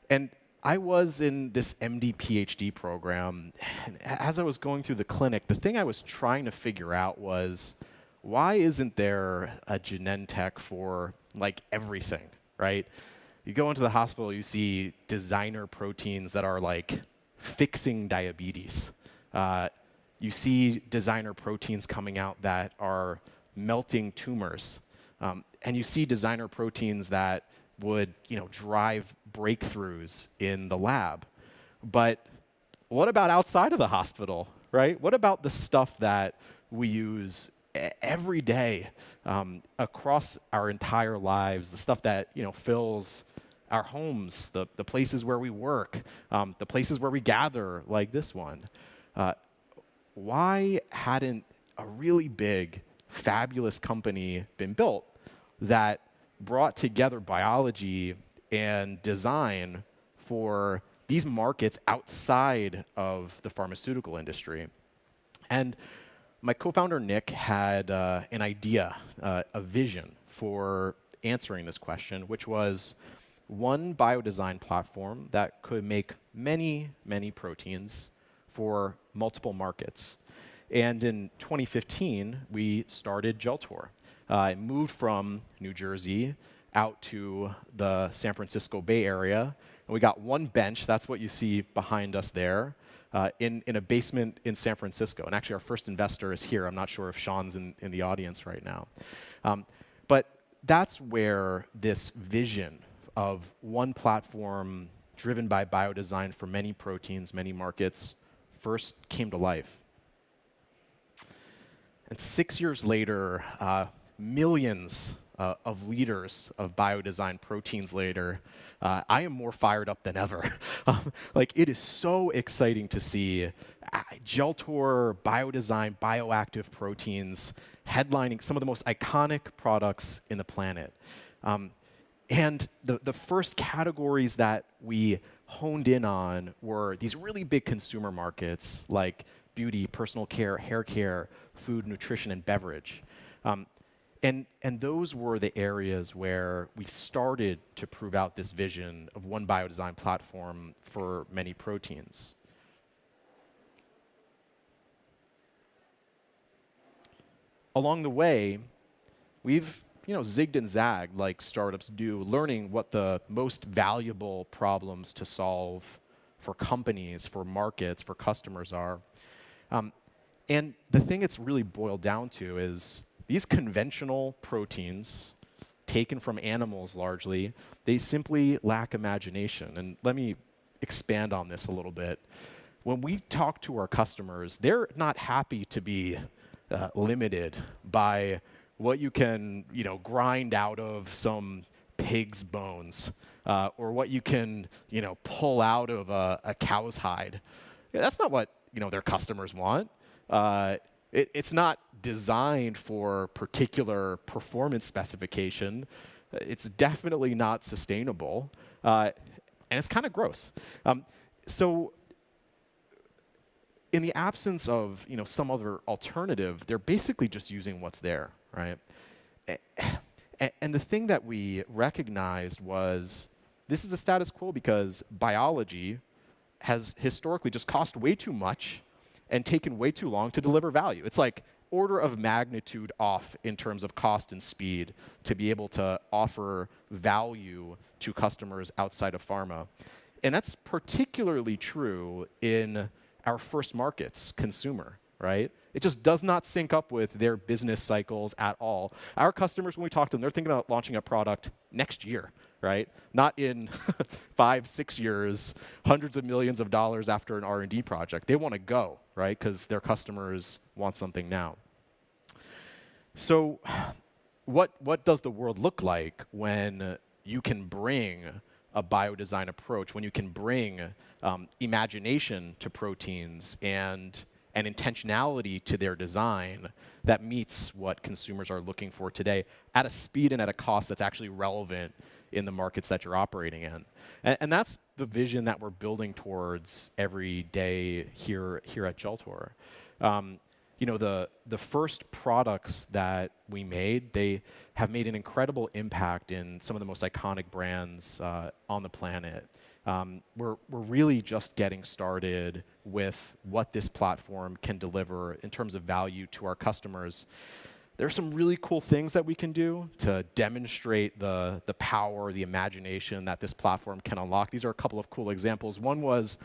And I was in this MD PhD program, and as I was going through the clinic, the thing I was trying to figure out was, why isn't there a Genentech for like everything, right? You go into the hospital, you see designer proteins that are like fixing diabetes. You see designer proteins coming out that are melting tumors. And you see designer proteins that would, drive breakthroughs in the lab. But what about outside of the hospital, right? What about the stuff that we use every day across our entire lives, the stuff that, fills our homes, the places where we work, the places where we gather, like this one? Why hadn't a really big, fabulous company been built that brought together biology and design for these markets outside of the pharmaceutical industry? And my co-founder, Nick, had an idea, a vision for answering this question, which was one biodesign platform that could make many, many proteins for multiple markets. And in 2015, we started Geltor. It moved from New Jersey out to the San Francisco Bay Area. And we got one bench, that's what you see behind us there, in a basement in San Francisco. And actually, our first investor is here. I'm not sure if Sean's in the audience right now. But that's where this vision of one platform driven by biodesign for many proteins, many markets, first came to life. And 6 years later, millions of liters of biodesign proteins later, I am more fired up than ever. It is so exciting to see Geltor, biodesign, bioactive proteins headlining some of the most iconic products in the planet. And the first categories that we honed in on were these really big consumer markets like beauty, personal care, hair care, food, nutrition, and beverage. And those were the areas where we started to prove out this vision of one biodesign platform for many proteins. Along the way, we've zigged and zagged like startups do, learning what the most valuable problems to solve for companies, for markets, for customers are. And the thing it's really boiled down to is these conventional proteins, taken from animals largely, they simply lack imagination. And let me expand on this a little bit. When we talk to our customers, they're not happy to be limited by what you can, grind out of some pig's bones, or what you can, pull out of a cow's hide. That's not what their customers want. It's not designed for particular performance specification. It's definitely not sustainable, and it's kind of gross. So in the absence of some other alternative, they're basically just using what's there, right? And the thing that we recognized was this is the status quo because biology has historically just cost way too much and taken way too long to deliver value. It's like order of magnitude off in terms of cost and speed to be able to offer value to customers outside of pharma. And that's particularly true in our first markets, consumer, right? It just does not sync up with their business cycles at all. Our customers, when we talk to them, they're thinking about launching a product next year, right? Not in 5-6 years, hundreds of millions of dollars after an R&D project. They want to go, right? Because their customers want something now. So what does the world look like when you can bring a biodesign approach, when you can bring imagination to proteins and intentionality to their design that meets what consumers are looking for today at a speed and at a cost that's actually relevant in the markets that you're operating in? And that's the vision that we're building towards every day here at Geltor. The first products that we made, they have made an incredible impact in some of the most iconic brands on the planet. we're really just getting started with what this platform can deliver in terms of value to our customers. There's some really cool things that we can do to demonstrate the power, the imagination that this platform can unlock. These are a couple of cool examples. One was,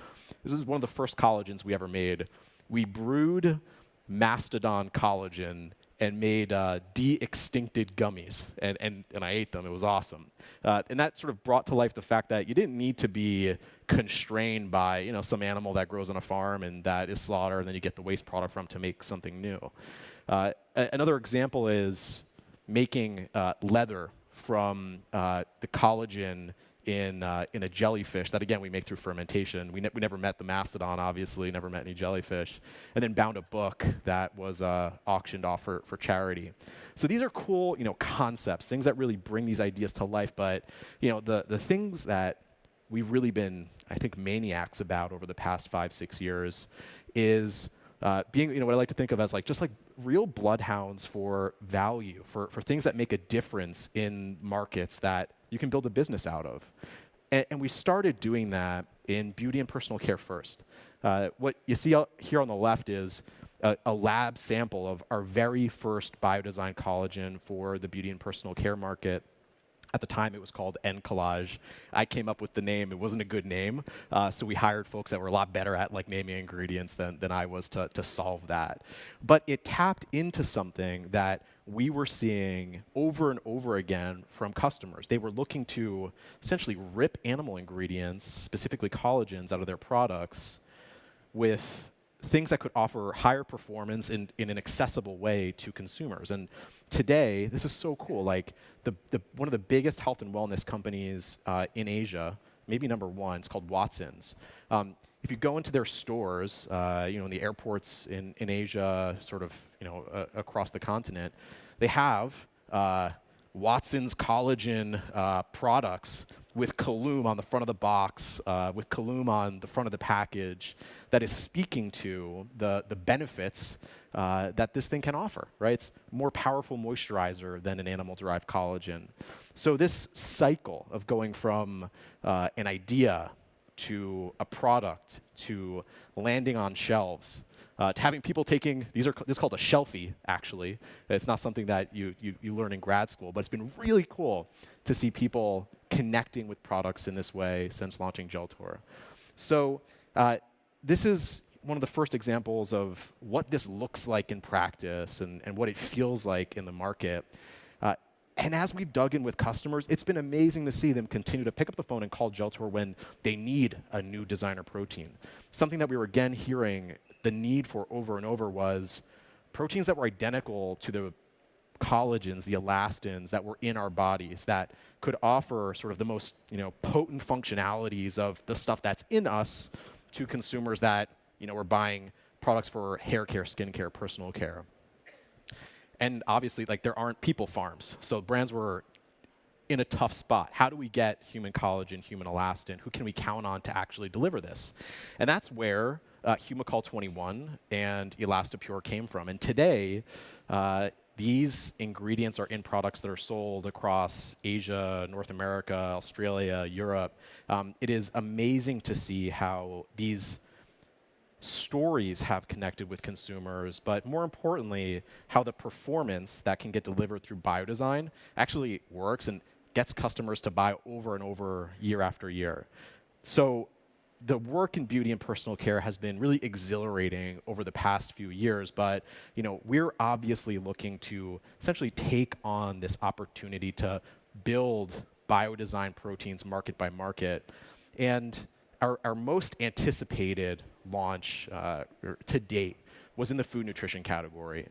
this is one of the first collagens we ever made. We brewed mastodon collagen and made de-extincted gummies, and I ate them. It was awesome. And that sort of brought to life the fact that you didn't need to be constrained by some animal that grows on a farm and that is slaughtered, and then you get the waste product from to make something new. Another example is making leather from the collagen in a jellyfish that, again, we make through fermentation. We never met the mastodon, obviously, never met any jellyfish, and then bound a book that was auctioned off for charity. So these are cool, concepts, things that really bring these ideas to life. But the things that we've really been, I think, maniacs about over the past 5-6 years is being, what I like to think of as just like real bloodhounds for value, for things that make a difference in markets that you can build a business out of. And we started doing that in beauty and personal care first. What you see here on the left is a lab sample of our very first biodesigned collagen for the beauty and personal care market. At the time, it was called N-Collage. I came up with the name. It wasn't a good name, so we hired folks that were a lot better at naming ingredients than I was to solve that. But it tapped into something that we were seeing over and over again from customers. They were looking to essentially rip animal ingredients, specifically collagens, out of their products with things that could offer higher performance in an accessible way to consumers. And today, this is so cool. One of the biggest health and wellness companies in Asia, maybe number one, it's called Watsons. If you go into their stores, in the airports in Asia, sort of, across the continent, they have Watsons collagen products with Coloom on the front of the box, with Coloom on the front of the package, that is speaking to the benefits that this thing can offer, right? It's more powerful moisturizer than an animal-derived collagen. So this cycle of going from an idea to a product to landing on shelves, to having people taking, this is called a shelfie, actually. It's not something that you learn in grad school, but it's been really cool to see people connecting with products in this way since launching Geltor. So this is one of the first examples of what this looks like in practice and what it feels like in the market. And as we've dug in with customers, it's been amazing to see them continue to pick up the phone and call Geltor when they need a new designer protein. Something that we were again hearing the need for over and over was proteins that were identical to the collagens, the elastins that were in our bodies that could offer sort of the most potent functionalities of the stuff that's in us to consumers that were buying products for hair care, skin care, personal care. And obviously, there aren't people farms, so brands were in a tough spot. How do we get human collagen, human elastin? Who can we count on to actually deliver this? And that's where Humacol 21 and Elastipure came from. And today, these ingredients are in products that are sold across Asia, North America, Australia, Europe. It is amazing to see how these stories have connected with consumers, but more importantly, how the performance that can get delivered through biodesign actually works and gets customers to buy over and over year after year. So the work in beauty and personal care has been really exhilarating over the past few years, but we're obviously looking to essentially take on this opportunity to build biodesign proteins market by market. And our most anticipated launch to date was in the food nutrition category.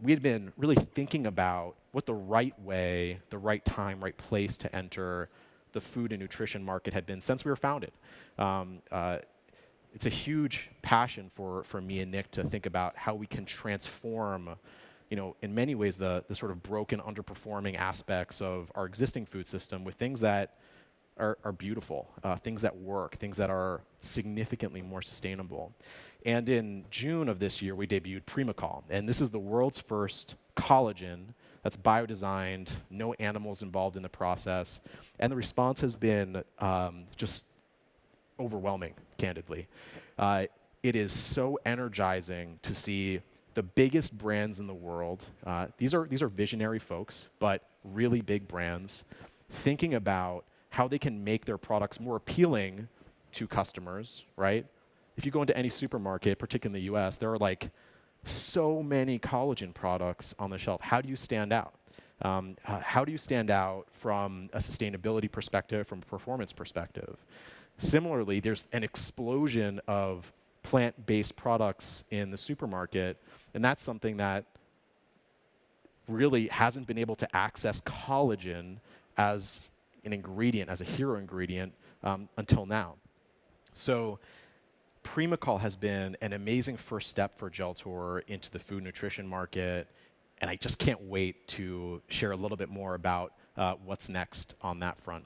We had been really thinking about what the right way, the right time, right place to enter the food and nutrition market had been since we were founded. It's a huge passion for me and Nick to think about how we can transform, in many ways, the sort of broken, underperforming aspects of our existing food system with things that are beautiful, things that work, things that are significantly more sustainable. And in June of this year, we debuted Primacol. And this is the world's first collagen that's biodesigned, no animals involved in the process. And the response has been just overwhelming, candidly. It is so energizing to see the biggest brands in the world. These are visionary folks, but really big brands, thinking about how they can make their products more appealing to customers, right? If you go into any supermarket, particularly in the US, there are like so many collagen products on the shelf. How do you stand out? How do you stand out from a sustainability perspective, from a performance perspective? Similarly, there's an explosion of plant-based products in the supermarket, and that's something that really hasn't been able to access collagen as an ingredient, as a hero ingredient, until now. So Primacol has been an amazing first step for Geltor into the food nutrition market, and I just can't wait to share a little bit more about what's next on that front.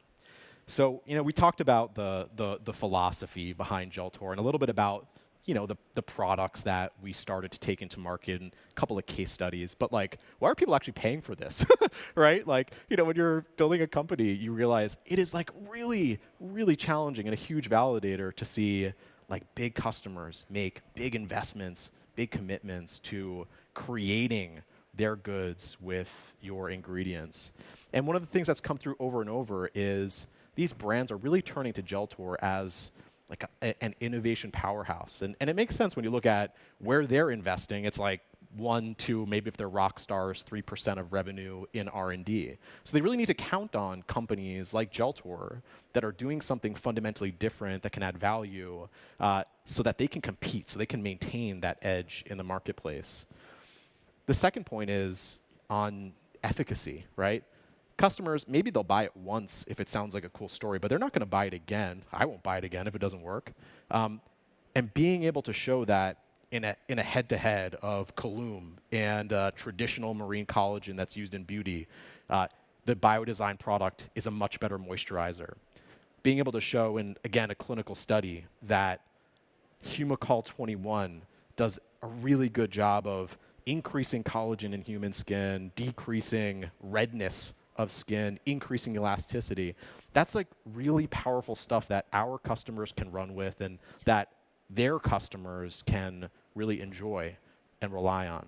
So, we talked about the philosophy behind Geltor and a little bit about the products that we started to take into market and a couple of case studies. But why are people actually paying for this, right? when you're building a company, you realize it is really, really challenging and a huge validator to see big customers make big investments, big commitments to creating their goods with your ingredients. And one of the things that's come through over and over is these brands are really turning to Geltor as an innovation powerhouse. And it makes sense when you look at where they're investing. It's 1, 2, maybe if they're rock stars, 3% of revenue in R&D. So they really need to count on companies like Geltor that are doing something fundamentally different that can add value so that they can compete, so they can maintain that edge in the marketplace. The second point is on efficacy, right? Customers, maybe they'll buy it once if it sounds like a cool story, but they're not going to buy it again. I won't buy it again if it doesn't work. And being able to show that in a head-to-head of Coloom and traditional marine collagen that's used in beauty, the BioDesign product is a much better moisturizer. Being able to show in, again, a clinical study that Humacol 21 does a really good job of increasing collagen in human skin, decreasing redness of skin, increasing elasticity. That's really powerful stuff that our customers can run with and that their customers can really enjoy and rely on.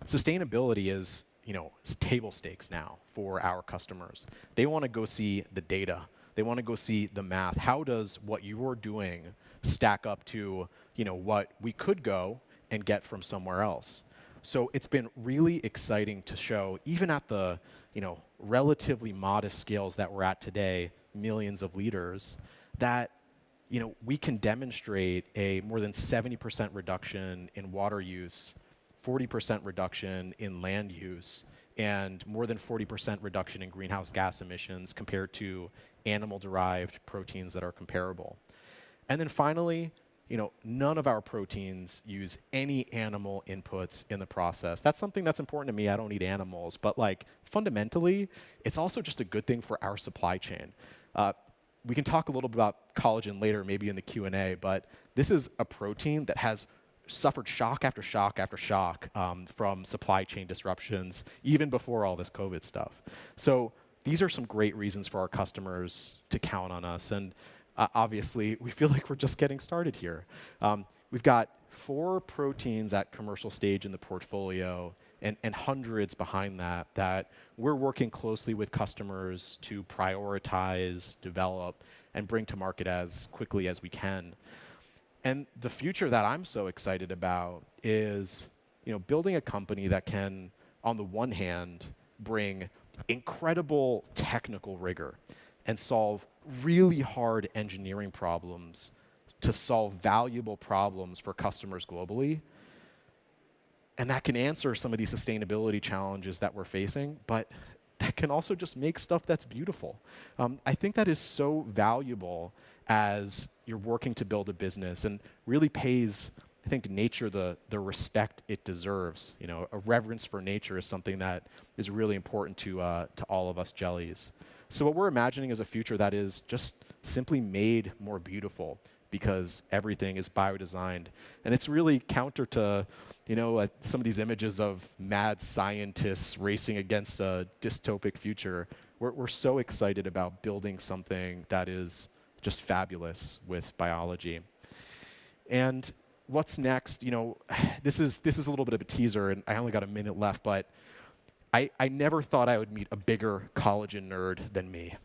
Sustainability is, it's table stakes now for our customers. They want to go see the data. They want to go see the math. How does what you're doing stack up to, what we could go and get from somewhere else? So it's been really exciting to show, even at the relatively modest scales that we're at today, millions of liters, that we can demonstrate a more than 70% reduction in water use, 40% reduction in land use, and more than 40% reduction in greenhouse gas emissions compared to animal-derived proteins that are comparable. And then finally, none of our proteins use any animal inputs in the process. That's something that's important to me. I don't eat animals, but fundamentally, it's also just a good thing for our supply chain. We can talk a little bit about collagen later, maybe in the Q&A, but this is a protein that has suffered shock after shock after shock from supply chain disruptions, even before all this COVID stuff. So these are some great reasons for our customers to count on us. And obviously, we feel like we're just getting started here. We've got 4 proteins at commercial stage in the portfolio and hundreds behind that we're working closely with customers to prioritize, develop, and bring to market as quickly as we can. And the future that I'm so excited about is building a company that can, on the one hand, bring incredible technical rigor and solve really hard engineering problems to solve valuable problems for customers globally. And that can answer some of these sustainability challenges that we're facing, but that can also just make stuff that's beautiful. I think that is so valuable as you're working to build a business and really pays, I think, nature the respect it deserves. A reverence for nature is something that is really important to all of us jellies. So what we're imagining is a future that is just simply made more beautiful because everything is biodesigned. And it's really counter to, some of these images of mad scientists racing against a dystopic future. We're so excited about building something that is just fabulous with biology. And what's next? You know, this is a little bit of a teaser, and I only got a minute left, but I never thought I would meet a bigger collagen nerd than me.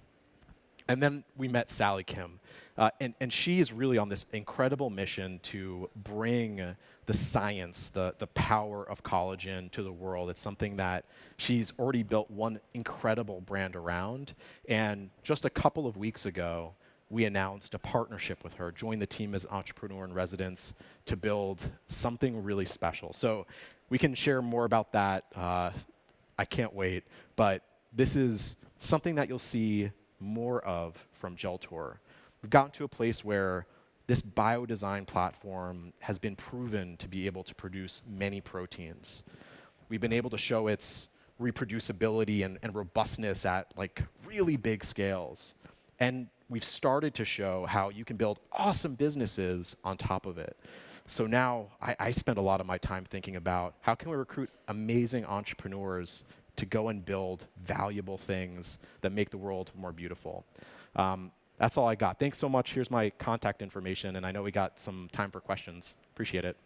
And then we met Sally Kim, and she is really on this incredible mission to bring the science, the power of collagen to the world. It's something that she's already built one incredible brand around. And just a couple of weeks ago, we announced a partnership with her, joined the team as entrepreneur in residence to build something really special. So we can share more about that. I can't wait. But this is something that you'll see more of from Geltor. We've gotten to a place where this biodesign platform has been proven to be able to produce many proteins. We've been able to show its reproducibility and robustness at like really big scales. And we've started to show how you can build awesome businesses on top of it. So now I spend a lot of my time thinking about how can we recruit amazing entrepreneurs to go and build valuable things that make the world more beautiful. That's all I got. Thanks so much. Here's my contact information, and I know we got some time for questions. Appreciate it.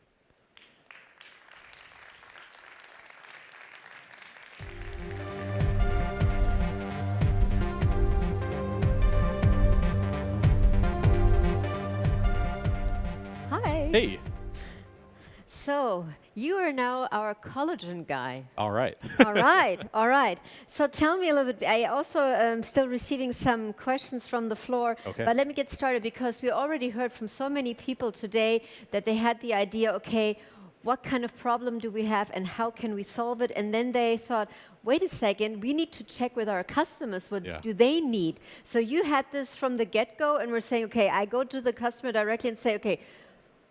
Hi. Hey. So you are now our collagen guy. All right. All right, all right. So tell me a little bit. I also am still receiving some questions from the floor. Okay. But let me get started because we already heard from so many people today that they had the idea, okay, what kind of problem do we have and how can we solve it? And then they thought, wait a second, we need to check with our customers, what do they need? So you had this from the get-go and we're saying, okay, I go to the customer directly and say, okay,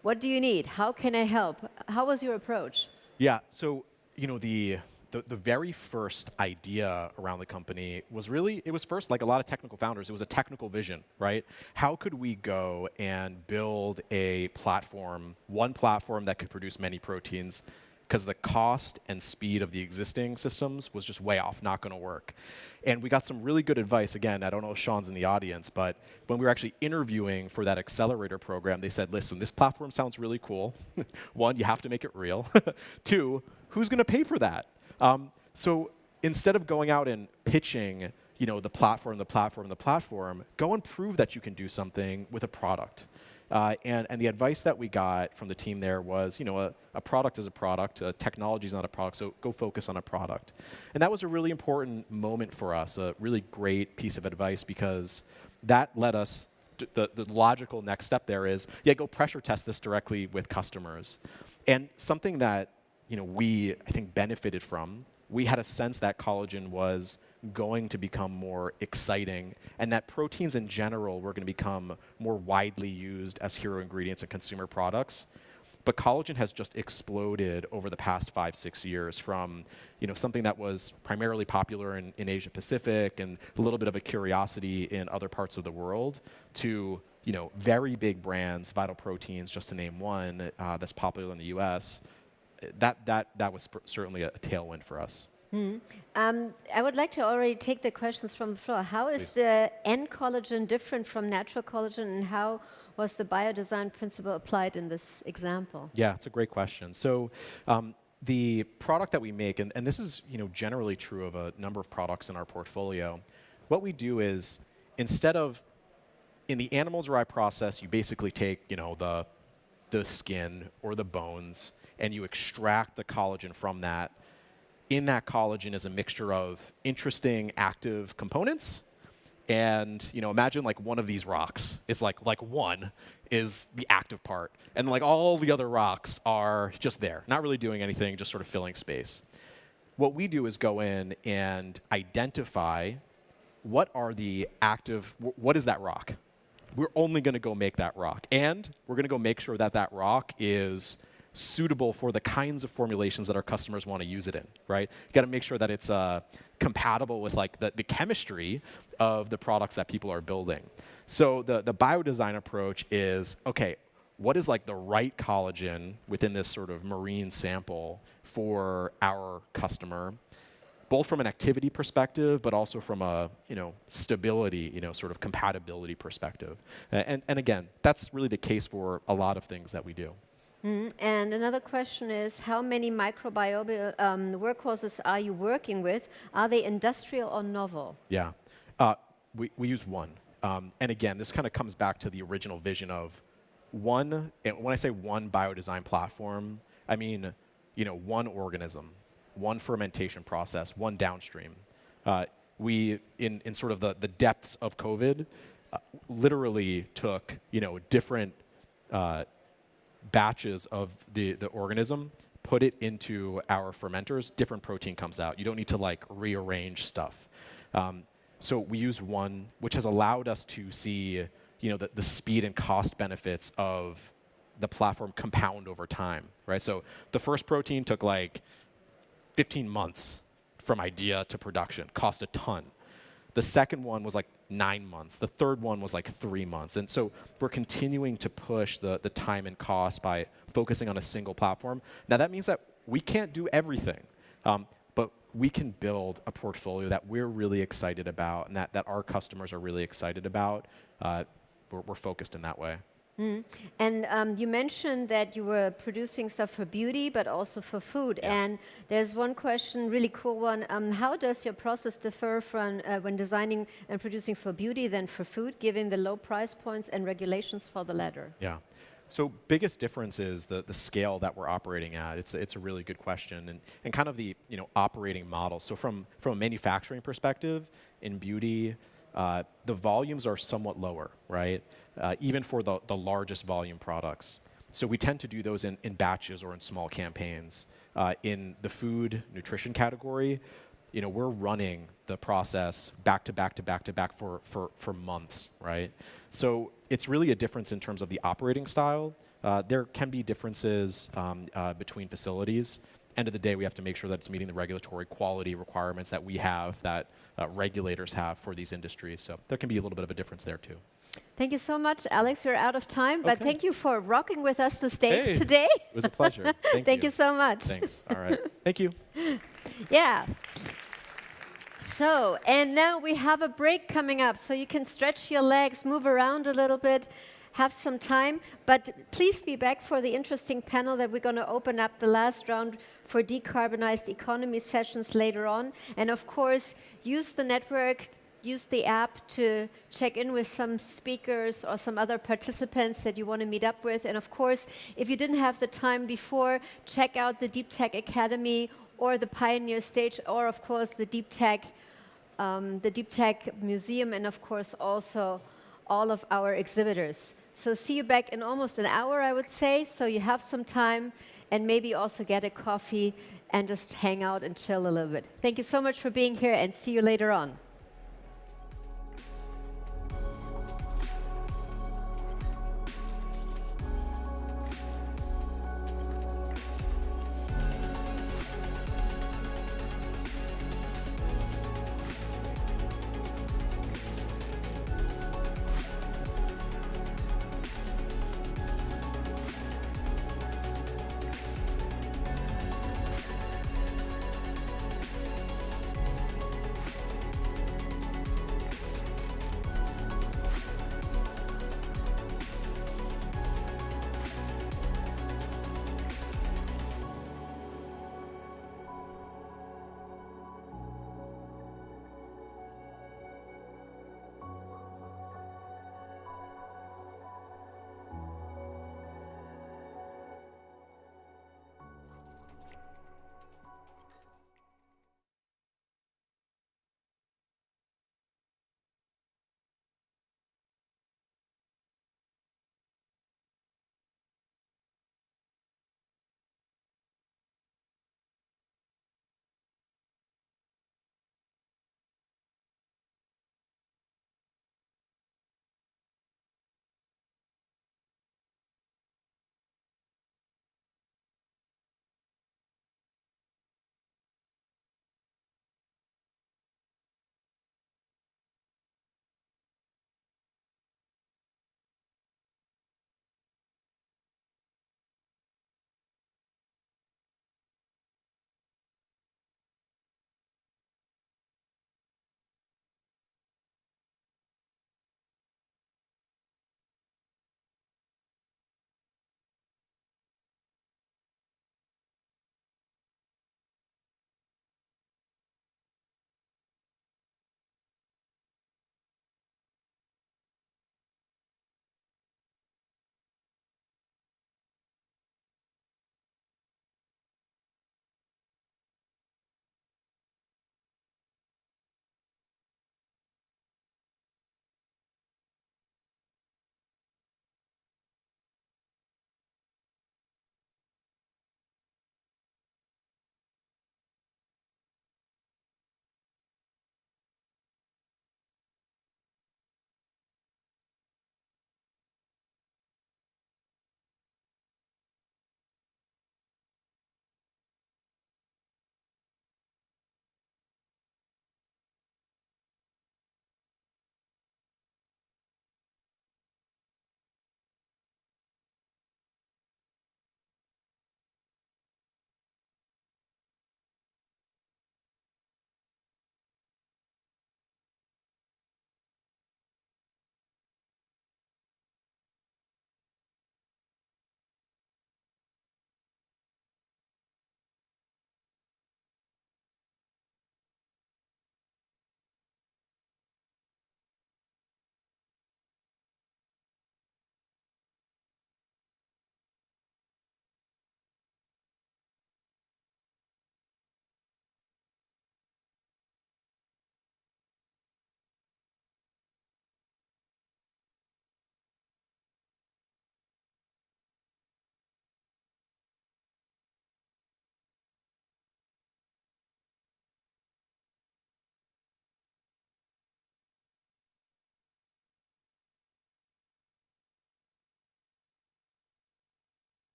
what do you need? How can I help? How was your approach? Yeah, so you know the very first idea around the company was really, it was first like a lot of technical founders, it was a technical vision, right? How could we go and build a platform, one platform that could produce many proteins, because the cost and speed of the existing systems was just way off, not going to work. And we got some really good advice. Again, I don't know if Sean's in the audience, but when we were actually interviewing for that accelerator program, they said, listen, this platform sounds really cool. One, you have to make it real. Two, who's going to pay for that? So instead of going out and pitching, you know, the platform, go and prove that you can do something with a product. And the advice that we got from the team there was, you know, a product is a product, technology is not a product, so go focus on a product. And that was a really important moment for us, a really great piece of advice, because that led us, the logical next step there is, yeah, go pressure test this directly with customers. And something that, you know, we, I think, benefited from, we had a sense that collagen was going to become more exciting and that proteins in general were going to become more widely used as hero ingredients in consumer products. But collagen has just exploded over the past 5-6 years from, you know, something that was primarily popular in Asia Pacific and a little bit of a curiosity in other parts of the world to, you know, very big brands, Vital Proteins, just to name one, that's popular in the US. That was certainly a tailwind for us. I would like to already take the questions from the floor. How is the N collagen different from natural collagen, and how was the biodesign principle applied in this example? Yeah, it's a great question. So the product that we make, and this is, you know, generally true of a number of products in our portfolio, what we do is instead of in the animal-derived process, you basically take, you know, the skin or the bones and you extract the collagen from that. In that collagen is a mixture of interesting active components. And, you know, imagine like one of these rocks is like one is the active part. And like all the other rocks are just there, not really doing anything, just sort of filling space. What we do is go in and identify what are the active, what is that rock? We're only going to go make that rock. And we're going to go make sure that that rock is suitable for the kinds of formulations that our customers want to use it in, right? You got to make sure that it's compatible with like the chemistry of the products that people are building. So the biodesign approach is, okay, what is like the right collagen within this sort of marine sample for our customer? both from an activity perspective, but also from a stability, sort of compatibility perspective. And again, that's really the case for a lot of things that we do. And another question is, how many microbial workhorses are you working with? Are they industrial or novel? Yeah, we use one. And again, this kind of comes back to the original vision of one, and when I say one biodesign platform, I mean, one organism, one fermentation process, one downstream. We, in sort of the depths of COVID, literally took, different batches of the organism, put it into our fermenters, different protein comes out. You don't need to like rearrange stuff. So we use one, which has allowed us to see, the speed and cost benefits of the platform compound over time, right? So the first protein took like 15 months from idea to production, cost a ton. The second one was like 9 months. The third one was like 3 months. And so we're continuing to push the time and cost by focusing on a single platform. Now that means that we can't do everything, but we can build a portfolio that we're really excited about and that our customers are really excited about. We're focused in that way. And you mentioned that you were producing stuff for beauty, but also for food. Yeah. And there's one question, really cool one. How does your process differ from when designing and producing for beauty than for food, given the low price points and regulations for the latter? Yeah. So biggest difference is the scale that we're operating at. It's a really good question, and kind of the operating model. So from a manufacturing perspective, in beauty, the volumes are somewhat lower, right? Even for the largest volume products. So we tend to do those in batches or in small campaigns. In the food nutrition category, we're running the process back to back to back to back for months, right? So it's really a difference in terms of the operating style. There can be differences between facilities. End of the day, we have to make sure that it's meeting the regulatory quality requirements that we have, that regulators have for these industries. So there can be a little bit of a difference there too. Thank you so much, Alex. We're out of time, but thank you for rocking with us the stage today. It was a pleasure. Thank you so much. Thanks. All right. Thank you. Yeah. So, and now we have a break coming up, so you can stretch your legs, move around a little bit, have some time, but please be back for the interesting panel that we're going to open up the last round for decarbonized economy sessions later on. And of course, use the network, use the app to check in with some speakers or some other participants that you want to meet up with. And of course, if you didn't have the time before, check out the Deep Tech Academy or the Pioneer Stage, or of course the Deep Tech Museum, and of course also all of our exhibitors. So see you back in almost an hour, I would say, so you have some time, and maybe also get a coffee and just hang out and chill a little bit. Thank you so much for being here, and see you later on.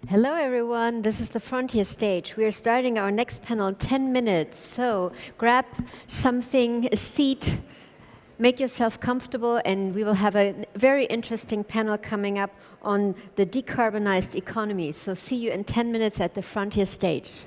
Hello, everyone. This is the Frontier stage. We are starting our next panel in 10 minutes. So grab something, a seat, make yourself comfortable, and we will have a very interesting panel coming up on the decarbonized economy. So see you in 10 minutes at the Frontier stage.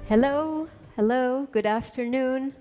Hello, hello, good afternoon.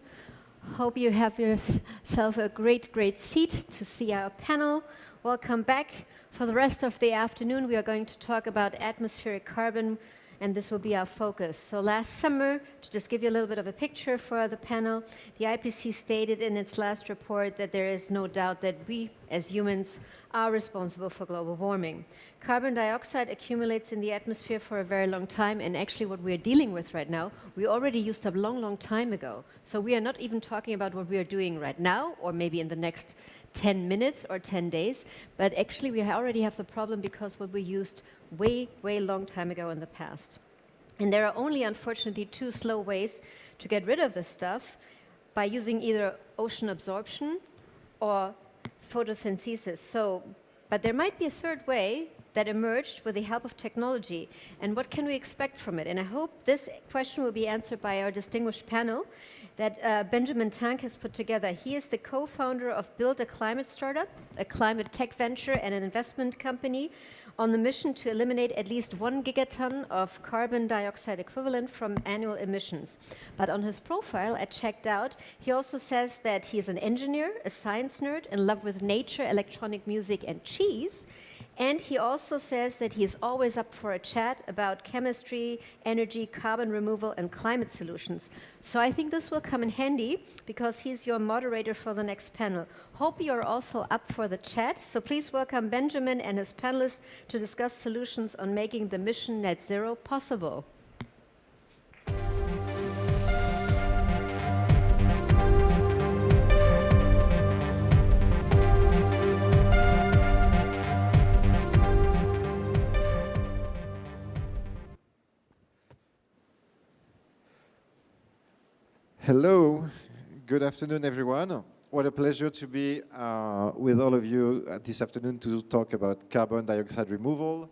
Hope you have yourself a great seat to see our panel. Welcome back. For the rest of the afternoon, we are going to talk about atmospheric carbon, and this will be our focus. So last summer, to just give you a little bit of a picture for the panel, the IPCC stated in its last report that there is no doubt that we, as humans, are responsible for global warming. Carbon dioxide accumulates in the atmosphere for a very long time, and actually what we're dealing with right now, we already used up a long time ago. So we are not even talking about what we are doing right now, or maybe in the next 10 minutes or 10 days, but actually we already have the problem because what we used way long time ago in the past. And there are only, unfortunately, two slow ways to get rid of this stuff, by using either ocean absorption or photosynthesis. But there might be a third way that emerged with the help of technology. And what can we expect from it? And I hope this question will be answered by our distinguished panel that Benjamin Tank has put together. He is the co-founder of Build a Climate startup, a climate tech venture and an investment company on the mission to eliminate at least 1 gigaton of carbon dioxide equivalent from annual emissions. But on his profile, I checked out, he also says that he's an engineer, a science nerd, in love with nature, electronic music, and cheese. And he also says that he's always up for a chat about chemistry, energy, carbon removal, and climate solutions. So I think this will come in handy because he's your moderator for the next panel. Hope you're also up for the chat. So please welcome Benjamin and his panelists to discuss solutions on making the mission net zero possible. Hello, good afternoon, everyone. What a pleasure to be with all of you this afternoon to talk about carbon dioxide removal.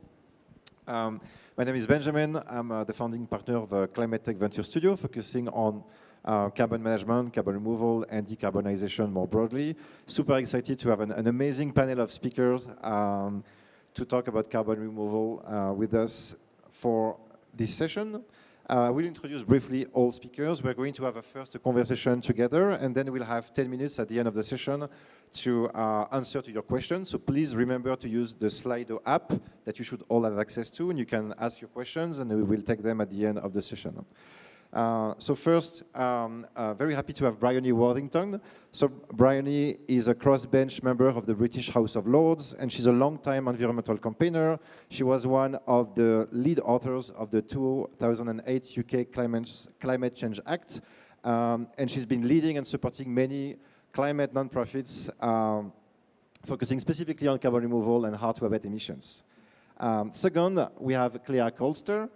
My name is Benjamin. I'm the founding partner of the Climate Tech Venture Studio, focusing on carbon management, carbon removal, and decarbonization more broadly. Super excited to have an amazing panel of speakers to talk about carbon removal with us for this session. We'll introduce briefly all speakers. We're going to have a conversation together, and then we'll have 10 minutes at the end of the session to answer to your questions. So please remember to use the Slido app that you should all have access to, and you can ask your questions, and we will take them at the end of the session. So first, very happy to have Bryony Worthington. So Bryony is a crossbench member of the British House of Lords, and she's a long-time environmental campaigner. She was one of the lead authors of the 2008 UK Climate Change Act, and she's been leading and supporting many climate non-profits focusing specifically on carbon removal and how to abate emissions. Second, we have Clea Colster.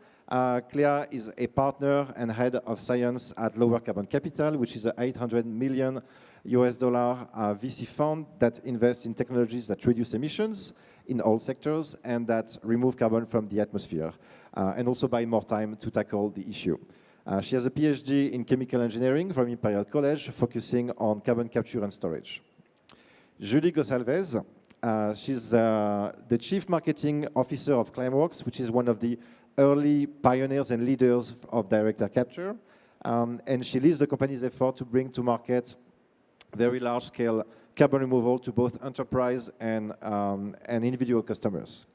Clea is a partner and head of science at Lower Carbon Capital, which is an $800 million VC fund that invests in technologies that reduce emissions in all sectors and that remove carbon from the atmosphere, and also buy more time to tackle the issue. She has a PhD in chemical engineering from Imperial College, focusing on carbon capture and storage. Julie Gosalvez, she's the Chief Marketing Officer of Climeworks, which is one of the early pioneers and leaders of direct air capture, and she leads the company's effort to bring to market very large-scale carbon removal to both enterprise and individual customers.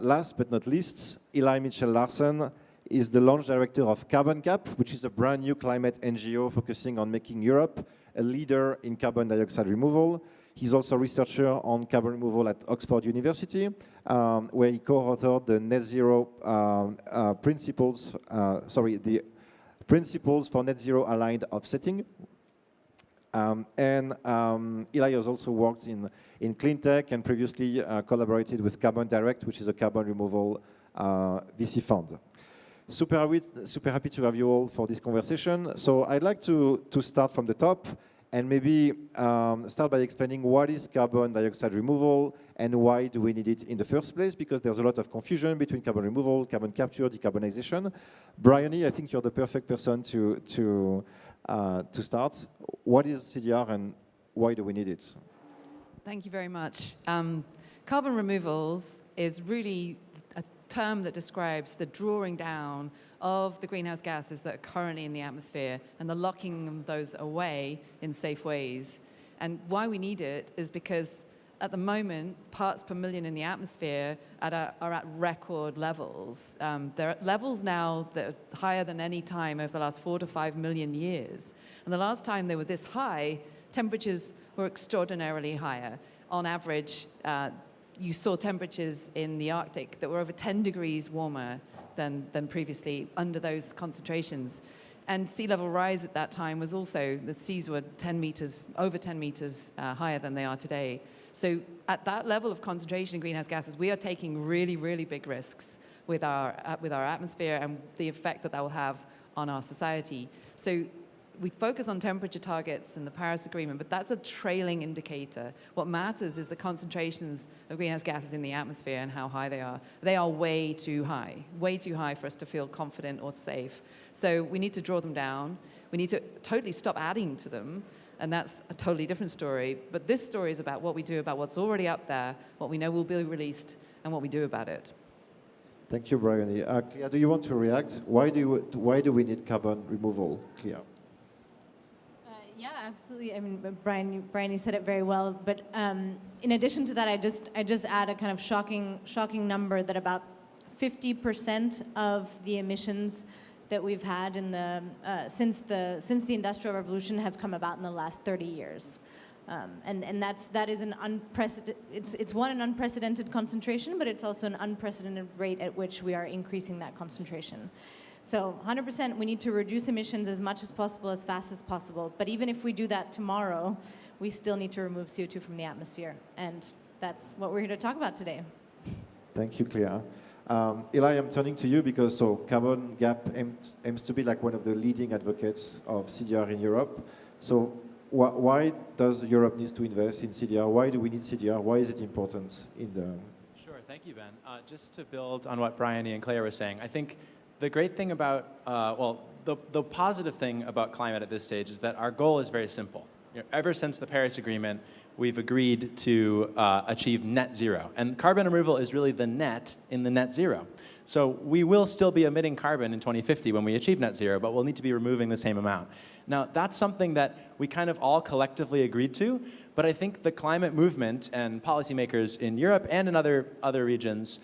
Last but not least, Eli Mitchell-Larsen is the launch director of Carbon Cap, which is a brand new climate NGO focusing on making Europe a leader in carbon dioxide removal. He's also a researcher on carbon removal at Oxford University, where he co-authored the net zero principles, the principles for net zero aligned offsetting. Eli has also worked in clean tech and previously collaborated with Carbon Direct, which is a carbon removal VC fund. Super happy to have you all for this conversation. So I'd like to start from the top and maybe start by explaining what is carbon dioxide removal and why do we need it in the first place, because there's a lot of confusion between carbon removal, carbon capture, decarbonization. Bryony, I think you're the perfect person to start. What is CDR and why do we need it? Thank you very much. Carbon removals is really term that describes the drawing down of the greenhouse gases that are currently in the atmosphere and the locking of those away in safe ways. And why we need it is because at the moment, parts per million in the atmosphere are at record levels. They're at levels now that are higher than any time over the last 4 to 5 million years. And the last time they were this high, temperatures were extraordinarily higher. On average, you saw temperatures in the Arctic that were over 10 degrees warmer than previously under those concentrations. And sea level rise at that time was also, the seas were 10 meters, over 10 meters higher than they are today. So at that level of concentration in greenhouse gases, we are taking really, really big risks with our atmosphere and the effect that will have on our society. So we focus on temperature targets and the Paris Agreement, but that's a trailing indicator. What matters is the concentrations of greenhouse gases in the atmosphere and how high they are. They are way too high for us to feel confident or safe. So we need to draw them down. We need to totally stop adding to them, and that's a totally different story. But this story is about what we do about what's already up there, what we know will be released, and what we do about it. Thank you, Bryony. Clea, do you want to react? Why do we need carbon removal, Clea? Yeah, absolutely. I mean, Bryony said it very well. But in addition to that, I just add a kind of shocking number that about 50% of the emissions that we've had in the since the Industrial Revolution have come about in the last 30 years. And that is an unprecedented. It's an unprecedented concentration, but it's also an unprecedented rate at which we are increasing that concentration. So 100%, we need to reduce emissions as much as possible, as fast as possible. But even if we do that tomorrow, we still need to remove CO2 from the atmosphere. And that's what we're here to talk about today. Thank you, Clea. Eli, I'm turning to you because Carbon Gap aims to be like one of the leading advocates of CDR in Europe. So why does Europe need to invest in CDR? Why do we need CDR? Why is it important in the... Sure, thank you, Ben. Just to build on what Bryony and Clea were saying, I think the great thing about, the positive thing about climate at this stage is that our goal is very simple. Ever since the Paris Agreement, we've agreed to achieve net zero. And carbon removal is really the net in the net zero. So we will still be emitting carbon in 2050 when we achieve net zero, but we'll need to be removing the same amount. Now, that's something that we kind of all collectively agreed to, but I think the climate movement and policymakers in Europe and in other regions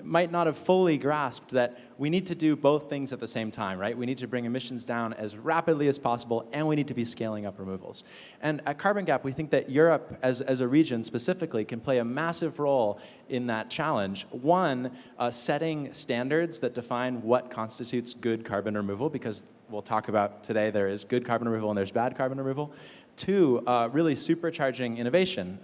might not have fully grasped that we need to do both things at the same time, right? We need to bring emissions down as rapidly as possible, and we need to be scaling up removals. And at Carbon Gap, we think that Europe, as a region specifically, can play a massive role in that challenge. One, setting standards that define what constitutes good carbon removal, because we'll talk about today there is good carbon removal and there's bad carbon removal. Two, really supercharging innovation.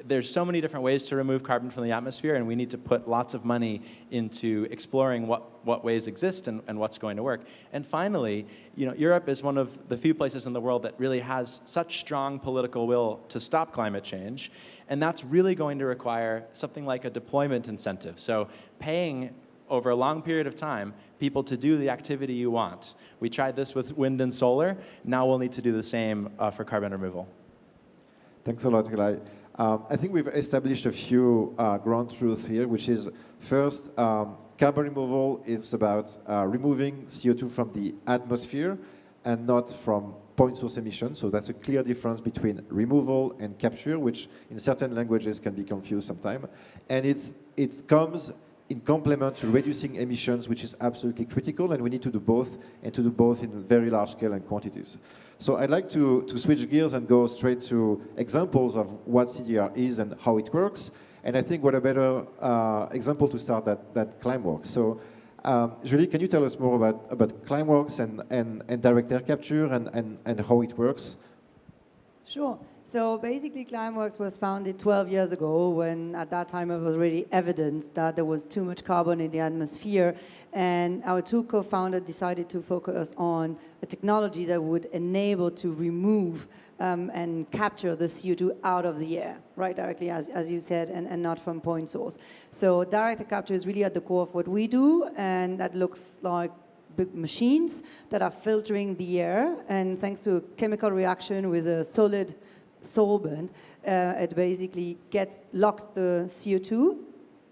There's so many different ways to remove carbon from the atmosphere, and we need to put lots of money into exploring what ways exist and what's going to work. And finally, Europe is one of the few places in the world that really has such strong political will to stop climate change, and that's really going to require something like a deployment incentive. So paying over a long period of time, people to do the activity you want. We tried this with wind and solar. Now we'll need to do the same for carbon removal. Thanks a lot, Eli. I think we've established a few ground truths here, which is first, carbon removal is about removing CO2 from the atmosphere and not from point source emissions. So that's a clear difference between removal and capture, which in certain languages can be confused sometimes. And it comes in complement to reducing emissions, which is absolutely critical, and we need to do both, and to do both in very large scale and quantities. So I'd like to switch gears and go straight to examples of what CDR is and how it works. And I think what a better example to start that Climeworks. So Julie, can you tell us more about Climeworks and direct air capture and how it works? Sure. So basically, Climeworks was founded 12 years ago when at that time it was already evident that there was too much carbon in the atmosphere. And our two co-founders decided to focus on a technology that would enable to remove and capture the CO2 out of the air, right, directly, as you said, and not from point source. So direct air capture is really at the core of what we do, and that looks like big machines that are filtering the air. And thanks to a chemical reaction with a solid solvent, it basically locks the CO2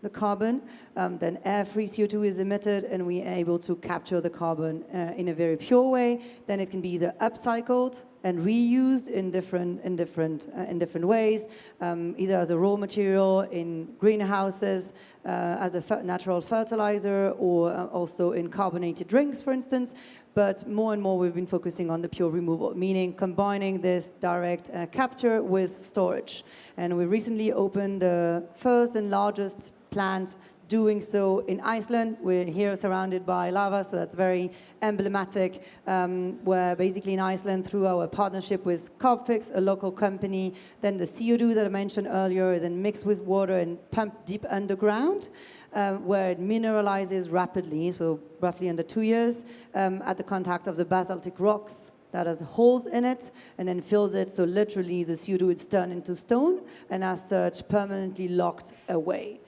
the carbon, then air-free CO2 is emitted, and we are able to capture the carbon in a very pure way. Then it can be either upcycled and reused in different ways, either as a raw material in greenhouses, as a natural fertilizer, or also in carbonated drinks, for instance. But more and more we've been focusing on the pure removal, meaning combining this direct capture with storage. And we recently opened the first and largest plant doing so in Iceland. We're here surrounded by lava, so that's very emblematic, where basically in Iceland, through our partnership with Carbfix, a local company, then the CO2 that I mentioned earlier is then mixed with water and pumped deep underground, where it mineralizes rapidly, so roughly under 2 years, at the contact of the basaltic rocks that has holes in it, and then fills it, so literally the CO2 is turned into stone, and as such permanently locked away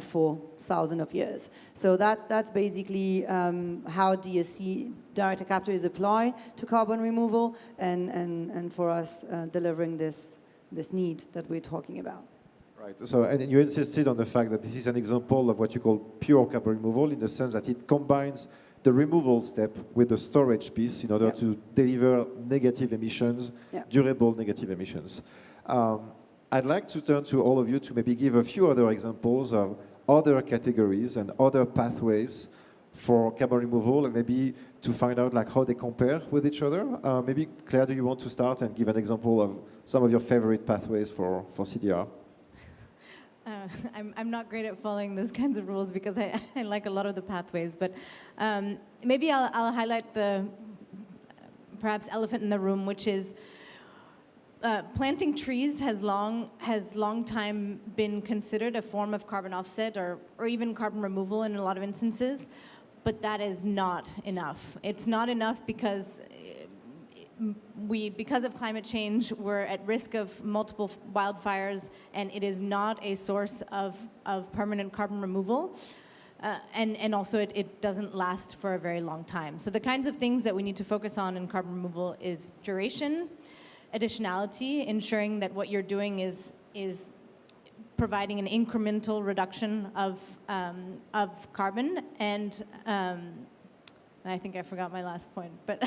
for thousands of years. So that's basically how DSC, direct capture, is applied to carbon removal, and for us delivering this need that we're talking about. Right. So, and you insisted on the fact that this is an example of what you call pure carbon removal, in the sense that it combines the removal step with the storage piece in order to deliver negative emissions, durable negative emissions. I'd like to turn to all of you to maybe give a few other examples of other categories and other pathways for carbon removal, and maybe to find out like how they compare with each other. Maybe Claire, do you want to start and give an example of some of your favorite pathways for CDR? I'm not great at following those kinds of rules because I like a lot of the pathways, but maybe I'll highlight the perhaps elephant in the room, which is planting trees has long time been considered a form of carbon offset or even carbon removal in a lot of instances, but that is not enough. It's not enough because because of climate change, we're at risk of multiple wildfires, and it is not a source of permanent carbon removal. And also it doesn't last for a very long time. So the kinds of things that we need to focus on in carbon removal is duration, additionality, ensuring that what you're doing is providing an incremental reduction of carbon, and I think I forgot my last point, but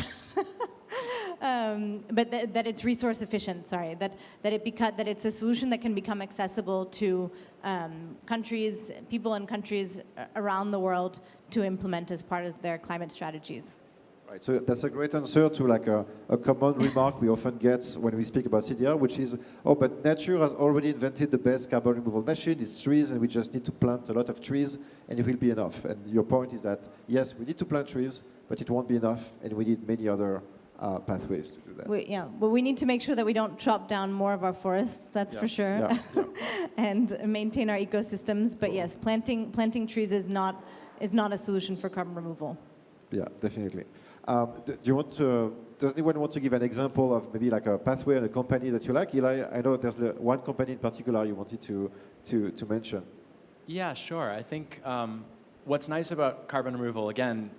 that it's resource efficient. Sorry, that it's a solution that can become accessible to countries, people in countries around the world to implement as part of their climate strategies. Right, so that's a great answer to like a common remark we often get when we speak about CDR, which is, oh, but nature has already invented the best carbon removal machine, it's trees, and we just need to plant a lot of trees, and it will be enough. And your point is that, yes, we need to plant trees, but it won't be enough, and we need many other pathways to do that. Well, we need to make sure that we don't chop down more of our forests, that's for sure, and maintain our ecosystems. But yes, planting trees is not a solution for carbon removal. Yeah, definitely. Does anyone want to give an example of maybe like a pathway and a company that you like? Eli, I know there's one company in particular you wanted to mention. Yeah, sure. I think what's nice about carbon removal, again,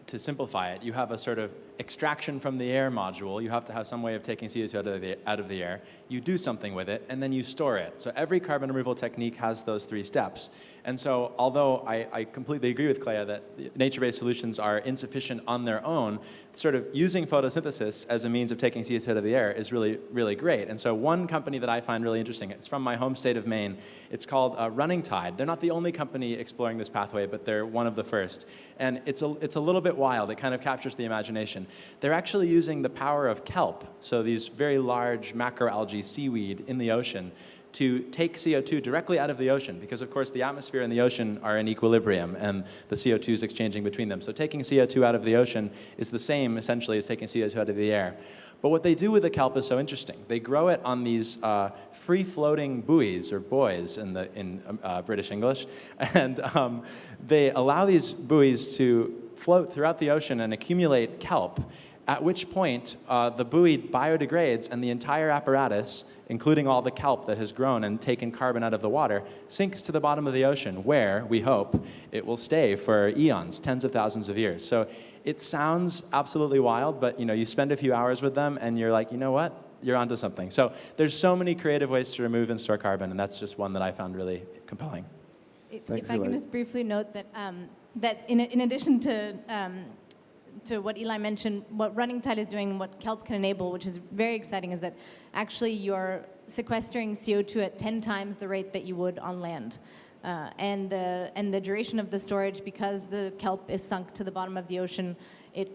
to simplify it, you have a sort of extraction from the air module. You have to have some way of taking CO2 out of the air. You do something with it, and then you store it. So every carbon removal technique has those three steps. And so although I completely agree with Clea that nature-based solutions are insufficient on their own, sort of using photosynthesis as a means of taking CO2 out of the air is really, really great. And so one company that I find really interesting, it's from my home state of Maine. It's called Running Tide. They're not the only company exploring this pathway, but they're one of the first. And it's a little bit wild. It kind of captures the imagination. They're actually using the power of kelp, so these very large macroalgae seaweed in the ocean, to take CO2 directly out of the ocean, because of course the atmosphere and the ocean are in equilibrium and the CO2 is exchanging between them. So taking CO2 out of the ocean is the same essentially as taking CO2 out of the air. But what they do with the kelp is so interesting. They grow it on these free-floating buoys, or buoys in British English, and they allow these buoys to float throughout the ocean and accumulate kelp, at which point the buoy biodegrades and the entire apparatus, including all the kelp that has grown and taken carbon out of the water, sinks to the bottom of the ocean, where, we hope, it will stay for eons, tens of thousands of years. So it sounds absolutely wild, but you spend a few hours with them and you're like, you know what? You're onto something. So there's so many creative ways to remove and store carbon, and that's just one that I found really compelling. Thanks If I a can lot. just briefly note that that in addition to what Eli mentioned, what Running Tide is doing, what Kelp can enable, which is very exciting, is that actually you're sequestering CO2 at 10 times the rate that you would on land. And the duration of the storage, because the kelp is sunk to the bottom of the ocean, it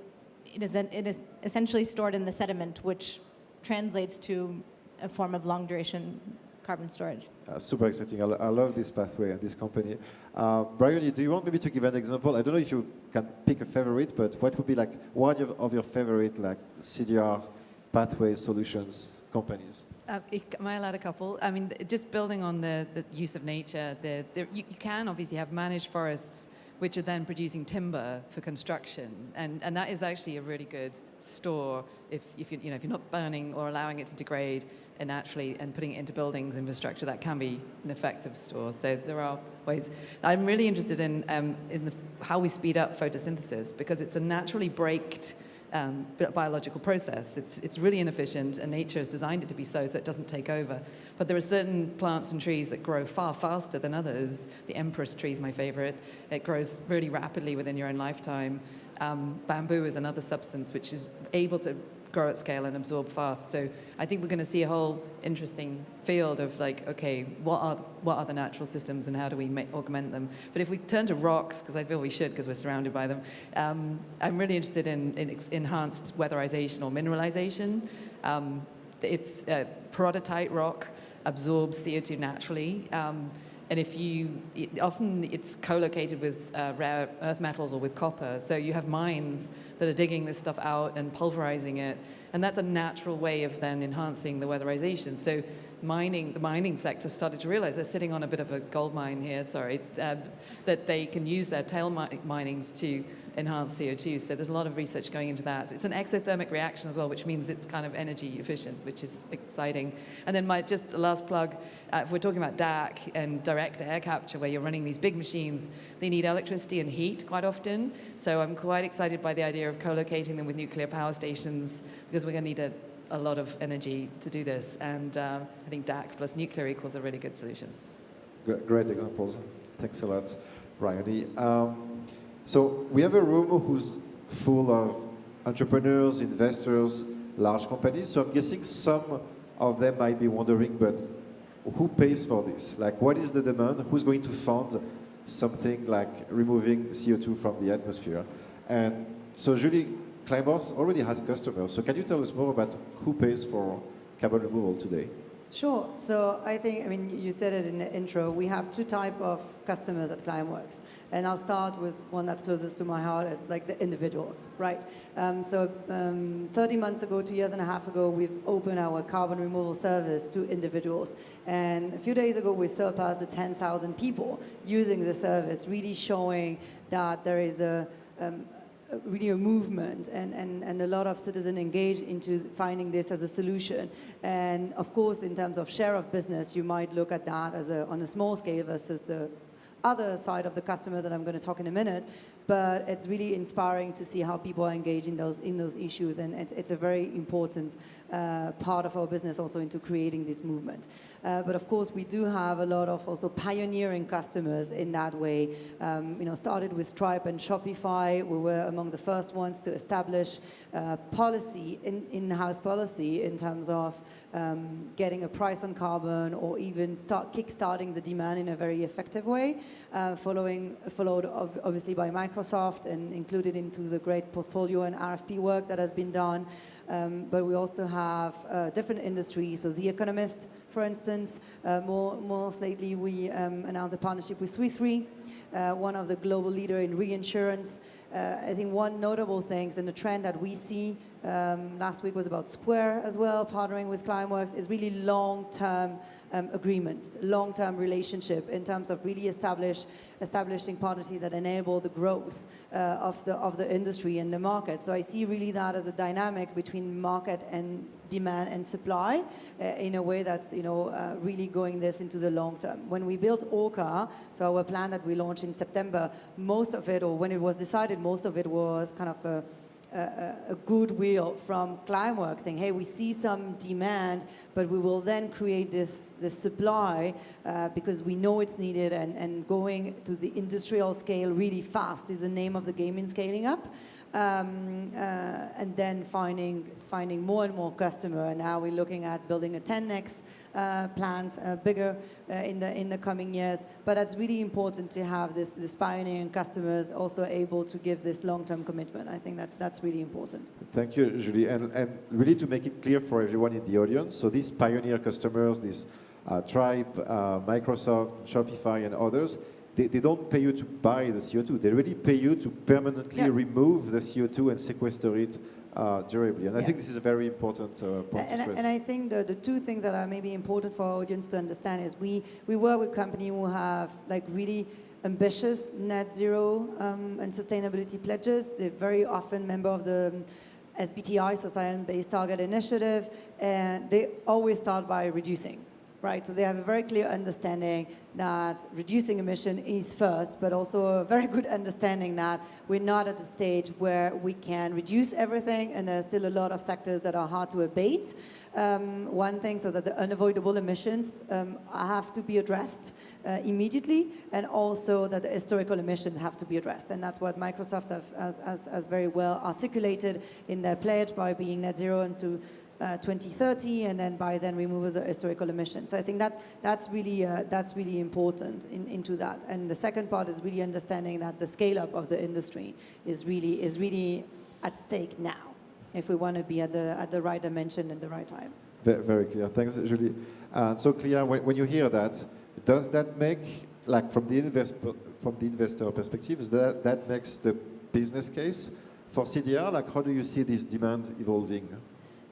is essentially stored in the sediment, which translates to a form of long duration carbon storage. Super exciting. I love this pathway and this company. Brian, do you want maybe to give an example? I don't know if you can pick a favorite, but what would be like one of your favorite like CDR pathway solutions companies? Am I allowed a couple? I mean, just building on the use of nature, you can obviously have managed forests which are then producing timber for construction, and that is actually a really good store if you're not burning or allowing it to degrade naturally and putting it into buildings infrastructure. That can be an effective store. So there are ways. I'm really interested in how we speed up photosynthesis, because it's a naturally braked biological process. It's really inefficient, and nature has designed it to be so it doesn't take over. But there are certain plants and trees that grow far faster than others. The empress tree is my favorite. It grows really rapidly within your own lifetime. Bamboo is another substance which is able to grow at scale and absorb fast. So I think we're going to see a whole interesting field of like, okay, what are the natural systems and how do we augment them? But if we turn to rocks, because I feel we should because we're surrounded by them, I'm really interested in enhanced weatherization or mineralization. It's peridotite rock, absorbs CO2 naturally. And often it's co-located with rare earth metals or with copper. So you have mines that are digging this stuff out and pulverizing it. And that's a natural way of then enhancing the weatherization. So the mining sector started to realize they're sitting on a bit of a gold mine here, that they can use their tail minings to enhance CO2. So there's a lot of research going into that. It's an exothermic reaction as well, which means it's kind of energy efficient, which is exciting. And then just a last plug, if we're talking about DAC and direct air capture, where you're running these big machines, they need electricity and heat quite often. So I'm quite excited by the idea of co-locating them with nuclear power stations, because we're going to need a lot of energy to do this. And I think DAC plus nuclear equals a really good solution. Great examples. Thanks a lot, Bryony. So we have a room who's full of entrepreneurs, investors, large companies. So I'm guessing some of them might be wondering, but who pays for this? Like, what is the demand? Who's going to fund something like removing CO2 from the atmosphere? And so Julie, Climeworks already has customers. So can you tell us more about who pays for carbon removal today? Sure. So you said it in the intro. We have two types of customers at Climeworks. And I'll start with one that's closest to my heart. It's like the individuals, right? 30 months ago, 2 years and a half ago, we've opened our carbon removal service to individuals. And a few days ago, we surpassed the 10,000 people using the service, really showing that there is really a movement and a lot of citizens engaged into finding this as a solution. And of course, in terms of share of business, you might look at that as on a small scale versus the other side of the customer that I'm going to talk in a minute. But it's really inspiring to see how people are engaged in those issues, and it's a very important part of our business also into creating this movement. But of course, we do have a lot of also pioneering customers in that way. Started with Stripe and Shopify. We were among the first ones to establish policy, in-house policy, in terms of getting a price on carbon, or even kick-starting the demand in a very effective way, followed obviously by Microsoft and included into the great portfolio and RFP work that has been done. But we also have different industries. So The Economist, for instance, most lately we announced a partnership with Swiss Re, one of the global leader in reinsurance. I think one notable thing and the trend that we see last week was about Square as well, partnering with Climeworks, is really long-term agreements, long-term relationship in terms of really establishing partnerships that enable the growth of the industry and the market. So I see really that as a dynamic between market and demand and supply in a way that's really going this into the long term. When we built Orca, so our plan that we launched in September, most of it, or when it was decided, most of it was kind of a goodwill from Climeworks saying, hey, we see some demand, but we will then create this supply because we know it's needed, and going to the industrial scale really fast is the name of the game in scaling up. And then finding more and more customer. And now we're looking at building a 10x plant, bigger in the coming years. But it's really important to have this pioneering customers also able to give this long-term commitment. I think that's really important. Thank you, Julie. And really to make it clear for everyone in the audience, so these pioneer customers, these Stripe, Microsoft, Shopify, and others, they don't pay you to buy the CO2. They really pay you to permanently remove the CO2 and sequester it durably. And I think this is a very important point to stress. And I think the two things that are maybe important for our audience to understand is we work with companies who have like really ambitious net zero and sustainability pledges. They're very often member of the SBTi, so Science-Based Target Initiative, and they always start by reducing. Right, so they have a very clear understanding that reducing emission is first, but also a very good understanding that we're not at the stage where we can reduce everything, and there's still a lot of sectors that are hard to abate. One thing, so that the unavoidable emissions have to be addressed immediately, and also that the historical emissions have to be addressed. And that's what Microsoft has very well articulated in their pledge by being net zero into 2030, and then by then remove the historical emissions. So I think that's really important into that. And the second part is really understanding that the scale up of the industry is really at stake now, if we want to be at the right dimension at the right time. Very clear. Thanks, Julie. So Clea, when you hear that, does that make, like from the investor perspective, that makes the business case for CDR? Like, how do you see this demand evolving?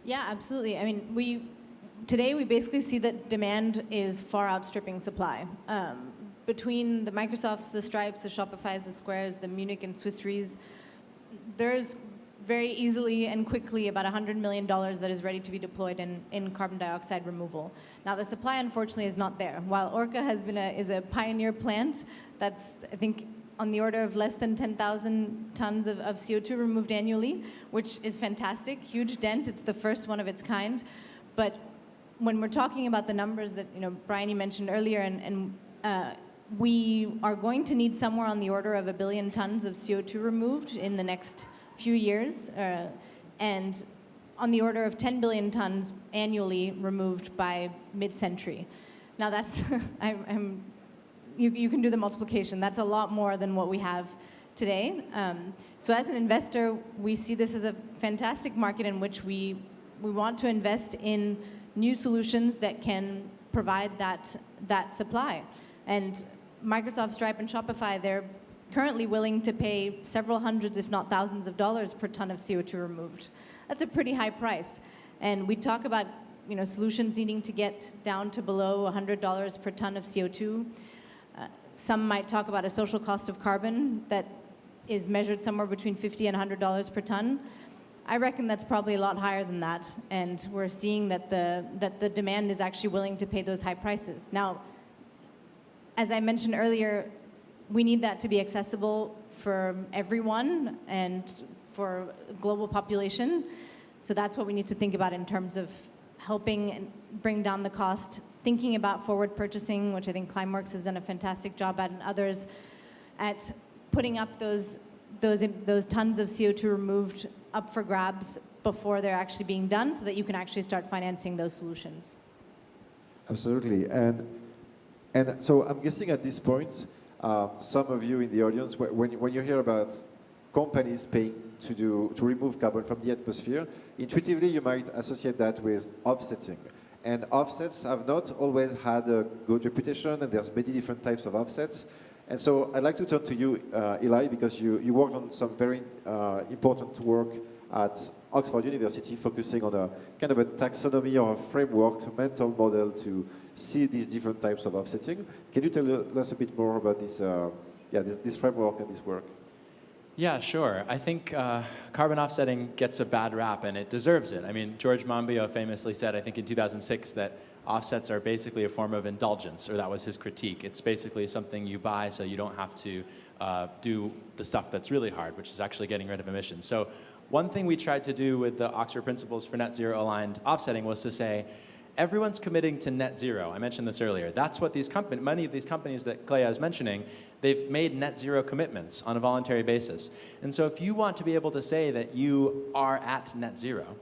Yeah, absolutely. I mean, today we basically see that demand is far outstripping supply. Between the Microsofts, the Stripes, the Shopifys, the Squares, the Munich and Swiss Re's, there's very easily and quickly about $100 million that is ready to be deployed in carbon dioxide removal. Now, the supply, unfortunately, is not there. While Orca is a pioneer plant that's, I think, on the order of less than 10,000 tons of CO2 removed annually, which is fantastic, huge dent. It's the first one of its kind. But when we're talking about the numbers that Brian, you mentioned earlier, and we are going to need somewhere on the order of 1 billion tons of CO2 removed in the next few years, and on the order of 10 billion tons annually removed by mid-century. Now that's, you can do the multiplication. That's a lot more than what we have today. So as an investor, we see this as a fantastic market in which we want to invest in new solutions that can provide that supply. And Microsoft, Stripe, and Shopify, they're currently willing to pay several hundreds, if not thousands of dollars per ton of CO2 removed. That's a pretty high price. And we talk about solutions needing to get down to below $100 per ton of CO2. Some might talk about a social cost of carbon that is measured somewhere between $50 and $100 per ton. I reckon that's probably a lot higher than that, and we're seeing that the demand is actually willing to pay those high prices. Now, as I mentioned earlier, we need that to be accessible for everyone and for global population. So that's what we need to think about in terms of helping bring down the cost, thinking about forward purchasing, which I think Climeworks has done a fantastic job at, and others, at putting up those tons of CO2 removed up for grabs before they're actually being done, so that you can actually start financing those solutions. Absolutely. And so I'm guessing at this point, some of you in the audience, when you hear about companies paying to remove carbon from the atmosphere, intuitively you might associate that with offsetting. And offsets have not always had a good reputation, and there's many different types of offsets. And so I'd like to turn to you, Eli, because you worked on some very important work at Oxford University, focusing on a kind of a taxonomy or a framework, a mental model to see these different types of offsetting. Can you tell us a bit more about this, this framework and this work? Yeah, sure. I think carbon offsetting gets a bad rap, and it deserves it. I mean, George Monbiot famously said, I think in 2006, that offsets are basically a form of indulgence, or that was his critique. It's basically something you buy so you don't have to do the stuff that's really hard, which is actually getting rid of emissions. So One thing we tried to do with the Oxford Principles for Net Zero Aligned Offsetting was to say, everyone's committing to net zero. I mentioned this earlier. That's what many of these companies that Clea is mentioning, they've made net zero commitments on a voluntary basis. And so if you want to be able to say that you are at net zero,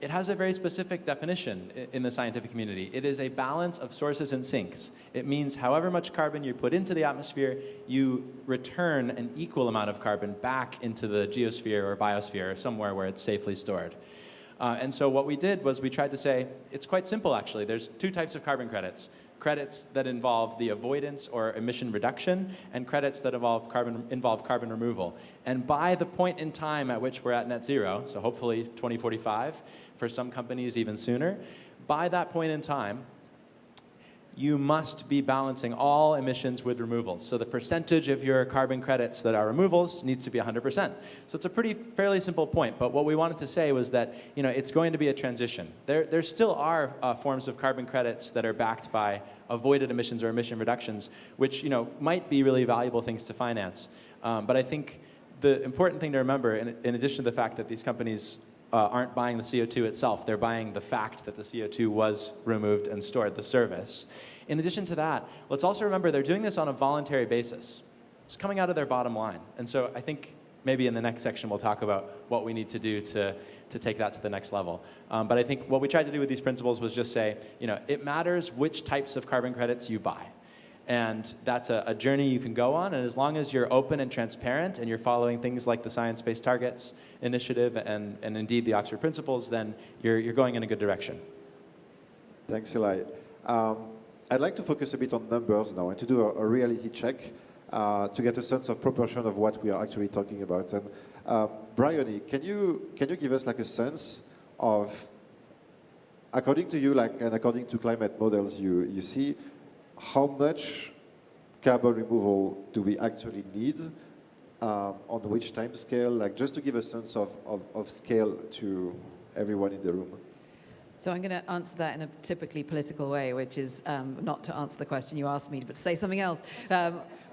it has a very specific definition in the scientific community. It is a balance of sources and sinks. It means however much carbon you put into the atmosphere, you return an equal amount of carbon back into the geosphere or biosphere, or somewhere where it's safely stored. And so what we did was we tried to say, it's quite simple actually. There's two types of carbon credits. Credits that involve the avoidance or emission reduction, and credits that involve carbon removal. And by the point in time at which we're at net zero, so hopefully 2045, for some companies even sooner, by that point in time, you must be balancing all emissions with removals. So the percentage of your carbon credits that are removals needs to be 100%. So it's a fairly simple point, but what we wanted to say was that it's going to be a transition. There still are forms of carbon credits that are backed by avoided emissions or emission reductions, which might be really valuable things to finance. But I think the important thing to remember, in addition to the fact that these companies aren't buying the CO2 itself. They're buying the fact that the CO2 was removed and stored, the service. In addition to that, let's also remember they're doing this on a voluntary basis. It's coming out of their bottom line. And so I think maybe in the next section we'll talk about what we need to do to take that to the next level. But I think what we tried to do with these principles was just say, it matters which types of carbon credits you buy. And that's a journey you can go on. And as long as you're open and transparent and you're following things like the Science Based Targets Initiative and indeed the Oxford Principles, then you're going in a good direction. Thanks, Eli. I'd like to focus a bit on numbers now and to do a reality check to get a sense of proportion of what we are actually talking about. And Bryony, can you give us like a sense of, according to you, and according to climate models you see, how much carbon removal do we actually need, on which time scale, just to give a sense of scale to everyone in the room? So I'm going to answer that in a typically political way, which is not to answer the question you asked me, but to say something else.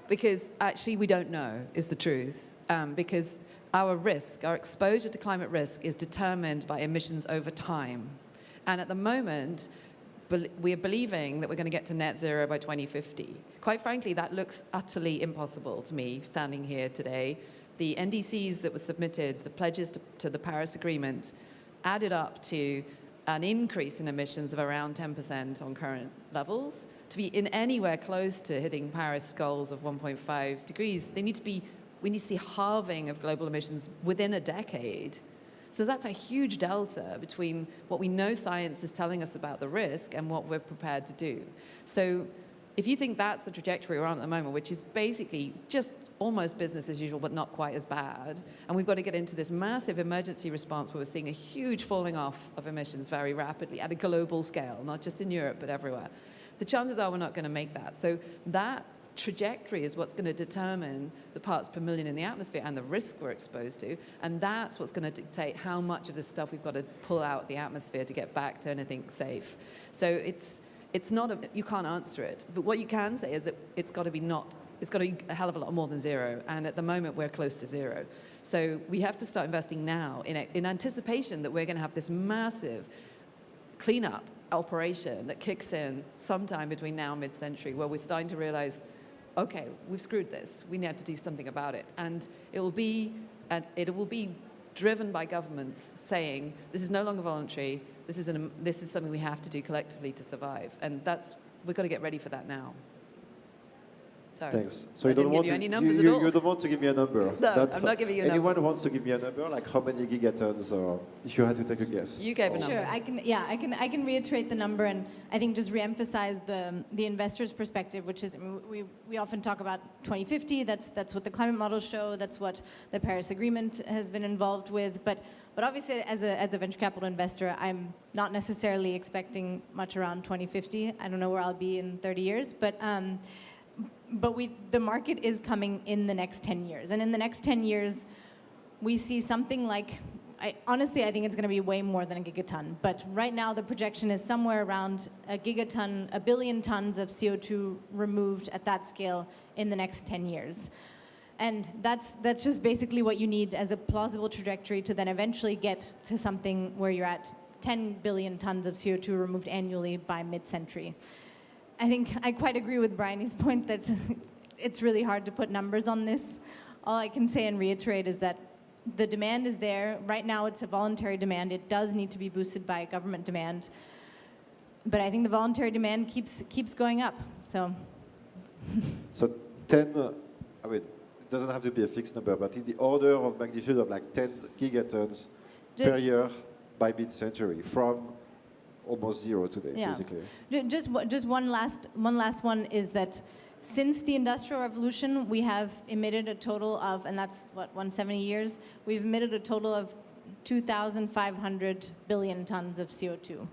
Because actually we don't know, is the truth. Because our risk, our exposure to climate risk is determined by emissions over time. And at the moment, we are believing that we're going to get to net zero by 2050. Quite frankly, that looks utterly impossible to me, standing here today. The NDCs that were submitted, the pledges to the Paris Agreement, added up to an increase in emissions of around 10% on current levels. To be in anywhere close to hitting Paris goals of 1.5 degrees, we need to see halving of global emissions within a decade. So that's a huge delta between what we know science is telling us about the risk and what we're prepared to do. So if you think that's the trajectory we're on at the moment, which is basically just almost business as usual, but not quite as bad, and we've got to get into this massive emergency response where we're seeing a huge falling off of emissions very rapidly at a global scale, not just in Europe, but everywhere. The chances are we're not going to make that. So that trajectory is what's going to determine the parts per million in the atmosphere and the risk we're exposed to, and that's what's going to dictate how much of this stuff we've got to pull out the atmosphere to get back to anything safe. So it's not you can't answer it, but what you can say is that it's got to be a hell of a lot more than zero, and at the moment we're close to zero. So we have to start investing now in anticipation that we're going to have this massive cleanup operation that kicks in sometime between now and mid-century, where we're starting to realize, okay, we've screwed this. We need to do something about it. And it will be driven by governments saying, this is no longer voluntary. This is something we have to do collectively to survive. And we've got to get ready for that now. Sorry. Thanks. So I didn't give you any numbers at all. You don't want to give me a number? No, I'm not giving you a number. Anyone wants to give me a number, like how many gigatons, or if you had to take a guess? You gave a number. Sure, I can reiterate the number, and I think just reemphasize the investor's perspective, which is we often talk about 2050. That's what the climate models show. That's what the Paris Agreement has been involved with. But obviously, as a venture capital investor, I'm not necessarily expecting much around 2050. I don't know where I'll be in 30 years, but the market is coming in the next 10 years. And in the next 10 years, we see something like, honestly, I think it's going to be way more than a gigaton. But right now, the projection is somewhere around a gigaton, 1 billion tons of CO2 removed at that scale in the next 10 years. And that's just basically what you need as a plausible trajectory to then eventually get to something where you're at 10 billion tons of CO2 removed annually by mid-century. I think I quite agree with Bryony's point that it's really hard to put numbers on this. All I can say and reiterate is that the demand is there. Right now it's a voluntary demand. It does need to be boosted by government demand. But I think the voluntary demand keeps going up. So 10, I mean, it doesn't have to be a fixed number, but in the order of magnitude of like 10 gigatons per year by mid-century, from almost zero today, basically. Just one last one is that since the Industrial Revolution, we have emitted a total of, and that's what, 170 years, we've emitted a total of 2,500 billion tons of CO2.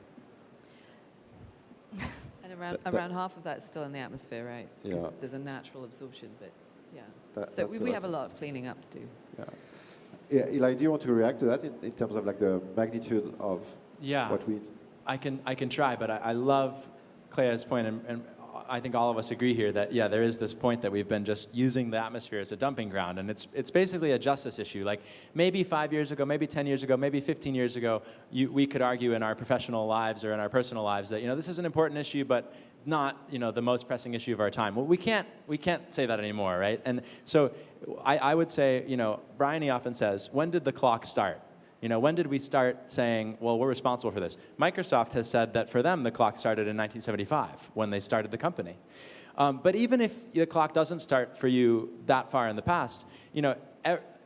And around half of that's still in the atmosphere, right? Because there's a natural absorption, but yeah. So we have a lot of cleaning up to do. Yeah, Eli, do you want to react to that in terms of like the magnitude of what we... I can try, but I love Clea's point, and I think all of us agree here that, yeah, there is this point that we've been just using the atmosphere as a dumping ground, and it's basically a justice issue. Like maybe 5 years ago, maybe 10 years ago, maybe 15 years ago, we could argue in our professional lives or in our personal lives that, this is an important issue, but not, the most pressing issue of our time. Well, we can't say that anymore, right? And so I would say, Bryony often says, when did the clock start? When did we start saying, well, we're responsible for this? Microsoft has said that for them, the clock started in 1975 when they started the company. But even if the clock doesn't start for you that far in the past,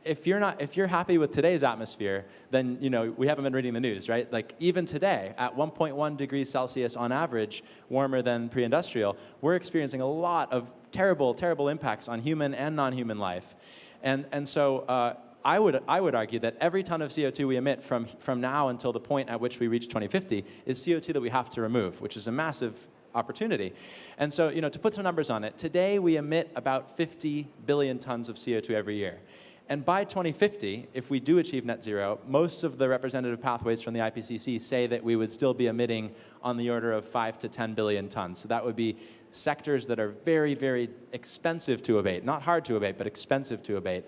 if you're happy with today's atmosphere, then we haven't been reading the news, right? Like even today, at 1.1 degrees Celsius on average, warmer than pre-industrial, we're experiencing a lot of terrible, terrible impacts on human and non-human life. And so I would argue that every ton of CO2 we emit from now until the point at which we reach 2050 is CO2 that we have to remove, which is a massive opportunity. And so, to put some numbers on it, today we emit about 50 billion tons of CO2 every year. And by 2050, if we do achieve net zero, most of the representative pathways from the IPCC say that we would still be emitting on the order of 5 to 10 billion tons. So that would be sectors that are very, very expensive to abate. Not hard to abate, but expensive to abate.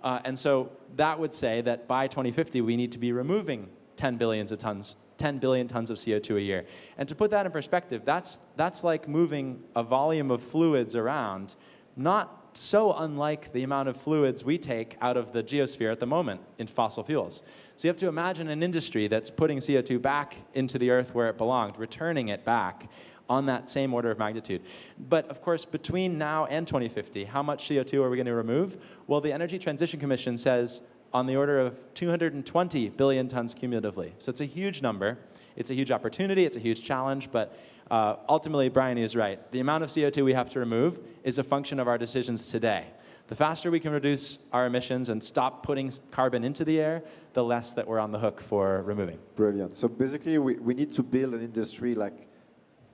And so that would say that by 2050, we need to be removing 10 billion tons of CO2 a year. And to put that in perspective, that's like moving a volume of fluids around, not so unlike the amount of fluids we take out of the geosphere at the moment in fossil fuels. So you have to imagine an industry that's putting CO2 back into the earth where it belonged, returning it back on that same order of magnitude. But of course, between now and 2050, how much CO2 are we going to remove? Well, the Energy Transition Commission says on the order of 220 billion tons cumulatively. So it's a huge number. It's a huge opportunity. It's a huge challenge. But ultimately, Bryony is right. The amount of CO2 we have to remove is a function of our decisions today. The faster we can reduce our emissions and stop putting carbon into the air, the less that we're on the hook for removing. Brilliant. So basically, we need to build an industry like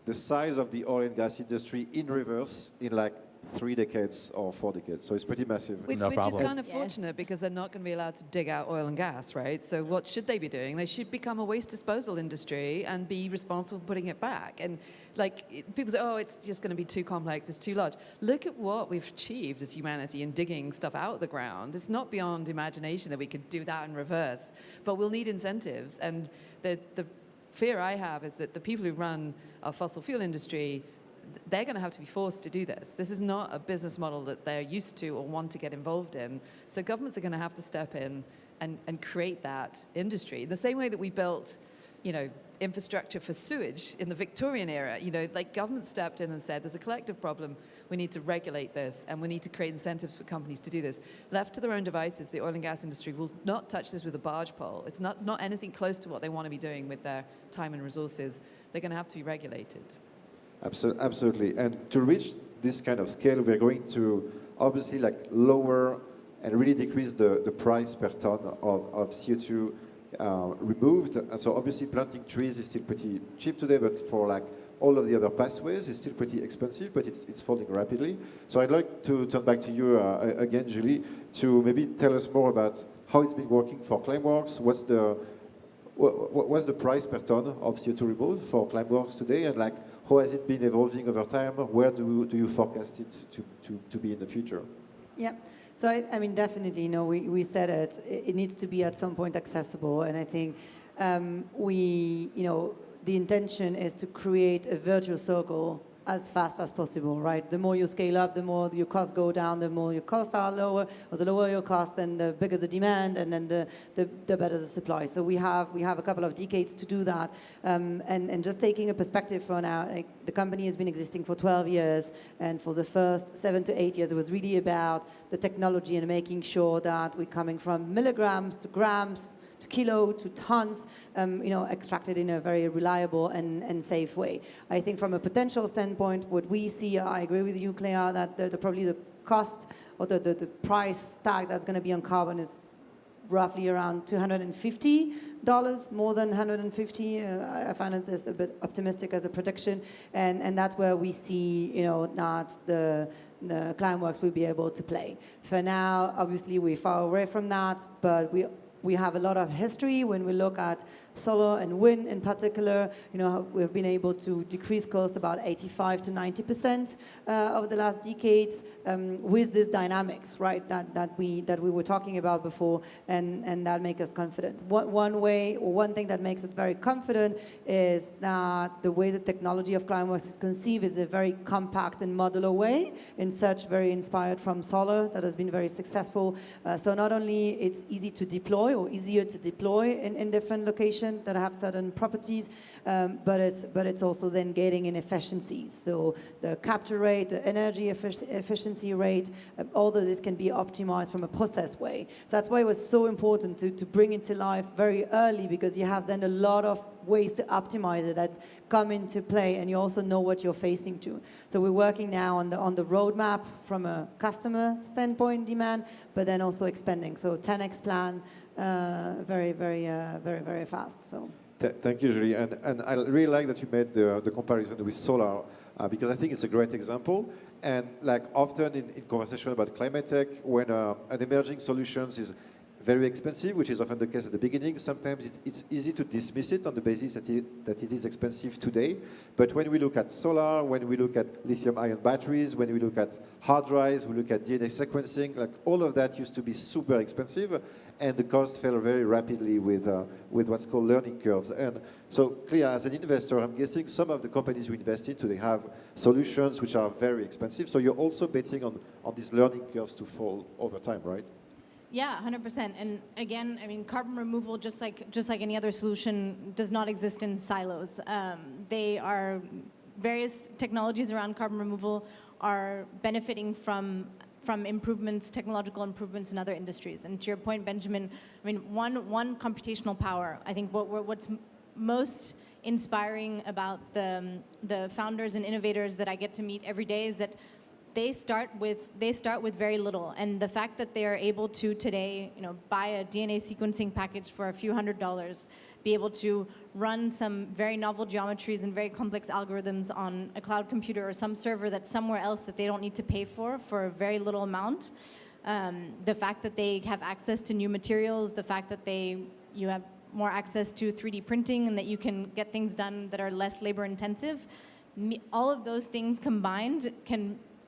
the size of the oil and gas industry in reverse in like 3 decades or 4 decades. So it's pretty massive. Which is kind of fortunate because they're not going to be allowed to dig out oil and gas, right? So what should they be doing? They should become a waste disposal industry and be responsible for putting it back. And people say, oh, it's just going to be too complex, it's too large. Look at what we've achieved as humanity in digging stuff out of the ground. It's not beyond imagination that we could do that in reverse. But we'll need incentives. And the fear I have is that the people who run our fossil fuel industry, they're going to have to be forced to do this. This is not a business model that they're used to or want to get involved in. So governments are going to have to step in and create that industry. The same way that we built, infrastructure for sewage in the Victorian era, government stepped in and said, there's a collective problem, we need to regulate this, and we need to create incentives for companies to do this. Left to their own devices, the oil and gas industry will not touch this with a barge pole. It's not anything close to what they want to be doing with their time and resources. They're going to have to be regulated. Absolutely. And to reach this kind of scale, we're going to obviously lower and really decrease the price per ton of CO2 removed. And so obviously planting trees is still pretty cheap today, but for all of the other pathways, it's still pretty expensive, but it's falling rapidly. So I'd like to turn back to you again, Julie, to maybe tell us more about how it's been working for Climeworks. What's the price per ton of CO2 removed for Climeworks today, and how has it been evolving over time? Where do you forecast it to be in the future? Yeah. So I mean, definitely, you know, we said it. It needs to be at some point accessible, and I think the intention is to create a virtuous circle as fast as possible, right? The more you scale up, the more your costs go down, the more your costs are lower, or the lower your cost, then the bigger the demand, and then the better the supply. So we have a couple of decades to do that. And just taking a perspective for now, like, the company has been existing for 12 years, and for the first 7 to 8 years, it was really about the technology and making sure that we're coming from milligrams to grams, to kilo, to tons, extracted in a very reliable and safe way. I think from a potential standpoint, what we see, I agree with you, Claire, that probably the cost or the price tag that's going to be on carbon is roughly around $250, more than 150. I find it a bit optimistic as a prediction, and that's where we see, that the Climeworks will be able to play. For now, obviously, we're far away from that, but we have a lot of history when we look at solar and wind in particular. We've been able to decrease cost about 85 to 90% over the last decades with these dynamics, right? That we were talking about before, and that makes us confident. One thing that makes it very confident is that the way the technology of Climeworks is conceived is a very compact and modular way, in such very inspired from solar that has been very successful. So not only it's easy to deploy or easier to deploy in different locations that have certain properties, but it's also then getting in efficiencies. So the capture rate, the energy efficiency rate, all of this can be optimized from a process way. So that's why it was so important to bring it to life very early, because you have then a lot of ways to optimize it that come into play, and you also know what you're facing to. So we're working now on the roadmap from a customer standpoint demand, but then also expanding. So 10x plan, very, very, very, very fast. So. Thank you, Julie. And I really like that you made the comparison with solar, because I think it's a great example. And like often in conversation about climate tech, when an emerging solutions is very expensive, which is often the case at the beginning, sometimes it's easy to dismiss it on the basis that it is expensive today. But when we look at solar, when we look at lithium-ion batteries, when we look at hard drives, we look at DNA sequencing, like all of that used to be super expensive, and the cost fell very rapidly with what's called learning curves. And so, Clea, as an investor, I'm guessing some of the companies you invest into, they have solutions which are very expensive. So you're also betting on these learning curves to fall over time, right? Yeah, 100%. And again, I mean, carbon removal, just like any other solution, does not exist in silos. They are various technologies around carbon removal are benefiting from improvements, technological improvements in other industries. And to your point, Benjamin, I mean, one computational power. I think what's most inspiring about the founders and innovators that I get to meet every day is that they start with very little, and the fact that they are able to today, buy a DNA sequencing package for a few $100s, be able to run some very novel geometries and very complex algorithms on a cloud computer or some server that's somewhere else that they don't need to pay for a very little amount. The fact that they have access to new materials, the fact that you have more access to 3D printing, and that you can get things done that are less labor intensive. All of those things combined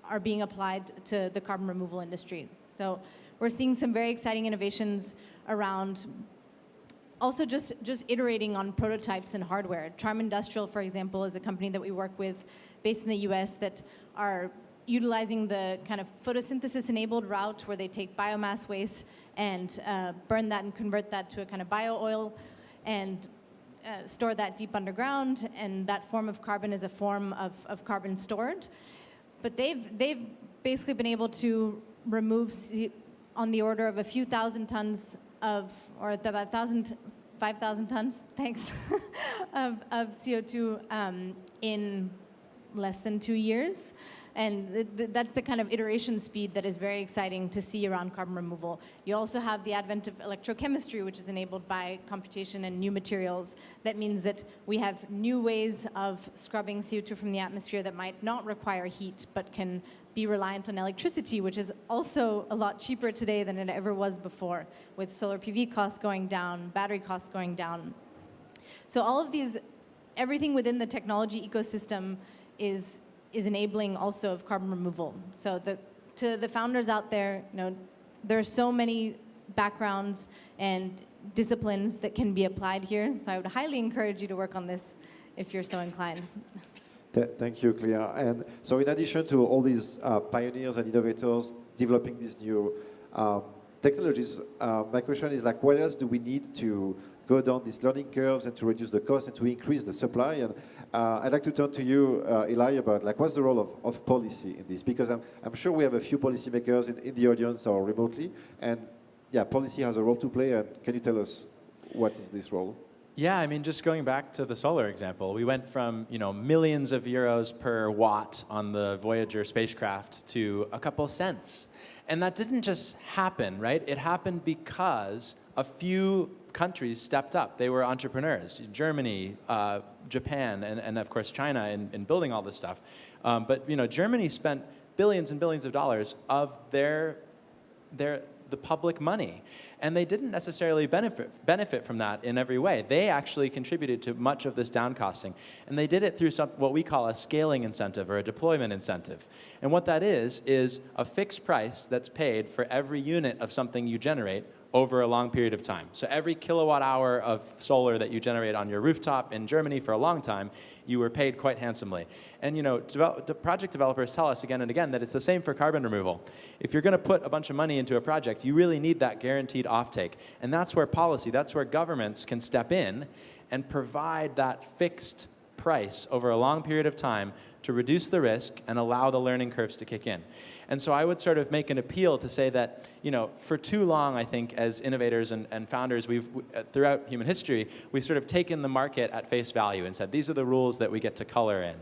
are being applied to the carbon removal industry. So we're seeing some very exciting innovations around also just iterating on prototypes and hardware. Charm Industrial, for example, is a company that we work with based in the US that are utilizing the kind of photosynthesis-enabled route where they take biomass waste and burn that and convert that to a kind of bio-oil and store that deep underground, and that form of carbon is a form of carbon stored. But they've basically been able to remove on the order of a few thousand tons or about 5,000 tons, thanks, of CO2 in less than 2 years. And that's the kind of iteration speed that is very exciting to see around carbon removal. You also have the advent of electrochemistry, which is enabled by computation and new materials. That means that we have new ways of scrubbing CO2 from the atmosphere that might not require heat, but can be reliant on electricity, which is also a lot cheaper today than it ever was before, with solar PV costs going down, battery costs going down. So all of these, everything within the technology ecosystem is enabling also of carbon removal. So to the founders out there, there are so many backgrounds and disciplines that can be applied here. So I would highly encourage you to work on this if you're so inclined. Thank you, Clea. And so in addition to all these pioneers and innovators developing these new technologies, my question is like, what else do we need to go down these learning curves and to reduce the cost and to increase the supply? And I'd like to turn to you, Eli, about like what's the role of policy in this? Because I'm sure we have a few policymakers in the audience or remotely, and yeah, policy has a role to play. And can you tell us what is this role? Yeah, I mean, just going back to the solar example, we went from millions of euros per watt on the Voyager spacecraft to a couple cents. And that didn't just happen, right? It happened because a few countries stepped up. They were entrepreneurs, Germany, Japan, and of course China in building all this stuff. But Germany spent billions and billions of dollars of the public money. And they didn't necessarily benefit from that in every way. They actually contributed to much of this downcosting. And they did it through what we call a scaling incentive or a deployment incentive. And what that is a fixed price that's paid for every unit of something you generate over a long period of time. So every kilowatt hour of solar that you generate on your rooftop in Germany for a long time, you were paid quite handsomely. And the project developers tell us again and again that it's the same for carbon removal. If you're going to put a bunch of money into a project, you really need that guaranteed offtake. And that's where policy, that's where governments can step in and provide that fixed price over a long period of time to reduce the risk and allow the learning curves to kick in. And so I would sort of make an appeal to say that, for too long, I think, as innovators and founders, throughout human history, we've sort of taken the market at face value and said, these are the rules that we get to color in.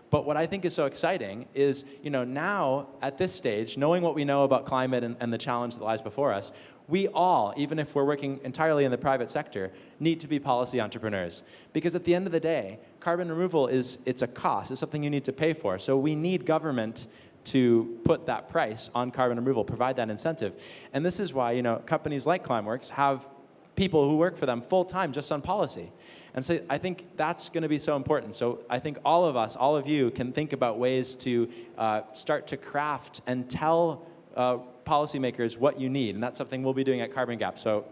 But what I think is so exciting is, now at this stage, knowing what we know about climate and the challenge that lies before us, we all, even if we're working entirely in the private sector, need to be policy entrepreneurs. Because at the end of the day, carbon removal it's a cost. It's something you need to pay for. So we need government to put that price on carbon removal, provide that incentive. And this is why, companies like Climeworks have people who work for them full time just on policy. And so I think that's going to be so important. So I think all of us, all of you, can think about ways to start to craft and tell policymakers what you need. And that's something we'll be doing at Carbon Gap. So,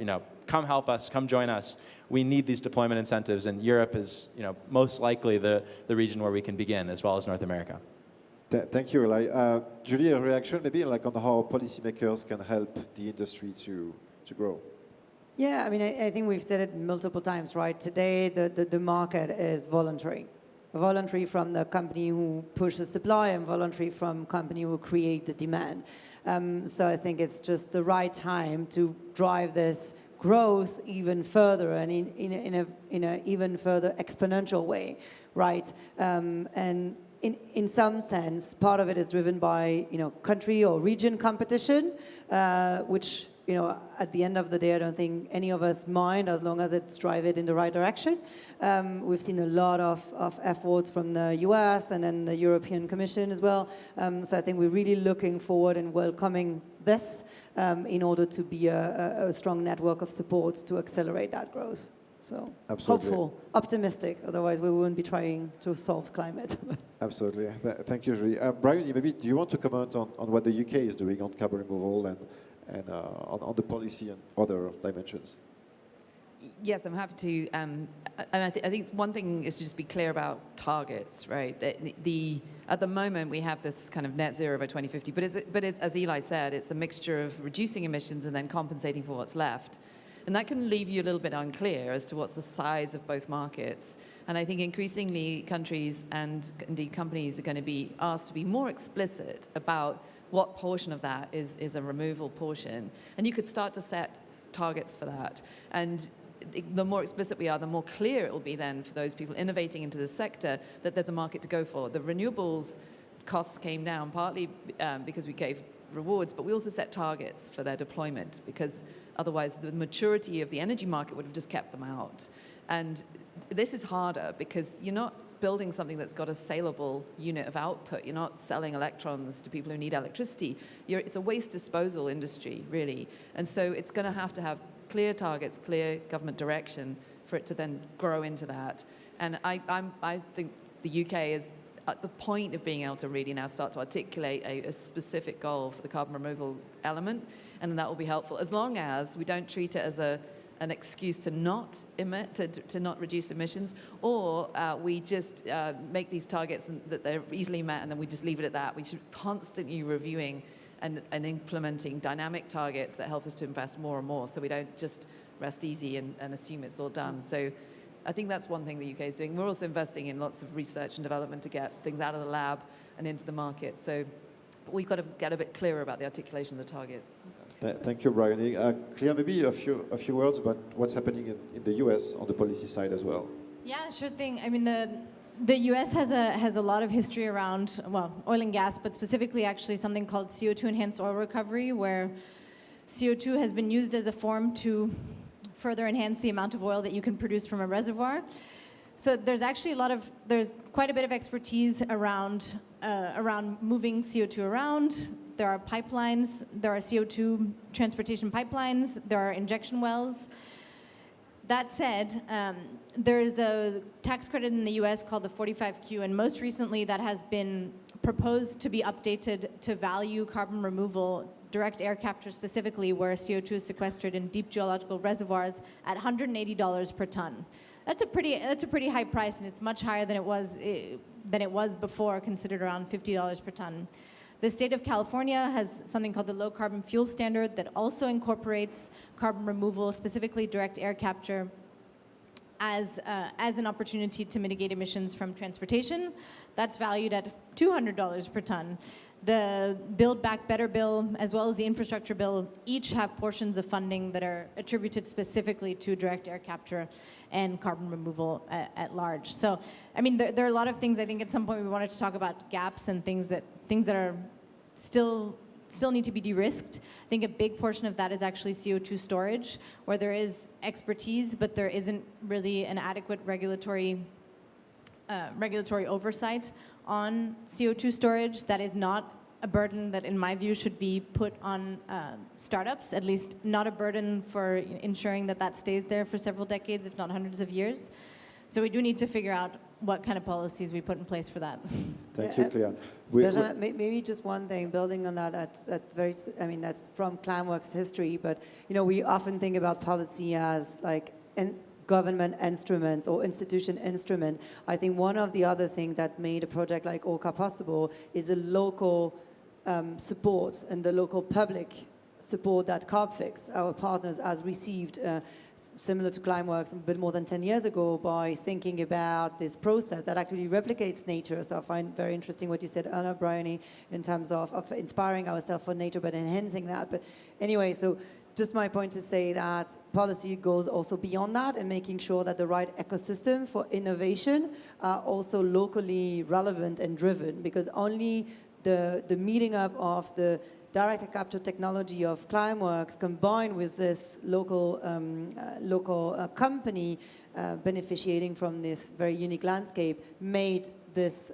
come help us, come join us. We need these deployment incentives, and Europe is, most likely the region where we can begin, as well as North America. Thank you, Eli. Julie, a reaction maybe on how policymakers can help the industry to grow? Yeah, I mean, I think we've said it multiple times, right? Today, the market is voluntary. Voluntary from the company who pushes supply and voluntary from company who create the demand. So I think it's just the right time to drive this growth even further and in a even further exponential way, right? And in some sense, part of it is driven by country or region competition, which at the end of the day, I don't think any of us mind as long as it's drive it in the right direction. We've seen a lot of efforts from the US and then the European Commission as well. So I think we're really looking forward and welcoming this in order to be a strong network of support to accelerate that growth. So Absolutely. Hopeful, optimistic, otherwise we wouldn't be trying to solve climate. Absolutely. Thank you, Julie. Brian, maybe do you want to comment on what the UK is doing on carbon removal and on the policy and other dimensions? Yes, I'm happy to. And I think one thing is to just be clear about targets, right? At the moment, we have this kind of net zero by 2050, but it's, as Eli said, it's a mixture of reducing emissions and then compensating for what's left. And that can leave you a little bit unclear as to what's the size of both markets. And I think increasingly countries and indeed companies are going to be asked to be more explicit about what portion of that is a removal portion. And you could start to set targets for that. And the more explicit we are, the more clear it will be then for those people innovating into the sector that there's a market to go for. The renewables costs came down partly because we gave rewards, but we also set targets for their deployment because otherwise the maturity of the energy market would have just kept them out. And this is harder because you're not building something that's got a saleable unit of output. You're not selling electrons to people who need electricity. It's a waste disposal industry, really. And so it's going to have clear targets, clear government direction for it to then grow into that. And I think the UK is at the point of being able to really now start to articulate a specific goal for the carbon removal element, and that will be helpful as long as we don't treat it as an excuse to not emit, to not reduce emissions, or we just make these targets that they're easily met and then we just leave it at that. We should be constantly reviewing and implementing dynamic targets that help us to invest more and more, so we don't just rest easy and assume it's all done. So I think that's one thing the UK is doing. We're also investing in lots of research and development to get things out of the lab and into the market. So we've got to get a bit clearer about the articulation of the targets. Thank you, Brian. Claire, maybe a few words about what's happening in the US on the policy side as well. Yeah, sure thing. I mean, the US has a lot of history around, well, oil and gas, but specifically actually something called CO2 enhanced oil recovery, where CO2 has been used as a form to further enhance the amount of oil that you can produce from a reservoir. So there's actually there's quite a bit of expertise around moving CO2 around. There are pipelines, there are CO2 transportation pipelines, there are injection wells. That said, there is a tax credit in the US called the 45Q, and most recently that has been proposed to be updated to value carbon removal, direct air capture specifically, where CO2 is sequestered in deep geological reservoirs at $180 per ton. That's a pretty high price, and it's much higher than it was before, considered around $50 per ton. The state of California has something called the Low Carbon Fuel Standard that also incorporates carbon removal, specifically direct air capture, as an opportunity to mitigate emissions from transportation. That's valued at $200 per ton. The Build Back Better bill, as well as the infrastructure bill, each have portions of funding that are attributed specifically to direct air capture and carbon removal at large. So, I mean, there are a lot of things. I think at some point we wanted to talk about gaps and things that are still need to be de-risked. I think a big portion of that is actually CO2 storage, where there is expertise, but there isn't really an adequate regulatory oversight on CO2 storage. That is not a burden that, in my view, should be put on startups, at least not a burden for ensuring that stays there for several decades, if not hundreds of years. So we do need to figure out what kind of policies we put in place for that. Thank you, Claire. Maybe just one thing, building on that, that's from Climeworks history, but we often think about policy as like government instruments or institution instrument. I think one of the other things that made a project like Orca possible is the local support and the local public support that Carbfix, our partners, has received, similar to Climeworks, a bit more than 10 years ago, by thinking about this process that actually replicates nature. So I find very interesting what you said, Anna, Bryony, in terms of inspiring ourselves for nature, but enhancing that. But anyway, so just my point to say that policy goes also beyond that and making sure that the right ecosystem for innovation are also locally relevant and driven, because only the meeting up of the direct air capture technology of Climeworks combined with this local company beneficiating from this very unique landscape made this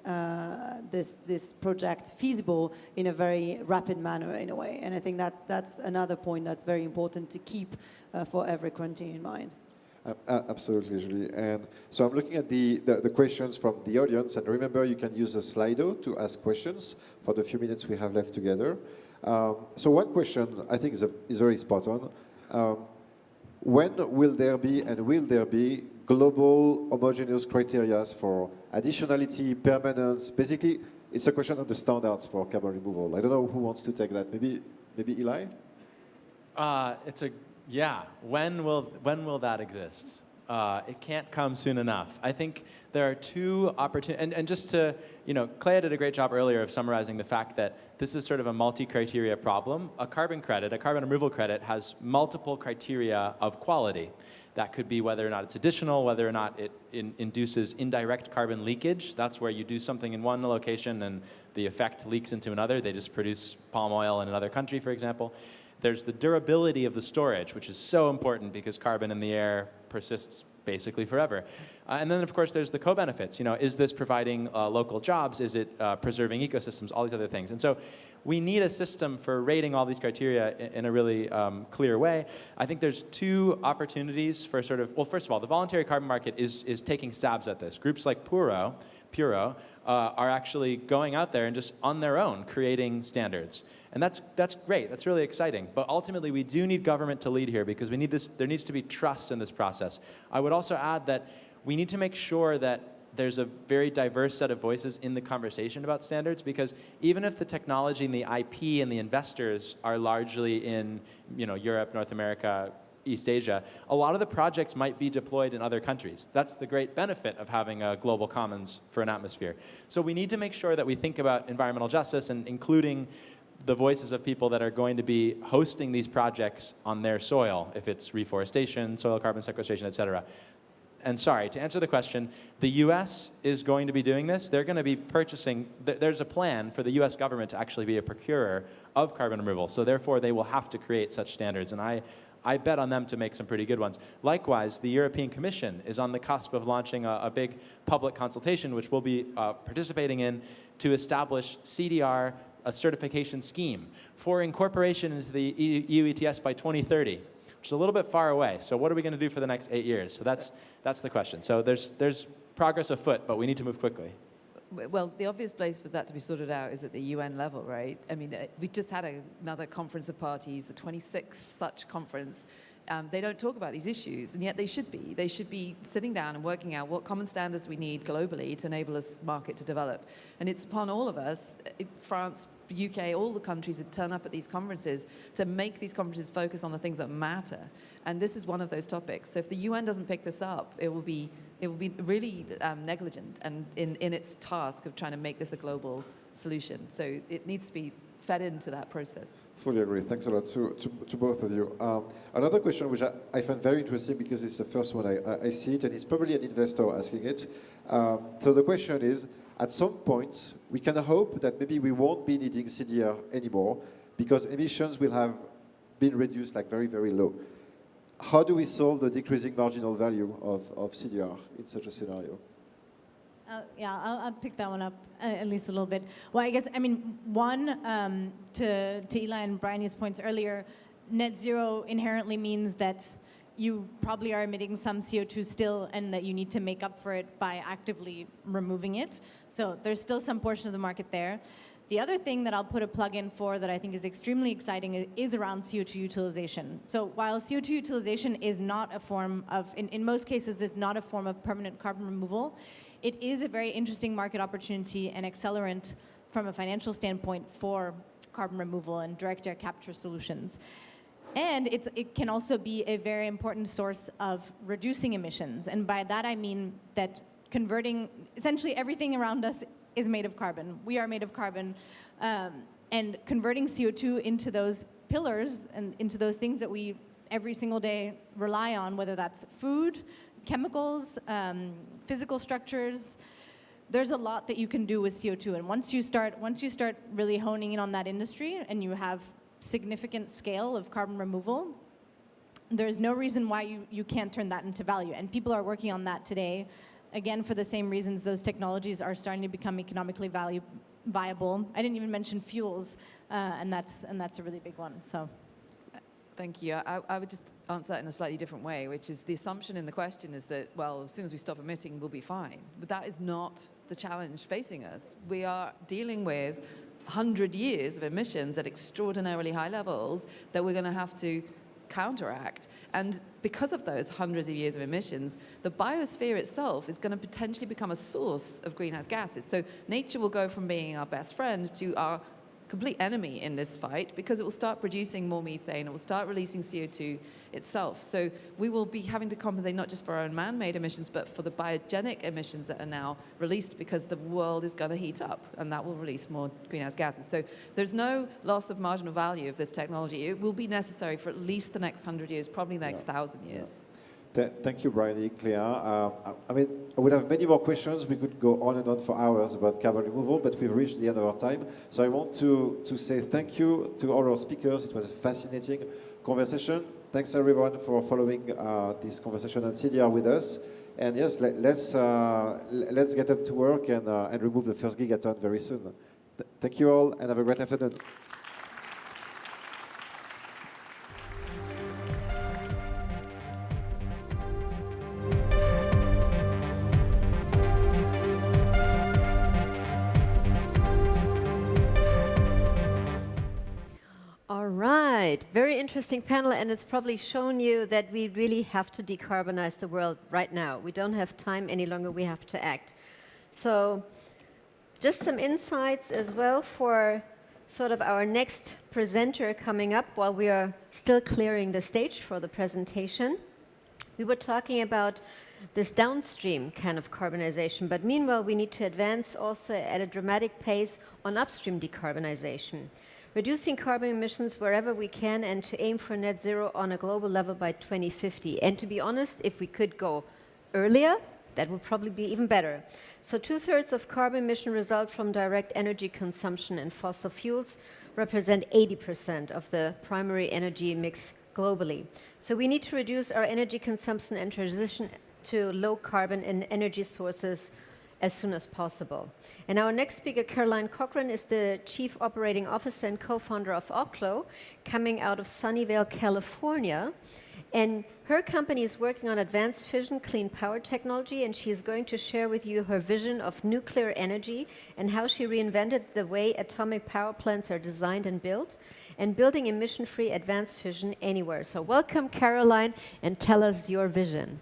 project feasible in a very rapid manner, in a way. And I think that's another point that's very important to keep for every country in mind. Absolutely, Julie. And so I'm looking at the questions from the audience, and remember, you can use the Slido to ask questions for the few minutes we have left together. So one question I think is very spot on. When will there be global homogeneous criteria for additionality, permanence? Basically, it's a question of the standards for carbon removal. I don't know who wants to take that. Maybe Eli? When will that exist? It can't come soon enough. I think there are two opportunities, and just to, Claire did a great job earlier of summarizing the fact that this is sort of a multi-criteria problem. A carbon removal credit, has multiple criteria of quality. That could be whether or not it's additional, whether or not it induces indirect carbon leakage. That's where you do something in one location and the effect leaks into another. They just produce palm oil in another country, for example. There's the durability of the storage, which is so important because carbon in the air persists basically forever. And then, of course, there's the co-benefits. Is this providing local jobs? Is it preserving ecosystems? All these other things. And so we need a system for rating all these criteria in a really clear way. I think there's two opportunities for well, first of all, the voluntary carbon market is taking stabs at this. Groups like Puro Puro, are actually going out there and just on their own creating standards. And that's great, that's really exciting. But ultimately, we do need government to lead here because we need this, there needs to be trust in this process. I would also add that we need to make sure that there's a very diverse set of voices in the conversation about standards, because even if the technology and the IP and the investors are largely in Europe, North America, East Asia, a lot of the projects might be deployed in other countries. That's the great benefit of having a global commons for an atmosphere. So we need to make sure that we think about environmental justice and including the voices of people that are going to be hosting these projects on their soil, if it's reforestation, soil carbon sequestration, et cetera. And sorry, to answer the question, the US is going to be doing this. They're going to be purchasing, there's a plan for the US government to actually be a procurer of carbon removal. So therefore, they will have to create such standards. And I bet on them to make some pretty good ones. Likewise, the European Commission is on the cusp of launching a big public consultation, which we'll be participating in, to establish CDR, a certification scheme for incorporation into the EU ETS by 2030. Which is a little bit far away. So what are we going to do for the next 8 years? So that's the question. So there's progress afoot, but we need to move quickly. Well, the obvious place for that to be sorted out is at the UN level, right? I mean, we just had another conference of parties, the 26th such conference. They don't talk about these issues, and yet they should be. They should be sitting down and working out what common standards we need globally to enable this market to develop. And it's upon all of us, France, UK, all the countries that turn up at these conferences to make these conferences focus on the things that matter. And this is one of those topics. So if the UN doesn't pick this up, it will be really negligent and in its task of trying to make this a global solution. So it needs to be fed into that process. Fully agree. Thanks a lot to both of you. Another question which I find very interesting because it's the first one I see it, and it's probably an investor asking it. So the question is, at some point, we can hope that maybe we won't be needing CDR anymore because emissions will have been reduced like very, very low. How do we solve the decreasing marginal value of CDR in such a scenario? I'll pick that one up at least a little bit. Well, I guess, I mean, one, to Eli and Bryony's points earlier, net zero inherently means that you probably are emitting some CO2 still and that you need to make up for it by actively removing it. So there's still some portion of the market there. The other thing that I'll put a plug in for that I think is extremely exciting is around CO2 utilization. So while CO2 utilization is not a form of, in most cases, is not a form of permanent carbon removal, it is a very interesting market opportunity and accelerant from a financial standpoint for carbon removal and direct air capture solutions. And it can also be a very important source of reducing emissions. And by that I mean that converting, essentially everything around us is made of carbon. We are made of carbon. And converting CO2 into those pillars and into those things that we every single day rely on, whether that's food, chemicals, physical structures, there's a lot that you can do with CO2. And once you start really honing in on that industry and you have significant scale of carbon removal, there's no reason why you can't turn that into value. And people are working on that today. Again, for the same reasons, those technologies are starting to become economically viable. I didn't even mention fuels, and that's a really big one. So. Thank you. I would just answer that in a slightly different way, which is the assumption in the question is that, well, as soon as we stop emitting, we'll be fine. But that is not the challenge facing us. We are dealing with 100 years of emissions at extraordinarily high levels that we're going to have to counteract. And because of those hundreds of years of emissions, the biosphere itself is going to potentially become a source of greenhouse gases. So nature will go from being our best friend to our complete enemy in this fight because it will start producing more methane, it will start releasing CO2 itself. So we will be having to compensate not just for our own man-made emissions, but for the biogenic emissions that are now released because the world is going to heat up and that will release more greenhouse gases. So there's no loss of marginal value of this technology. It will be necessary for at least the next 100 years, probably the next 1,000 years. Thank you, Bryony, Claire. I mean, I would have many more questions. We could go on and on for hours about carbon removal, but we've reached the end of our time. So I want to say thank you to all our speakers. It was a fascinating conversation. Thanks, everyone, for following this conversation on CDR with us. And yes, let's get up to work and remove the first gigaton very soon. Thank you all, and have a great afternoon. very interesting panel, and it's probably shown you that we really have to decarbonize the world right now. We don't have time any longer, we have to act. So just some insights as well for sort of our next presenter coming up while we are still clearing the stage for the presentation. We were talking about this downstream kind of carbonization, but meanwhile we need to advance also at a dramatic pace on upstream decarbonization, reducing carbon emissions wherever we can and to aim for net zero on a global level by 2050. And to be honest, if we could go earlier, that would probably be even better. So 2/3 of carbon emission result from direct energy consumption, and fossil fuels represent 80% of the primary energy mix globally. So we need to reduce our energy consumption and transition to low carbon and energy sources as soon as possible. And our next speaker, Caroline Cochran, is the Chief Operating Officer and co-founder of Oklo, coming out of Sunnyvale, California. And her company is working on advanced fission clean power technology, and she is going to share with you her vision of nuclear energy and how she reinvented the way atomic power plants are designed and built, and building emission-free advanced fission anywhere. So welcome, Caroline, and tell us your vision.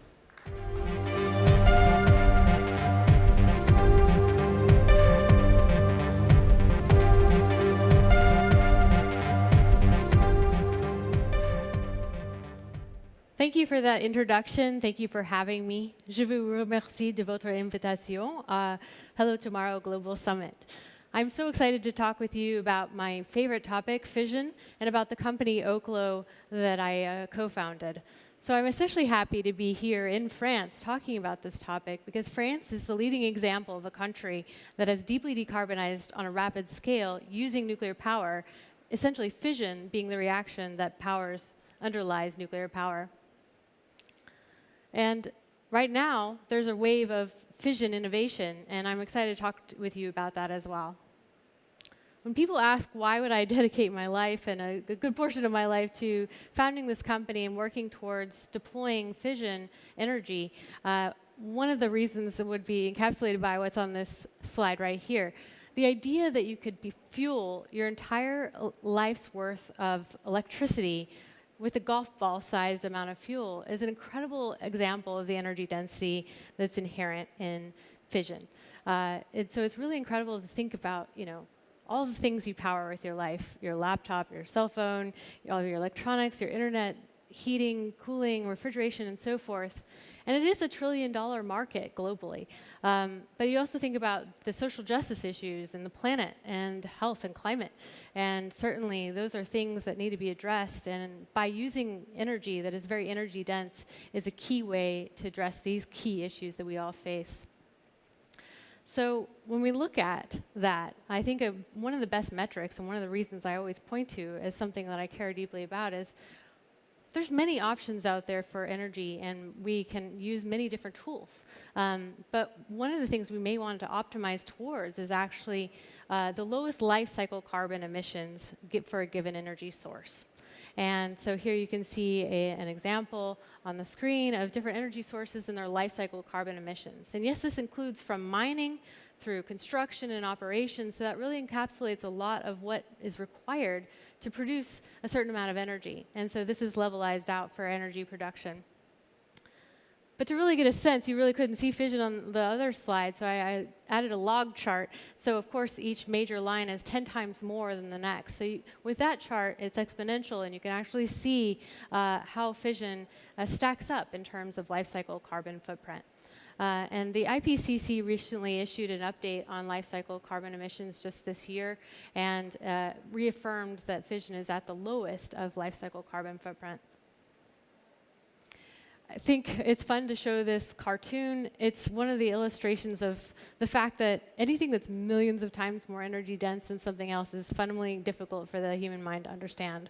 Thank you for that introduction. Thank you for having me. Je vous remercie de votre invitation. Hello Tomorrow Global Summit. I'm so excited to talk with you about my favorite topic, fission, and about the company Oklo that I co-founded. So I'm especially happy to be here in France talking about this topic because France is the leading example of a country that has deeply decarbonized on a rapid scale using nuclear power, essentially fission being the reaction that underlies nuclear power. And right now, there's a wave of fission innovation, and I'm excited to talk with you about that as well. When people ask why would I dedicate my life and a good portion of my life to founding this company and working towards deploying fission energy, one of the reasons would be encapsulated by what's on this slide right here. The idea that you could fuel your entire life's worth of electricity with a golf ball-sized amount of fuel is an incredible example of the energy density that's inherent in fission. And so it's really incredible to think about, all the things you power with your life, your laptop, your cell phone, all of your electronics, your internet, heating, cooling, refrigeration, and so forth. And it is a $1 trillion market globally. But you also think about the social justice issues and the planet and health and climate. And certainly those are things that need to be addressed. And by using energy that is very energy dense is a key way to address these key issues that we all face. So when we look at that, I think one of the best metrics and one of the reasons I always point to as something that I care deeply about is there's many options out there for energy, and we can use many different tools. But one of the things we may want to optimize towards is actually the lowest life cycle carbon emissions for a given energy source. And so here you can see an example on the screen of different energy sources and their life cycle carbon emissions. And yes, this includes from mining through construction and operations, so that really encapsulates a lot of what is required to produce a certain amount of energy. And so this is levelized out for energy production. But to really get a sense, you really couldn't see fission on the other slide, so I added a log chart. So of course, each major line is 10 times more than the next. So with that chart, it's exponential, and you can actually see how fission stacks up in terms of life cycle carbon footprint. And the IPCC recently issued an update on life cycle carbon emissions just this year and reaffirmed that fission is at the lowest of life cycle carbon footprint. I think it's fun to show this cartoon. It's one of the illustrations of the fact that anything that's millions of times more energy dense than something else is fundamentally difficult for the human mind to understand.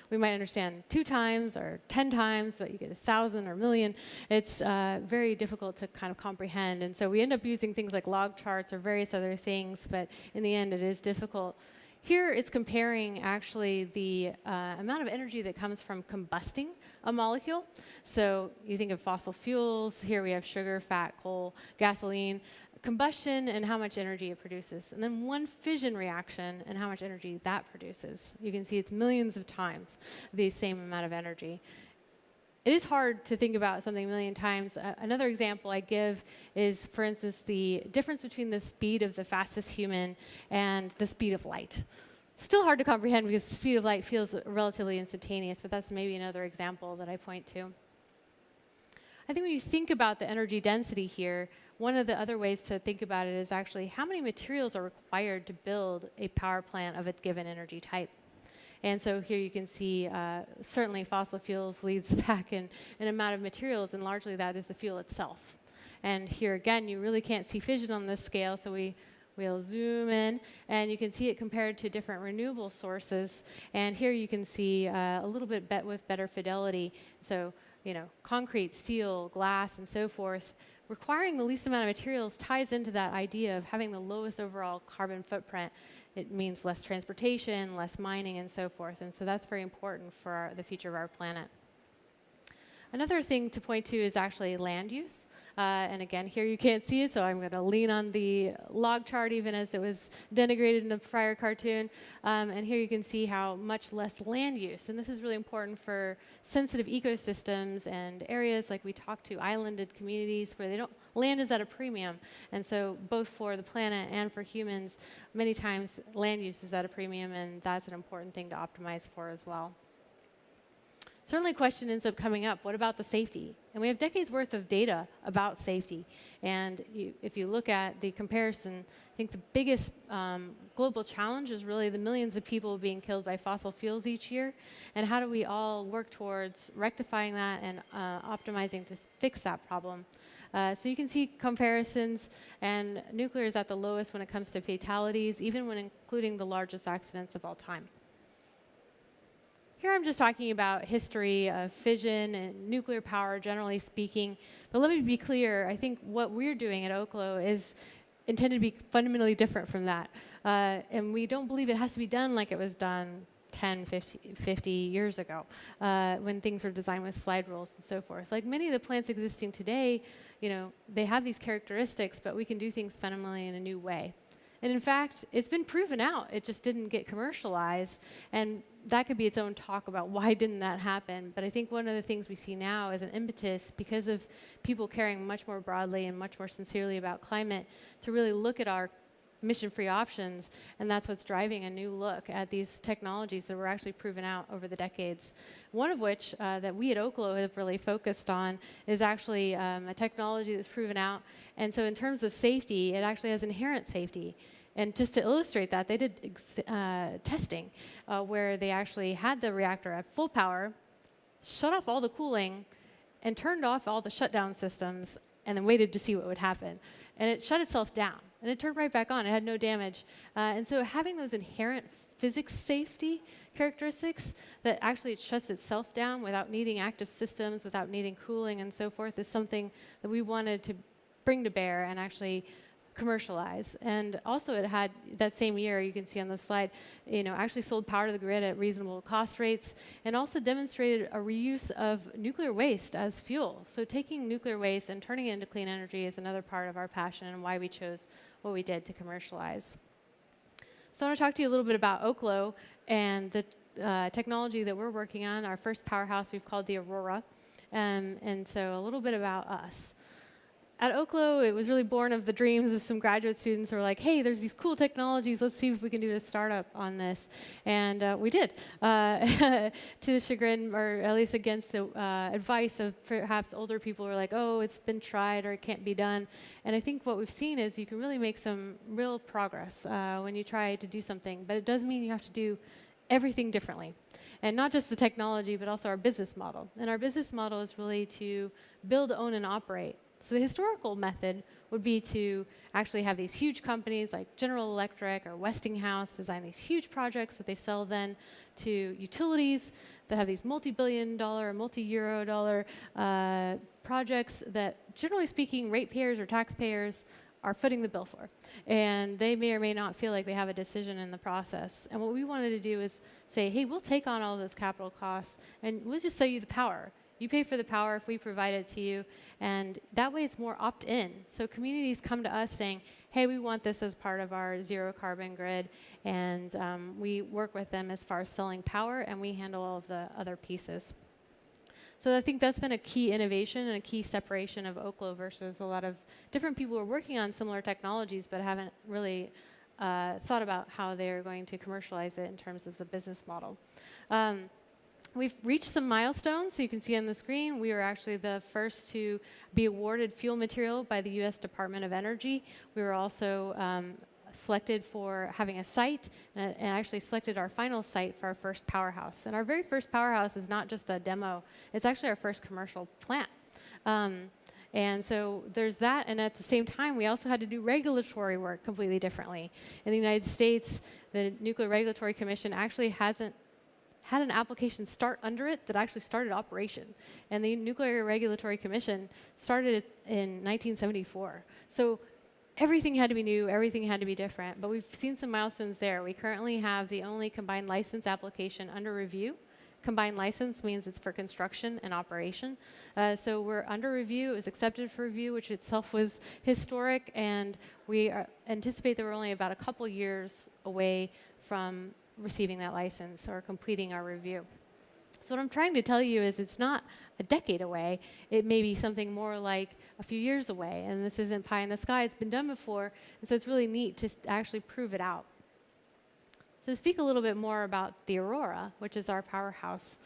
We might understand 2 times or 10 times, but you get 1,000 or 1,000,000. It's very difficult to kind of comprehend. And so we end up using things like log charts or various other things, but in the end it is difficult. Here it's comparing actually the amount of energy that comes from combusting a molecule. So you think of fossil fuels, here we have sugar, fat, coal, gasoline. combustion and how much energy it produces, and then one fission reaction and how much energy that produces. You can see it's millions of times the same amount of energy. It is hard to think about something a million times. Another example I give is, for instance, the difference between the speed of the fastest human and the speed of light. Still hard to comprehend because the speed of light feels relatively instantaneous, but that's maybe another example that I point to. I think when you think about the energy density here, one of the other ways to think about it is actually how many materials are required to build a power plant of a given energy type. And so here you can see certainly fossil fuels leads back in an amount of materials, and largely that is the fuel itself. And here again, you really can't see fission on this scale, so we'll zoom in, and you can see it compared to different renewable sources. And here you can see a little bit with better fidelity. So, you know, concrete, steel, glass, and so forth, requiring the least amount of materials ties into that idea of having the lowest overall carbon footprint. It means less transportation, less mining, and so forth. And so that's very important for the future of our planet. Another thing to point to is actually land use. And again, here you can't see it, so I'm going to lean on the log chart even as it was denigrated in the prior cartoon. And here you can see how much less land use. And this is really important for sensitive ecosystems and areas like we talked to, islanded communities where land is at a premium. And so both for the planet and for humans, many times land use is at a premium, and that's an important thing to optimize for as well. Certainly a question ends up coming up, what about the safety? And we have decades worth of data about safety. And if you look at the comparison, I think the biggest global challenge is really the millions of people being killed by fossil fuels each year. And how do we all work towards rectifying that and optimizing to fix that problem? So you can see comparisons, and nuclear is at the lowest when it comes to fatalities, even when including the largest accidents of all time. Here I'm just talking about history of fission and nuclear power, generally speaking. But let me be clear, I think what we're doing at Oklo is intended to be fundamentally different from that. And we don't believe it has to be done like it was done 10, 50 years ago, when things were designed with slide rules and so forth. Like many of the plants existing today, you know, they have these characteristics, but we can do things fundamentally in a new way. And in fact, it's been proven out. It just didn't get commercialized. And that could be its own talk about why didn't that happen. But I think one of the things we see now is an impetus because of people caring much more broadly and much more sincerely about climate to really look at our emission-free options. And that's what's driving a new look at these technologies that were actually proven out over the decades. One of which that we at Oklo have really focused on is actually a technology that's proven out. And so in terms of safety, it actually has inherent safety. And just to illustrate that, they did testing where they actually had the reactor at full power, shut off all the cooling, and turned off all the shutdown systems, and then waited to see what would happen. And it shut itself down, and it turned right back on. It had no damage. And so having those inherent physics safety characteristics that actually it shuts itself down without needing active systems, without needing cooling and so forth is something that we wanted to bring to bear and actually commercialize. And also it had, that same year, you can see on the slide, you know, actually sold power to the grid at reasonable cost rates and also demonstrated a reuse of nuclear waste as fuel. So taking nuclear waste and turning it into clean energy is another part of our passion and why we chose what we did to commercialize. So I want to talk to you a little bit about Oklo and the technology that we're working on. Our first powerhouse we've called the Aurora. And so a little bit about us. At Oklo, it was really born of the dreams of some graduate students who were like, hey, there's these cool technologies, let's see if we can do a startup on this. And we did, to the chagrin, or at least against the advice of perhaps older people who were like, oh, it's been tried or it can't be done. And I think what we've seen is you can really make some real progress when you try to do something, but it does mean you have to do everything differently. And not just the technology, but also our business model. And our business model is really to build, own, and operate. So the historical method would be to actually have these huge companies like General Electric or Westinghouse design these huge projects that they sell then to utilities that have these multi-billion-dollar or multi-euro-dollar projects that, generally speaking, ratepayers or taxpayers are footing the bill for. And they may or may not feel like they have a decision in the process. And what we wanted to do is say, hey, we'll take on all those capital costs and we'll just sell you the power. You pay for the power if we provide it to you. And that way it's more opt-in. So communities come to us saying, hey, we want this as part of our zero carbon grid. And we work with them as far as selling power, and we handle all of the other pieces. So I think that's been a key innovation and a key separation of Oklo versus a lot of different people who are working on similar technologies but haven't really thought about how they're going to commercialize it in terms of the business model. We've reached some milestones, so you can see on the screen. We were actually the first to be awarded fuel material by the US Department of Energy. We were also selected for having a site, and actually selected our final site for our first powerhouse. And our very first powerhouse is not just a demo, it's actually our first commercial plant. And so there's that, and at the same time, we also had to do regulatory work completely differently. In the United States, the Nuclear Regulatory Commission actually hasn't had an application start under it that actually started operation. And the Nuclear Regulatory Commission started in 1974. So everything had to be new, everything had to be different, but we've seen some milestones there. We currently have the only combined license application under review. Combined license means it's for construction and operation. So we're under review. It was accepted for review, which itself was historic, and we anticipate that we're only about a couple years away from receiving that license or completing our review. So what I'm trying to tell you is it's not a decade away. It may be something more like a few years away, and this isn't pie in the sky. It's been done before, and so it's really neat to actually prove it out. So to speak a little bit more about the Aurora, which is our powerhouse,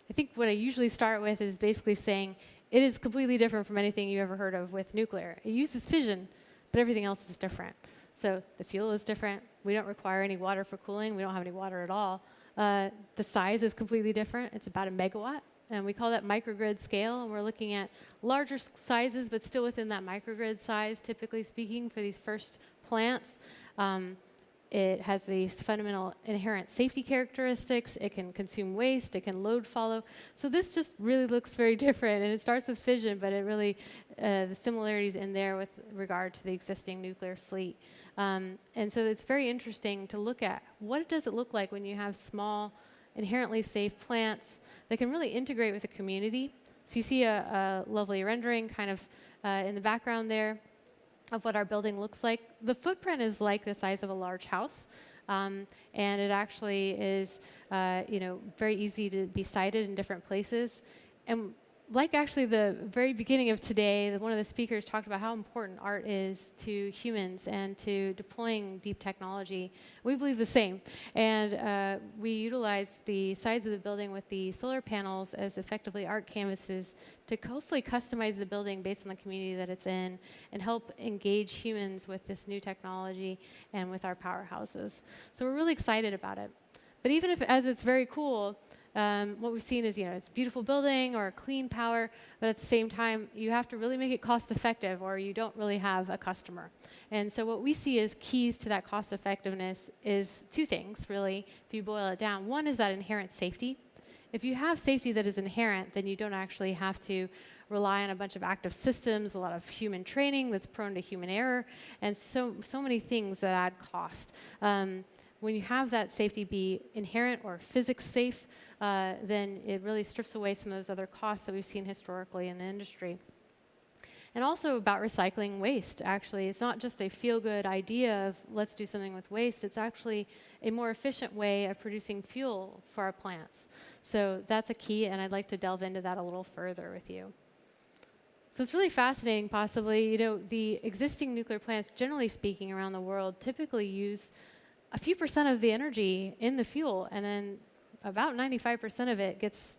I think what I usually start with is basically saying it is completely different from anything you've ever heard of with nuclear. It uses fission, but everything else is different. So the fuel is different. We don't require any water for cooling. We don't have any water at all. The size is completely different. It's about 1 megawatt, and we call that microgrid scale, and we're looking at larger sizes, but still within that microgrid size, typically speaking, for these first plants. It has these fundamental inherent safety characteristics. It can consume waste. It can load follow. So this just really looks very different. And it starts with fission, but it really, the similarities in there with regard to the existing nuclear fleet. And so it's very interesting to look at what does it look like when you have small, inherently safe plants that can really integrate with a community. So you see a lovely rendering kind of in the background there of what our building looks like. The footprint is like the size of a large house, and it actually is very easy to be sited in different places. And like actually the very beginning of today, one of the speakers talked about how important art is to humans and to deploying deep technology. We believe the same. And we utilize the sides of the building with the solar panels as effectively art canvases to hopefully customize the building based on the community that it's in and help engage humans with this new technology and with our powerhouses. So we're really excited about it. But even if, as it's very cool, what we've seen is, it's a beautiful building or clean power, but at the same time, you have to really make it cost effective or you don't really have a customer. And so what we see as keys to that cost effectiveness is two things, really, if you boil it down. One is that inherent safety. If you have safety that is inherent, then you don't actually have to rely on a bunch of active systems, a lot of human training that's prone to human error, and so many things that add cost. When you have that safety be inherent or physics safe, then it really strips away some of those other costs that we've seen historically in the industry. And also about recycling waste, actually. It's not just a feel-good idea of let's do something with waste. It's actually a more efficient way of producing fuel for our plants. So that's a key, and I'd like to delve into that a little further with you. So it's really fascinating, possibly. The existing nuclear plants, generally speaking, around the world typically use a few % of the energy in the fuel, and then about 95% of it gets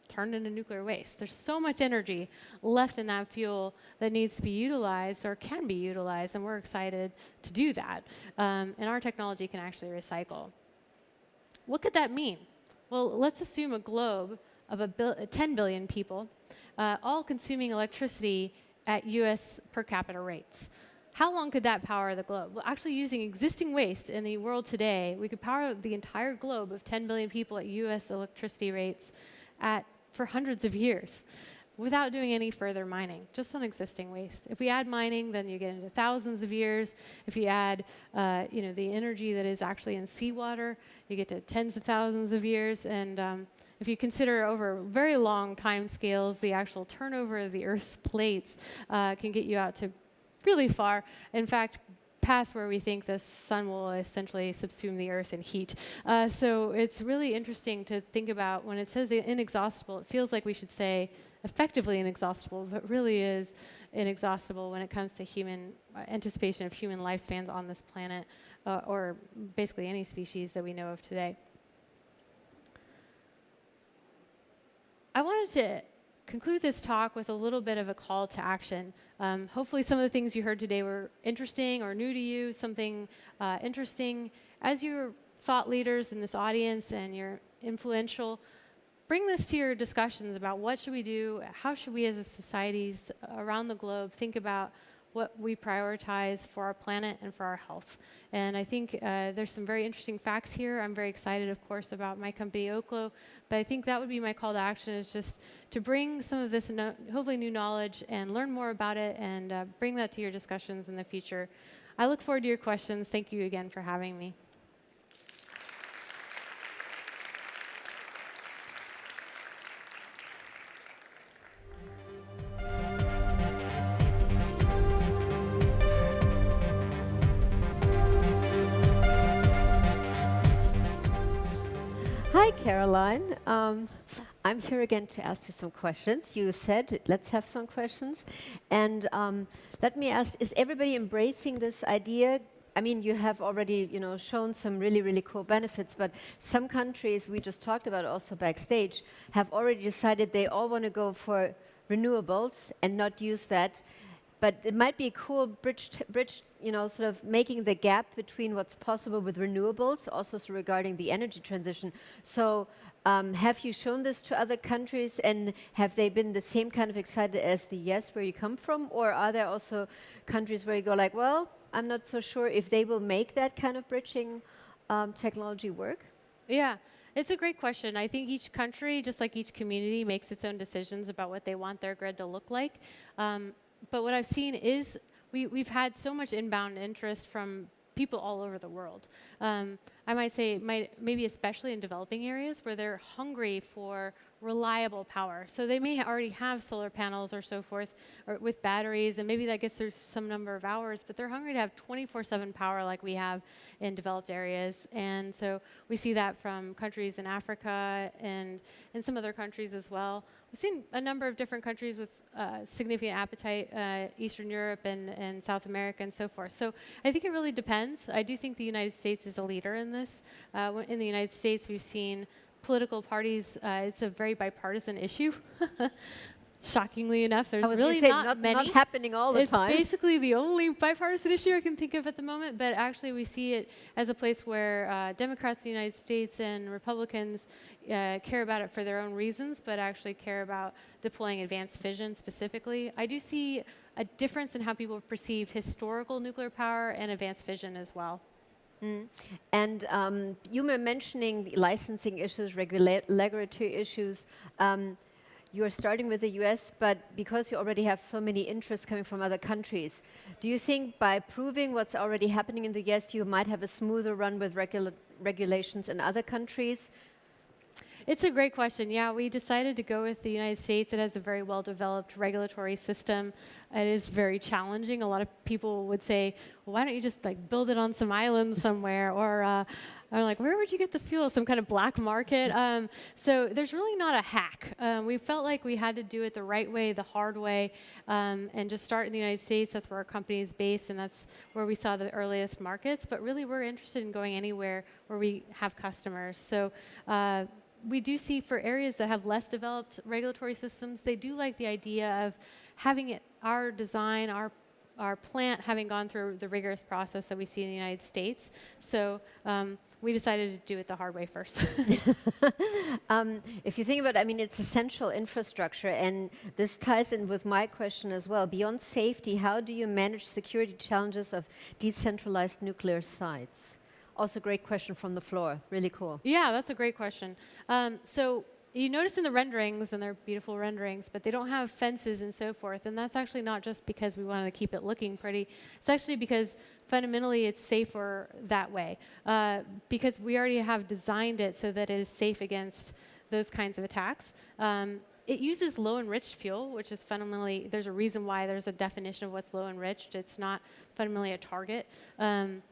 turned into nuclear waste. There's so much energy left in that fuel that needs to be utilized or can be utilized, and we're excited to do that. And our technology can actually recycle. What could that mean? Well, let's assume a globe of 10 billion people, all consuming electricity at US per capita rates. How long could that power the globe? Well, actually, using existing waste in the world today, we could power the entire globe of 10 billion people at US electricity rates for hundreds of years without doing any further mining, just on existing waste. If we add mining, then you get into thousands of years. If you add the energy that is actually in seawater, you get to tens of thousands of years. And if you consider over very long time scales, the actual turnover of the Earth's plates can get you out to really far. In fact, past where we think the sun will essentially subsume the Earth in heat. So it's really interesting to think about when it says inexhaustible, it feels like we should say effectively inexhaustible, but really is inexhaustible when it comes to human anticipation of human lifespans on this planet, or basically any species that we know of today. I wanted to conclude this talk with a little bit of a call to action. Hopefully some of the things you heard today were interesting or new to you, something interesting. As you're thought leaders in this audience and you're influential, bring this to your discussions about what should we do, how should we as a societies around the globe think about what we prioritize for our planet and for our health. And I think there's some very interesting facts here. I'm very excited, of course, about my company, Oklo, but I think that would be my call to action, is just to bring some of this hopefully new knowledge and learn more about it, and bring that to your discussions in the future. I look forward to your questions. Thank you again for having me. Hi, Caroline. I'm here again to ask you some questions. You said, let's have some questions. And let me ask, is everybody embracing this idea? I mean, you have already, shown some really, really cool benefits, but some countries, we just talked about also backstage, have already decided they all want to go for renewables and not use that. But it might be a cool bridge, sort of making the gap between what's possible with renewables, also regarding the energy transition. So have you shown this to other countries, and have they been the same kind of excited as the US where you come from? Or are there also countries where you go like, well, I'm not so sure if they will make that kind of bridging technology work? Yeah. It's a great question. I think each country, just like each community, makes its own decisions about what they want their grid to look like. But what I've seen is we've had so much inbound interest from people all over the world. I might say maybe especially in developing areas where they're hungry for reliable power. So they may already have solar panels or so forth, or with batteries, and maybe that gets through some number of hours, but they're hungry to have 24/7 power like we have in developed areas. And so we see that from countries in Africa and in some other countries as well. We've seen a number of different countries with significant appetite, Eastern Europe and South America and so forth. So I think it really depends. I do think the United States is a leader in this. In the United States, we've seen political parties, it's a very bipartisan issue. Shockingly enough, there's really not many. Not happening all the time. It's basically the only bipartisan issue I can think of at the moment, but actually we see it as a place where Democrats in the United States and Republicans care about it for their own reasons, but actually care about deploying advanced fission specifically. I do see a difference in how people perceive historical nuclear power and advanced fission as well. Mm. And you were mentioning the licensing issues, regulatory issues. You're starting with the US, but because you already have so many interests coming from other countries, do you think by proving what's already happening in the US, you might have a smoother run with regulations in other countries? It's a great question. Yeah, we decided to go with the United States. It has a very well-developed regulatory system. It is very challenging. A lot of people would say, well, why don't you just build it on some island somewhere? Or I'm like, where would you get the fuel? Some kind of black market? So there's really not a hack. We felt like we had to do it the right way, the hard way, and just start in the United States. That's where our company is based, and that's where we saw the earliest markets. But really, we're interested in going anywhere where we have customers. So we do see for areas that have less developed regulatory systems, they do like the idea of having it, our design, our plant having gone through the rigorous process that we see in the United States. So we decided to do it the hard way first. If you think about it, I mean, it's essential infrastructure, and this ties in with my question as well. Beyond safety, how do you manage security challenges of decentralized nuclear sites? Also, great question from the floor. Really cool. Yeah, that's a great question. So you notice in the renderings, and they're beautiful renderings, but they don't have fences and so forth. And that's actually not just because we wanted to keep it looking pretty. It's actually because fundamentally it's safer that way. Because we already have designed it so that it is safe against those kinds of attacks. It uses low enriched fuel, which is fundamentally, there's a reason why there's a definition of what's low enriched. It's not fundamentally a target in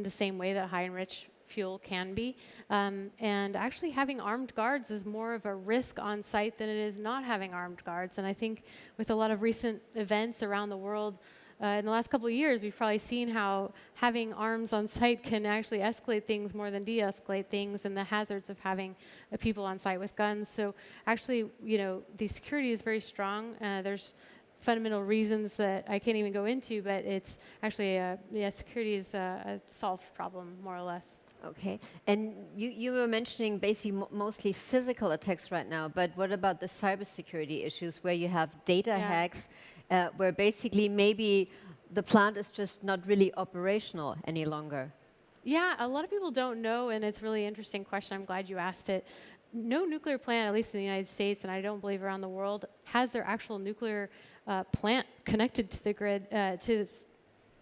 the same way that high enriched fuel can be. And actually having armed guards is more of a risk on site than it is not having armed guards. And I think with a lot of recent events around the world, in the last couple of years, we've probably seen how having arms on site can actually escalate things more than de-escalate things, and the hazards of having people on site with guns. So actually, you know, the security is very strong. There's fundamental reasons that I can't even go into, but it's actually, security is a solved problem, more or less. Okay, and you were mentioning basically mostly physical attacks right now, but what about the cybersecurity issues where you have data hacks, where basically maybe the plant is just not really operational any longer? Yeah, a lot of people don't know, and it's a really interesting question. I'm glad you asked it. No nuclear plant, at least in the United States, and I don't believe around the world, has their actual nuclear plant connected to the grid,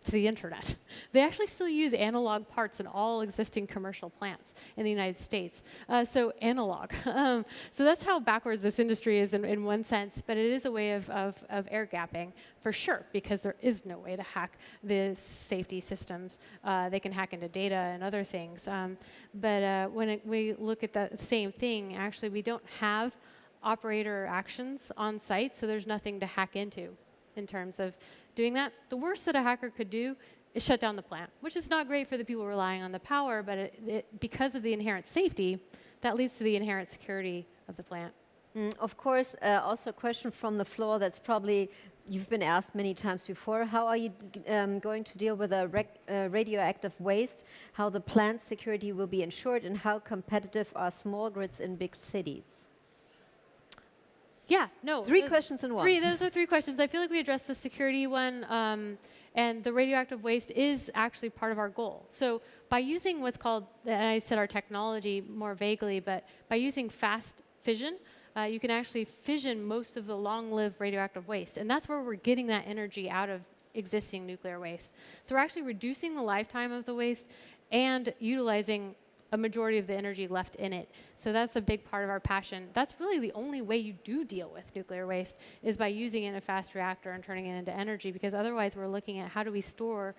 to the internet. They actually still use analog parts in all existing commercial plants in the United States. So analog. So that's how backwards this industry is in one sense, but it is a way of air gapping for sure, because there is no way to hack the safety systems. They can hack into data and other things. But when we look at the same thing, actually we don't have operator actions on site, so there's nothing to hack into in terms of doing that. The worst that a hacker could do is shut down the plant, which is not great for the people relying on the power, but because of the inherent safety, that leads to the inherent security of the plant. Of course, also a question from the floor that's probably you've been asked many times before. How are you going to deal with radioactive waste, how the plant security will be ensured, and how competitive are small grids in big cities? Yeah, no. Three questions in one. Those are three questions. I feel like we addressed the security one, and the radioactive waste is actually part of our goal. So by using what's called, and I said our technology more vaguely, but by using fast fission, you can actually fission most of the long-lived radioactive waste. And that's where we're getting that energy out of existing nuclear waste. So we're actually reducing the lifetime of the waste and utilizing a majority of the energy left in it. So that's a big part of our passion. That's really the only way you do deal with nuclear waste, is by using it in a fast reactor and turning it into energy, because otherwise we're looking at how do we store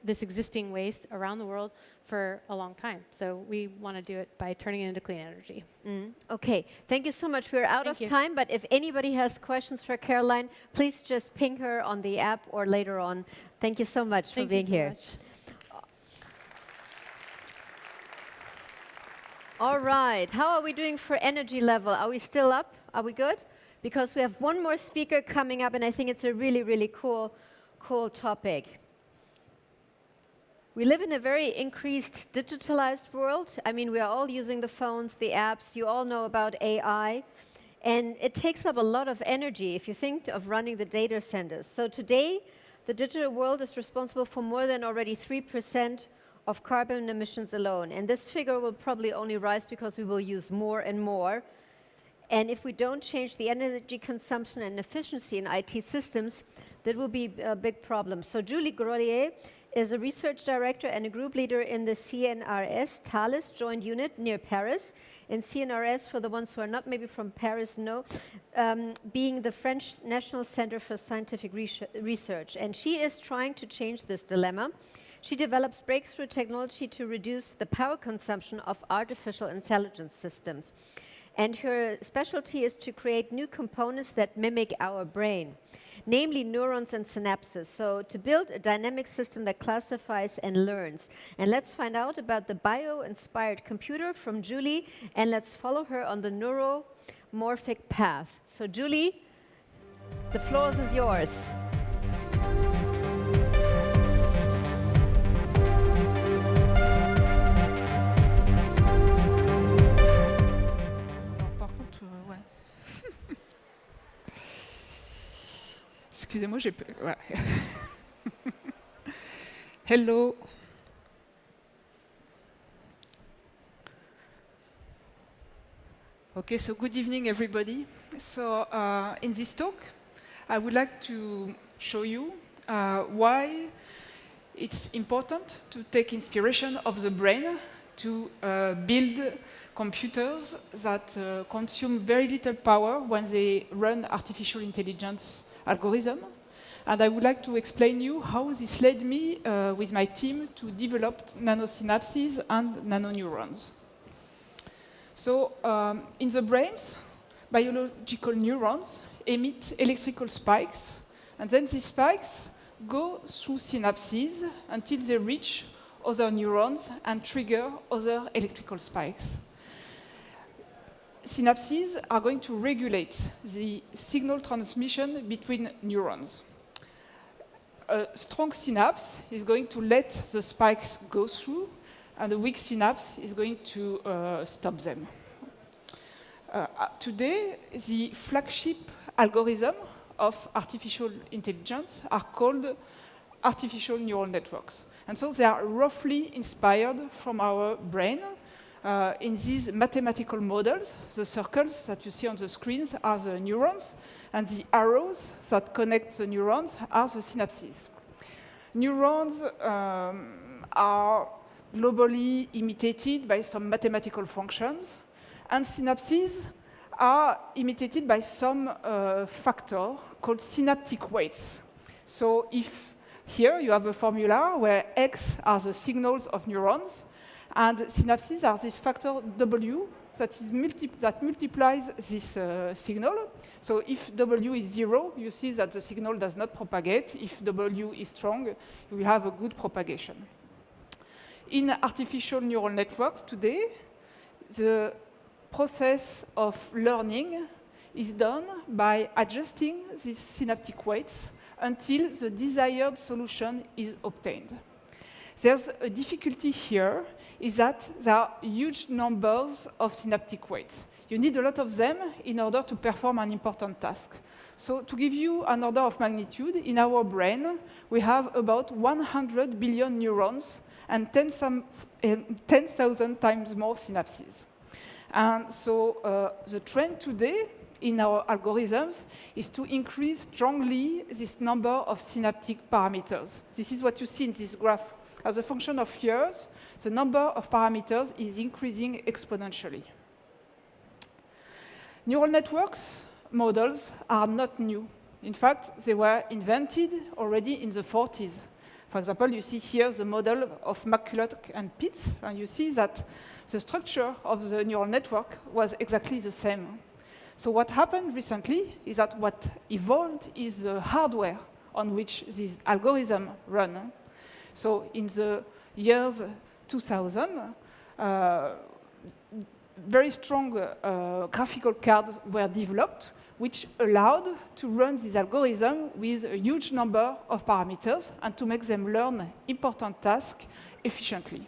this existing waste around the world for a long time. So we want to do it by turning it into clean energy. Okay, thank you so much. We're out of time, but if anybody has questions for Caroline, please just ping her on the app or later on. Thank you so much for being here. All right, how are we doing for energy level? Are we still up? Are we good? Because we have one more speaker coming up, and I think it's a really, really cool topic. We live in a very increased digitalized world. I mean, we are all using the phones, the apps. You all know about AI. And it takes up a lot of energy if you think of running the data centers. So today, the digital world is responsible for more than already 3% of carbon emissions alone. And this figure will probably only rise because we will use more and more. And if we don't change the energy consumption and efficiency in IT systems, that will be a big problem. So Julie Grolier is a research director and a group leader in the CNRS Thales joint unit near Paris. And CNRS, for the ones who are not maybe from Paris, know, being the French National Center for Scientific Research. And she is trying to change this dilemma. She develops breakthrough technology to reduce the power consumption of artificial intelligence systems. And her specialty is to create new components that mimic our brain, namely neurons and synapses. So to build a dynamic system that classifies and learns. And let's find out about the bio-inspired computer from Julie, and let's follow her on the neuromorphic path. So Julie, the floor is yours. Excusez-moi, j'ai... Voilà. Hello. Okay, so good evening, everybody. So in this talk, I would like to show you why it's important to take inspiration of the brain to build computers that consume very little power when they run artificial intelligence algorithm. And I would like to explain you how this led me with my team to develop nanosynapses and nanoneurons. So in the brains, biological neurons emit electrical spikes, and then these spikes go through synapses until they reach other neurons and trigger other electrical spikes. Synapses are going to regulate the signal transmission between neurons. A strong synapse is going to let the spikes go through, and a weak synapse is going to stop them. Today, the flagship algorithm of artificial intelligence are called artificial neural networks. And so they are roughly inspired from our brain. In these mathematical models, the circles that you see on the screens are the neurons, and the arrows that connect the neurons are the synapses. Neurons are globally imitated by some mathematical functions, and synapses are imitated by some factor called synaptic weights. So if here you have a formula where X are the signals of neurons, and synapses are this factor W that multiplies this signal. So if W is 0, you see that the signal does not propagate. If W is strong, you will have a good propagation. In artificial neural networks today, the process of learning is done by adjusting these synaptic weights until the desired solution is obtained. There's a difficulty here, is that there are huge numbers of synaptic weights. You need a lot of them in order to perform an important task. So to give you an order of magnitude, in our brain, we have about 100 billion neurons and 10,000 times more synapses. And so the trend today in our algorithms is to increase strongly this number of synaptic parameters. This is what you see in this graph. As a function of years, the number of parameters is increasing exponentially. Neural networks models are not new. In fact, they were invented already in the 40s. For example, you see here the model of McCulloch and Pitts, and you see that the structure of the neural network was exactly the same. So what happened recently is that what evolved is the hardware on which these algorithms run. So in the years 2000, very strong graphical cards were developed, which allowed to run this algorithm with a huge number of parameters and to make them learn important tasks efficiently.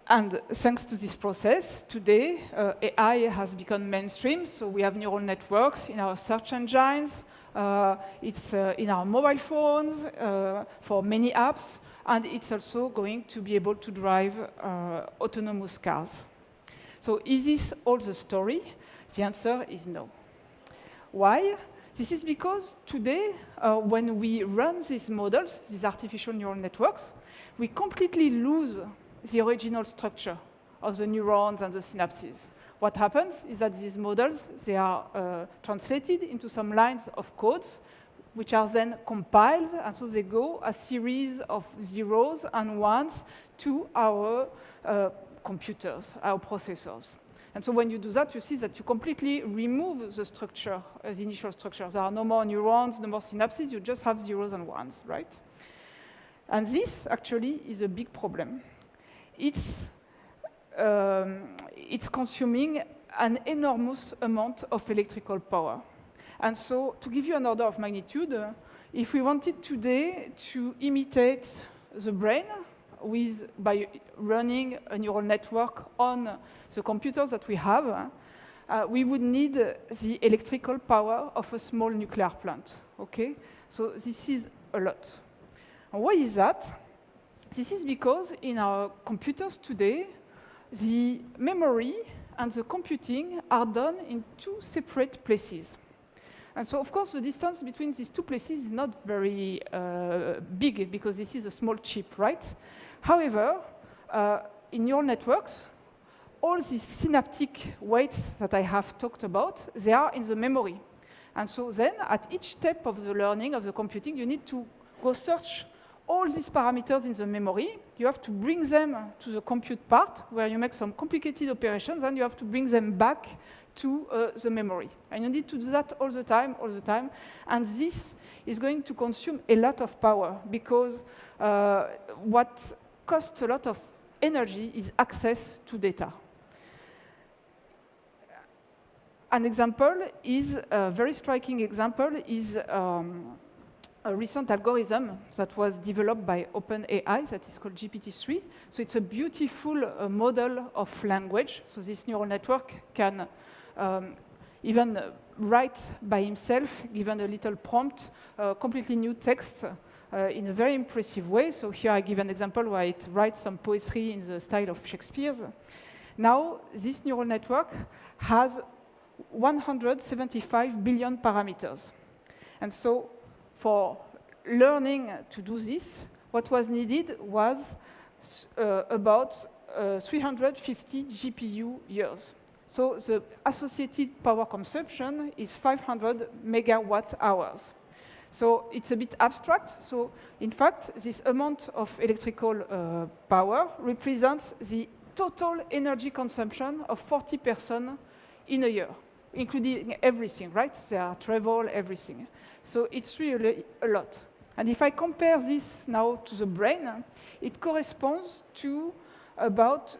And thanks to this process, today, AI has become mainstream. So we have neural networks in our search engines. It's in our mobile phones for many apps. And it's also going to be able to drive autonomous cars. So is this all the story? The answer is no. Why? This is because today, when we run these models, these artificial neural networks, we completely lose the original structure of the neurons and the synapses. What happens is that these models, they are translated into some lines of codes, which are then compiled, and so they go a series of zeros and ones to our computers, our processors. And so when you do that, you see that you completely remove the structure, the initial structure. There are no more neurons, no more synapses, you just have zeros and ones, right? And this actually is a big problem. It's consuming an enormous amount of electrical power. And so to give you an order of magnitude, if we wanted today to imitate the brain by running a neural network on the computers that we have, we would need the electrical power of a small nuclear plant. Okay? So this is a lot. And why is that? This is because in our computers today, the memory and the computing are done in two separate places. And so, of course, the distance between these two places is not very big, because this is a small chip, right? However, in neural networks, all these synaptic weights that I have talked about, they are in the memory. And so then, at each step of the learning, of the computing, you need to go search all these parameters in the memory. You have to bring them to the compute part, where you make some complicated operations, and you have to bring them back to the memory. And you need to do that all the time. And this is going to consume a lot of power, because what costs a lot of energy is access to data. An example is, a very striking example is a recent algorithm that was developed by OpenAI that is called GPT-3. So it's a beautiful model of language. So this neural network can even write by himself, given a little prompt, completely new text in a very impressive way. So here I give an example where it writes some poetry in the style of Shakespeare's. Now, this neural network has 175 billion parameters. And so for learning to do this, what was needed was about 350 GPU years. So the associated power consumption is 500 megawatt hours. So it's a bit abstract. So in fact, this amount of electrical power represents the total energy consumption of 40 persons in a year, including everything, right? Their travel, everything. So it's really a lot. And if I compare this now to the brain, it corresponds to about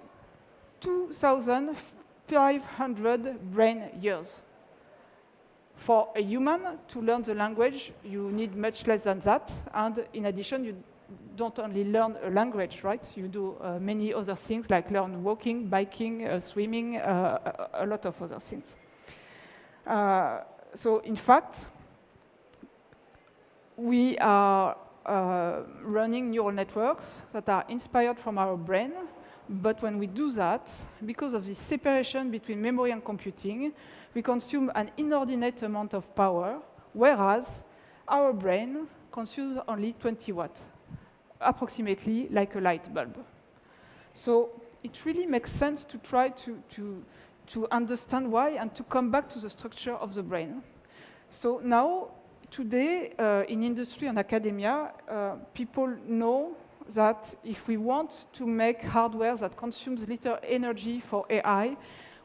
2,500 brain years. For a human to learn the language, you need much less than that. And in addition, you don't only learn a language, right? You do many other things, like learn walking, biking, swimming, a lot of other things. So in fact, we are running neural networks that are inspired from our brain. But when we do that, because of this separation between memory and computing, we consume an inordinate amount of power, whereas our brain consumes only 20 watts, approximately like a light bulb. So it really makes sense to try to understand why and to come back to the structure of the brain. So now, today, in industry and academia, people know that if we want to make hardware that consumes little energy for AI,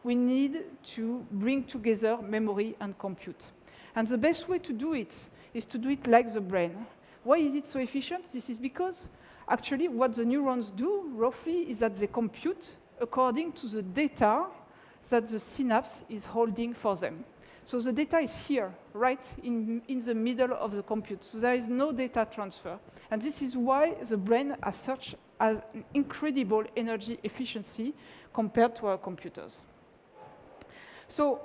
we need to bring together memory and compute. And the best way to do it is to do it like the brain. Why is it so efficient? This is because actually what the neurons do, roughly, is that they compute according to the data that the synapse is holding for them. So the data is here, right in the middle of the compute. So there is no data transfer. And this is why the brain has such an incredible energy efficiency compared to our computers. So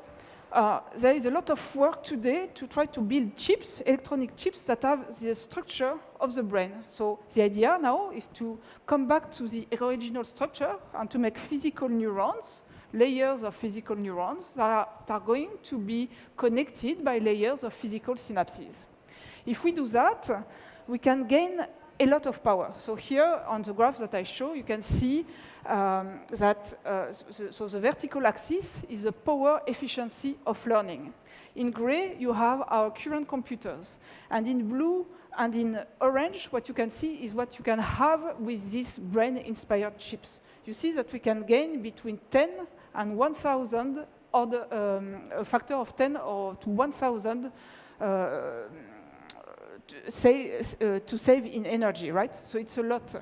there is a lot of work today to try to build chips, electronic chips, that have the structure of the brain. So the idea now is to come back to the original structure and to make physical neurons, layers of physical neurons that are going to be connected by layers of physical synapses. If we do that, we can gain a lot of power. So here on the graph that I show, you can see that the vertical axis is the power efficiency of learning. In gray, you have our current computers. And in blue and in orange, what you can see is what you can have with these brain-inspired chips. You see that we can gain between 10 and 1,000, or a factor of 10 or to 1,000 to save in energy, right? So it's a lot.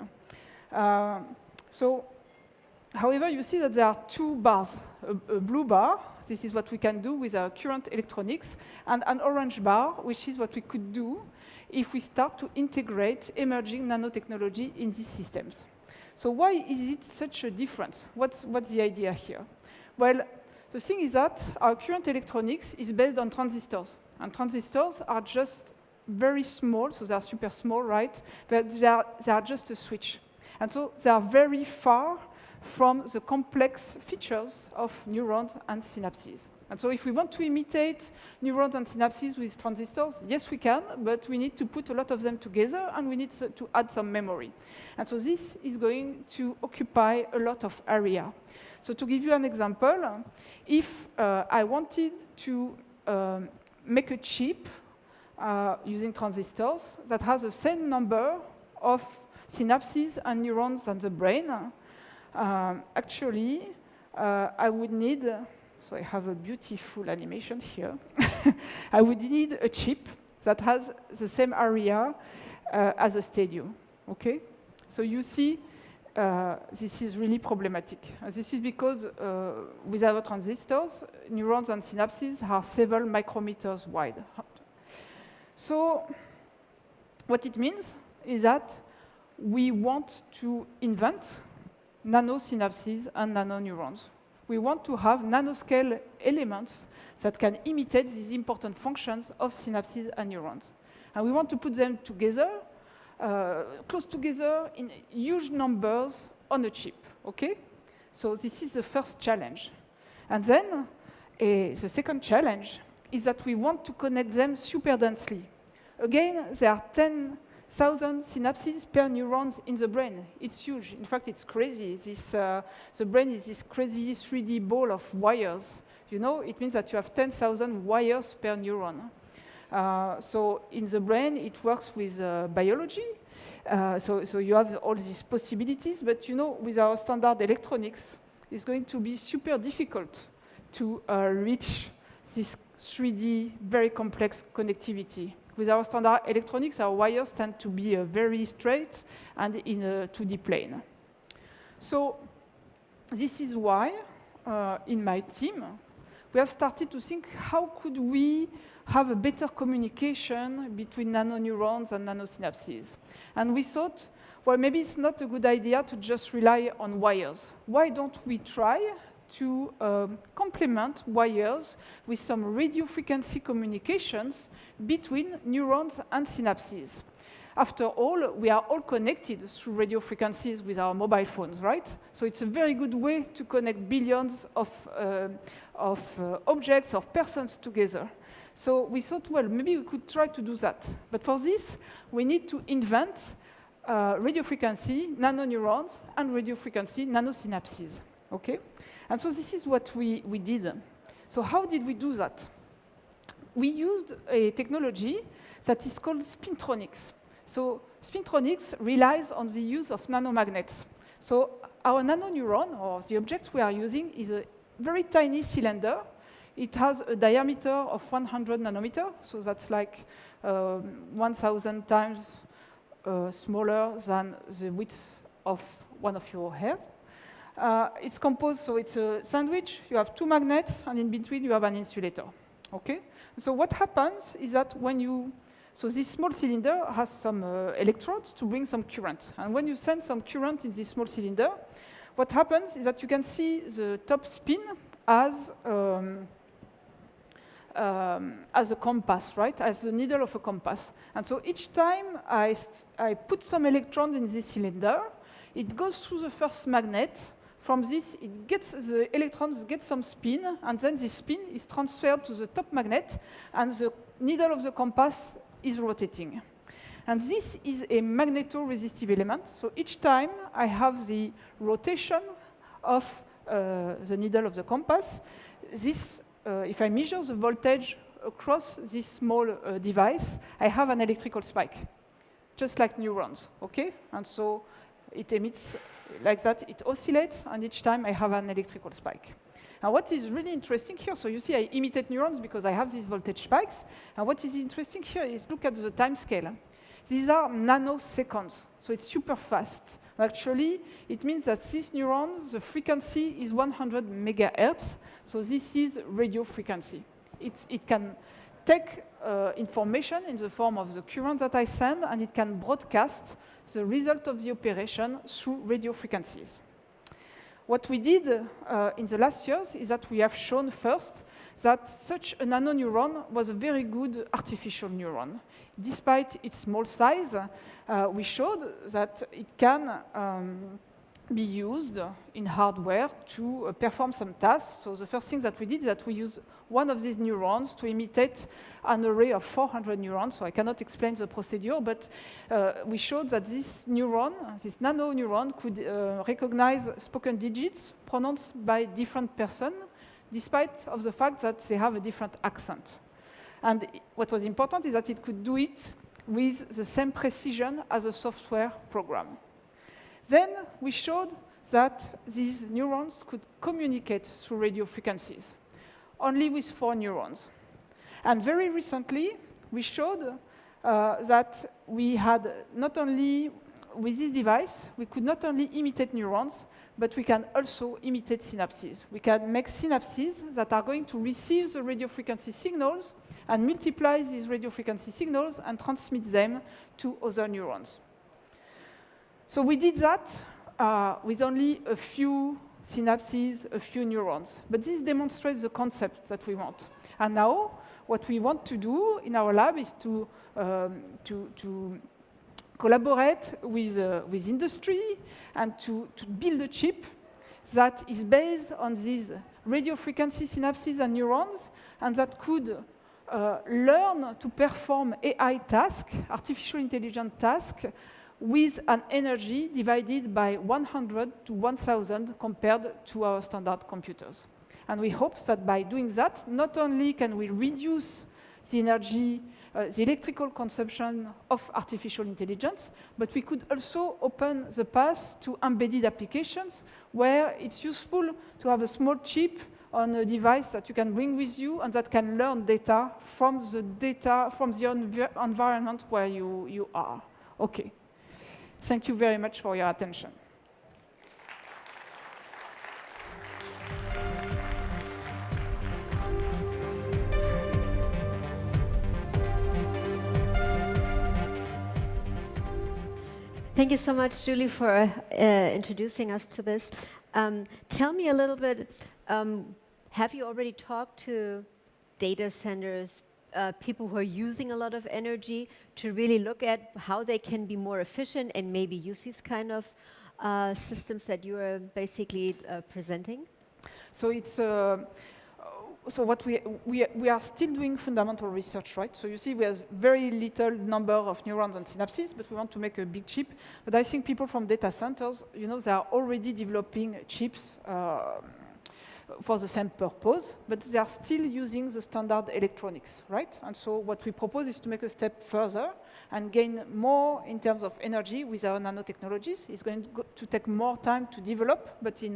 However, you see that there are two bars. A blue bar, this is what we can do with our current electronics, and an orange bar, which is what we could do if we start to integrate emerging nanotechnology in these systems. So why is it such a difference? What's the idea here? Well, the thing is that our current electronics is based on transistors. And transistors are just very small, so they are super small, right? But they are just a switch. And so they are very far from the complex features of neurons and synapses. And so if we want to imitate neurons and synapses with transistors, yes, we can, but we need to put a lot of them together, and we need to add some memory. And so this is going to occupy a lot of area. So to give you an example, if I wanted to make a chip using transistors that has the same number of synapses and neurons than the brain, actually, I would need, so I have a beautiful animation here. I would need a chip that has the same area as a stadium, okay? So you see, this is really problematic. This is because with our transistors, neurons and synapses are several micrometers wide. So what it means is that we want to invent nanosynapses and nanoneurons. We want to have nanoscale elements that can imitate these important functions of synapses and neurons. And we want to put them together, close together in huge numbers on a chip, okay? So this is the first challenge. And then the second challenge is that we want to connect them super densely. Again, there are 10,000 synapses per neurons in the brain. It's huge. In fact, it's crazy. The brain is this crazy 3D ball of wires. You know, it means that you have 10,000 wires per neuron. So in the brain, it works with biology. So you have all these possibilities. But you know, with our standard electronics, it's going to be super difficult to reach this 3D, very complex connectivity. With our standard electronics, our wires tend to be very straight and in a 2D plane. So this is why, in my team, we have started to think, how could we have a better communication between nanoneurons and nanosynapses? And we thought, well, maybe it's not a good idea to just rely on wires. Why don't we try to complement wires with some radio frequency communications between neurons and synapses? After all, we are all connected through radio frequencies with our mobile phones, right? So it's a very good way to connect billions of objects, of persons together. So we thought, well, maybe we could try to do that. But for this, we need to invent radio frequency nanoneurons and radio frequency nanosynapses, okay? And so this is what we did. So how did we do that? We used a technology that is called spintronics. So spintronics relies on the use of nanomagnets. So our nanoneuron, or the object we are using, is a very tiny cylinder. It has a diameter of 100 nanometers, so that's like 1,000 times smaller than the width of one of your hairs. It's composed, so it's a sandwich. You have two magnets, and in between you have an insulator. Okay? So what happens is that when you, so this small cylinder has some electrodes to bring some current. And when you send some current in this small cylinder, what happens is that you can see the top spin as a compass, right? As the needle of a compass. And so each time I put some electrons in this cylinder, it goes through the first magnet. From this, the electrons get some spin, and then this spin is transferred to the top magnet, and the needle of the compass is rotating. And this is a magnetoresistive element. So each time I have the rotation of the needle of the compass, if I measure the voltage across this small device, I have an electrical spike, just like neurons, okay? And so it emits like that, it oscillates, and each time I have an electrical spike. And what is really interesting here, so you see I imitate neurons because I have these voltage spikes, and what is interesting here is look at the time scale. These are nanoseconds, so it's super fast. Actually, it means that these neurons, the frequency is 100 megahertz, so this is radio frequency. It can take information in the form of the current that I send, and it can broadcast the result of the operation through radio frequencies. What we did in the last years is that we have shown first that such a nanoneuron was a very good artificial neuron. Despite its small size, we showed that it can be used in hardware to perform some tasks. So the first thing that we did is that we used one of these neurons to imitate an array of 400 neurons. So I cannot explain the procedure, but we showed that this neuron, this nano neuron, could recognize spoken digits pronounced by different persons, despite of the fact that they have a different accent. And what was important is that it could do it with the same precision as a software program. Then we showed that these neurons could communicate through radio frequencies, only with 4 neurons. And very recently, we showed that we had not only, with this device, we could not only imitate neurons, but we can also imitate synapses. We can make synapses that are going to receive the radio frequency signals and multiply these radio frequency signals and transmit them to other neurons. So we did that with only a few synapses, a few neurons. But this demonstrates the concept that we want. And now, what we want to do in our lab is to collaborate with industry and to build a chip that is based on these radio frequency synapses and neurons, and that could learn to perform AI tasks, artificial intelligence tasks, with an energy divided by 100 to 1,000 compared to our standard computers. And we hope that by doing that, not only can we reduce the energy, the electrical consumption of artificial intelligence, but we could also open the path to embedded applications where it's useful to have a small chip on a device that you can bring with you and that can learn data from the environment where you are. Okay. Thank you very much for your attention. Thank you so much, Julie, for introducing us to this. Tell me a little bit, have you already talked to data centers, people who are using a lot of energy, to really look at how they can be more efficient and maybe use these kind of systems that you are basically presenting? So it's so what we are still doing fundamental research, right? So you see, we have very little number of neurons and synapses, but we want to make a big chip. But I think people from data centers, you know, they are already developing chips for the same purpose, but they are still using the standard electronics, right? And so what we propose is to make a step further and gain more in terms of energy with our nanotechnologies. It's going to take more time to develop, but in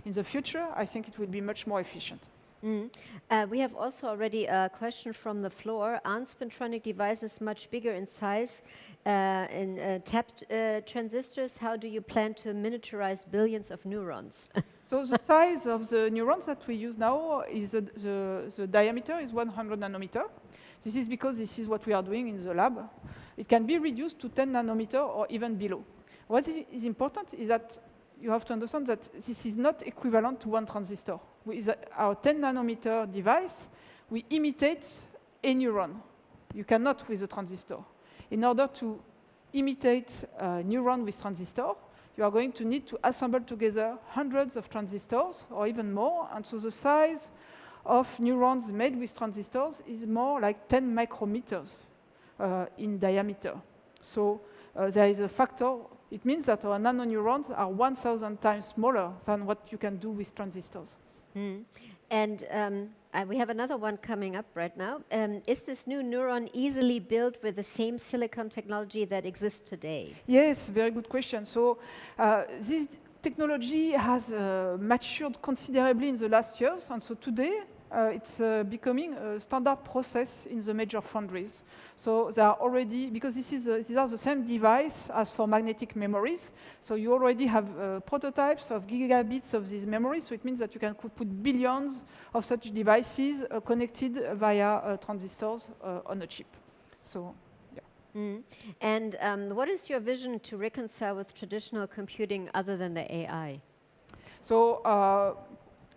the future, I think it will be much more efficient. We have also already a question from the floor. Aren't spintronic devices much bigger in size in tapped transistors? How do you plan to miniaturize billions of neurons? So the size of the neurons that we use now is the diameter is 100 nanometer. This is because this is what we are doing in the lab. It can be reduced to 10 nanometer or even below. What is important is that you have to understand that this is not equivalent to one transistor. With our 10 nanometer device, we imitate a neuron. You cannot with a transistor. In order to imitate a neuron with transistor, you are going to need to assemble together hundreds of transistors or even more. And so the size of neurons made with transistors is more like 10 micrometers in diameter. So there is a factor. It means that our nanoneurons are 1,000 times smaller than what you can do with transistors. And we have another one coming up right now. Is this new neuron easily built with the same silicon technology that exists today? Yes, very good question. So this technology has matured considerably in the last years, and so today it's becoming a standard process in the major foundries. So they are already, because these are the same device as for magnetic memories, so you already have prototypes of gigabits of these memories, so it means that you can put billions of such devices connected via transistors on a chip. So, yeah. And what is your vision to reconcile with traditional computing other than the AI? So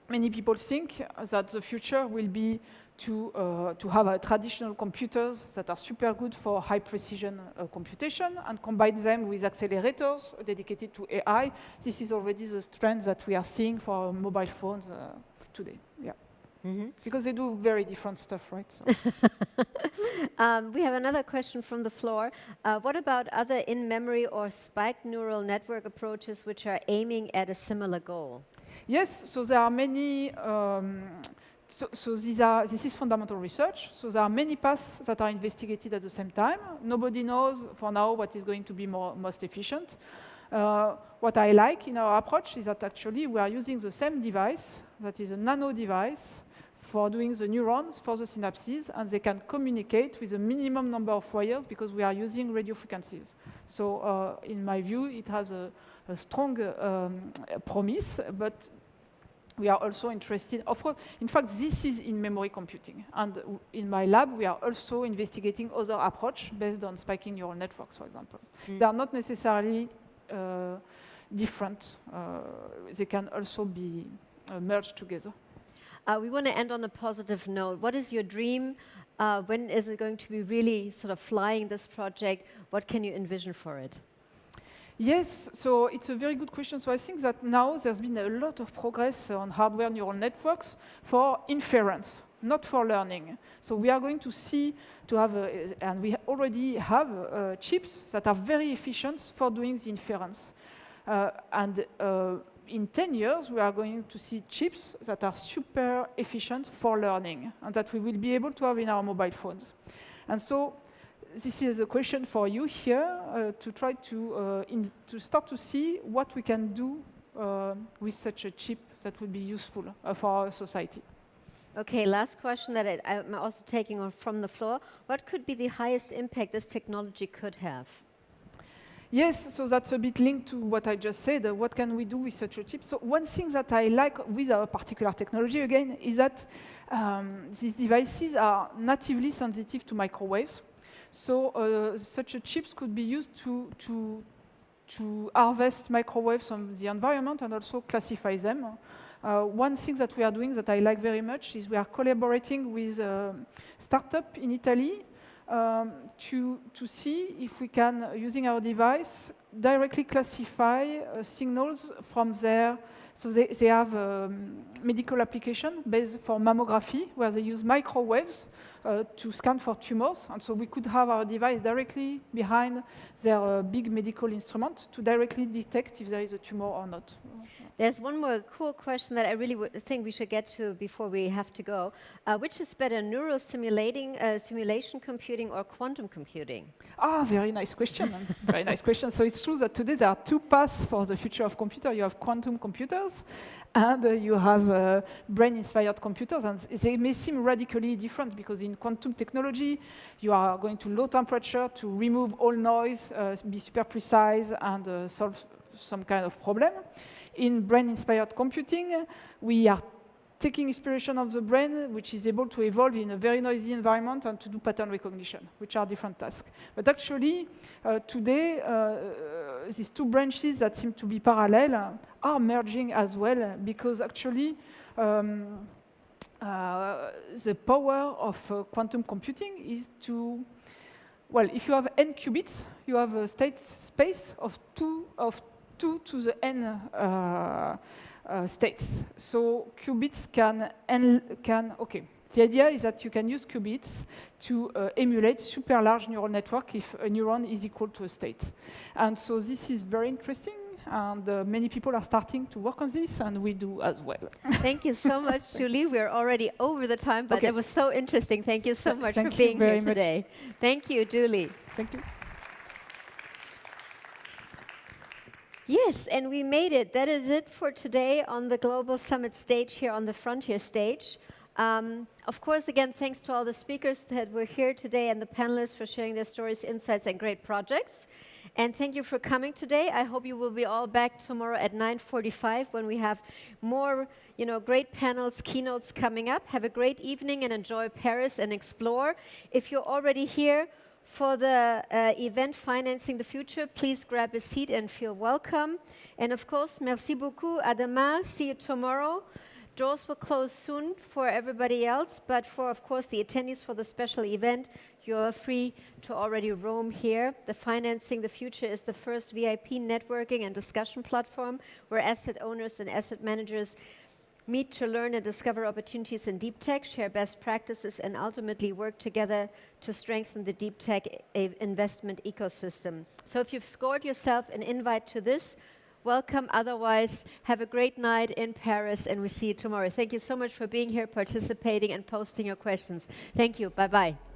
many people think that the future will be to have traditional computers that are super good for high precision computation and combine them with accelerators dedicated to AI. This is already the trend that we are seeing for mobile phones today. Yeah. Because they do very different stuff, right? So. We have another question from the floor. What about other in-memory or spiked neural network approaches which are aiming at a similar goal? Yes, so there are many. This is fundamental research. So there are many paths that are investigated at the same time. Nobody knows for now what is going to be most efficient. What I like in our approach is that actually we are using the same device, that is a nano device, for doing the neurons, for the synapses, and they can communicate with a minimum number of wires because we are using radio frequencies. So in my view, it has a strong promise, but we are also interested, of course, in fact, this is in memory computing. And in my lab, we are also investigating other approach based on spiking neural networks, for example. They are not necessarily different. They can also be merged together. We want to end on a positive note. What is your dream? When is it going to be really sort of flying, this project? What can you envision for it? Yes, so it's a very good question. So I think that now there's been a lot of progress on hardware neural networks for inference, not for learning. So we are going to see, and we already have chips that are very efficient for doing the inference. In 10 years, we are going to see chips that are super efficient for learning, and that we will be able to have in our mobile phones. And so this is a question for you here to try to start to see what we can do with such a chip that would be useful for our society. Okay, last question that I'm also taking on from the floor. What could be the highest impact this technology could have? Yes, so that's a bit linked to what I just said. What can we do with such a chip? So one thing that I like with our particular technology, again, is that these devices are natively sensitive to microwaves. So such a chips could be used to harvest microwaves from the environment and also classify them. One thing that we are doing that I like very much is we are collaborating with a startup in Italy to see if we can, using our device, directly classify signals from their. So they have a medical application based for mammography where they use microwaves to scan for tumors. And so we could have our device directly behind their big medical instrument to directly detect if there is a tumor or not. There's one more cool question that I really think we should get to before we have to go. Which is better, neural simulation computing or quantum computing? Ah, very nice question. Very nice question. So it's true that today there are two paths for the future of computer. You have quantum computers and you have brain-inspired computers. And they may seem radically different because in quantum technology, you are going to low temperature to remove all noise, be super precise, and solve some kind of problem. In brain-inspired computing, we are taking inspiration of the brain, which is able to evolve in a very noisy environment and to do pattern recognition, which are different tasks. But actually, today, these two branches that seem to be parallel are merging as well, because actually, the power of quantum computing is to, well, if you have n qubits, you have a state space of 2 to the n states. So qubits can, okay. The idea is that you can use qubits to emulate super large neural network if a neuron is equal to a state. And so this is very interesting, and many people are starting to work on this, and we do as well. Thank you so much, Julie. We're already over the time, but it was so interesting. Thank you so much for being here today. Thank you, Julie. Thank you. Yes, and we made it. That is it for today on the Global Summit stage here on the Frontier stage. Of course, again, thanks to all the speakers that were here today and the panelists for sharing their stories, insights, and great projects. And thank you for coming today. I hope you will be all back tomorrow at 9:45 when we have more, great panels, keynotes coming up. Have a great evening and enjoy Paris and explore. If you're already here for the event Financing the Future, please grab a seat and feel welcome. And of course, merci beaucoup. À demain. See you tomorrow. Doors will close soon for everybody else, but for, of course, the attendees for the special event, you're free to already roam here. The Financing the Future is the first VIP networking and discussion platform where asset owners and asset managers meet to learn and discover opportunities in deep tech, share best practices, and ultimately work together to strengthen the deep tech investment ecosystem. So if you've scored yourself an invite to this, welcome. Otherwise, have a great night in Paris, and we see you tomorrow. Thank you so much for being here, participating, and posting your questions. Thank you. Bye-bye.